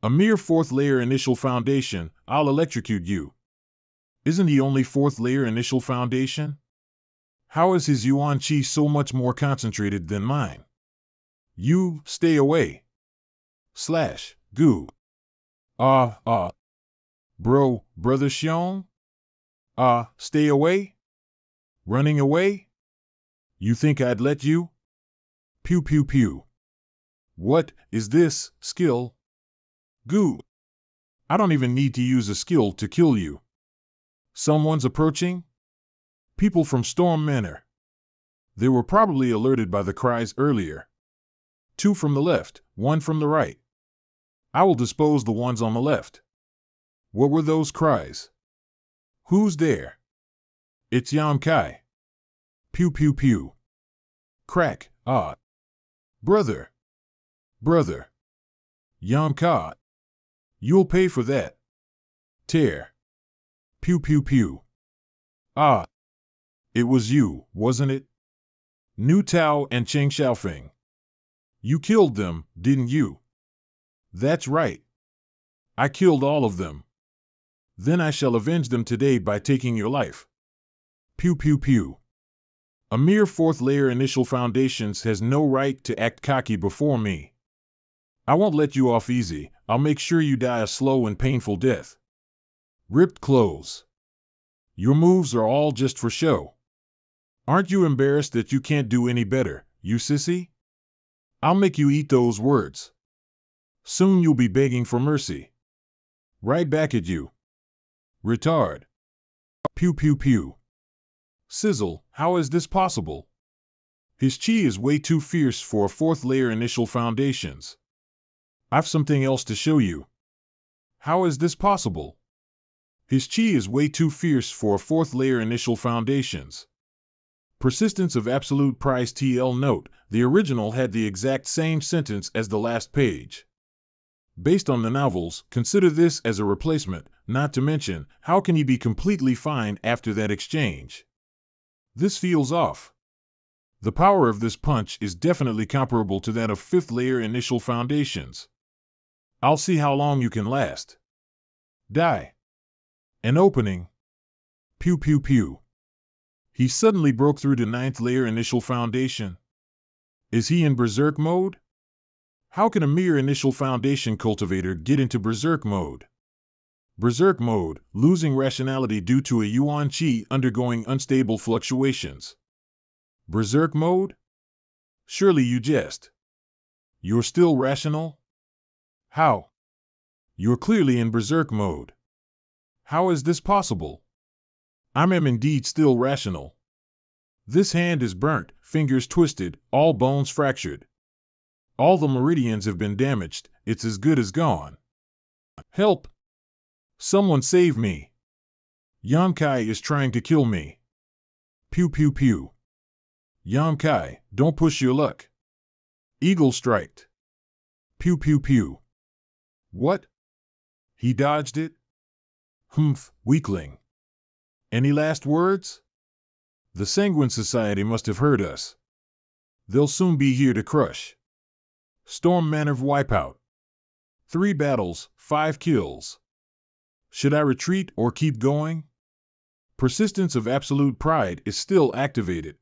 A mere 4th layer initial foundation, I'll electrocute you. Isn't he only 4th layer initial foundation? How is his Yuan Qi so much more concentrated than mine? You, stay away. Slash, goo. Bro, Brother Xiong? Stay away? Running away? You think I'd let you? Pew pew pew. What is this skill? Goo. I don't even need to use a skill to kill you. Someone's approaching? People from Storm Manor. They were probably alerted by the cries earlier. 2 from the left, 1 from the right. I will dispose the ones on the left. What were those cries? Who's there? It's Yam Kai. Pew pew pew. Crack, Brother. Brother. Yam Ka. You'll pay for that. Tear. Pew pew pew. It was you, wasn't it? Nu Tao and Cheng Xiaofeng. You killed them, didn't you? That's right. I killed all of them. Then I shall avenge them today by taking your life. Pew pew pew. A mere fourth layer initial foundations has no right to act cocky before me. I won't let you off easy. I'll make sure you die a slow and painful death. Ripped clothes. Your moves are all just for show. Aren't you embarrassed that you can't do any better, you sissy? I'll make you eat those words. Soon you'll be begging for mercy. Right back at you. Retard. Pew pew pew. Sizzle, how is this possible? His chi is way too fierce for a fourth layer initial foundations. I've something else to show you. How is this possible? His chi is way too fierce for a fourth layer initial foundations. Persistence of absolute price TL note, the original had the exact same sentence as the last page. Based on the novels, consider this as a replacement, not to mention, how can he be completely fine after that exchange? This feels off. The power of this punch is definitely comparable to that of fifth layer initial foundations. I'll see how long you can last. Die. An opening. Pew pew pew. He suddenly broke through to ninth layer initial foundation. Is he in berserk mode? How can a mere initial foundation cultivator get into berserk mode? Berserk mode, losing rationality due to a yuan chi undergoing unstable fluctuations. Berserk mode? Surely you jest. You're still rational? How? You're clearly in berserk mode. How is this possible? I am indeed still rational. This hand is burnt, fingers twisted, all bones fractured. All the meridians have been damaged, it's as good as gone. Help! Someone save me! Yamkai is trying to kill me. Pew pew pew. Yamkai, don't push your luck. Eagle striked. Pew pew pew. What? He dodged it? Humph, weakling. Any last words? The Sanguine Society must have heard us. They'll soon be here to crush. Storm Manor wipeout. 3 battles, 5 kills. Should I retreat or keep going? Persistence of absolute pride is still activated.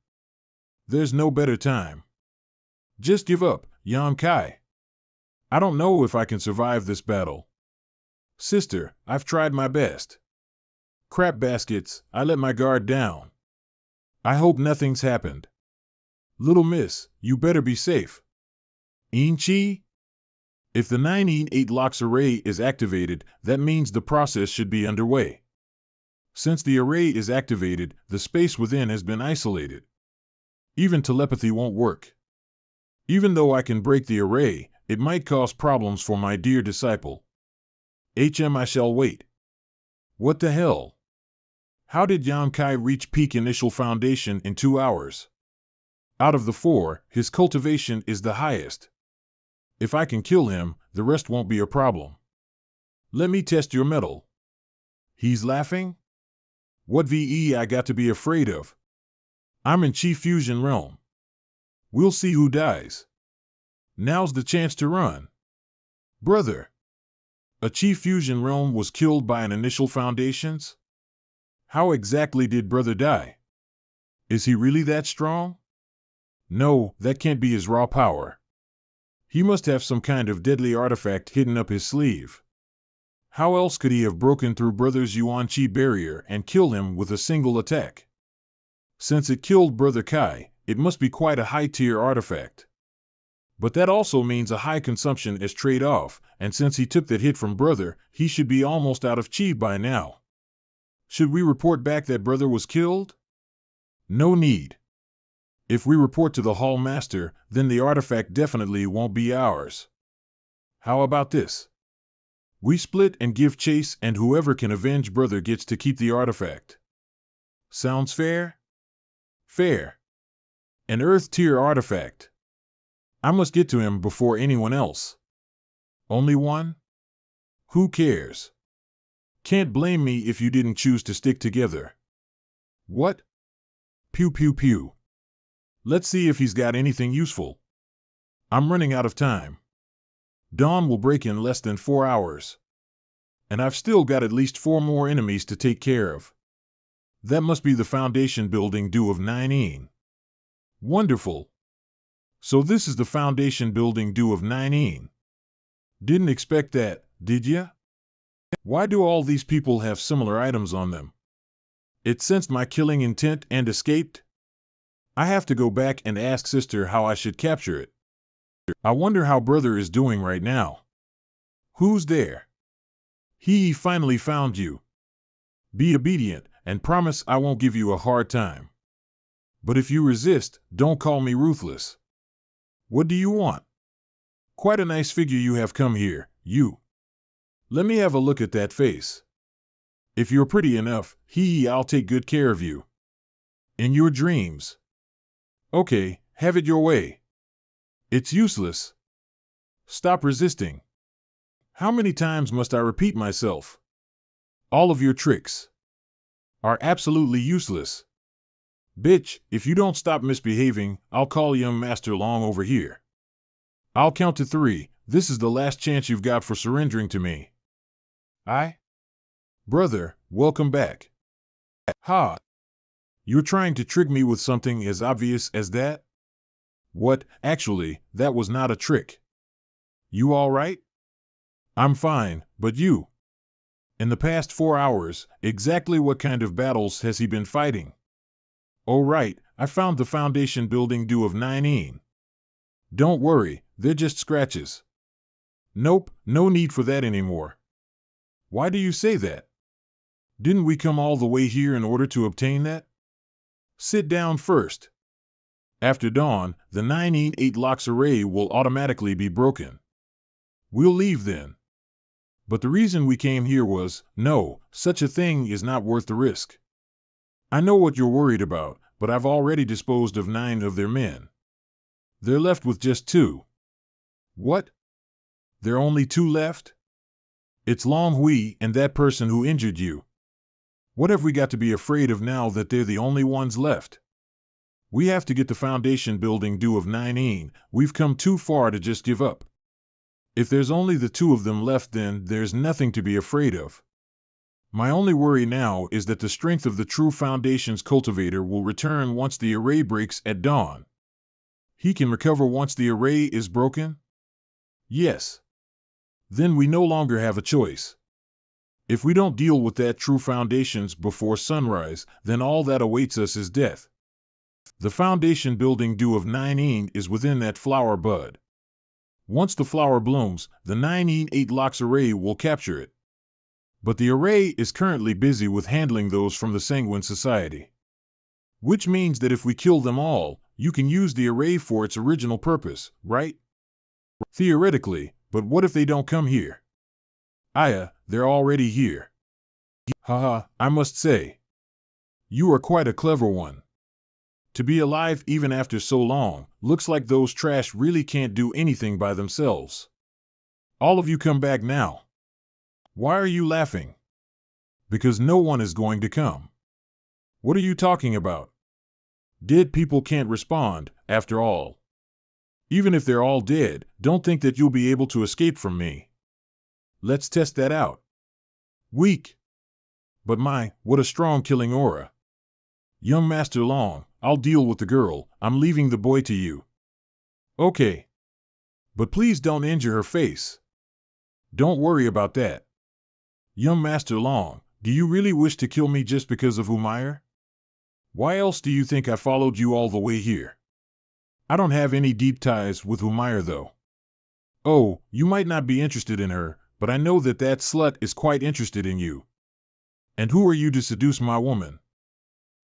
There's no better time. Just give up, Yamkai. I don't know if I can survive this battle. Sister, I've tried my best. Crap baskets, I let my guard down. I hope nothing's happened. Little miss, you better be safe. Inchi? If the 9E8 locks array is activated, that means the process should be underway. Since the array is activated, the space within has been isolated. Even telepathy won't work. Even though I can break the array, it might cause problems for my dear disciple. I shall wait. What the hell? How did Yamkai reach peak initial foundation in 2 hours? Out of the 4, his cultivation is the highest. If I can kill him, the rest won't be a problem. Let me test your mettle. He's laughing? What VE I got to be afraid of? I'm in Chi Fusion realm. We'll see who dies. Now's the chance to run. Brother. A Chi Fusion realm was killed by an initial foundations? How exactly did brother die? Is he really that strong? No, that can't be his raw power. He must have some kind of deadly artifact hidden up his sleeve. How else could he have broken through brother's Yuan Chi barrier and killed him with a single attack? Since it killed brother Kai, it must be quite a high-tier artifact. But that also means a high consumption as trade-off, and since he took that hit from brother, he should be almost out of chi by now. Should we report back that brother was killed? No need. If we report to the Hall Master, then the artifact definitely won't be ours. How about this? We split and give chase, and whoever can avenge brother gets to keep the artifact. Sounds fair? Fair. An Earth-tier artifact. I must get to him before anyone else. Only one? Who cares? Can't blame me if you didn't choose to stick together. What? Pew pew pew. Let's see if he's got anything useful. I'm running out of time. Dawn will break in less than 4 hours. And I've still got at least 4 more enemies to take care of. That must be the foundation building due of 9. Wonderful. So this is the foundation building due of 9. Didn't expect that, did ya? Why do all these people have similar items on them? It sensed my killing intent and escaped? I have to go back and ask sister how I should capture it. I wonder how brother is doing right now. Who's there? He finally found you. Be obedient and promise I won't give you a hard time. But if you resist, don't call me ruthless. What do you want? Quite a nice figure you have come here, you. Let me have a look at that face. If you're pretty enough, I'll take good care of you. In your dreams. Okay, have it your way. It's useless. Stop resisting. How many times must I repeat myself? All of your tricks are absolutely useless. Bitch, if you don't stop misbehaving, I'll call young Master Long over here. I'll count to 3. This is the last chance you've got for surrendering to me. Brother, welcome back. Ha! You're trying to trick me with something as obvious as that? What, actually, that was not a trick. You all right? I'm fine, but you? In the past 4 hours, exactly what kind of battles has he been fighting? Oh right, I found the foundation building due of 9. Don't worry, they're just scratches. Nope, no need for that anymore. Why do you say that? Didn't we come all the way here in order to obtain that? Sit down first. After dawn, the 9-8 locks array will automatically be broken. We'll leave then. But the reason we came here was, no, such a thing is not worth the risk. I know what you're worried about, but I've already disposed of 9 of their men. They're left with just 2. What? There are only 2 left? It's Long Hui and that person who injured you. What have we got to be afraid of now that they're the only ones left? We have to get the foundation building due of 9. We've come too far to just give up. If there's only the 2 of them left, then there's nothing to be afraid of. My only worry now is that the strength of the true foundation's cultivator will return once the array breaks at dawn. He can recover once the array is broken? Yes. Then we no longer have a choice. If we don't deal with that true foundations before sunrise, then all that awaits us is death. The foundation building due of 9 is within that flower bud. Once the flower blooms, the 9-8 locks array will capture it. But the array is currently busy with handling those from the Sanguine Society. Which means that if we kill them all, you can use the array for its original purpose, right? Theoretically, but what if they don't come here? They're already here. Haha, I must say. You are quite a clever one. To be alive even after so long, looks like those trash really can't do anything by themselves. All of you come back now. Why are you laughing? Because no one is going to come. What are you talking about? Dead people can't respond, after all. Even if they're all dead, don't think that you'll be able to escape from me. Let's test that out. Weak. But what a strong killing aura. Young Master Long, I'll deal with the girl. I'm leaving the boy to you. Okay. But please don't injure her face. Don't worry about that. Young Master Long, do you really wish to kill me just because of Umair? Why else do you think I followed you all the way here? I don't have any deep ties with Umair though. Oh, you might not be interested in her, but I know that slut is quite interested in you. And who are you to seduce my woman?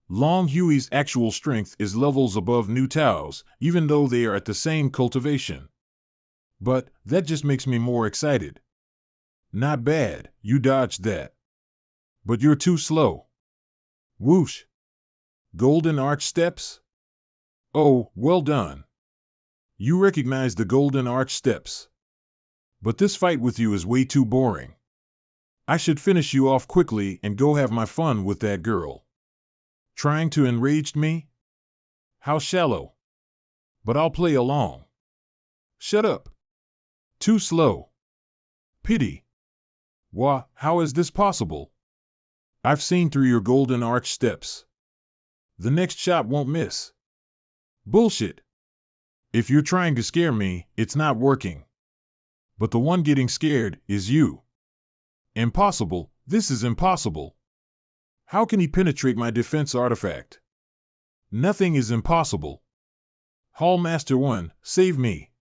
Long Hui's actual strength is levels above New Tao's, even though they are at the same cultivation. But that just makes me more excited. Not bad, you dodged that. But you're too slow. Whoosh. Golden Arch Steps? Oh, well done. You recognize the Golden Arch Steps. But this fight with you is way too boring. I should finish you off quickly and go have my fun with that girl. Trying to enrage me? How shallow. But I'll play along. Shut up. Too slow. Pity. Why, how is this possible? I've seen through your golden arch steps. The next shot won't miss. Bullshit. If you're trying to scare me, it's not working. But the one getting scared is you. Impossible. This is impossible. How can he penetrate my defense artifact? Nothing is impossible. Hallmaster 1, save me.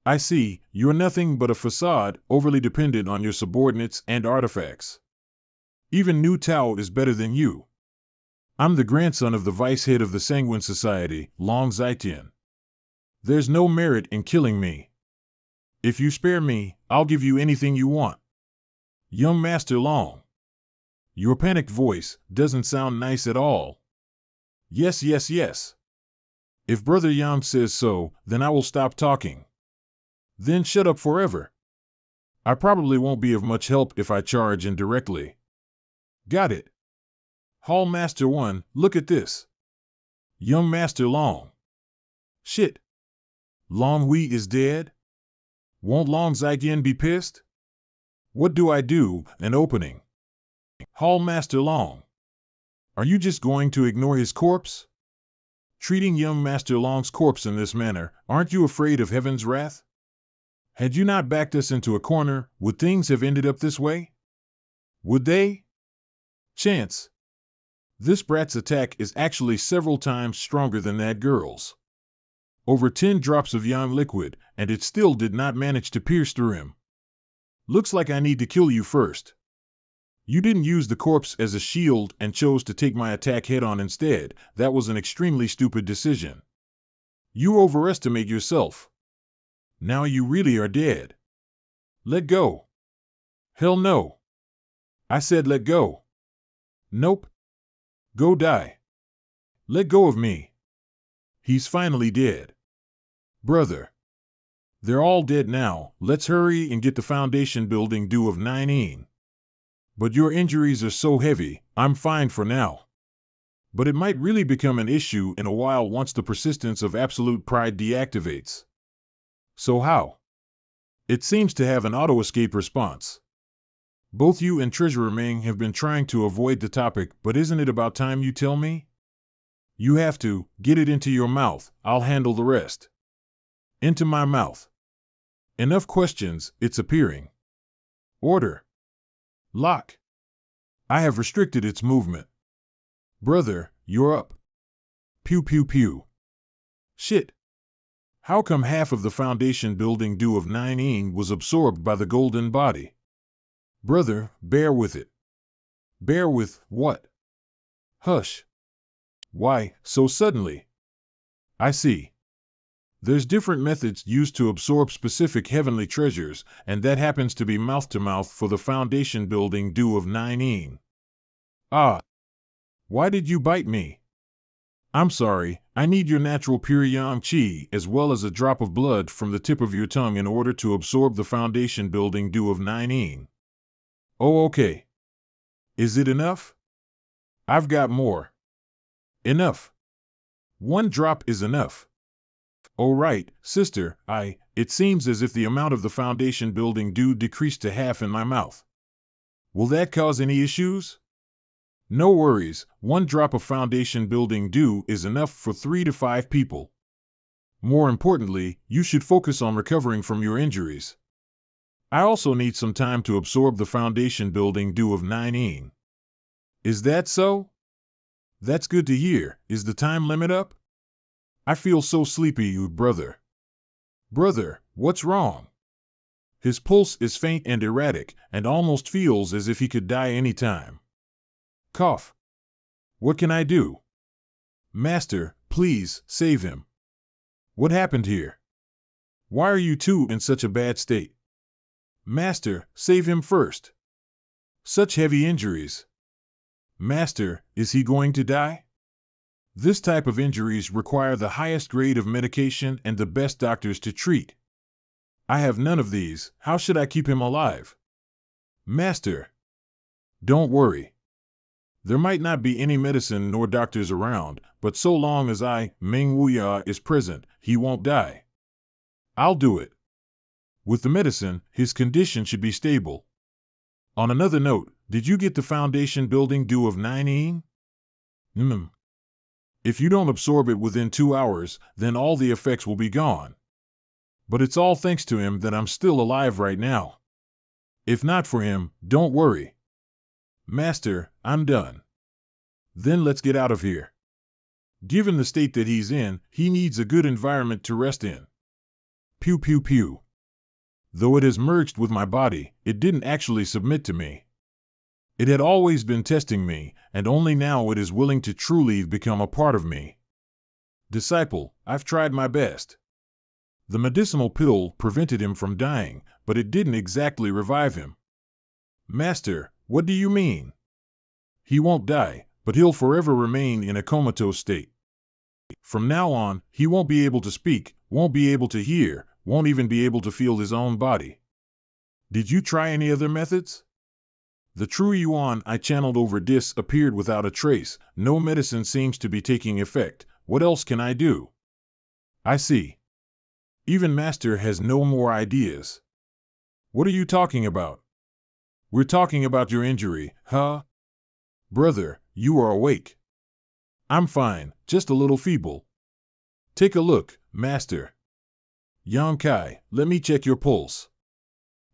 I see, you're nothing but a facade, overly dependent on your subordinates and artifacts. Even New Tao is better than you. I'm the grandson of the vice head of the Sanguine Society, Long Zaitian. There's no merit in killing me. If you spare me, I'll give you anything you want. Young Master Long. Your panicked voice doesn't sound nice at all. Yes, yes, yes. If Brother Yang says so, then I will stop talking. Then shut up forever. I probably won't be of much help if I charge indirectly. Got it. Hallmaster 1, look at this. Young Master Long. Shit. Long Wei is dead? Won't Long Zaijian be pissed? What do I do? An opening. Hallmaster Long. Are you just going to ignore his corpse? Treating young Master Long's corpse in this manner, aren't you afraid of heaven's wrath? Had you not backed us into a corner, would things have ended up this way? Would they? Chance. This brat's attack is actually several times stronger than that girl's. Over 10 drops of yang liquid, and it still did not manage to pierce through him. Looks like I need to kill you first. You didn't use the corpse as a shield and chose to take my attack head-on instead. That was an extremely stupid decision. You overestimate yourself. Now you really are dead. Let go. Hell no. I said let go. Nope. Go die. Let go of me. He's finally dead. Brother. They're all dead now. Let's hurry and get the foundation building due of 9-1. But your injuries are so heavy, I'm fine for now. But it might really become an issue in a while once the persistence of absolute pride deactivates. So how? It seems to have an auto-escape response. Both you and Treasurer Ming have been trying to avoid the topic, but isn't it about time you tell me? You have to, get it into your mouth, I'll handle the rest. Into my mouth. Enough questions, it's appearing. Order. Lock. I have restricted its movement. Brother, you're up. Pew pew pew. Shit. How come half of the foundation building due of 9-1 was absorbed by the golden body? Brother, bear with it. Bear with what? Hush. Why, so suddenly? I see. There's different methods used to absorb specific heavenly treasures, and that happens to be mouth-to-mouth for the foundation building due of 9-1. Ah. Why did you bite me? I'm sorry, I need your natural pure yang qi as well as a drop of blood from the tip of your tongue in order to absorb the foundation building due of 9-1. Oh, okay. Is it enough? I've got more. Enough. 1 drop is enough. Oh right, sister, it seems as if the amount of the foundation building due decreased to half in my mouth. Will that cause any issues? No worries, 1 drop of foundation building due is enough for 3 to 5 people. More importantly, you should focus on recovering from your injuries. I also need some time to absorb the foundation building due of 9-1. Is that so? That's good to hear. Is the time limit up? I feel so sleepy, you brother. Brother, what's wrong? His pulse is faint and erratic, and almost feels as if he could die any time. Cough. What can I do? Master, please, save him. What happened here? Why are you two in such a bad state? Master, save him first. Such heavy injuries. Master, is he going to die? This type of injuries require the highest grade of medication and the best doctors to treat. I have none of these. How should I keep him alive? Master. Don't worry. There might not be any medicine nor doctors around, but so long as Ming Wuya, is present, he won't die. I'll do it. With the medicine, his condition should be stable. On another note, did you get the foundation building due of 9 If you don't absorb it within 2 hours, then all the effects will be gone. But it's all thanks to him that I'm still alive right now. If not for him, don't worry. Master, I'm done. Then let's get out of here. Given the state that he's in, he needs a good environment to rest in. Pew pew pew. Though it has merged with my body, it didn't actually submit to me. It had always been testing me, and only now it is willing to truly become a part of me. Disciple, I've tried my best. The medicinal pill prevented him from dying, but it didn't exactly revive him. Master, what do you mean? He won't die, but he'll forever remain in a comatose state. From now on, he won't be able to speak, won't be able to hear, won't even be able to feel his own body. Did you try any other methods? The true yuan I channeled over Dis appeared without a trace. No medicine seems to be taking effect. What else can I do? I see. Even Master has no more ideas. What are you talking about? We're talking about your injury, huh? Brother, you are awake. I'm fine, just a little feeble. Take a look, Master. Yong-kai, let me check your pulse.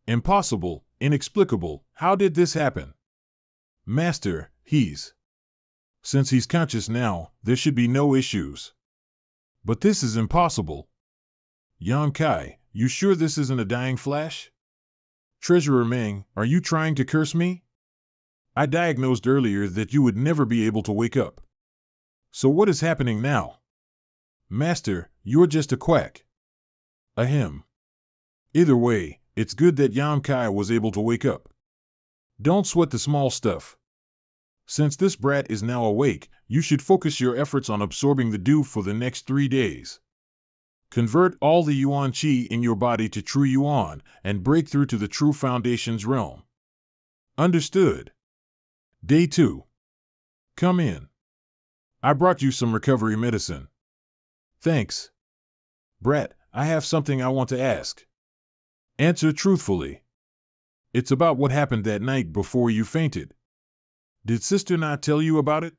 Impossible, inexplicable, how did this happen? Master, Since he's conscious now, there should be no issues. But this is impossible. Yong-kai, you sure this isn't a dying flash? Treasurer Meng, are you trying to curse me? I diagnosed earlier that you would never be able to wake up. So what is happening now? Master, you're just a quack. Ahem. Either way, it's good that Yong-kai was able to wake up. Don't sweat the small stuff. Since this brat is now awake, you should focus your efforts on absorbing the dew for the next 3 days. Convert all the yuan qi in your body to true yuan, and break through to the true foundation's realm. Understood. Day 2. Come in. I brought you some recovery medicine. Thanks. Brat, I have something I want to ask. Answer truthfully. It's about what happened that night before you fainted. Did sister not tell you about it?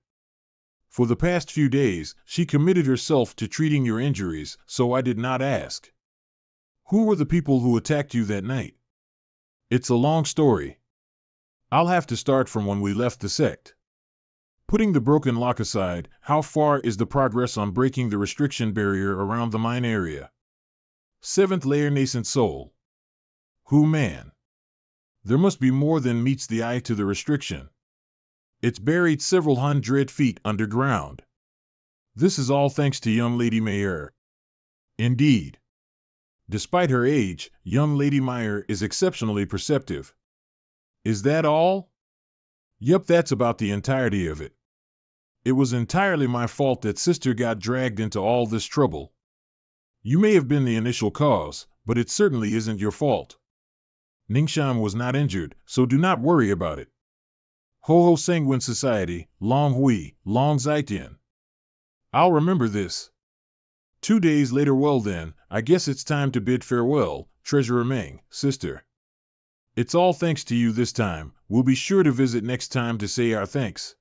For the past few days, she committed herself to treating your injuries, so I did not ask. Who were the people who attacked you that night? It's a long story. I'll have to start from when we left the sect. Putting the broken lock aside, how far is the progress on breaking the restriction barrier around the mine area? 7th layer nascent soul. Who man? There must be more than meets the eye to the restriction. It's buried several hundred feet underground. This is all thanks to young Lady Meyer. Indeed. Despite her age, young Lady Meyer is exceptionally perceptive. Is that all? Yep, that's about the entirety of it. It was entirely my fault that sister got dragged into all this trouble. You may have been the initial cause, but it certainly isn't your fault. Ningxian was not injured, so do not worry about it. Ho Ho Sanguine Society, Long Hui, Long Zaijian. I'll remember this. 2 days later. Well then, I guess it's time to bid farewell, Treasurer Meng, sister. It's all thanks to you this time. We'll be sure to visit next time to say our thanks.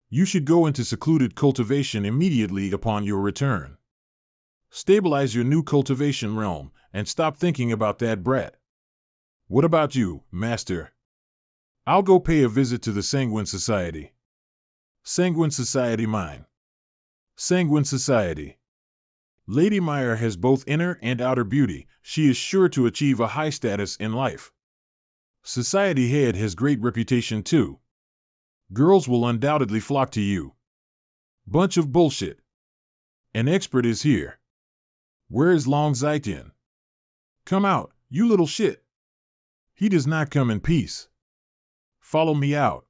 You should go into secluded cultivation immediately upon your return. Stabilize your new cultivation realm, and stop thinking about that brat. What about you, Master? I'll go pay a visit to the Sanguine Society. Sanguine Society mine. Sanguine Society. Lady Meyer has both inner and outer beauty. She is sure to achieve a high status in life. Society head has great reputation too. Girls will undoubtedly flock to you. Bunch of bullshit. An expert is here. Where is Long Zaijian? Come out, you little shit. He does not come in peace. Follow me out.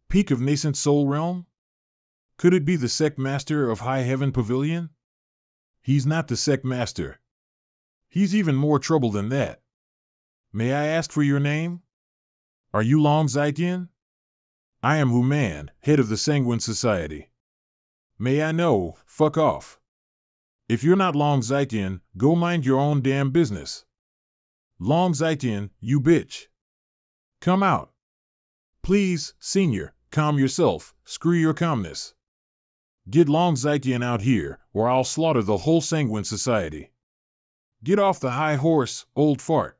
Peak of Nascent Soul Realm? Could it be the Sect Master of High Heaven Pavilion? He's not the Sect Master. He's even more trouble than that. May I ask for your name? Are you Long Zaijian? I am Hu Man, head of the Sanguine Society. May I know, fuck off. If you're not Long Zaijian, go mind your own damn business. Long Zaijian, you bitch. Come out. Please, senior, calm yourself, screw your calmness. Get Long Zykian out here, or I'll slaughter the whole Sanguine Society. Get off the high horse, old fart.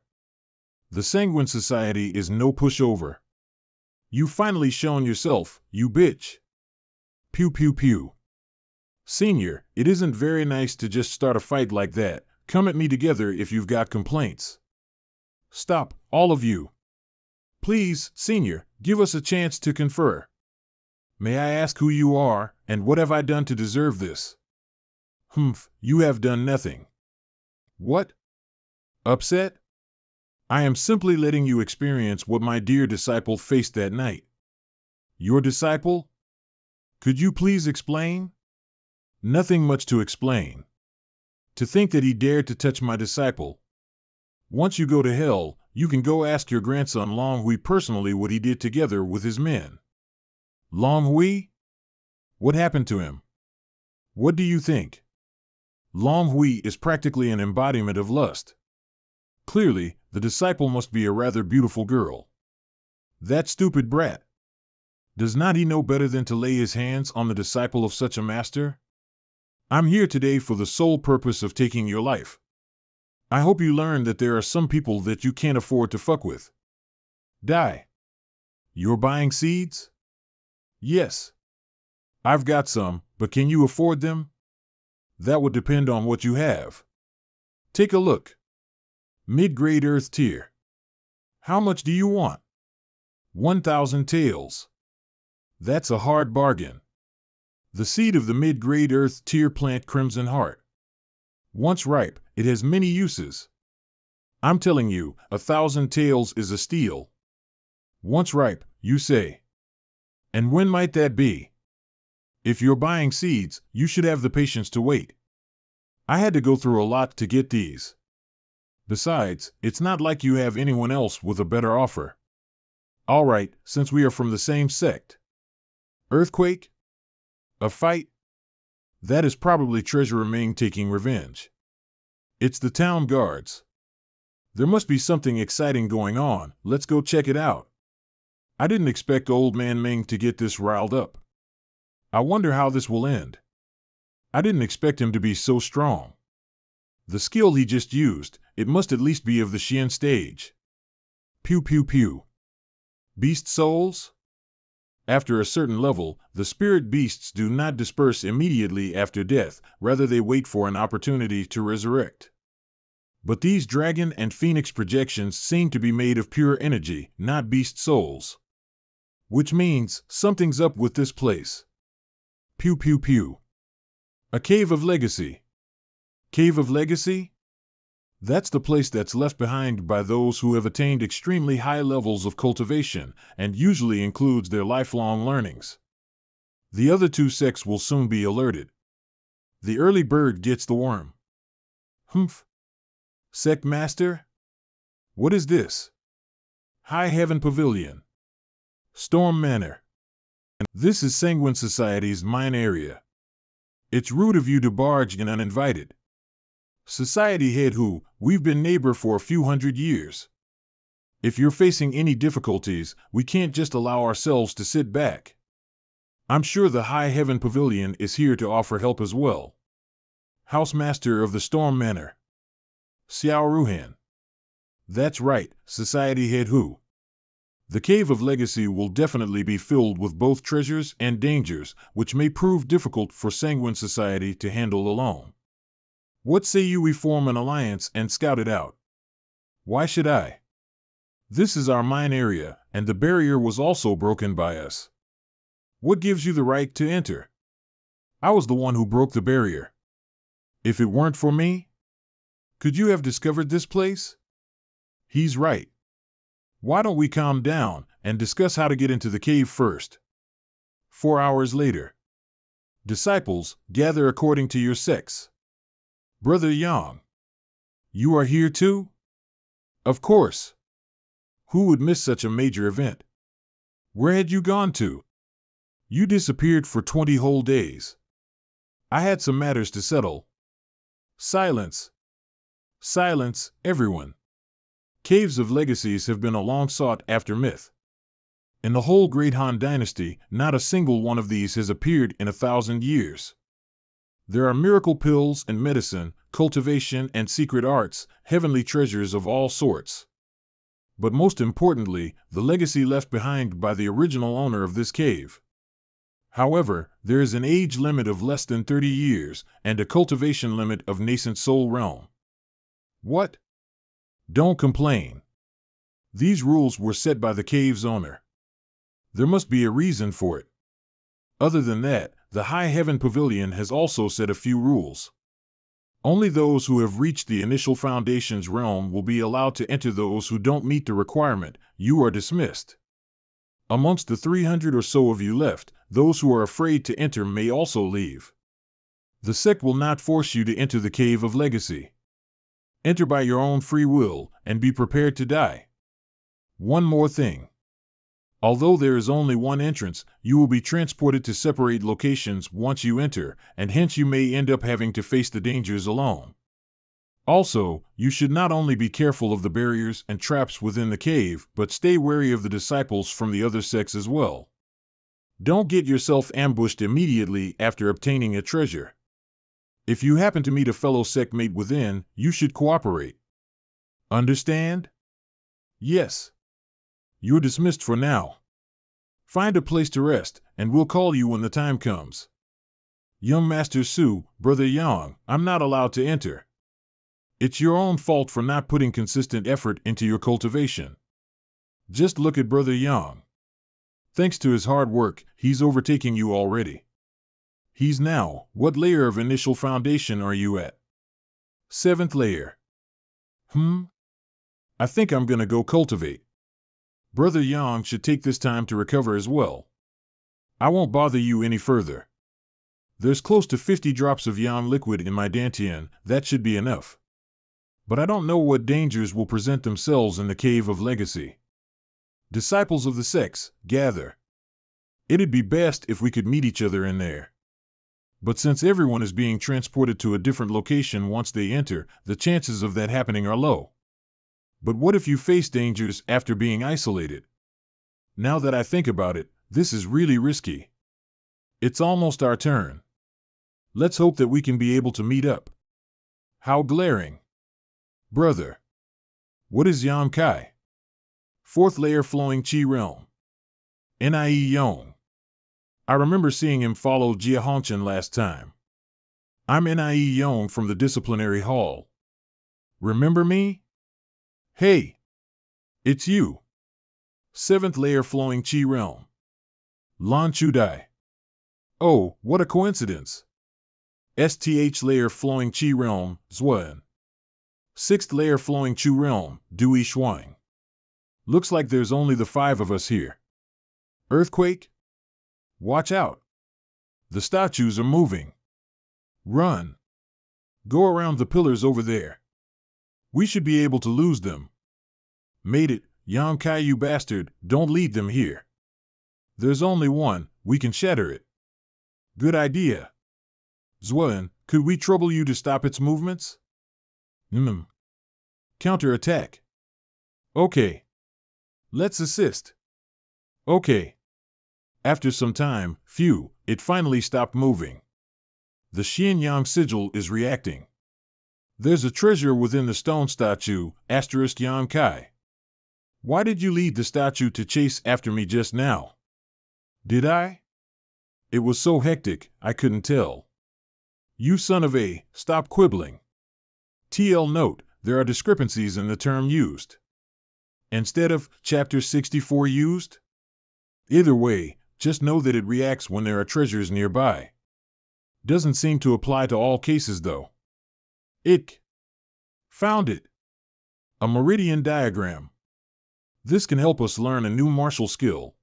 The Sanguine Society is no pushover. You finally shown yourself, you bitch. Pew pew pew. Senior, it isn't very nice to just start a fight like that. Come at me together if you've got complaints. Stop, all of you. Please, senior, give us a chance to confer. May I ask who you are, and what have I done to deserve this? Humph, you have done nothing. What? Upset? I am simply letting you experience what my dear disciple faced that night. Your disciple? Could you please explain? Nothing much to explain. To think that he dared to touch my disciple. Once you go to hell, you can go ask your grandson Long Hui personally what he did together with his men. Long Hui? What happened to him? What do you think? Long Hui is practically an embodiment of lust. Clearly, the disciple must be a rather beautiful girl. That stupid brat. Does not he know better than to lay his hands on the disciple of such a master? I'm here today for the sole purpose of taking your life. I hope you learn that there are some people that you can't afford to fuck with. Die. You're buying seeds? Yes. I've got some, but can you afford them? That would depend on what you have. Take a look. Mid-grade earth tier. How much do you want? 1,000 taels. That's a hard bargain. The seed of the mid-grade earth tier plant Crimson Heart. Once ripe, it has many uses. I'm telling you, 1,000 taels is a steal. Once ripe, you say. And when might that be? If you're buying seeds, you should have the patience to wait. I had to go through a lot to get these. Besides, it's not like you have anyone else with a better offer. All right, since we are from the same sect. Earthquake? A fight? That is probably Treasurer Ming taking revenge. It's the town guards. There must be something exciting going on. Let's go check it out. I didn't expect old man Ming to get this riled up. I wonder how this will end. I didn't expect him to be so strong. The skill he just used, it must at least be of the Xian stage. Pew pew pew. Beast souls? After a certain level, the spirit beasts do not disperse immediately after death, rather they wait for an opportunity to resurrect. But these dragon and phoenix projections seem to be made of pure energy, not beast souls. Which means, something's up with this place. Pew pew pew. A cave of legacy. Cave of legacy? That's the place that's left behind by those who have attained extremely high levels of cultivation, and usually includes their lifelong learnings. The other two sects will soon be alerted. The early bird gets the worm. Humph. Sect Master? What is this? High Heaven Pavilion. Storm Manor. This is Sanguine Society's mine area. It's rude of you to barge in uninvited. Society head who, we've been neighbor for a few hundred years. If you're facing any difficulties, we can't just allow ourselves to sit back. I'm sure the High Heaven Pavilion is here to offer help as well. Housemaster of the Storm Manor. Xiao Ruhan. That's right, Society head who. The Cave of Legacy will definitely be filled with both treasures and dangers, which may prove difficult for Sanguine Society to handle alone. What say you we form an alliance and scout it out? Why should I? This is our mine area, and the barrier was also broken by us. What gives you the right to enter? I was the one who broke the barrier. If it weren't for me? Could you have discovered this place? He's right. Why don't we calm down and discuss how to get into the cave first? 4 hours later. Disciples, gather according to your sects. Brother Yang. You are here too? Of course. Who would miss such a major event? Where had you gone to? You disappeared for 20 whole days. I had some matters to settle. Silence. Silence, everyone. Caves of legacies have been a long sought after myth. In the whole Great Han Dynasty, not a single one of these has appeared in 1,000 years. There are miracle pills and medicine, cultivation and secret arts, heavenly treasures of all sorts. But most importantly, the legacy left behind by the original owner of this cave. However, there is an age limit of less than 30 years, and a cultivation limit of nascent soul realm. What? Don't complain. These rules were set by the cave's owner. There must be a reason for it. Other than that, the High Heaven Pavilion has also set a few rules. Only those who have reached the initial foundation's realm will be allowed to enter. Those who don't meet the requirement, you are dismissed. Amongst the 300 or so of you left, those who are afraid to enter may also leave. The sect will not force you to enter the Cave of Legacy. Enter by your own free will, and be prepared to die. One more thing. Although there is only one entrance, you will be transported to separate locations once you enter, and hence you may end up having to face the dangers alone. Also, you should not only be careful of the barriers and traps within the cave, but stay wary of the disciples from the other sects as well. Don't get yourself ambushed immediately after obtaining a treasure. If you happen to meet a fellow sect mate within, you should cooperate. Understand? Yes. You're dismissed for now. Find a place to rest, and we'll call you when the time comes. Young Master Su, Brother Yang, I'm not allowed to enter. It's your own fault for not putting consistent effort into your cultivation. Just look at Brother Yang. Thanks to his hard work, he's overtaking you already. He's now, what layer of initial foundation are you at? 7th layer. I think I'm gonna go cultivate. Brother Yang should take this time to recover as well. I won't bother you any further. There's close to 50 drops of Yang liquid in my dantian, that should be enough. But I don't know what dangers will present themselves in the Cave of Legacy. Disciples of the sects, gather. It'd be best if we could meet each other in there. But since everyone is being transported to a different location once they enter, the chances of that happening are low. But what if you face dangers after being isolated? Now that I think about it, this is really risky. It's almost our turn. Let's hope that we can be able to meet up. How glaring. Brother. What is Yam Kai? 4th layer flowing chi realm. Nie Yong. I remember seeing him follow Jia Hongchen last time. I'm Nie Yong from the disciplinary hall. Remember me? Hey! It's you. 7th layer flowing chi realm. Lan Chudai. Oh, what a coincidence. STH layer flowing chi realm, Zhuan. 6th layer flowing chu realm, Dui Shuang. Looks like there's only the 5 of us here. Earthquake? Watch out. The statues are moving. Run. Go around the pillars over there. We should be able to lose them. Made it, Yang Kai, you bastard, don't lead them here. There's only one, we can shatter it. Good idea. Zhuan, could we trouble you to stop its movements? Counterattack. Okay. Let's assist. Okay. After some time, phew, it finally stopped moving. The Xianyang sigil is reacting. There's a treasure within the stone statue, Yang Kai. Why did you lead the statue to chase after me just now? Did I? It was so hectic, I couldn't tell. You son of a, stop quibbling. TL note, there are discrepancies in the term used. Instead of Chapter 64 used? Either way, just know that it reacts when there are treasures nearby. Doesn't seem to apply to all cases though. Ick. Found it. A meridian diagram. This can help us learn a new martial skill.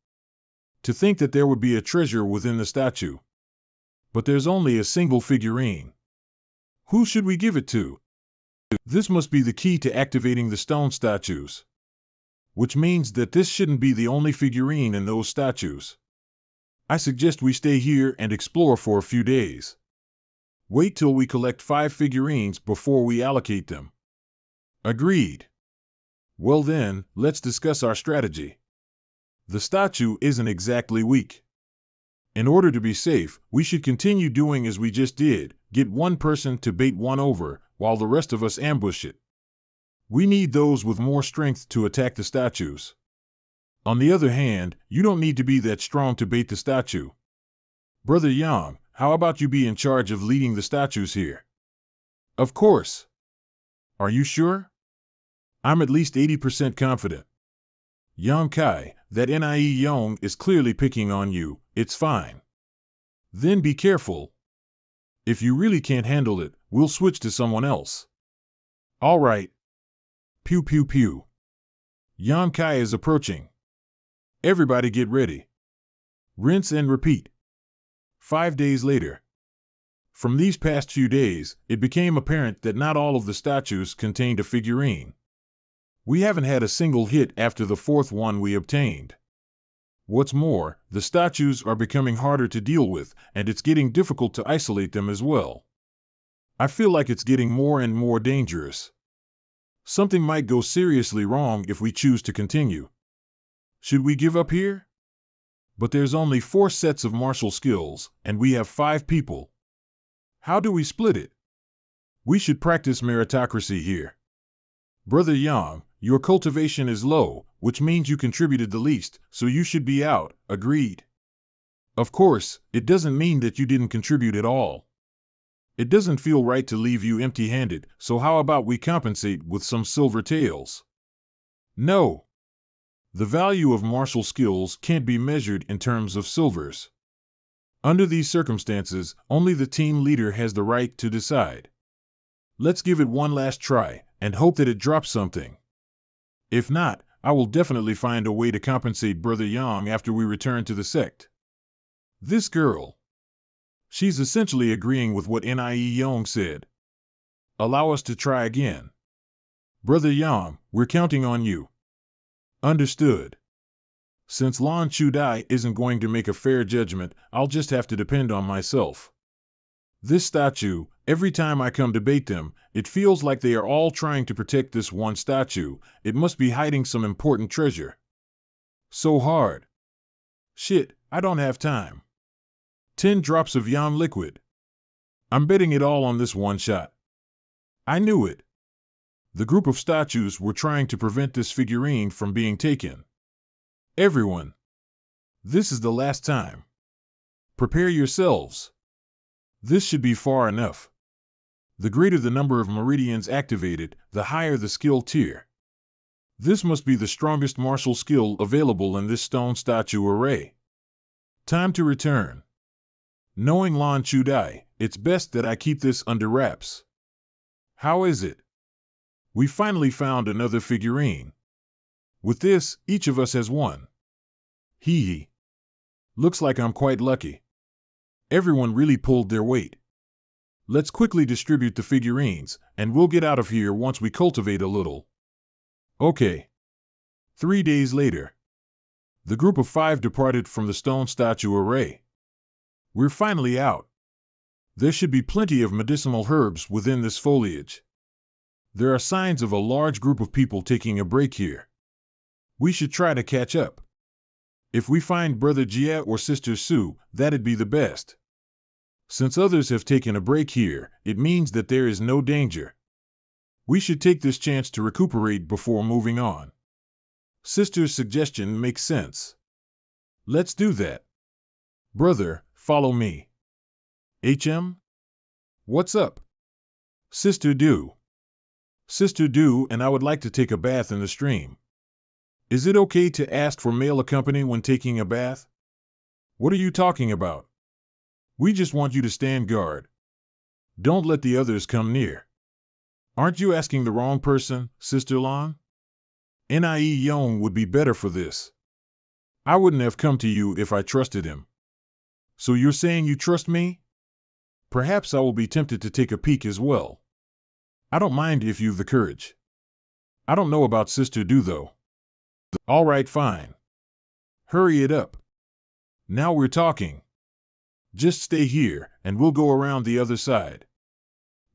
To think that there would be a treasure within the statue. But there's only a single figurine. Who should we give it to? This must be the key to activating the stone statues. Which means that this shouldn't be the only figurine in those statues. I suggest we stay here and explore for a few days. Wait till we collect 5 figurines before we allocate them. Agreed. Well then, let's discuss our strategy. The statue isn't exactly weak. In order to be safe, we should continue doing as we just did, get one person to bait one over, while the rest of us ambush it. We need those with more strength to attack the statues. On the other hand, you don't need to be that strong to bait the statue. Brother Yang, how about you be in charge of leading the statues here? Of course. Are you sure? I'm at least 80% confident. Yang Kai, that Nie Yong is clearly picking on you, it's fine. Then be careful. If you really can't handle it, we'll switch to someone else. All right. Pew pew pew. Yang Kai is approaching. Everybody get ready. Rinse and repeat. 5 days later. From these past few days, it became apparent that not all of the statues contained a figurine. We haven't had a single hit after the fourth one we obtained. What's more, the statues are becoming harder to deal with, and it's getting difficult to isolate them as well. I feel like it's getting more and more dangerous. Something might go seriously wrong if we choose to continue. Should we give up here? But there's only 4 sets of martial skills, and we have 5 people. How do we split it? We should practice meritocracy here. Brother Yang, your cultivation is low, which means you contributed the least, so you should be out, agreed. Of course, it doesn't mean that you didn't contribute at all. It doesn't feel right to leave you empty-handed, so how about we compensate with some silver taels? No. The value of martial skills can't be measured in terms of silvers. Under these circumstances, only the team leader has the right to decide. Let's give it one last try, and hope that it drops something. If not, I will definitely find a way to compensate Brother Yang after we return to the sect. This girl. She's essentially agreeing with what Nie Yong said. Allow us to try again. Brother Yang, we're counting on you. Understood. Since Lan Chudai isn't going to make a fair judgment, I'll just have to depend on myself. This statue, every time I come to bait them, it feels like they are all trying to protect this one statue. It must be hiding some important treasure. So hard. Shit, I don't have time. 10 drops of Yam liquid. I'm betting it all on this one shot. I knew it. The group of statues were trying to prevent this figurine from being taken. Everyone. This is the last time. Prepare yourselves. This should be far enough. The greater the number of meridians activated, the higher the skill tier. This must be the strongest martial skill available in this stone statue array. Time to return. Knowing Lan Chudai, it's best that I keep this under wraps. How is it? We finally found another figurine. With this, each of us has one. Hee hee. Looks like I'm quite lucky. Everyone really pulled their weight. Let's quickly distribute the figurines, and we'll get out of here once we cultivate a little. Okay. 3 days later. The group of 5 departed from the stone statue array. We're finally out. There should be plenty of medicinal herbs within this foliage. There are signs of a large group of people taking a break here. We should try to catch up. If we find Brother Jia or Sister Su, that'd be the best. Since others have taken a break here, it means that there is no danger. We should take this chance to recuperate before moving on. Sister's suggestion makes sense. Let's do that. Brother, follow me. HM? What's up? Sister Du. Sister Du and I would like to take a bath in the stream. Is it okay to ask for male accompany when taking a bath? What are you talking about? We just want you to stand guard. Don't let the others come near. Aren't you asking the wrong person, Sister Lan? Nie Yong would be better for this. I wouldn't have come to you if I trusted him. So you're saying you trust me? Perhaps I will be tempted to take a peek as well. I don't mind if you've the courage. I don't know about Sister Du though. All right, fine. Hurry it up. Now we're talking. Just stay here, and we'll go around the other side.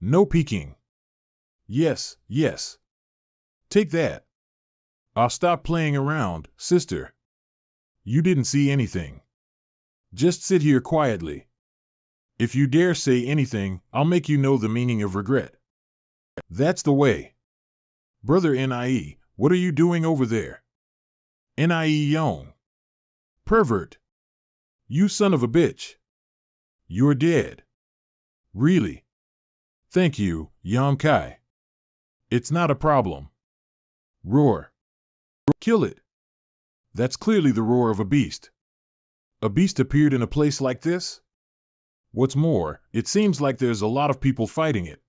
No peeking. Yes, yes. Take that. Stop playing around, sister. You didn't see anything. Just sit here quietly. If you dare say anything, I'll make you know the meaning of regret. That's the way. Brother Nie, what are you doing over there? Nie Young. Pervert. You son of a bitch. You're dead. Really? Thank you, Yam Kai. It's not a problem. Roar. Kill it. That's clearly the roar of a beast. A beast appeared in a place like this? What's more, it seems like there's a lot of people fighting it.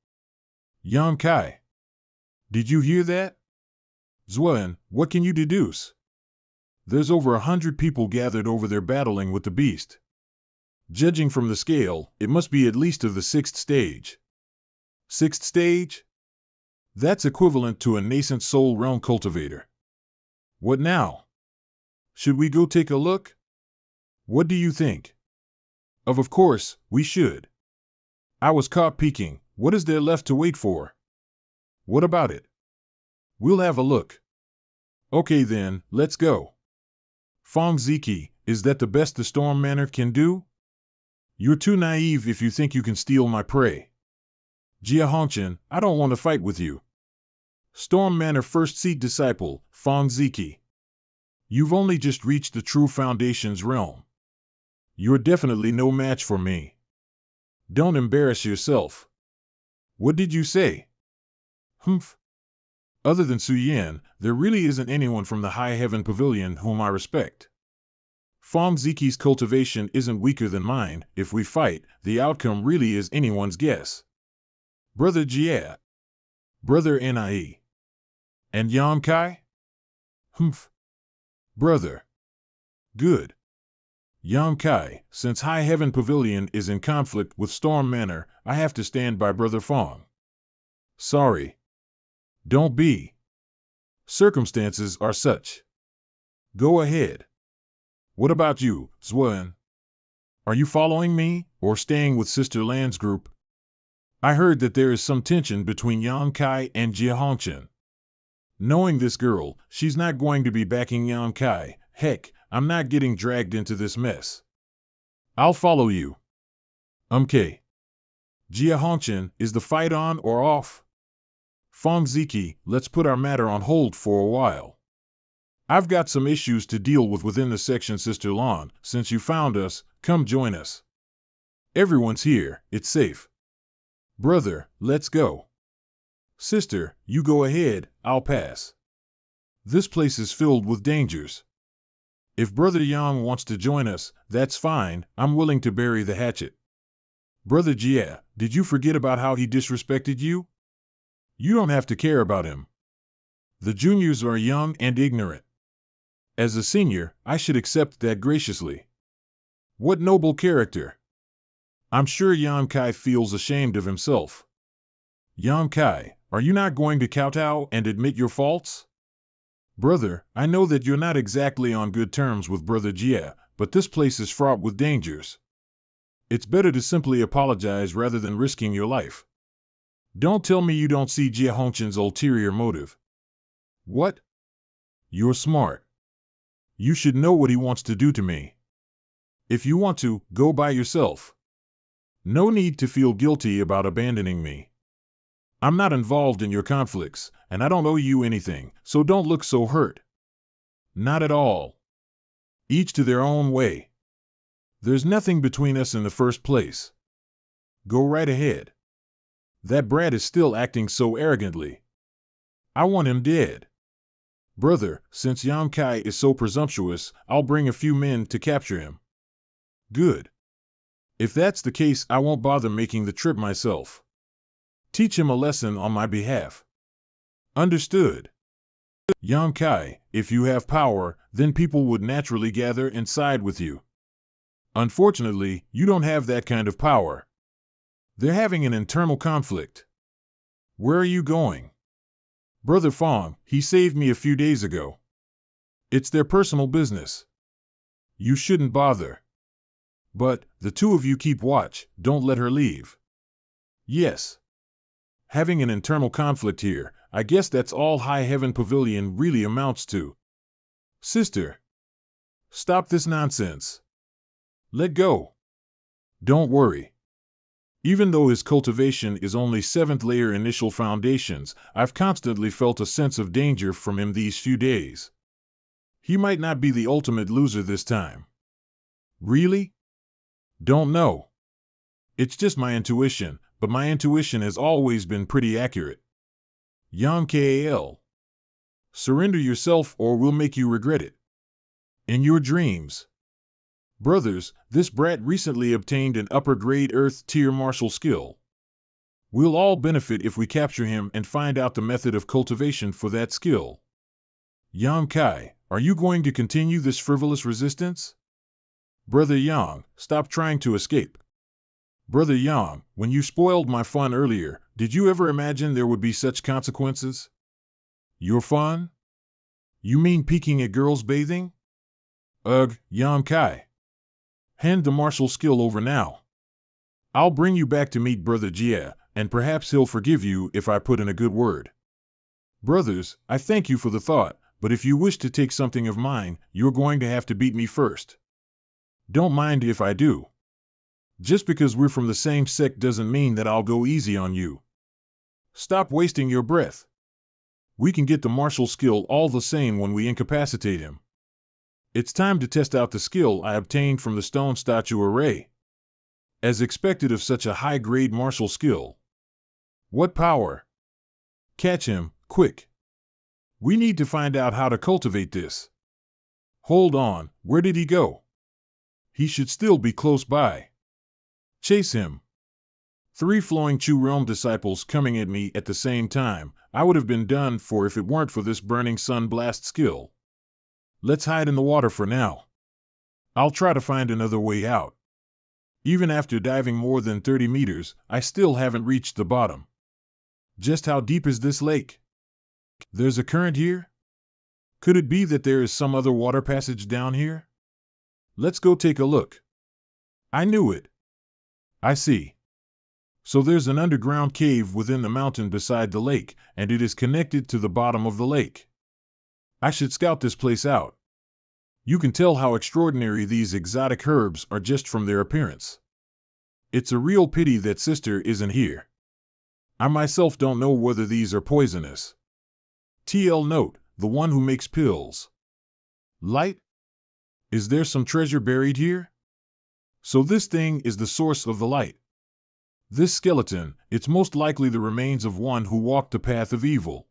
Yam Kai. Did you hear that? Zuen, what can you deduce? There's over 100 people gathered over there battling with the beast. Judging from the scale, it must be at least of the 6th stage. 6th stage? That's equivalent to a nascent soul realm cultivator. What now? Should we go take a look? What do you think? Of course, we should. I was caught peeking. What is there left to wait for? What about it? We'll have a look. Okay then, let's go. Fong Ziki, is that the best the Storm Manor can do? You're too naive if you think you can steal my prey. Jia Hongchen, I don't want to fight with you. Storm Manor First Seed Disciple, Fong Ziki. You've only just reached the true Foundation's realm. You're definitely no match for me. Don't embarrass yourself. What did you say? Humph. Other than Su Yan, there really isn't anyone from the High Heaven Pavilion whom I respect. Fong Ziki's cultivation isn't weaker than mine. If we fight, the outcome really is anyone's guess. Brother Jia. Brother Nie. And Yam Kai? Humph. Brother. Good. Yam Kai, since High Heaven Pavilion is in conflict with Storm Manor, I have to stand by Brother Fong. Sorry. Don't be. Circumstances are such. Go ahead. What about you, Zuen? Are you following me, or staying with Sister Lan's group? I heard that there is some tension between Yam Kai and Jia Hongchen. Knowing this girl, she's not going to be backing Yam Kai. Heck, I'm not getting dragged into this mess. I'll follow you. Jia Hongchen, is the fight on or off? Fong Ziki, let's put our matter on hold for a while. I've got some issues to deal with within the section, Sister Lan. Since you found us, come join us. Everyone's here, it's safe. Brother, let's go. Sister, you go ahead, I'll pass. This place is filled with dangers. If Brother Yang wants to join us, that's fine, I'm willing to bury the hatchet. Brother Jia, did you forget about how he disrespected you? You don't have to care about him. The juniors are young and ignorant. As a senior, I should accept that graciously. What noble character! I'm sure Yam Kai feels ashamed of himself. Yam Kai, are you not going to kowtow and admit your faults? Brother, I know that you're not exactly on good terms with Brother Jia, but this place is fraught with dangers. It's better to simply apologize rather than risking your life. Don't tell me you don't see Jia Hongchen's ulterior motive. What? You're smart. You should know what he wants to do to me. If you want to, go by yourself. No need to feel guilty about abandoning me. I'm not involved in your conflicts, and I don't owe you anything, so don't look so hurt. Not at all. Each to their own way. There's nothing between us in the first place. Go right ahead. That brat is still acting so arrogantly. I want him dead. Brother, since Yam Kai is so presumptuous, I'll bring a few men to capture him. Good. If that's the case, I won't bother making the trip myself. Teach him a lesson on my behalf. Understood. Yam Kai, if you have power, then people would naturally gather and side with you. Unfortunately, you don't have that kind of power. They're having an internal conflict. Where are you going? Brother Fong, he saved me a few days ago. It's their personal business. You shouldn't bother. But, the two of you keep watch, don't let her leave. Yes. Having an internal conflict here, I guess that's all High Heaven Pavilion really amounts to. Sister, stop this nonsense. Let go. Don't worry. Even though his cultivation is only 7th layer initial foundations, I've constantly felt a sense of danger from him these few days. He might not be the ultimate loser this time. Really? Don't know. It's just my intuition, but my intuition has always been pretty accurate. Yam Kal. Surrender yourself or we'll make you regret it. In your dreams. Brothers, this brat recently obtained an upper-grade Earth tier martial skill. We'll all benefit if we capture him and find out the method of cultivation for that skill. Yang Kai, are you going to continue this frivolous resistance? Brother Yang, stop trying to escape. Brother Yang, when you spoiled my fun earlier, did you ever imagine there would be such consequences? Your fun? You mean peeking at girls bathing? Ugh, Yang Kai. Hand the martial skill over now. I'll bring you back to meet Brother Jia, and perhaps he'll forgive you if I put in a good word. Brothers, I thank you for the thought, but if you wish to take something of mine, you're going to have to beat me first. Don't mind if I do. Just because we're from the same sect doesn't mean that I'll go easy on you. Stop wasting your breath. We can get the martial skill all the same when we incapacitate him. It's time to test out the skill I obtained from the stone statue array. As expected of such a high-grade martial skill. What power! Catch him, quick. We need to find out how to cultivate this. Hold on, where did he go? He should still be close by. Chase him. 3 flowing Chu realm disciples coming at me at the same time. I would have been done for if it weren't for this burning sun blast skill. Let's hide in the water for now. I'll try to find another way out. Even after diving more than 30 meters, I still haven't reached the bottom. Just how deep is this lake? There's a current here? Could it be that there is some other water passage down here? Let's go take a look. I knew it. I see. So there's an underground cave within the mountain beside the lake, and it is connected to the bottom of the lake. I should scout this place out. You can tell how extraordinary these exotic herbs are just from their appearance. It's a real pity that Sister isn't here. I myself don't know whether these are poisonous. TL note, the one who makes pills. Light? Is there some treasure buried here? So this thing is the source of the light. This skeleton, it's most likely the remains of one who walked the path of evil.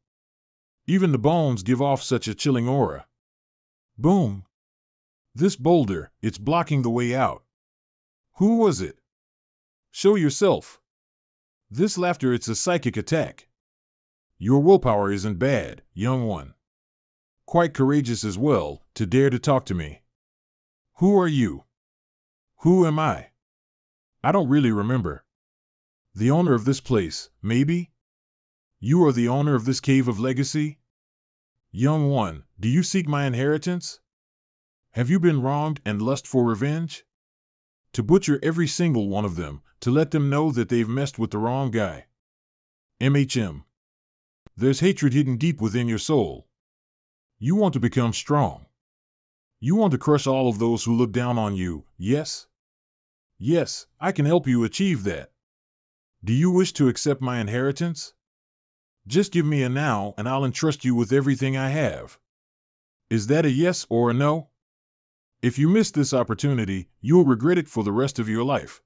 Even the bones give off such a chilling aura. Boom! This boulder, it's blocking the way out. Who was it? Show yourself. This laughter, it's a psychic attack. Your willpower isn't bad, young one. Quite courageous as well, to dare to talk to me. Who are you? Who am I? I don't really remember. The owner of this place, maybe? You are the owner of this cave of legacy? Young one, do you seek my inheritance? Have you been wronged and lust for revenge? To butcher every single one of them, to let them know that they've messed with the wrong guy. MHM. There's hatred hidden deep within your soul. You want to become strong. You want to crush all of those who look down on you, yes? Yes, I can help you achieve that. Do you wish to accept my inheritance? Just give me a now and I'll entrust you with everything I have. Is that a yes or a no? If you miss this opportunity, you'll regret it for the rest of your life.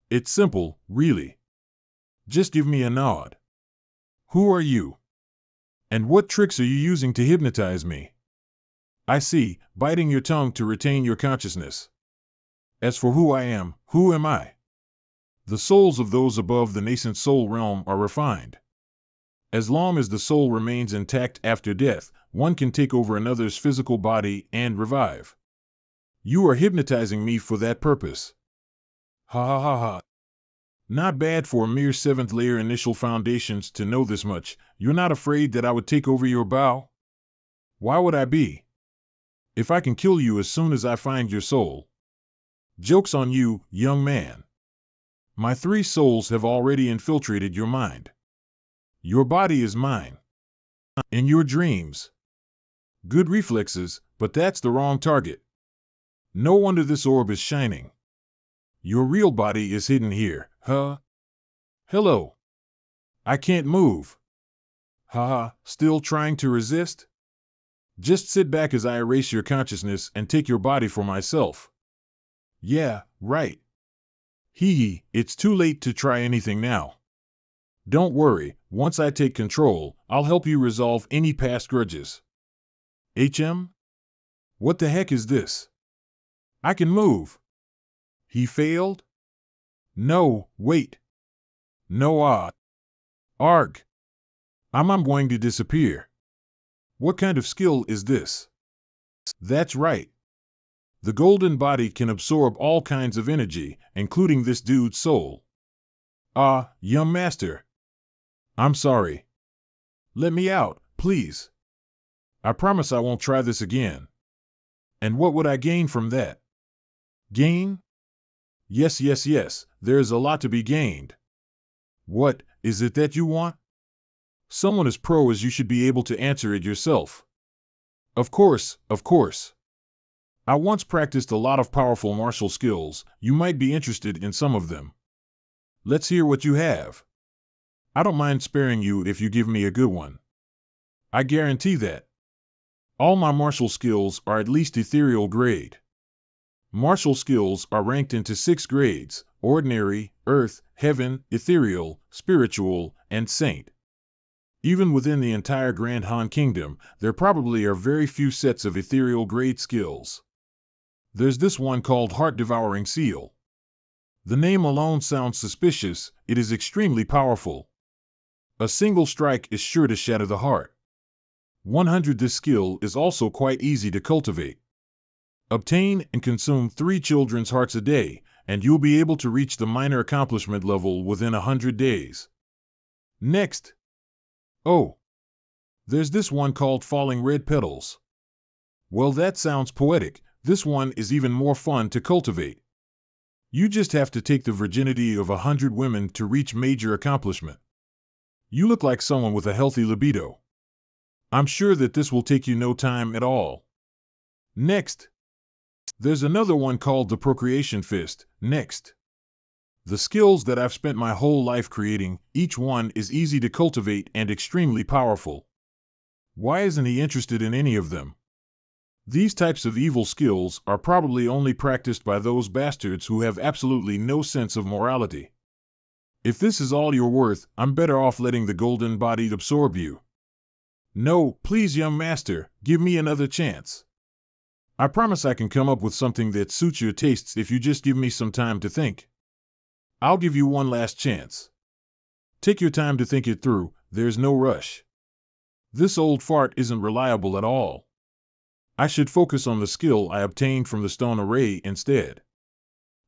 It's simple, really. Just give me a nod. Who are you? And what tricks are you using to hypnotize me? I see, biting your tongue to retain your consciousness. As for who I am, who am I? The souls of those above the nascent soul realm are refined. As long as the soul remains intact after death, one can take over another's physical body and revive. You are hypnotizing me for that purpose. Ha ha ha ha. Not bad for a mere 7th layer initial foundations to know this much. You're not afraid that I would take over your bow? Why would I be? If I can kill you as soon as I find your soul. Joke's on you, young man. My 3 souls have already infiltrated your mind. Your body is mine. In your dreams. Good reflexes, but that's the wrong target. No wonder this orb is shining. Your real body is hidden here, huh? Hello. I can't move. Haha, still trying to resist? Just sit back as I erase your consciousness and take your body for myself. Yeah, right. Hee hee, it's too late to try anything now. Don't worry, once I take control, I'll help you resolve any past grudges. HM? What the heck is this? I can move. He failed? No, wait. No, Arg. I'm going to disappear. What kind of skill is this? That's right. The golden body can absorb all kinds of energy, including this dude's soul. Young master. I'm sorry. Let me out, please. I promise I won't try this again. And what would I gain from that? Gain? Yes, there's a lot to be gained. What is it that you want? Someone as pro as you should be able to answer it yourself. Of course. I once practiced a lot of powerful martial skills. You might be interested in some of them. Let's hear what you have. I don't mind sparing you if you give me a good one. I guarantee that. All my martial skills are at least ethereal grade. Martial skills are ranked into 6 grades: ordinary, earth, heaven, ethereal, spiritual, and saint. Even within the entire Grand Han Kingdom, there probably are very few sets of ethereal grade skills. There's this one called Heart-Devouring Seal. The name alone sounds suspicious. It is extremely powerful. A single strike is sure to shatter the heart. 100. This skill is also quite easy to cultivate. Obtain and consume 3 children's hearts a day, and you'll be able to reach the minor accomplishment level within 100 days. Next. Oh. There's this one called Falling Red Petals. Well, that sounds poetic. This one is even more fun to cultivate. You just have to take the virginity of 100 women to reach major accomplishment. You look like someone with a healthy libido. I'm sure that this will take you no time at all. Next. There's another one called the Procreation Fist. Next. The skills that I've spent my whole life creating, each one is easy to cultivate and extremely powerful. Why isn't he interested in any of them? These types of evil skills are probably only practiced by those bastards who have absolutely no sense of morality. If this is all you're worth, I'm better off letting the golden body absorb you. No, please, young master, give me another chance. I promise I can come up with something that suits your tastes if you just give me some time to think. I'll give you one last chance. Take your time to think it through, there's no rush. This old fart isn't reliable at all. I should focus on the skill I obtained from the stone array instead.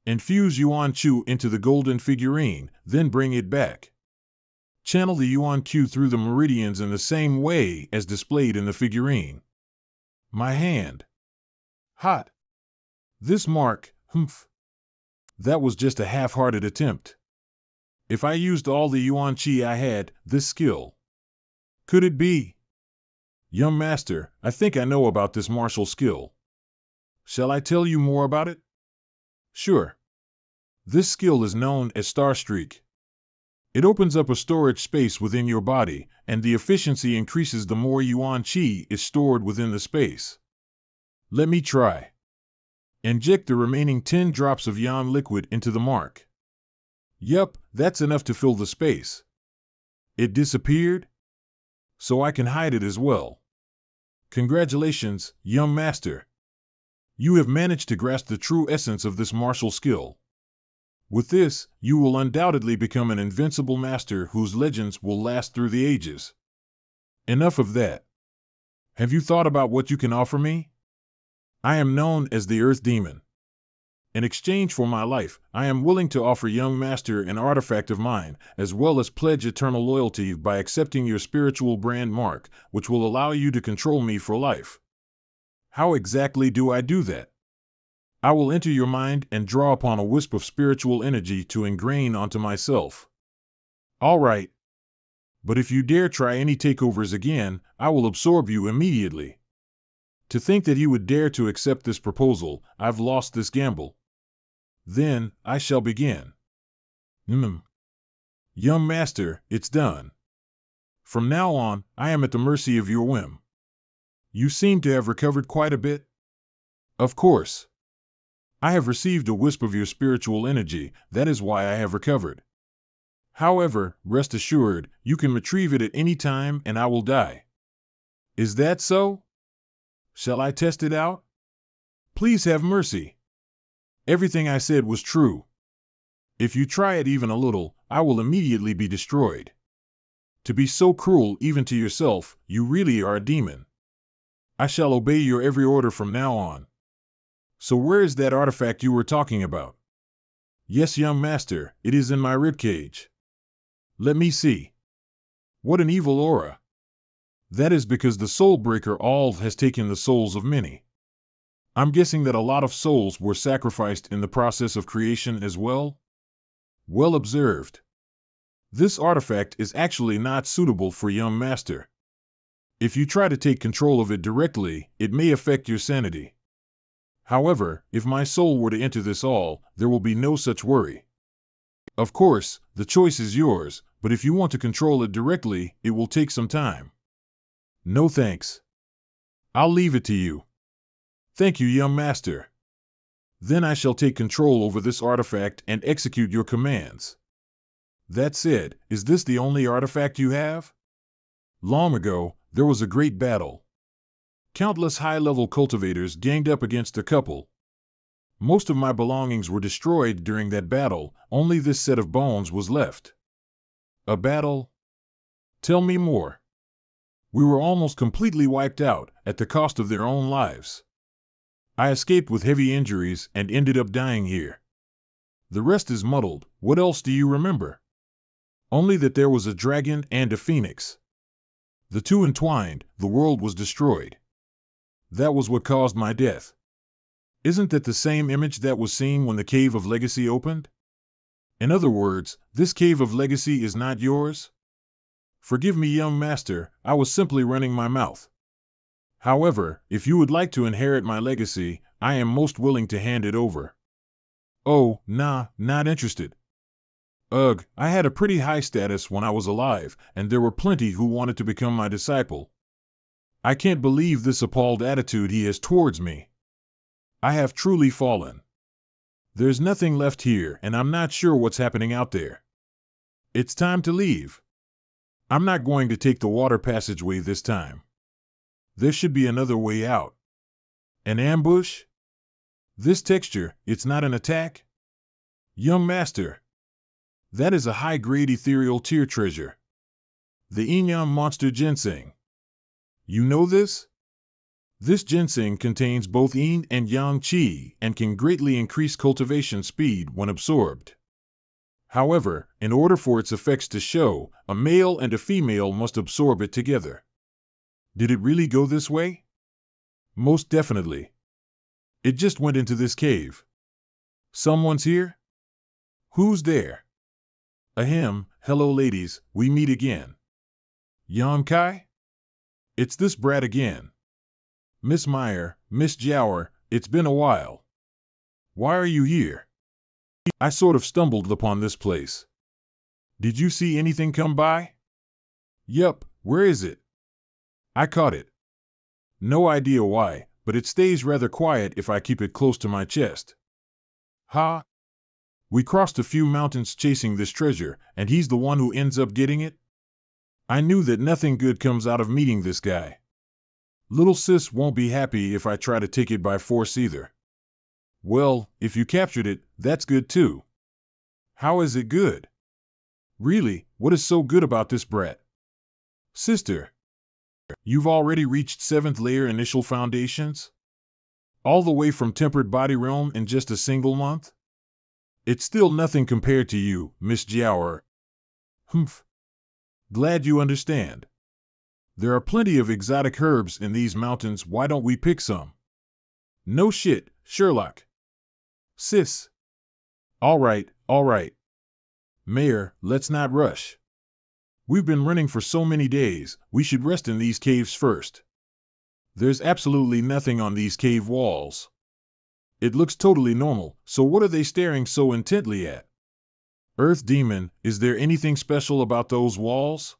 Infuse Yuan Chu into the golden figurine, then bring it back. Channel the Yuan Q through the meridians in the same way as displayed in the figurine. My hand. Hot. This mark, humph. That was just a half-hearted attempt. If I used all the Yuan Qi I had, this skill. Could it be? Young master, I think I know about this martial skill. Shall I tell you more about it? Sure. This skill is known as Star Streak. It opens up a storage space within your body, and the efficiency increases the more Yuan Qi is stored within the space. Let me try. Inject the remaining 10 drops of Yuan liquid into the mark. Yup, that's enough to fill the space. It disappeared? So I can hide it as well. Congratulations, young master. You have managed to grasp the true essence of this martial skill. With this, you will undoubtedly become an invincible master whose legends will last through the ages. Enough of that. Have you thought about what you can offer me? I am known as the Earth Demon. In exchange for my life, I am willing to offer young master an artifact of mine, as well as pledge eternal loyalty by accepting your spiritual brand mark, which will allow you to control me for life. How exactly do I do that? I will enter your mind and draw upon a wisp of spiritual energy to ingrain onto myself. All right. But if you dare try any takeovers again, I will absorb you immediately. To think that he would dare to accept this proposal, I've lost this gamble. Then, I shall begin. Young master, it's done. From now on, I am at the mercy of your whim. You seem to have recovered quite a bit. Of course. I have received a wisp of your spiritual energy, that is why I have recovered. However, rest assured, you can retrieve it at any time and I will die. Is that so? Shall I test it out? Please have mercy. Everything I said was true. If you try it even a little, I will immediately be destroyed. To be so cruel even to yourself, you really are a demon. I shall obey your every order from now on. So where is that artifact you were talking about? Yes, young master, it is in my ribcage. Let me see. What an evil aura. That is because the soul breaker all has taken the souls of many. I'm guessing that a lot of souls were sacrificed in the process of creation as well? Well observed. This artifact is actually not suitable for young master. If you try to take control of it directly, it may affect your sanity. However, if my soul were to enter this all, there will be no such worry. Of course, the choice is yours, but if you want to control it directly, it will take some time. No thanks. I'll leave it to you. Thank you, young master. Then I shall take control over this artifact and execute your commands. That said, is this the only artifact you have? Long ago, there was a great battle. Countless high-level cultivators ganged up against a couple. Most of my belongings were destroyed during that battle, only this set of bones was left. A battle? Tell me more. We were almost completely wiped out, at the cost of their own lives. I escaped with heavy injuries and ended up dying here. The rest is muddled. What else do you remember? Only that there was a dragon and a phoenix. The two entwined, the world was destroyed. That was what caused my death. Isn't that the same image that was seen when the Cave of Legacy opened? In other words, this Cave of Legacy is not yours? Forgive me, young master, I was simply running my mouth. However, if you would like to inherit my legacy, I am most willing to hand it over. Oh, nah, not interested. Ugh, I had a pretty high status when I was alive, and there were plenty who wanted to become my disciple. I can't believe this appalled attitude he has towards me. I have truly fallen. There's nothing left here, and I'm not sure what's happening out there. It's time to leave. I'm not going to take the water passageway this time. There should be another way out. An ambush? This texture, it's not an attack? Young master. That is a high-grade ethereal tier treasure. The Inyan monster ginseng. You know this? This ginseng contains both yin and yang qi and can greatly increase cultivation speed when absorbed. However, in order for its effects to show, a male and a female must absorb it together. Did it really go this way? Most definitely. It just went into this cave. Someone's here? Who's there? Ahem, hello ladies, we meet again. Yonkai? It's this brat again. Miss Meyer, Miss Jower, it's been a while. Why are you here? I sort of stumbled upon this place. Did you see anything come by? Yup, where is it? I caught it. No idea why, but it stays rather quiet if I keep it close to my chest. Ha! We crossed a few mountains chasing this treasure, and he's the one who ends up getting it? I knew that nothing good comes out of meeting this guy. Little sis won't be happy if I try to take it by force either. Well, if you captured it, that's good too. How is it good? Really, what is so good about this brat? Sister, you've already reached 7th layer initial foundations? All the way from tempered body realm in just a single month? It's still nothing compared to you, Miss Jiaoer. Humph. Glad you understand. There are plenty of exotic herbs in these mountains, why don't we pick some? No shit, Sherlock. Sis. All right. Mayor, let's not rush. We've been running for so many days, we should rest in these caves first. There's absolutely nothing on these cave walls. It looks totally normal, so what are they staring so intently at? Earth Demon, is there anything special about those walls?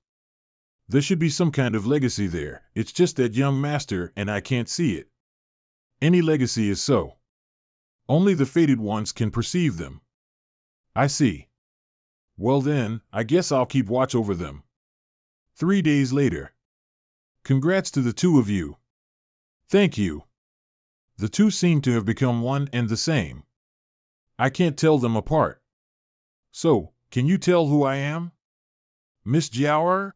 There should be some kind of legacy there, it's just that young master and I can't see it. Any legacy is so. Only the fated ones can perceive them. I see. Well then, I guess I'll keep watch over them. 3 days later. Congrats to the two of you. Thank you. The two seem to have become one and the same. I can't tell them apart. So, can you tell who I am? Miss Jiaoer?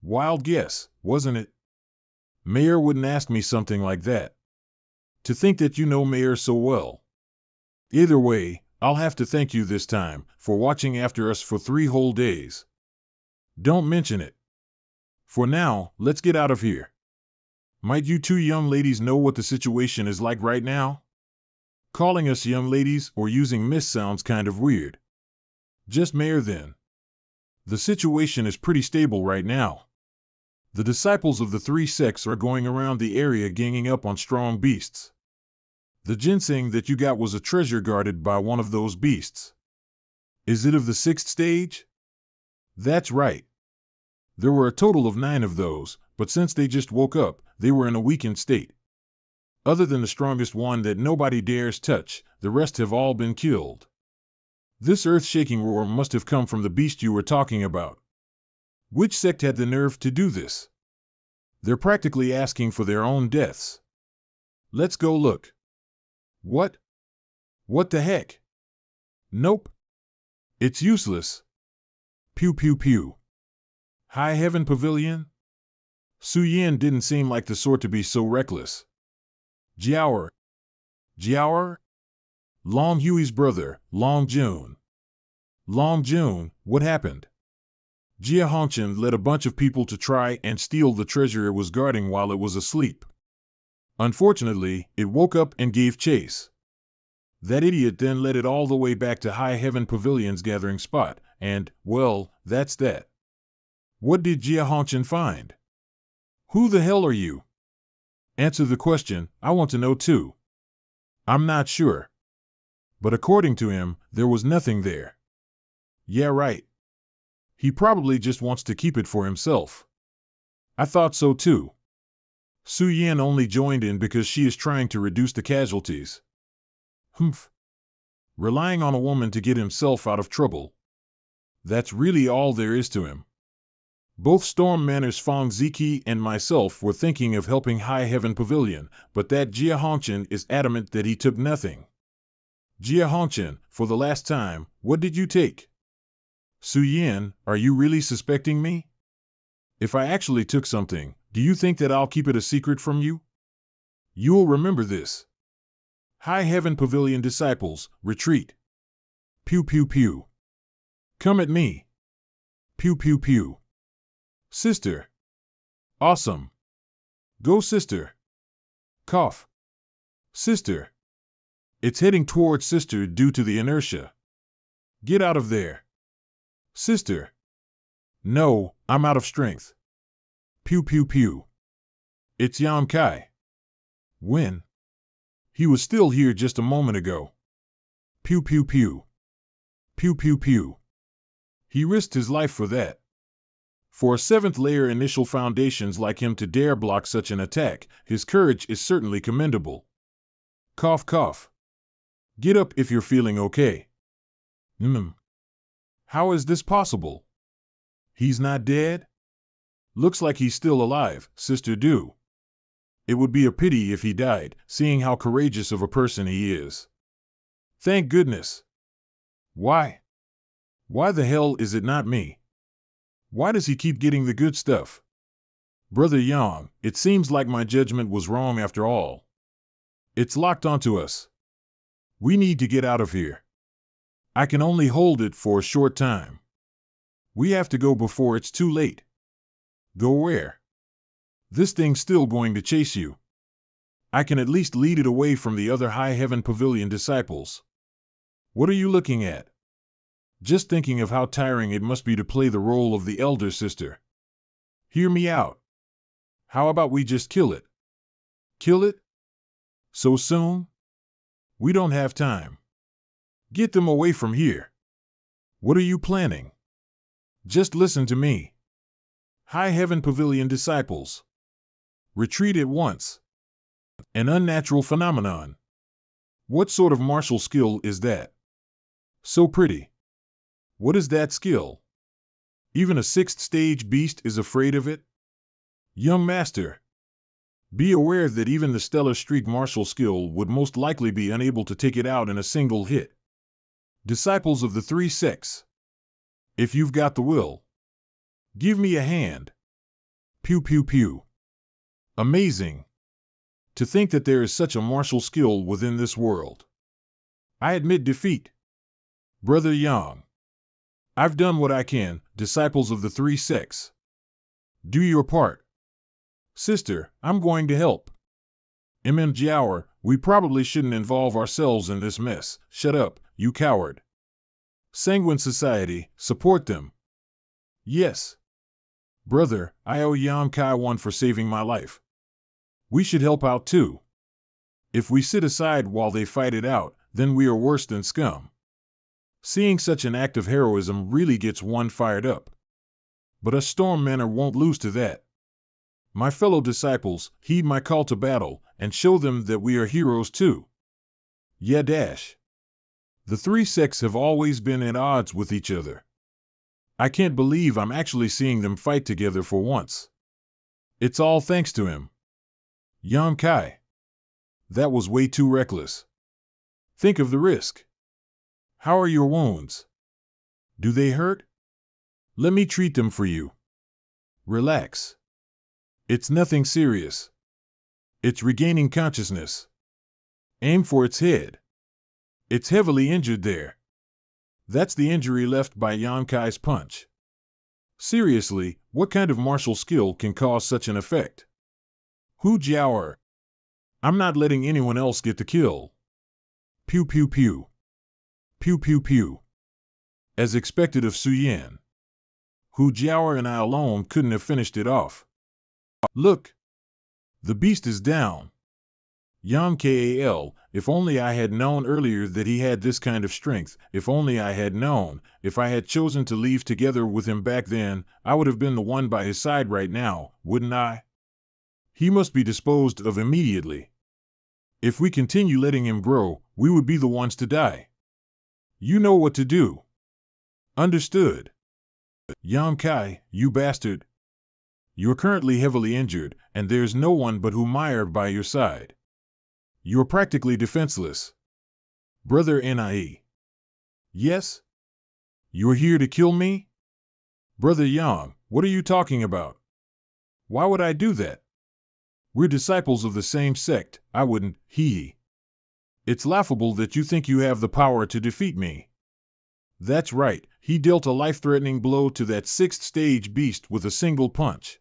Wild guess, wasn't it? Mayor wouldn't ask me something like that. To think that you know Mayor so well. Either way, I'll have to thank you this time for watching after us for 3 whole days. Don't mention it. For now, let's get out of here. Might you two young ladies know what the situation is like right now? Calling us young ladies or using miss sounds kind of weird. Just Mayor then. The situation is pretty stable right now. The disciples of the 3 sects are going around the area ganging up on strong beasts. The ginseng that you got was a treasure guarded by one of those beasts. Is it of the 6th stage? That's right. There were a total of 9 of those, but since they just woke up, they were in a weakened state. Other than the strongest one that nobody dares touch, the rest have all been killed. This earth-shaking roar must have come from the beast you were talking about. Which sect had the nerve to do this? They're practically asking for their own deaths. Let's go look. What? What the heck? Nope. It's useless. Pew pew pew. High Heaven Pavilion? Su Yan didn't seem like the sort to be so reckless. Jiaoer. Jiaoer? Long Hui's brother, Long Jun. Long Jun, what happened? Jia Hongchen led a bunch of people to try and steal the treasure it was guarding while it was asleep. Unfortunately, it woke up and gave chase. That idiot then led it all the way back to High Heaven Pavilion's gathering spot, and, well, that's that. What did Jia Hongchen find? Who the hell are you? Answer the question, I want to know too. I'm not sure. But according to him, there was nothing there. Yeah, right. He probably just wants to keep it for himself. I thought so too. Su Yan only joined in because she is trying to reduce the casualties. Humph. Relying on a woman to get himself out of trouble. That's really all there is to him. Both Storm Manor's Fong Ziki and myself were thinking of helping High Heaven Pavilion, but that Jia Hongchen is adamant that he took nothing. Jia Hongchen, for the last time, what did you take? Su Yan, are you really suspecting me? If I actually took something, do you think that I'll keep it a secret from you? You'll remember this. High Heaven Pavilion disciples, retreat. Pew pew pew. Come at me. Pew pew pew. Sister. Awesome. Go sister. Cough. Sister. It's heading towards sister due to the inertia. Get out of there. Sister. No, I'm out of strength. Pew pew pew. It's Yam Kai. When? He was still here just a moment ago. Pew pew pew. Pew pew pew. He risked his life for that. For a 7th layer initial foundations like him to dare block such an attack, his courage is certainly commendable. Cough cough. Get up if you're feeling okay. How is this possible? He's not dead? Looks like he's still alive, Sister Du. It would be a pity if he died, seeing how courageous of a person he is. Thank goodness. Why? Why the hell is it not me? Why does he keep getting the good stuff? Brother Yang, it seems like my judgment was wrong after all. It's locked onto us. We need to get out of here. I can only hold it for a short time. We have to go before it's too late. Go where? This thing's still going to chase you. I can at least lead it away from the other High Heaven Pavilion disciples. What are you looking at? Just thinking of how tiring it must be to play the role of the elder sister. Hear me out. How about we just kill it? Kill it? So soon? We don't have time. Get them away from here. What are you planning? Just listen to me. High Heaven Pavilion disciples. Retreat at once. An unnatural phenomenon. What sort of martial skill is that? So pretty. What is that skill? Even a sixth stage beast is afraid of it? Young master, be aware that even the stellar street martial skill would most likely be unable to take it out in a single hit. Disciples of the three sects, if you've got the will, give me a hand. Pew pew pew. Amazing. To think that there is such a martial skill within this world. I admit defeat. Brother Yang, I've done what I can, disciples of the three sects. Do your part. Sister, I'm going to help. Jiaoer, we probably shouldn't involve ourselves in this mess. Shut up, you coward. Sanguine Society, support them. Yes. Brother, I owe Yang Kai one for saving my life. We should help out too. If we sit aside while they fight it out, then we are worse than scum. Seeing such an act of heroism really gets one fired up. But us Storm Manor won't lose to that. My fellow disciples, heed my call to battle, and show them that we are heroes too. Yeah dash. The three sects have always been at odds with each other. I can't believe I'm actually seeing them fight together for once. It's all thanks to him. Yang Kai. That was way too reckless. Think of the risk. How are your wounds? Do they hurt? Let me treat them for you. Relax. It's nothing serious. It's regaining consciousness. Aim for its head. It's heavily injured there. That's the injury left by Yang Kai's punch. Seriously, what kind of martial skill can cause such an effect? Hu Jiaoer. I'm not letting anyone else get the kill. Pew pew pew. Pew pew pew. As expected of Su Yan. Hu Jiaoer and I alone couldn't have finished it off. Look. The beast is down. Yang Kal, if only I had known earlier that he had this kind of strength, if only I had known, if I had chosen to leave together with him back then, I would have been the one by his side right now, wouldn't I? He must be disposed of immediately. If we continue letting him grow, we would be the ones to die. You know what to do. Understood. Yang Kai, you bastard. You're currently heavily injured, and there's no one but Hu Meyer by your side. You're practically defenseless. Brother Nie. Yes? You're here to kill me? Brother Yang, what are you talking about? Why would I do that? We're disciples of the same sect, I wouldn't, hee. It's laughable that you think you have the power to defeat me. That's right, he dealt a life-threatening blow to that sixth stage beast with a single punch.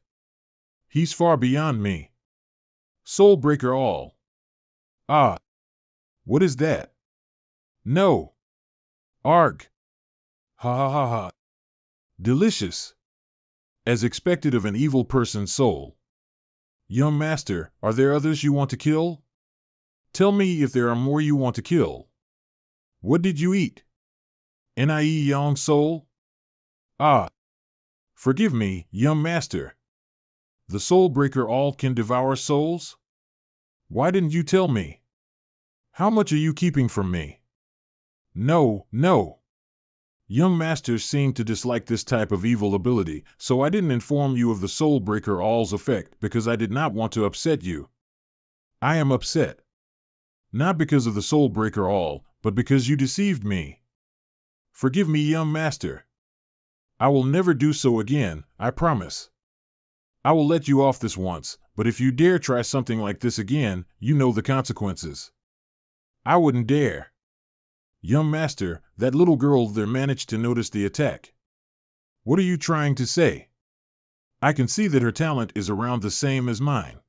He's far beyond me. Soulbreaker all. Ah. What is that? No. Arg. Ha ha ha ha. Delicious. As expected of an evil person's soul. Young master, are there others you want to kill? Tell me if there are more you want to kill. What did you eat? Nie young soul? Ah. Forgive me, young master. The Soulbreaker all can devour souls? Why didn't you tell me? How much are you keeping from me? No, no. Young masters seem to dislike this type of evil ability, so I didn't inform you of the Soulbreaker all's effect because I did not want to upset you. I am upset. Not because of the Soulbreaker all, but because you deceived me. Forgive me, young master. I will never do so again, I promise. I will let you off this once, but if you dare try something like this again, you know the consequences. I wouldn't dare. Young master, that little girl there managed to notice the attack. What are you trying to say? I can see that her talent is around the same as mine.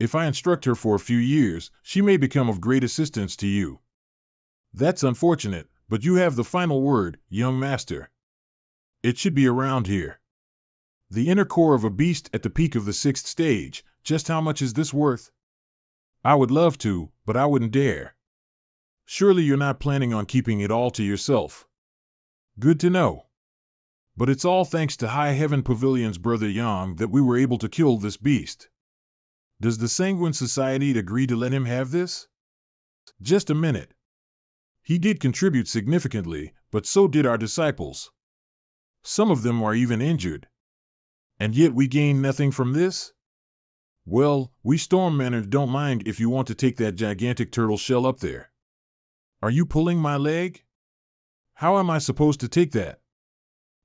If I instruct her for a few years, she may become of great assistance to you. That's unfortunate, But you have the final word, young master. It should be around here. The inner core of a beast at the peak of the 6th stage. Just how much is this worth? I would love to, but I wouldn't dare. Surely you're not planning on keeping it all to yourself. Good to know. But it's all thanks to High Heaven Pavilion's brother Yang that we were able to kill this beast. Does the Sanguine Society agree to let him have this? Just a minute. He did contribute significantly, but so did our disciples. Some of them are even injured. And yet we gain nothing from this? Well, we Storm Manners don't mind if you want to take that gigantic turtle shell up there. Are you pulling my leg? How am I supposed to take that?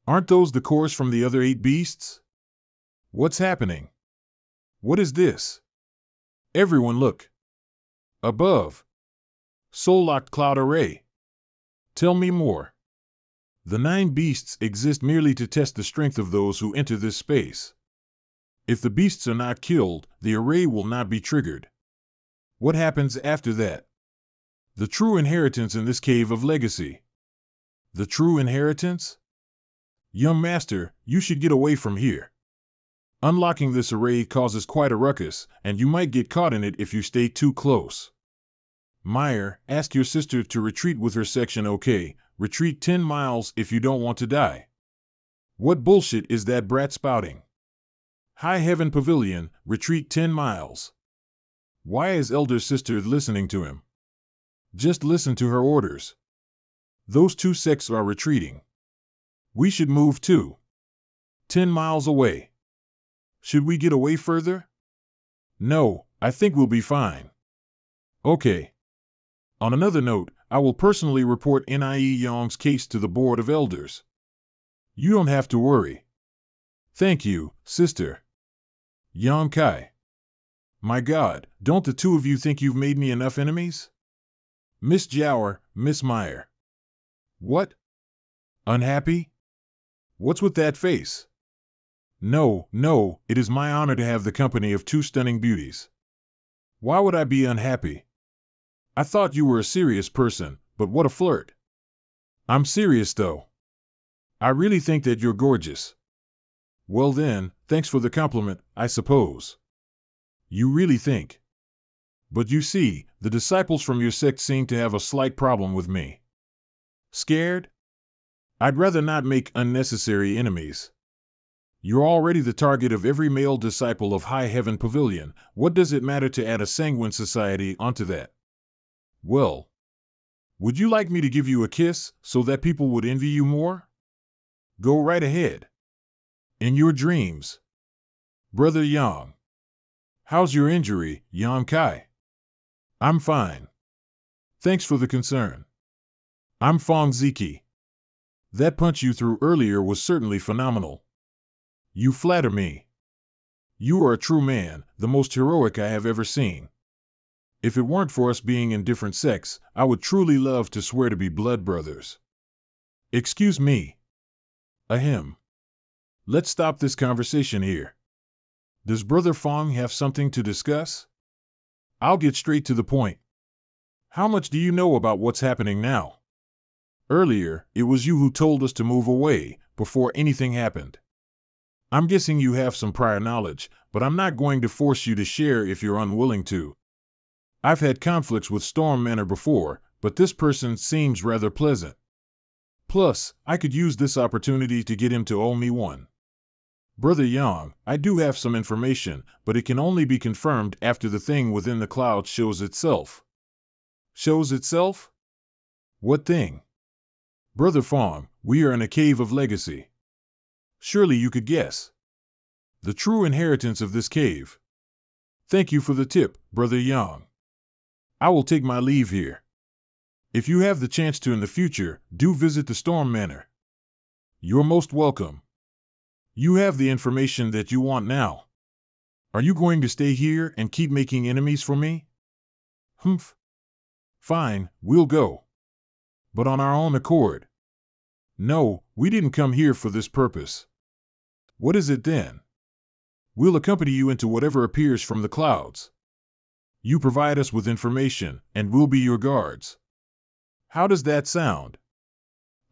Aren't those the cores from the other 8 beasts? What's happening? What is this? Everyone look. Above. Soul-locked cloud array. Tell me more. The 9 beasts exist merely to test the strength of those who enter this space. If the beasts are not killed, the array will not be triggered. What happens after that? The true inheritance in this cave of legacy. The true inheritance? Young master, you should get away from here. Unlocking this array causes quite a ruckus, and you might get caught in it if you stay too close. Meyer, ask your sister to retreat with her section. Okay, retreat 10 miles if you don't want to die. What bullshit is that brat spouting? High Heaven Pavilion, retreat 10 miles. Why is elder sister listening to him? Just listen to her orders. Those 2 sects are retreating. We should move too. 10 miles away. Should we get away further? No, I think we'll be fine. Okay. On another note, I will personally report Nie Yong's case to the Board of Elders. You don't have to worry. Thank you, sister. Yang Kai. My God, don't the 2 of you think you've made me enough enemies? Miss Jower, Miss Meyer. What? Unhappy? What's with that face? No, it is my honor to have the company of 2 stunning beauties. Why would I be unhappy? I thought you were a serious person, but what a flirt. I'm serious though. I really think that you're gorgeous. Well then, thanks for the compliment, I suppose. You really think? But you see, the disciples from your sect seem to have a slight problem with me. Scared? I'd rather not make unnecessary enemies. You're already the target of every male disciple of High Heaven Pavilion. What does it matter to add a Sanguine Society onto that? Well, would you like me to give you a kiss so that people would envy you more? Go right ahead. In your dreams. Brother Yang. How's your injury, Yang Kai? I'm fine. Thanks for the concern. I'm Fong Ziki. That punch you threw earlier was certainly phenomenal. You flatter me. You are a true man, the most heroic I have ever seen. If it weren't for us being in different sects, I would truly love to swear to be blood brothers. Excuse me. Ahem. Let's stop this conversation here. Does Brother Fong have something to discuss? I'll get straight to the point. How much do you know about what's happening now? Earlier, it was you who told us to move away, before anything happened. I'm guessing you have some prior knowledge, but I'm not going to force you to share if you're unwilling to. I've had conflicts with Storm Manor before, but this person seems rather pleasant. Plus, I could use this opportunity to get him to owe me one. Brother Yang, I do have some information, but it can only be confirmed after the thing within the cloud shows itself. Shows itself? What thing? Brother Fong, we are in a cave of legacy. Surely you could guess. The true inheritance of this cave. Thank you for the tip, Brother Yang. I will take my leave here. If you have the chance to in the future, do visit the Storm Manor. You're most welcome. You have the information that you want now. Are you going to stay here and keep making enemies for me? Humph. Fine, we'll go. But on our own accord. No, we didn't come here for this purpose. What is it then? We'll accompany you into whatever appears from the clouds. You provide us with information, and we'll be your guards. How does that sound?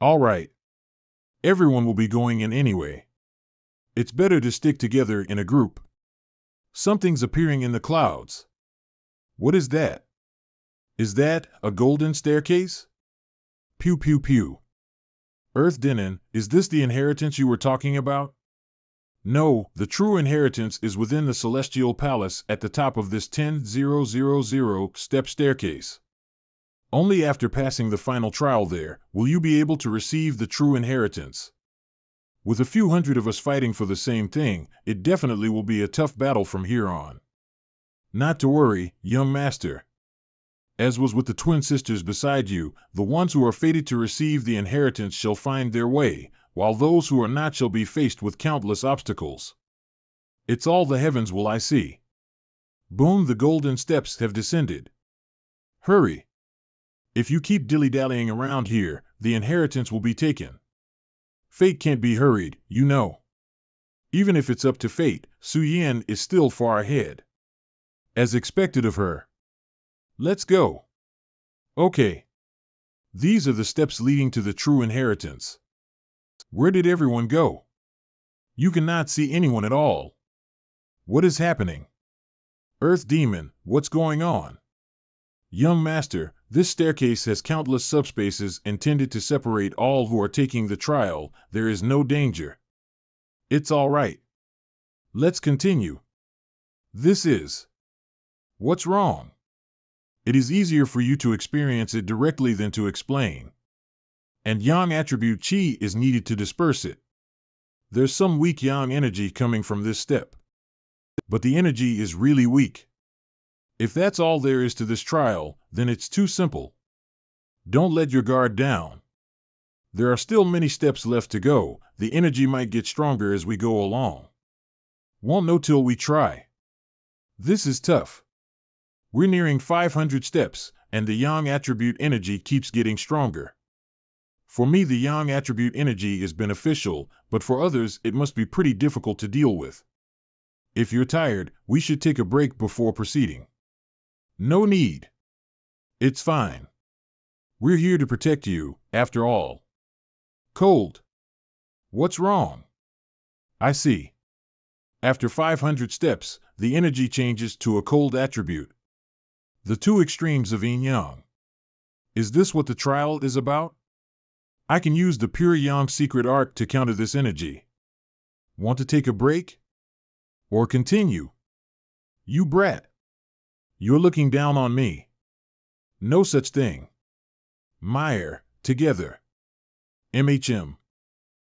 All right, everyone will be going in anyway. It's better to stick together in a group. Something's appearing in the clouds. What is that? Is that a golden staircase? Pew pew pew. Earth Dinan, is this the inheritance you were talking about? No, the true inheritance is within the celestial palace at the top of this 10,000 step staircase. Only after passing the final trial there will you be able to receive the true inheritance. With a few hundred of us fighting for the same thing, it definitely will be a tough battle from here on. Not to worry, young master. As was with the twin sisters beside you, the ones who are fated to receive the inheritance shall find their way, while those who are not shall be faced with countless obstacles. It's all the heavens will I see. Boom, the golden steps have descended. Hurry! If you keep dilly-dallying around here, the inheritance will be taken. Fate can't be hurried, you know. Even if it's up to fate, Su Yan is still far ahead. As expected of her. Let's go. Okay. These are the steps leading to the true inheritance. Where did everyone go? You cannot see anyone at all. What is happening? Earth Demon, what's going on? Young master, this staircase has countless subspaces intended to separate all who are taking the trial. There is no danger. It's all right. Let's continue. This is. What's wrong? It is easier for you to experience it directly than to explain. And yang attribute chi is needed to disperse it. There's some weak yang energy coming from this step. But the energy is really weak. If that's all there is to this trial, then it's too simple. Don't let your guard down. There are still many steps left to go. The energy might get stronger as we go along. Won't know till we try. This is tough. We're nearing 500 steps, and the yang attribute energy keeps getting stronger. For me, the yang attribute energy is beneficial, but for others, it must be pretty difficult to deal with. If you're tired, we should take a break before proceeding. No need. It's fine. We're here to protect you, after all. Cold. What's wrong? I see. After 500 steps, the energy changes to a cold attribute. The two extremes of yin-yang. Is this what the trial is about? I can use the pure yang secret art to counter this energy. Want to take a break? Or continue? You brat. You're looking down on me. No such thing. Meyer, together. MHM.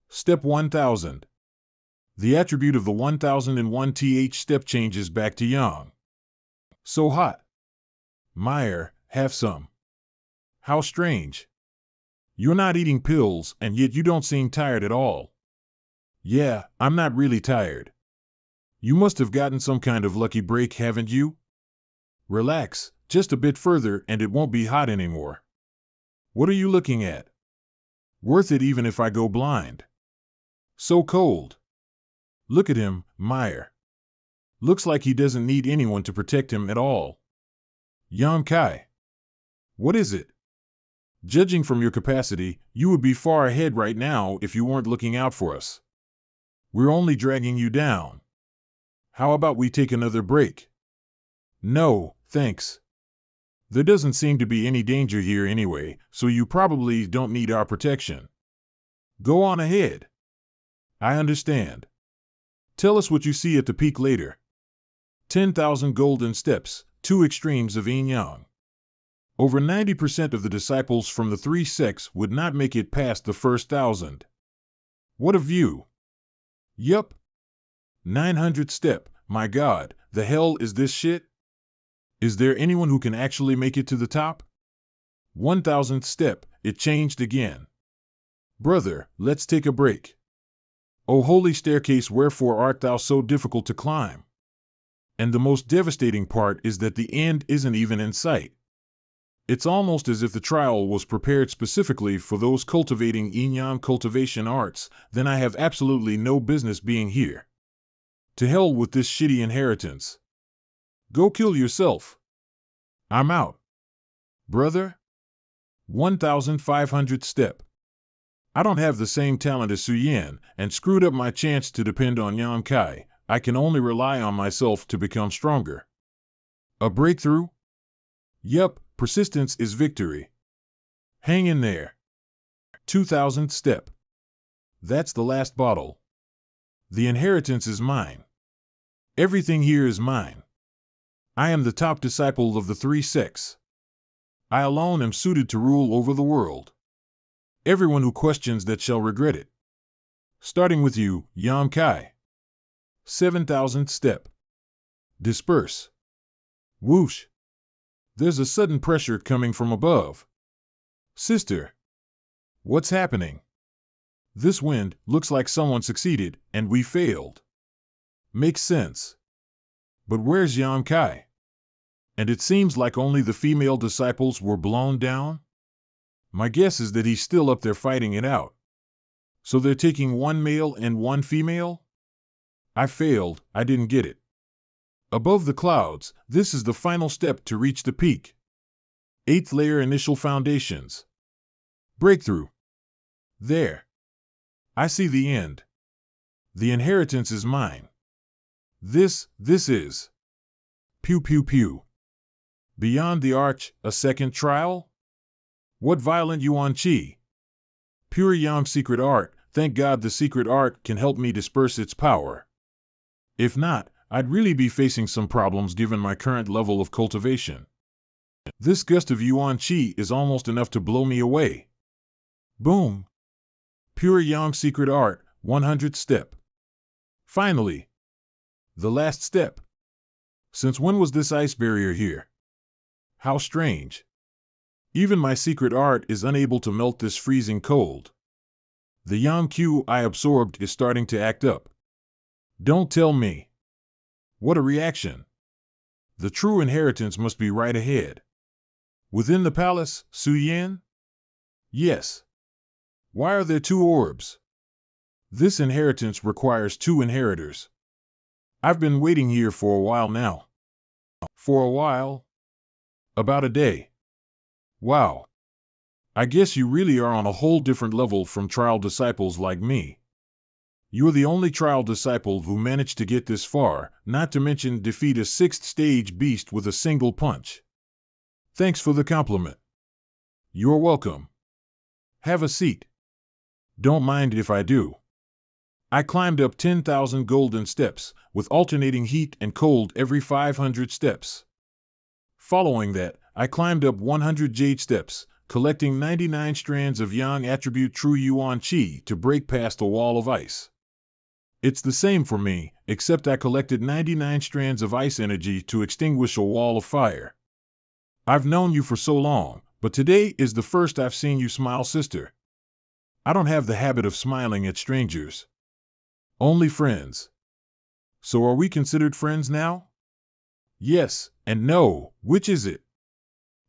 Step 1000. The attribute of the 1001 th step changes back to yang. So hot. Meyer, have some. How strange. You're not eating pills, and yet you don't seem tired at all. Yeah, I'm not really tired. You must have gotten some kind of lucky break, haven't you? Relax, just a bit further and it won't be hot anymore. What are you looking at? Worth it even if I go blind. So cold. Look at him, Meyer. Looks like he doesn't need anyone to protect him at all. Yang Kai. What is it? Judging from your capacity, you would be far ahead right now if you weren't looking out for us. We're only dragging you down. How about we take another break? No, thanks. There doesn't seem to be any danger here anyway, so you probably don't need our protection. Go on ahead. I understand. Tell us what you see at the peak later. 10,000 golden steps, two extremes of yin-yang. Over 90% of the disciples from the three sects would not make it past the first 1,000. What a view! Yup. 900 step, my God, the hell is this shit? Is there anyone who can actually make it to the top? 1,000th step, it changed again. Brother, let's take a break. O holy staircase, wherefore art thou so difficult to climb? And the most devastating part is that the end isn't even in sight. It's almost as if the trial was prepared specifically for those cultivating yin-yang cultivation arts. Then I have absolutely no business being here. To hell with this shitty inheritance. Go kill yourself. I'm out. Brother? 1,500 step. I don't have the same talent as Su Yan, and screwed up my chance to depend on Yan Kai. I can only rely on myself to become stronger. A breakthrough? Yup, persistence is victory. Hang in there. 2000th step. That's the last bottle. The inheritance is mine. Everything here is mine. I am the top disciple of the three sects. I alone am suited to rule over the world. Everyone who questions that shall regret it. Starting with you, Yan Kai. 7000th step. Disperse. Whoosh. There's a sudden pressure coming from above. Sister. What's happening? This wind looks like someone succeeded, and we failed. Makes sense. But where's Yan Kai? And it seems like only the female disciples were blown down? My guess is that he's still up there fighting it out. So they're taking one male and one female? I failed, I didn't get it. Above the clouds, this is the final step to reach the peak. 8th layer initial foundations. Breakthrough. There. I see the end. The inheritance is mine. This is. Pew pew pew. Beyond the arch, a second trial? What violent yuan qi? Pure Yam secret art, thank God the secret art can help me disperse its power. If not, I'd really be facing some problems given my current level of cultivation. This gust of yuan qi is almost enough to blow me away. Boom. Pure Yam secret art, 100th step. Finally. The last step. Since when was this ice barrier here? How strange. Even my secret art is unable to melt this freezing cold. The Yam Q I absorbed is starting to act up. Don't tell me. What a reaction. The true inheritance must be right ahead. Within the palace, Su Yan? Yes. Why are there two orbs? This inheritance requires two inheritors. I've been waiting here for a while now. For a while? About a day. Wow. I guess you really are on a whole different level from trial disciples like me. You're the only trial disciple who managed to get this far, not to mention defeat a 6th stage beast with a single punch. Thanks for the compliment. You're welcome. Have a seat. Don't mind if I do. I climbed up 10,000 golden steps, with alternating heat and cold every 500 steps. Following that, I climbed up 100 jade steps, collecting 99 strands of yang attribute true yuan qi to break past a wall of ice. It's the same for me, except I collected 99 strands of ice energy to extinguish a wall of fire. I've known you for so long, but today is the first I've seen you smile, sister. I don't have the habit of smiling at strangers. Only friends. So are we considered friends now? Yes, and no, which is it?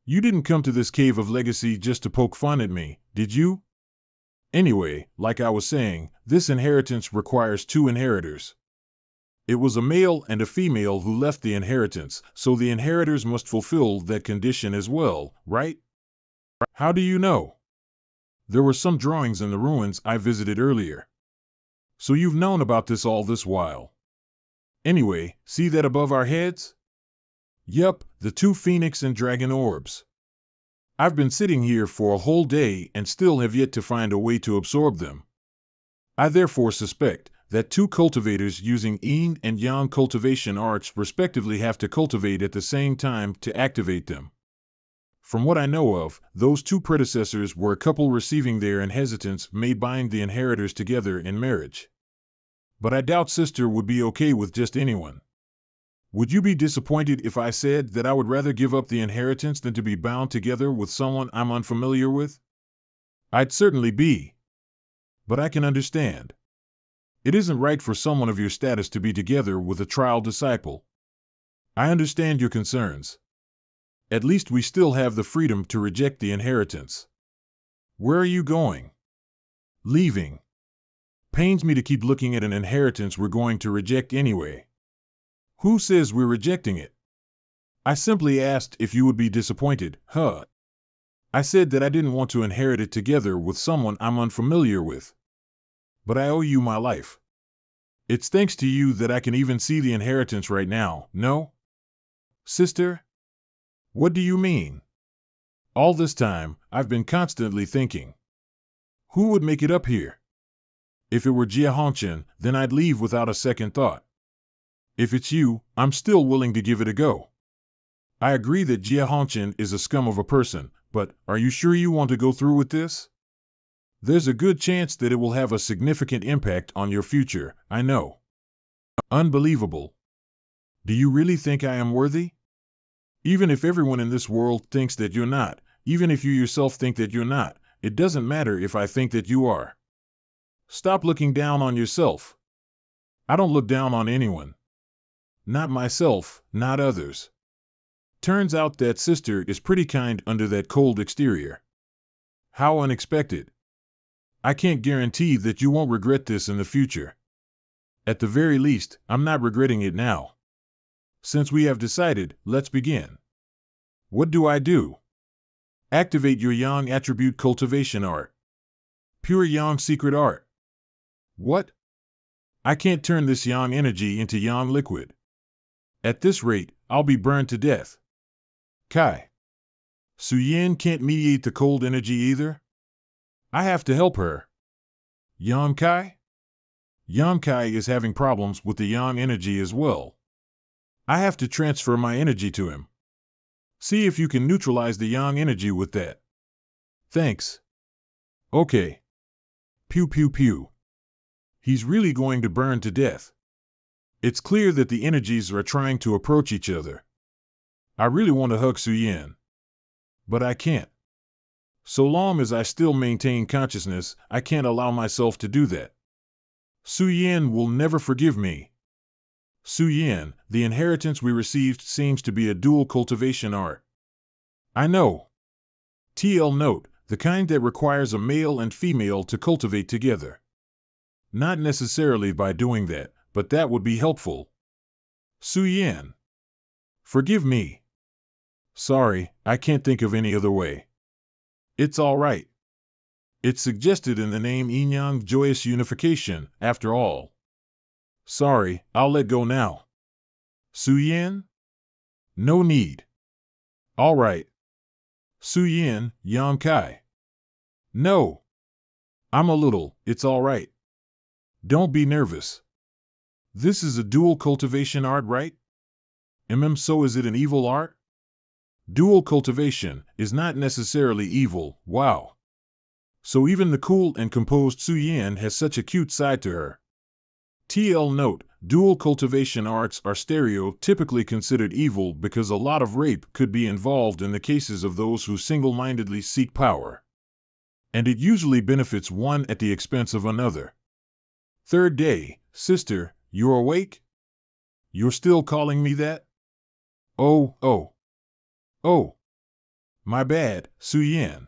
You didn't come to this cave of legacy just to poke fun at me, did you? Anyway, like I was saying, this inheritance requires two inheritors. It was a male and a female who left the inheritance, so the inheritors must fulfill that condition as well, right? How do you know? There were some drawings in the ruins I visited earlier. So you've known about this all this while. Anyway, see that above our heads? Yup, the two phoenix and dragon orbs. I've been sitting here for a whole day and still have yet to find a way to absorb them. I therefore suspect that two cultivators using yin and yang cultivation arts respectively have to cultivate at the same time to activate them. From what I know of, those two predecessors were a couple receiving their inheritance may bind the inheritors together in marriage. But I doubt sister would be okay with just anyone. Would you be disappointed if I said that I would rather give up the inheritance than to be bound together with someone I'm unfamiliar with? I'd certainly be. But I can understand. It isn't right for someone of your status to be together with a trial disciple. I understand your concerns. At least we still have the freedom to reject the inheritance. Where are you going? Leaving. Pains me to keep looking at an inheritance we're going to reject anyway. Who says we're rejecting it? I simply asked if you would be disappointed, huh? I said that I didn't want to inherit it together with someone I'm unfamiliar with. But I owe you my life. It's thanks to you that I can even see the inheritance right now, no? Sister? What do you mean? All this time, I've been constantly thinking. Who would make it up here? If it were Jia Hongchen, then I'd leave without a second thought. If it's you, I'm still willing to give it a go. I agree that Jia Hongchen is a scum of a person, but are you sure you want to go through with this? There's a good chance that it will have a significant impact on your future, I know. Unbelievable. Do you really think I am worthy? Even if everyone in this world thinks that you're not, even if you yourself think that you're not, it doesn't matter if I think that you are. Stop looking down on yourself. I don't look down on anyone. Not myself, not others. Turns out that sister is pretty kind under that cold exterior. How unexpected. I can't guarantee that you won't regret this in the future. At the very least, I'm not regretting it now. Since we have decided, let's begin. What do I do? Activate your Yang attribute cultivation art. Pure Yang secret art. What? I can't turn this Yang energy into Yang liquid. At this rate, I'll be burned to death. Kai. Suyin can't mediate the cold energy either? I have to help her. Yang Kai? Yang Kai is having problems with the Yang energy as well. I have to transfer my energy to him. See if you can neutralize the Yang energy with that. Thanks. Okay. Pew pew pew. He's really going to burn to death. It's clear that the energies are trying to approach each other. I really want to hug Suyin. But I can't. So long as I still maintain consciousness, I can't allow myself to do that. Suyin will never forgive me. Suyin, the inheritance we received seems to be a dual cultivation art. I know. TL note, the kind that requires a male and female to cultivate together. Not necessarily by doing that, but that would be helpful. Suyin. Forgive me. Sorry, I can't think of any other way. It's all right. It's suggested in the name Yin-Yang joyous unification, after all. Sorry, I'll let go now. Suyin? No need. All right. Suyin, Yang Kai. No. I'm a little, it's all right. Don't be nervous. This is a dual cultivation art, right? So is it an evil art? Dual cultivation is not necessarily evil, wow. So even the cool and composed Suyin has such a cute side to her. TL note, dual cultivation arts are stereotypically considered evil because a lot of rape could be involved in the cases of those who single-mindedly seek power. And it usually benefits one at the expense of another. Third day, sister, you're awake? You're still calling me that? Oh. My bad, Suyin.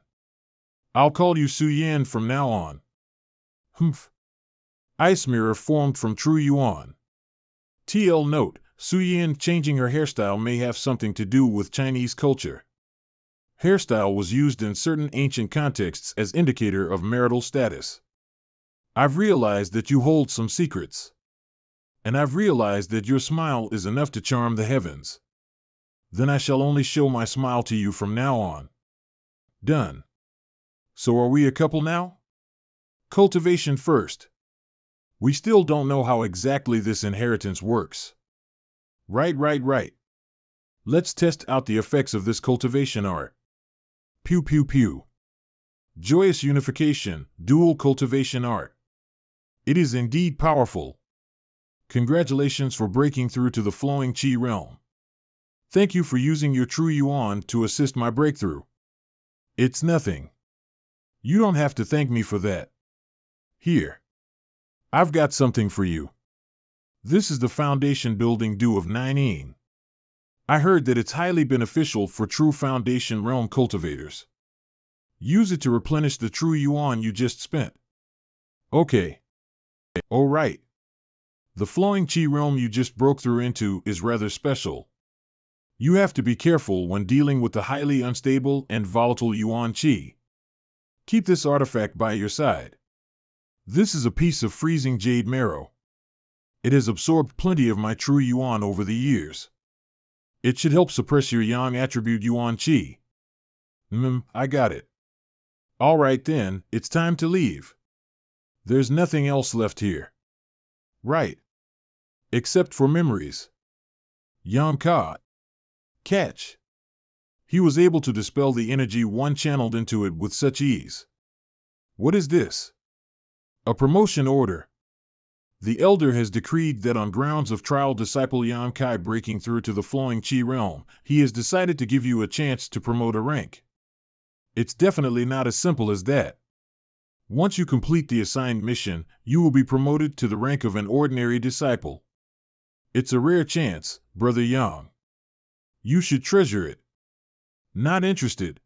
I'll call you Suyin from now on. Humph. Ice mirror formed from true yuan. TL note, Suyin changing her hairstyle may have something to do with Chinese culture. Hairstyle was used in certain ancient contexts as indicator of marital status. I've realized that you hold some secrets. And I've realized that your smile is enough to charm the heavens. Then I shall only show my smile to you from now on. Done. So are we a couple now? Cultivation first. We still don't know how exactly this inheritance works. Right. Let's test out the effects of this cultivation art. Pew pew pew. Joyous unification, dual cultivation art. It is indeed powerful. Congratulations for breaking through to the flowing Qi realm. Thank you for using your true yuan to assist my breakthrough. It's nothing. You don't have to thank me for that. Here. I've got something for you. This is the foundation building dew of 9 I heard that it's highly beneficial for true foundation realm cultivators. Use it to replenish the true yuan you just spent. Okay. Oh right. The flowing Qi realm you just broke through into is rather special. You have to be careful when dealing with the highly unstable and volatile yuan qi. Keep this artifact by your side. This is a piece of freezing jade marrow. It has absorbed plenty of my true yuan over the years. It should help suppress your yang attribute yuan qi. I got it. All right then, it's time to leave. There's nothing else left here. Right. Except for memories. Yam Ka. Catch. He was able to dispel the energy one channeled into it with such ease. What is this? A promotion order. The elder has decreed that on grounds of trial disciple Yan Kai breaking through to the flowing Qi realm, he has decided to give you a chance to promote a rank. It's definitely not as simple as that. Once you complete the assigned mission, you will be promoted to the rank of an ordinary disciple. It's a rare chance, Brother Yang. You should treasure it. Not interested.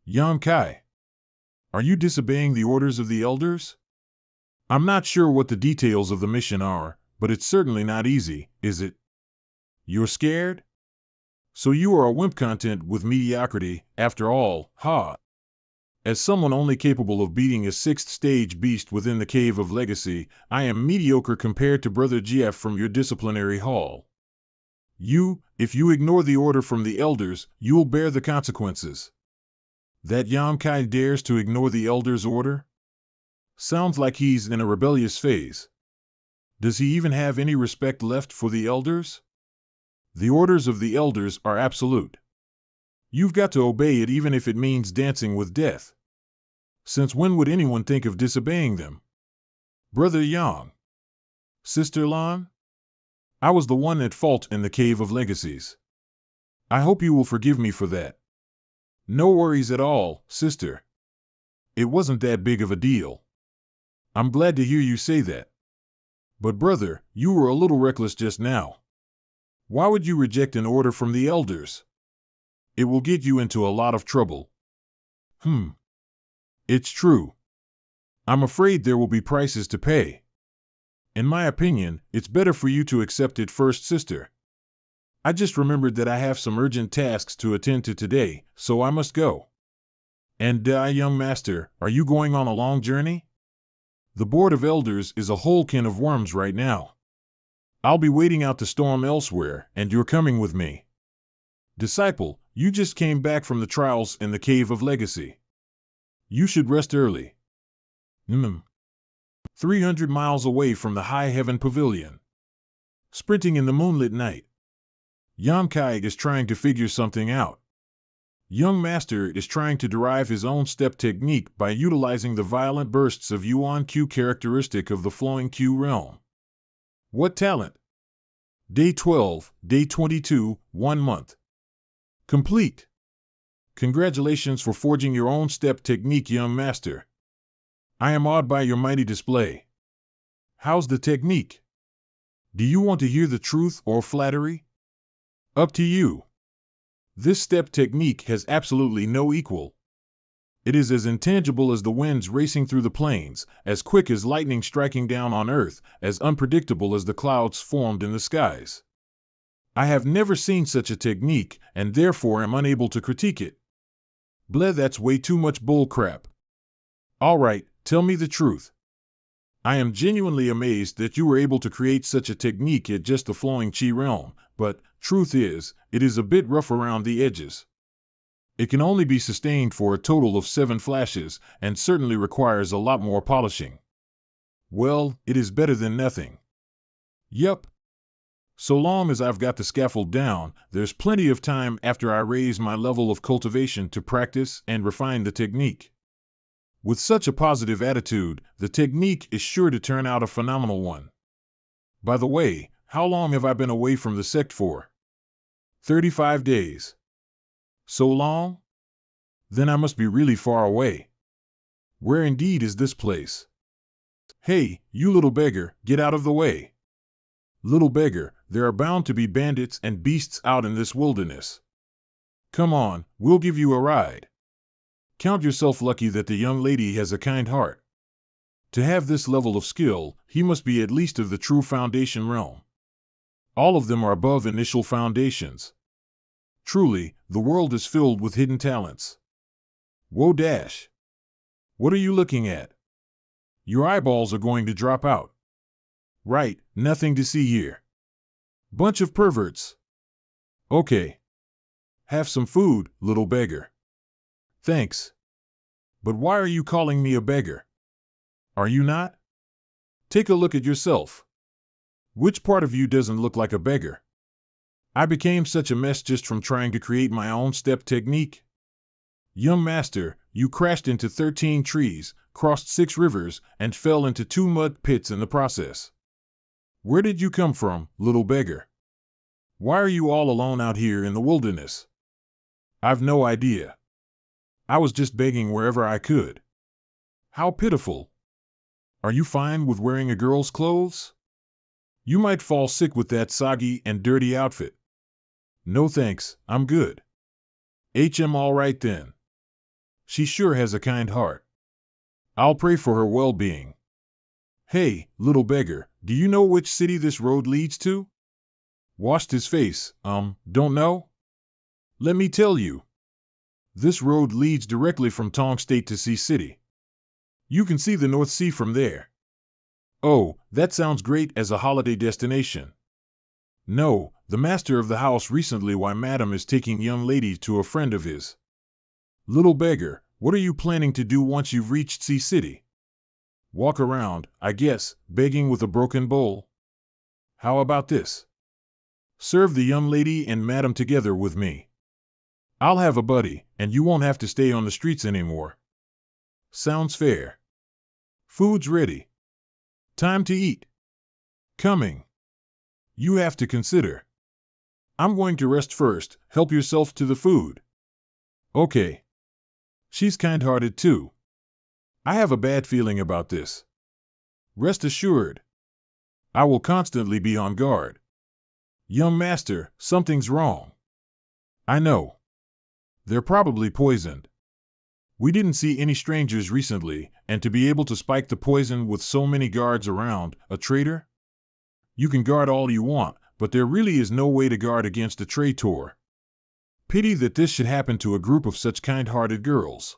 Yan Kai. Are you disobeying the orders of the elders? I'm not sure what the details of the mission are, but it's certainly not easy, is it? You're scared? So you are a wimp content with mediocrity, after all, ha! As someone only capable of beating a 6th stage beast within the Cave of Legacy, I am mediocre compared to Brother GF from your disciplinary hall. If you ignore the order from the elders, you'll bear the consequences. That Yan Kai dares to ignore the elders' order? Sounds like he's in a rebellious phase. Does he even have any respect left for the elders? The orders of the elders are absolute. You've got to obey it even if it means dancing with death. Since when would anyone think of disobeying them? Brother Yang. Sister Lan? I was the one at fault in the Cave of Legacies. I hope you will forgive me for that. No worries at all, sister. It wasn't that big of a deal. I'm glad to hear you say that. But brother, you were a little reckless just now. Why would you reject an order from the elders? It will get you into a lot of trouble. It's true. I'm afraid there will be prices to pay. In my opinion, it's better for you to accept it first, sister. I just remembered that I have some urgent tasks to attend to today, so I must go. And young master, are you going on a long journey? The Board of Elders is a whole can of worms right now. I'll be waiting out the storm elsewhere, and you're coming with me. Disciple, you just came back from the trials in the Cave of Legacy. You should rest early. 300 miles away from the High Heaven Pavilion. Sprinting in the moonlit night. Yan Kai is trying to figure something out. Young Master is trying to derive his own step technique by utilizing the violent bursts of Yuan Q characteristic of the flowing Q realm. What talent! Day 12, Day 22, 1 month. Complete. Congratulations for forging your own step technique, young master. I am awed by your mighty display. How's the technique? Do you want to hear the truth or flattery? Up to you. This step technique has absolutely no equal. It is as intangible as the winds racing through the plains, as quick as lightning striking down on earth, as unpredictable as the clouds formed in the skies. I have never seen such a technique, and therefore am unable to critique it. Bleh, that's way too much bull crap. All right, tell me the truth. I am genuinely amazed that you were able to create such a technique at just the flowing Qi realm, but, truth is, it is a bit rough around the edges. It can only be sustained for a total of 7 flashes, and certainly requires a lot more polishing. Well, it is better than nothing. Yup. So long as I've got the scaffold down, there's plenty of time after I raise my level of cultivation to practice and refine the technique. With such a positive attitude, the technique is sure to turn out a phenomenal one. By the way, how long have I been away from the sect for? 35 days. So long? Then I must be really far away. Where indeed is this place? Hey, you little beggar, get out of the way. Little beggar, there are bound to be bandits and beasts out in this wilderness. Come on, we'll give you a ride. Count yourself lucky that the young lady has a kind heart. To have this level of skill, he must be at least of the true foundation realm. All of them are above initial foundations. Truly, the world is filled with hidden talents. Whoa dash. What are you looking at? Your eyeballs are going to drop out. Right, nothing to see here. Bunch of perverts. Okay. Have some food, little beggar. Thanks. But why are you calling me a beggar? Are you not? Take a look at yourself. Which part of you doesn't look like a beggar? I became such a mess just from trying to create my own step technique. Young master, you crashed into 13 trees, crossed 6 rivers, and fell into 2 mud pits in the process. Where did you come from, little beggar? Why are you all alone out here in the wilderness? I've no idea. I was just begging wherever I could. How pitiful. Are you fine with wearing a girl's clothes? You might fall sick with that soggy and dirty outfit. No thanks, I'm good. All right then. She sure has a kind heart. I'll pray for her well-being. Hey, little beggar, do you know which city this road leads to? Washed his face, don't know? Let me tell you. This road leads directly from Tong State to Sea City. You can see the North Sea from there. Oh, that sounds great as a holiday destination. No, the master of the house recently why madam is taking young lady to a friend of his. Little beggar, what are you planning to do once you've reached Sea City? Walk around, I guess, begging with a broken bowl. How about this? Serve the young lady and madam together with me. I'll have a buddy, and you won't have to stay on the streets anymore. Sounds fair. Food's ready. Time to eat. Coming. You have to consider. I'm going to rest first, help yourself to the food. Okay. She's kind-hearted too. I have a bad feeling about this. Rest assured. I will constantly be on guard. Young master, something's wrong. I know. They're probably poisoned. We didn't see any strangers recently, and to be able to spike the poison with so many guards around, a traitor? You can guard all you want, but there really is no way to guard against a traitor. Pity that this should happen to a group of such kind-hearted girls.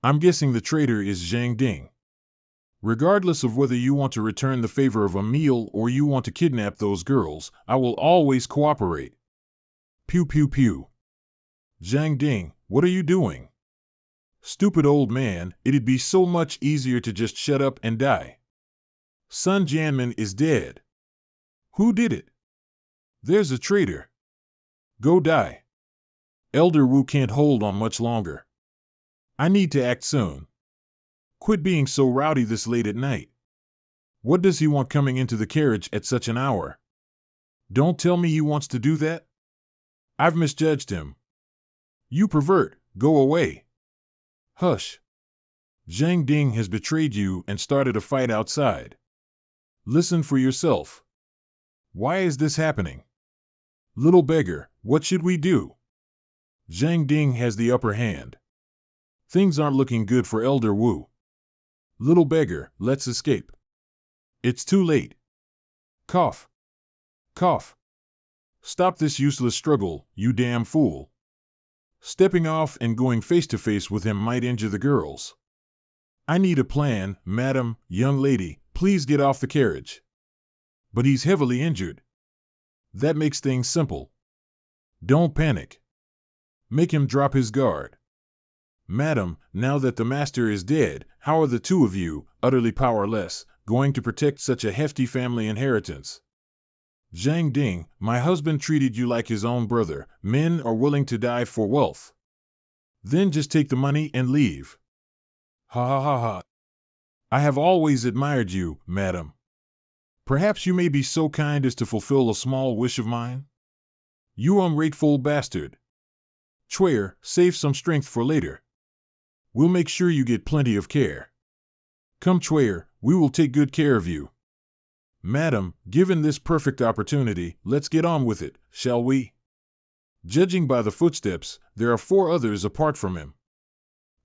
I'm guessing the traitor is Zhang Ding. Regardless of whether you want to return the favor of a meal or you want to kidnap those girls, I will always cooperate. Pew pew pew. Zhang Ding, what are you doing? Stupid old man, it'd be so much easier to just shut up and die. Sun Jianmin is dead. Who did it? There's a traitor. Go die. Elder Wu can't hold on much longer. I need to act soon. Quit being so rowdy this late at night. What does he want coming into the carriage at such an hour? Don't tell me he wants to do that. I've misjudged him. You pervert, go away. Hush. Zhang Ding has betrayed you and started a fight outside. Listen for yourself. Why is this happening? Little beggar, what should we do? Zhang Ding has the upper hand. Things aren't looking good for Elder Wu. Little beggar, let's escape. It's too late. Cough. Cough. Stop this useless struggle, you damn fool. Stepping off and going face to face with him might injure the girls. I need a plan, madam, young lady, please get off the carriage. But he's heavily injured. That makes things simple. Don't panic. Make him drop his guard. Madam, now that the master is dead, how are the two of you, utterly powerless, going to protect such a hefty family inheritance? Zhang Ding, my husband treated you like his own brother. Men are willing to die for wealth. Then just take the money and leave. Ha ha ha ha. I have always admired you, madam. Perhaps you may be so kind as to fulfill a small wish of mine? You ungrateful bastard. Chuyer, save some strength for later. We'll make sure you get plenty of care. Come Chuyer, we will take good care of you. Madam, given this perfect opportunity, let's get on with it, shall we? Judging by the footsteps, there are 4 others apart from him.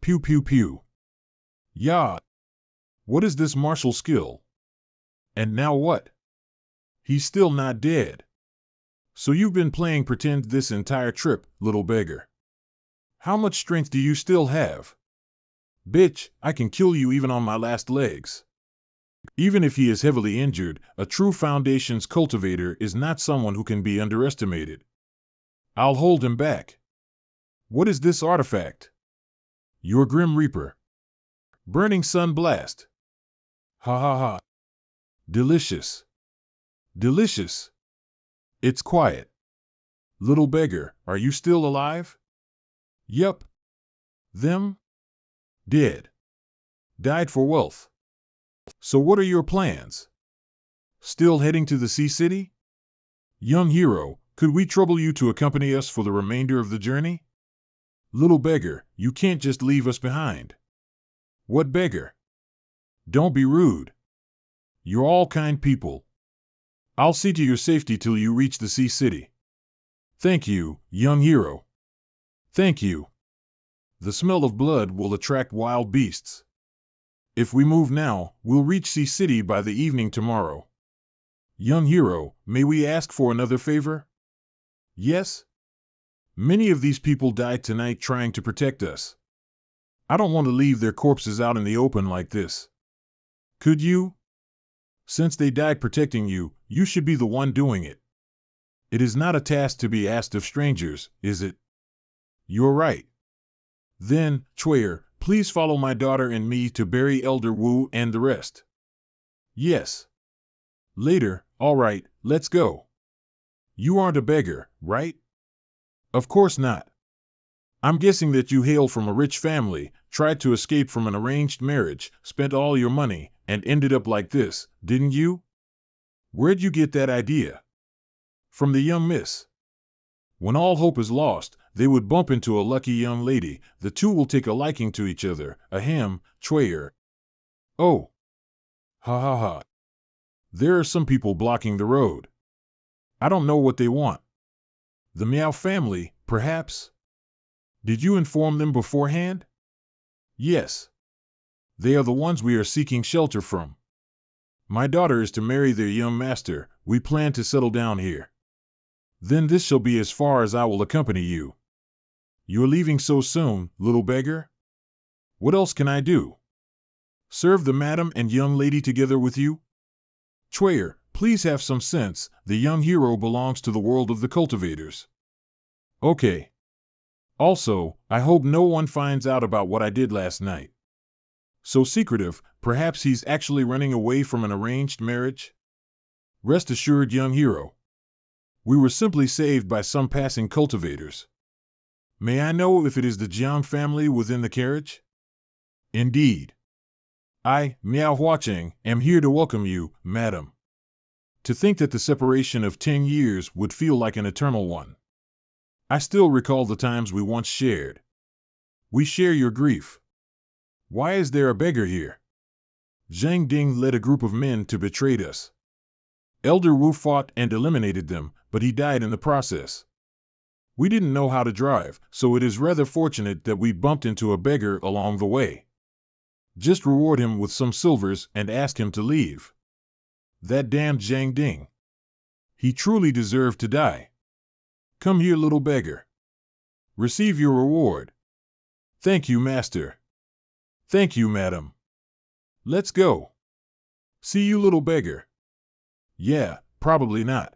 Pew pew pew. Yah! What is this martial skill? And now what? He's still not dead. So you've been playing pretend this entire trip, little beggar. How much strength do you still have? Bitch, I can kill you even on my last legs. Even if he is heavily injured, a true Foundation's cultivator is not someone who can be underestimated. I'll hold him back. What is this artifact? Your Grim Reaper. Burning Sun Blast. Ha ha ha. Delicious. Delicious. It's quiet. Little beggar, are you still alive? Yup. Them? Dead. Died for wealth. So what are your plans? Still heading to the Sea City? Young hero, could we trouble you to accompany us for the remainder of the journey? Little beggar, you can't just leave us behind. What beggar? Don't be rude. You're all kind people. I'll see to your safety till you reach the Sea City. Thank you, young hero. Thank you. The smell of blood will attract wild beasts. If we move now, we'll reach Sea City by the evening tomorrow. Young hero, may we ask for another favor? Yes? Many of these people died tonight trying to protect us. I don't want to leave their corpses out in the open like this. Could you? Since they died protecting you, you should be the one doing it. It is not a task to be asked of strangers, is it? You're right. Then, Chuyer, please follow my daughter and me to bury Elder Wu and the rest. Yes. Later, all right, let's go. You aren't a beggar, right? Of course not. I'm guessing that you hail from a rich family, tried to escape from an arranged marriage, spent all your money, and ended up like this, didn't you? Where'd you get that idea? From the young miss. When all hope is lost, they would bump into a lucky young lady. The two will take a liking to each other. Ahem, Chuyer. Oh. Ha ha ha. There are some people blocking the road. I don't know what they want. The Meow family, perhaps? Did you inform them beforehand? Yes. They are the ones we are seeking shelter from. My daughter is to marry their young master. We plan to settle down here. Then this shall be as far as I will accompany you. You're leaving so soon, little beggar? What else can I do? Serve the madam and young lady together with you? Chuyer, please have some sense. The young hero belongs to the world of the cultivators. Okay. Also, I hope no one finds out about what I did last night. So secretive, perhaps he's actually running away from an arranged marriage? Rest assured, young hero. We were simply saved by some passing cultivators. May I know if it is the Jiang family within the carriage? Indeed. I, Miao Huacheng, am here to welcome you, madam. To think that the separation of 10 years would feel like an eternal one. I still recall the times we once shared. We share your grief. Why is there a beggar here? Zhang Ding led a group of men to betray us. Elder Wu fought and eliminated them, but he died in the process. We didn't know how to drive, so it is rather fortunate that we bumped into a beggar along the way. Just reward him with some silvers and ask him to leave. That damned Zhang Ding. He truly deserved to die. Come here, little beggar. Receive your reward. Thank you, master. Thank you, madam. Let's go. See you, little beggar. Yeah, probably not.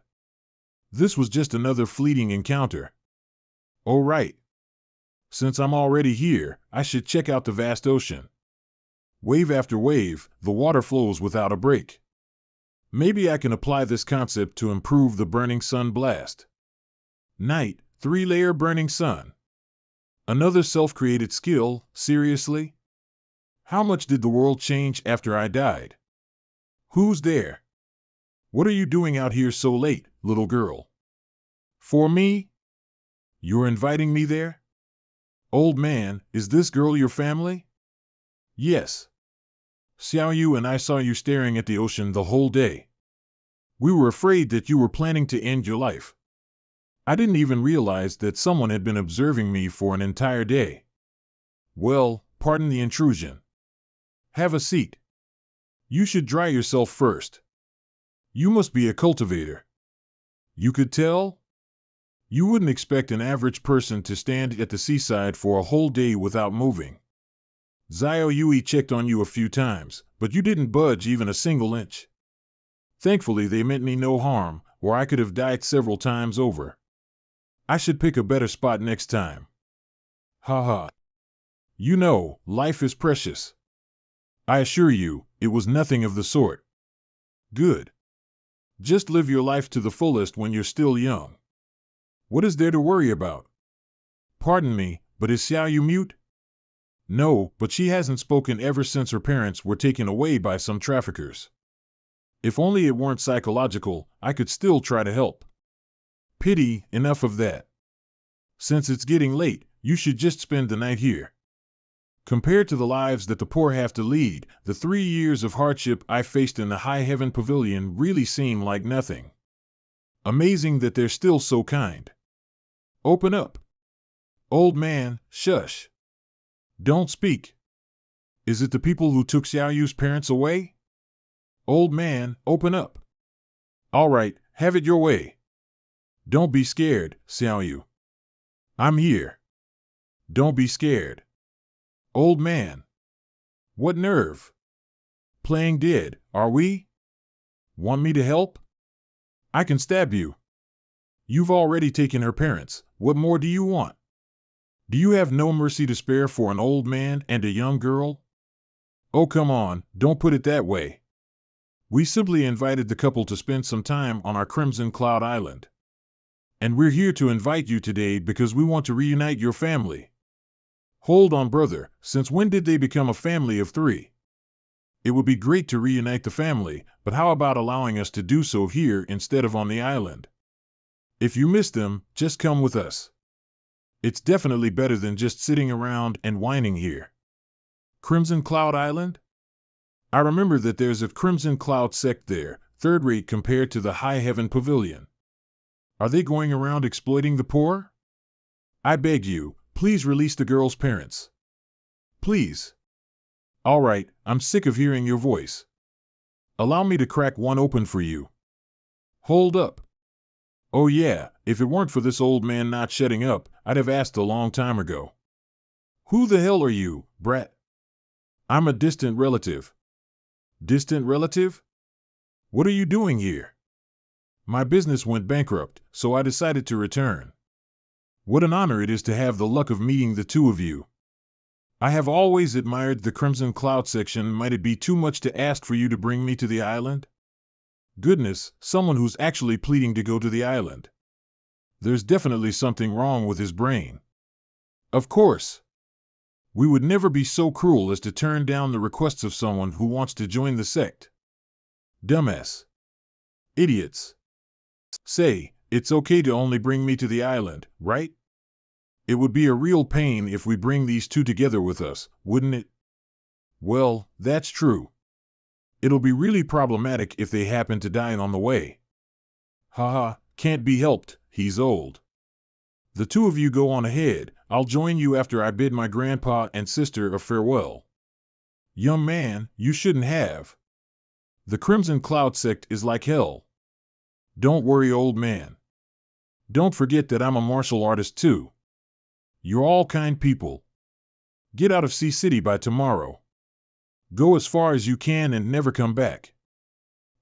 This was just another fleeting encounter. Oh, right. Since I'm already here, I should check out the vast ocean. Wave after wave, the water flows without a break. Maybe I can apply this concept to improve the burning sun blast. Night, 3-layer burning sun. Another self-created skill, seriously? How much did the world change after I died? Who's there? What are you doing out here so late, little girl? For me? You're inviting me there? Old man, is this girl your family? Yes. Xiao Yu and I saw you staring at the ocean the whole day. We were afraid that you were planning to end your life. I didn't even realize that someone had been observing me for an entire day. Well, pardon the intrusion. Have a seat. You should dry yourself first. You must be a cultivator. You could tell? You wouldn't expect an average person to stand at the seaside for a whole day without moving. Xiao Yui checked on you a few times, but you didn't budge even a single inch. Thankfully, they meant me no harm, or I could have died several times over. I should pick a better spot next time. Ha ha. You know, life is precious. I assure you, it was nothing of the sort. Good. Just live your life to the fullest when you're still young. What is there to worry about? Pardon me, but is Xiao Yu mute? No, but she hasn't spoken ever since her parents were taken away by some traffickers. If only it weren't psychological, I could still try to help. Pity, enough of that. Since it's getting late, you should just spend the night here. Compared to the lives that the poor have to lead, the 3 years of hardship I faced in the High Heaven Pavilion really seem like nothing. Amazing that they're still so kind. Open up. Old man, shush. Don't speak. Is it the people who took Xiao Yu's parents away? Old man, open up. All right, have it your way. Don't be scared, Xiao Yu. I'm here. Don't be scared. Old man. What nerve? Playing dead, are we? Want me to help? I can stab you. You've already taken her parents. What more do you want? Do you have no mercy to spare for an old man and a young girl? Oh, come on, don't put it that way. We simply invited the couple to spend some time on our Crimson Cloud Island. And we're here to invite you today because we want to reunite your family. Hold on, brother, since when did they become a family of 3? It would be great to reunite the family, but how about allowing us to do so here instead of on the island? If you miss them, just come with us. It's definitely better than just sitting around and whining here. Crimson Cloud Island? I remember that there's a Crimson Cloud sect there, third-rate compared to the High Heaven Pavilion. Are they going around exploiting the poor? I beg you, please release the girl's parents. Please. All right, I'm sick of hearing your voice. Allow me to crack one open for you. Hold up. Oh yeah, if it weren't for this old man not shutting up, I'd have asked a long time ago. Who the hell are you, brat? I'm a distant relative. Distant relative? What are you doing here? My business went bankrupt, so I decided to return. What an honor it is to have the luck of meeting the two of you. I have always admired the Crimson Cloud section. Might it be too much to ask for you to bring me to the island? Goodness, someone who's actually pleading to go to the island. There's definitely something wrong with his brain. Of course. We would never be so cruel as to turn down the requests of someone who wants to join the sect. Dumbass. Idiots. Say, it's okay to only bring me to the island, right? It would be a real pain if we bring these two together with us, wouldn't it? Well, that's true. It'll be really problematic if they happen to die on the way. Haha, can't be helped, he's old. The two of you go on ahead. I'll join you after I bid my grandpa and sister a farewell. Young man, you shouldn't have. The Crimson Cloud sect is like hell. Don't worry, old man. Don't forget that I'm a martial artist too. You're all kind people. Get out of Sea City by tomorrow. Go as far as you can and never come back.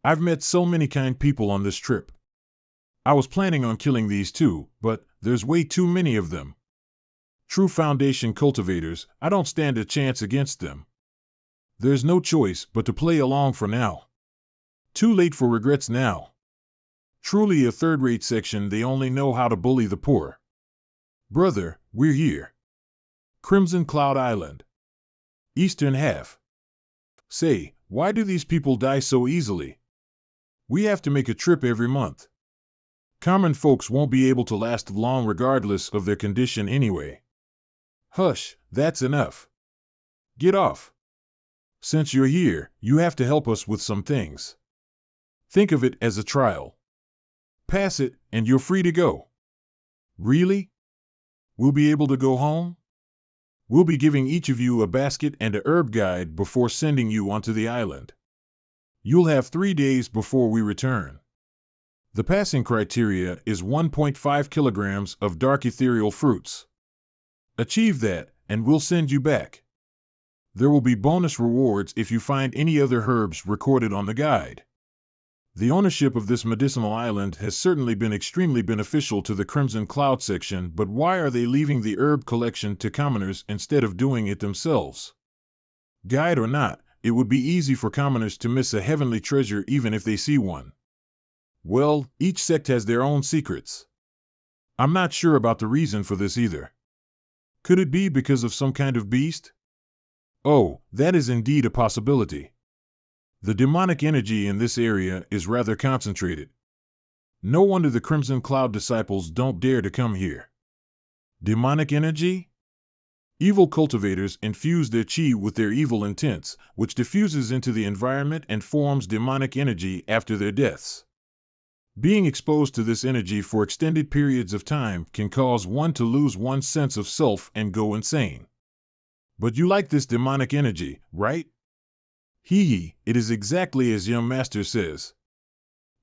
I've met so many kind people on this trip. I was planning on killing these two, but there's way too many of them. True Foundation cultivators, I don't stand a chance against them. There's no choice but to play along for now. Too late for regrets now. Truly a third-rate section, they only know how to bully the poor. Brother, we're here. Crimson Cloud Island. Eastern half. Say, why do these people die so easily? We have to make a trip every month. Common folks won't be able to last long regardless of their condition anyway. Hush, that's enough. Get off. Since you're here, you have to help us with some things. Think of it as a trial. Pass it, and you're free to go. Really? We'll be able to go home? We'll be giving each of you a basket and a herb guide before sending you onto the island. You'll have 3 days before we return. The passing criteria is 1.5 kilograms of dark ethereal fruits. Achieve that, and we'll send you back. There will be bonus rewards if you find any other herbs recorded on the guide. The ownership of this medicinal island has certainly been extremely beneficial to the Crimson Cloud section, but why are they leaving the herb collection to commoners instead of doing it themselves? Guide or not, it would be easy for commoners to miss a heavenly treasure even if they see one. Well, each sect has their own secrets. I'm not sure about the reason for this either. Could it be because of some kind of beast? Oh, that is indeed a possibility. The demonic energy in this area is rather concentrated. No wonder the Crimson Cloud disciples don't dare to come here. Demonic energy? Evil cultivators infuse their chi with their evil intents, which diffuses into the environment and forms demonic energy after their deaths. Being exposed to this energy for extended periods of time can cause one to lose one's sense of self and go insane. But you like this demonic energy, right? Hee, it is exactly as young master says.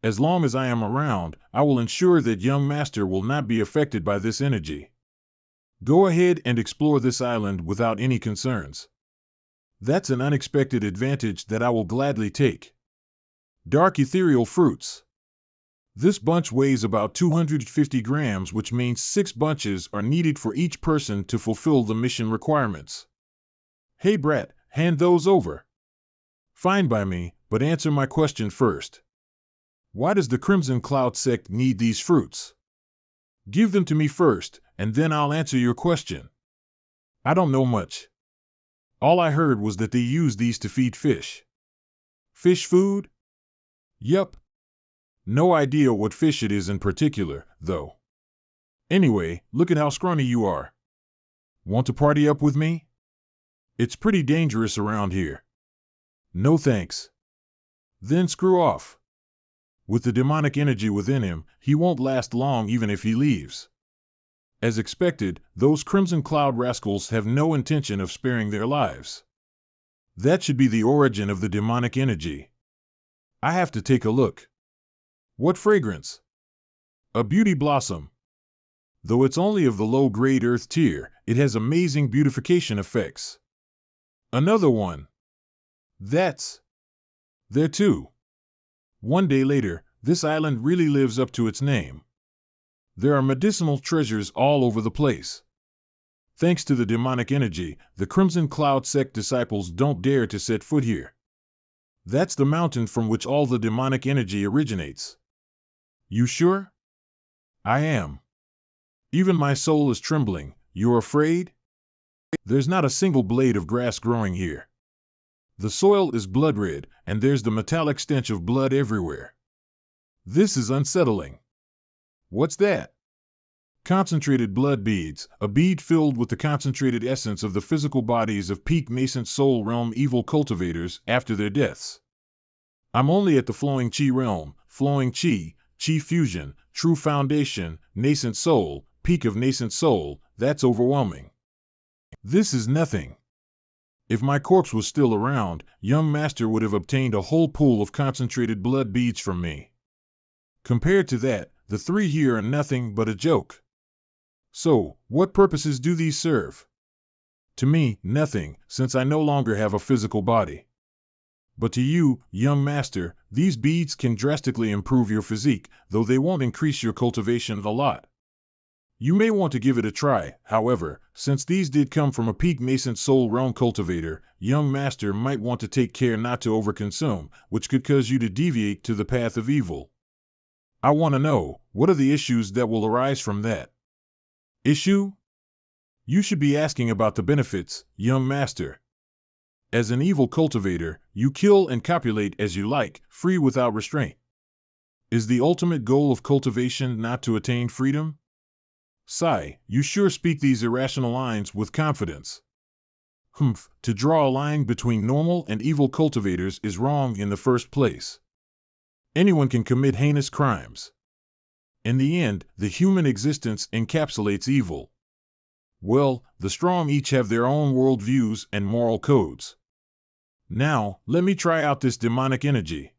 As long as I am around, I will ensure that young master will not be affected by this energy. Go ahead and explore this island without any concerns. That's an unexpected advantage that I will gladly take. Dark ethereal fruits. This bunch weighs about 250 grams, which means 6 bunches are needed for each person to fulfill the mission requirements. Hey brat, hand those over. Fine by me, but answer my question first. Why does the Crimson Cloud sect need these fruits? Give them to me first, and then I'll answer your question. I don't know much. All I heard was that they use these to feed fish. Fish food? Yup. No idea what fish it is in particular, though. Anyway, look at how scrawny you are. Want to party up with me? It's pretty dangerous around here. No thanks. Then screw off. With the demonic energy within him, he won't last long even if he leaves. As expected, those Crimson Cloud rascals have no intention of sparing their lives. That should be the origin of the demonic energy. I have to take a look. What fragrance? A beauty blossom. Though it's only of the low-grade earth tier, it has amazing beautification effects. Another one. That's there too. One day later, this island really lives up to its name. There are medicinal treasures all over the place. Thanks to the demonic energy, the Crimson Cloud sect disciples don't dare to set foot here. That's the mountain from which all the demonic energy originates. You sure? I am. Even my soul is trembling. You're afraid? There's not a single blade of grass growing here. The soil is blood red, and there's the metallic stench of blood everywhere. This is unsettling. What's that? Concentrated blood beads, a bead filled with the concentrated essence of the physical bodies of peak nascent soul realm evil cultivators after their deaths. I'm only at the flowing chi realm, flowing chi, chi fusion, true foundation, nascent soul, peak of nascent soul. That's overwhelming. This is nothing. If my corpse was still around, young master would have obtained a whole pool of concentrated blood beads from me. Compared to that, the 3 here are nothing but a joke. So, what purposes do these serve? To me, nothing, since I no longer have a physical body. But to you, young master, these beads can drastically improve your physique, though they won't increase your cultivation a lot. You may want to give it a try, however, since these did come from a peak nascent soul realm cultivator, young master might want to take care not to overconsume, which could cause you to deviate to the path of evil. I want to know, what are the issues that will arise from that? Issue? You should be asking about the benefits, young master. As an evil cultivator, you kill and copulate as you like, free without restraint. Is the ultimate goal of cultivation not to attain freedom? Sigh, you sure speak these irrational lines with confidence. To draw a line between normal and evil cultivators is wrong in the first place. Anyone can commit heinous crimes. In the end, the human existence encapsulates evil. Well, the strong each have their own worldviews and moral codes. Now, let me try out this demonic energy.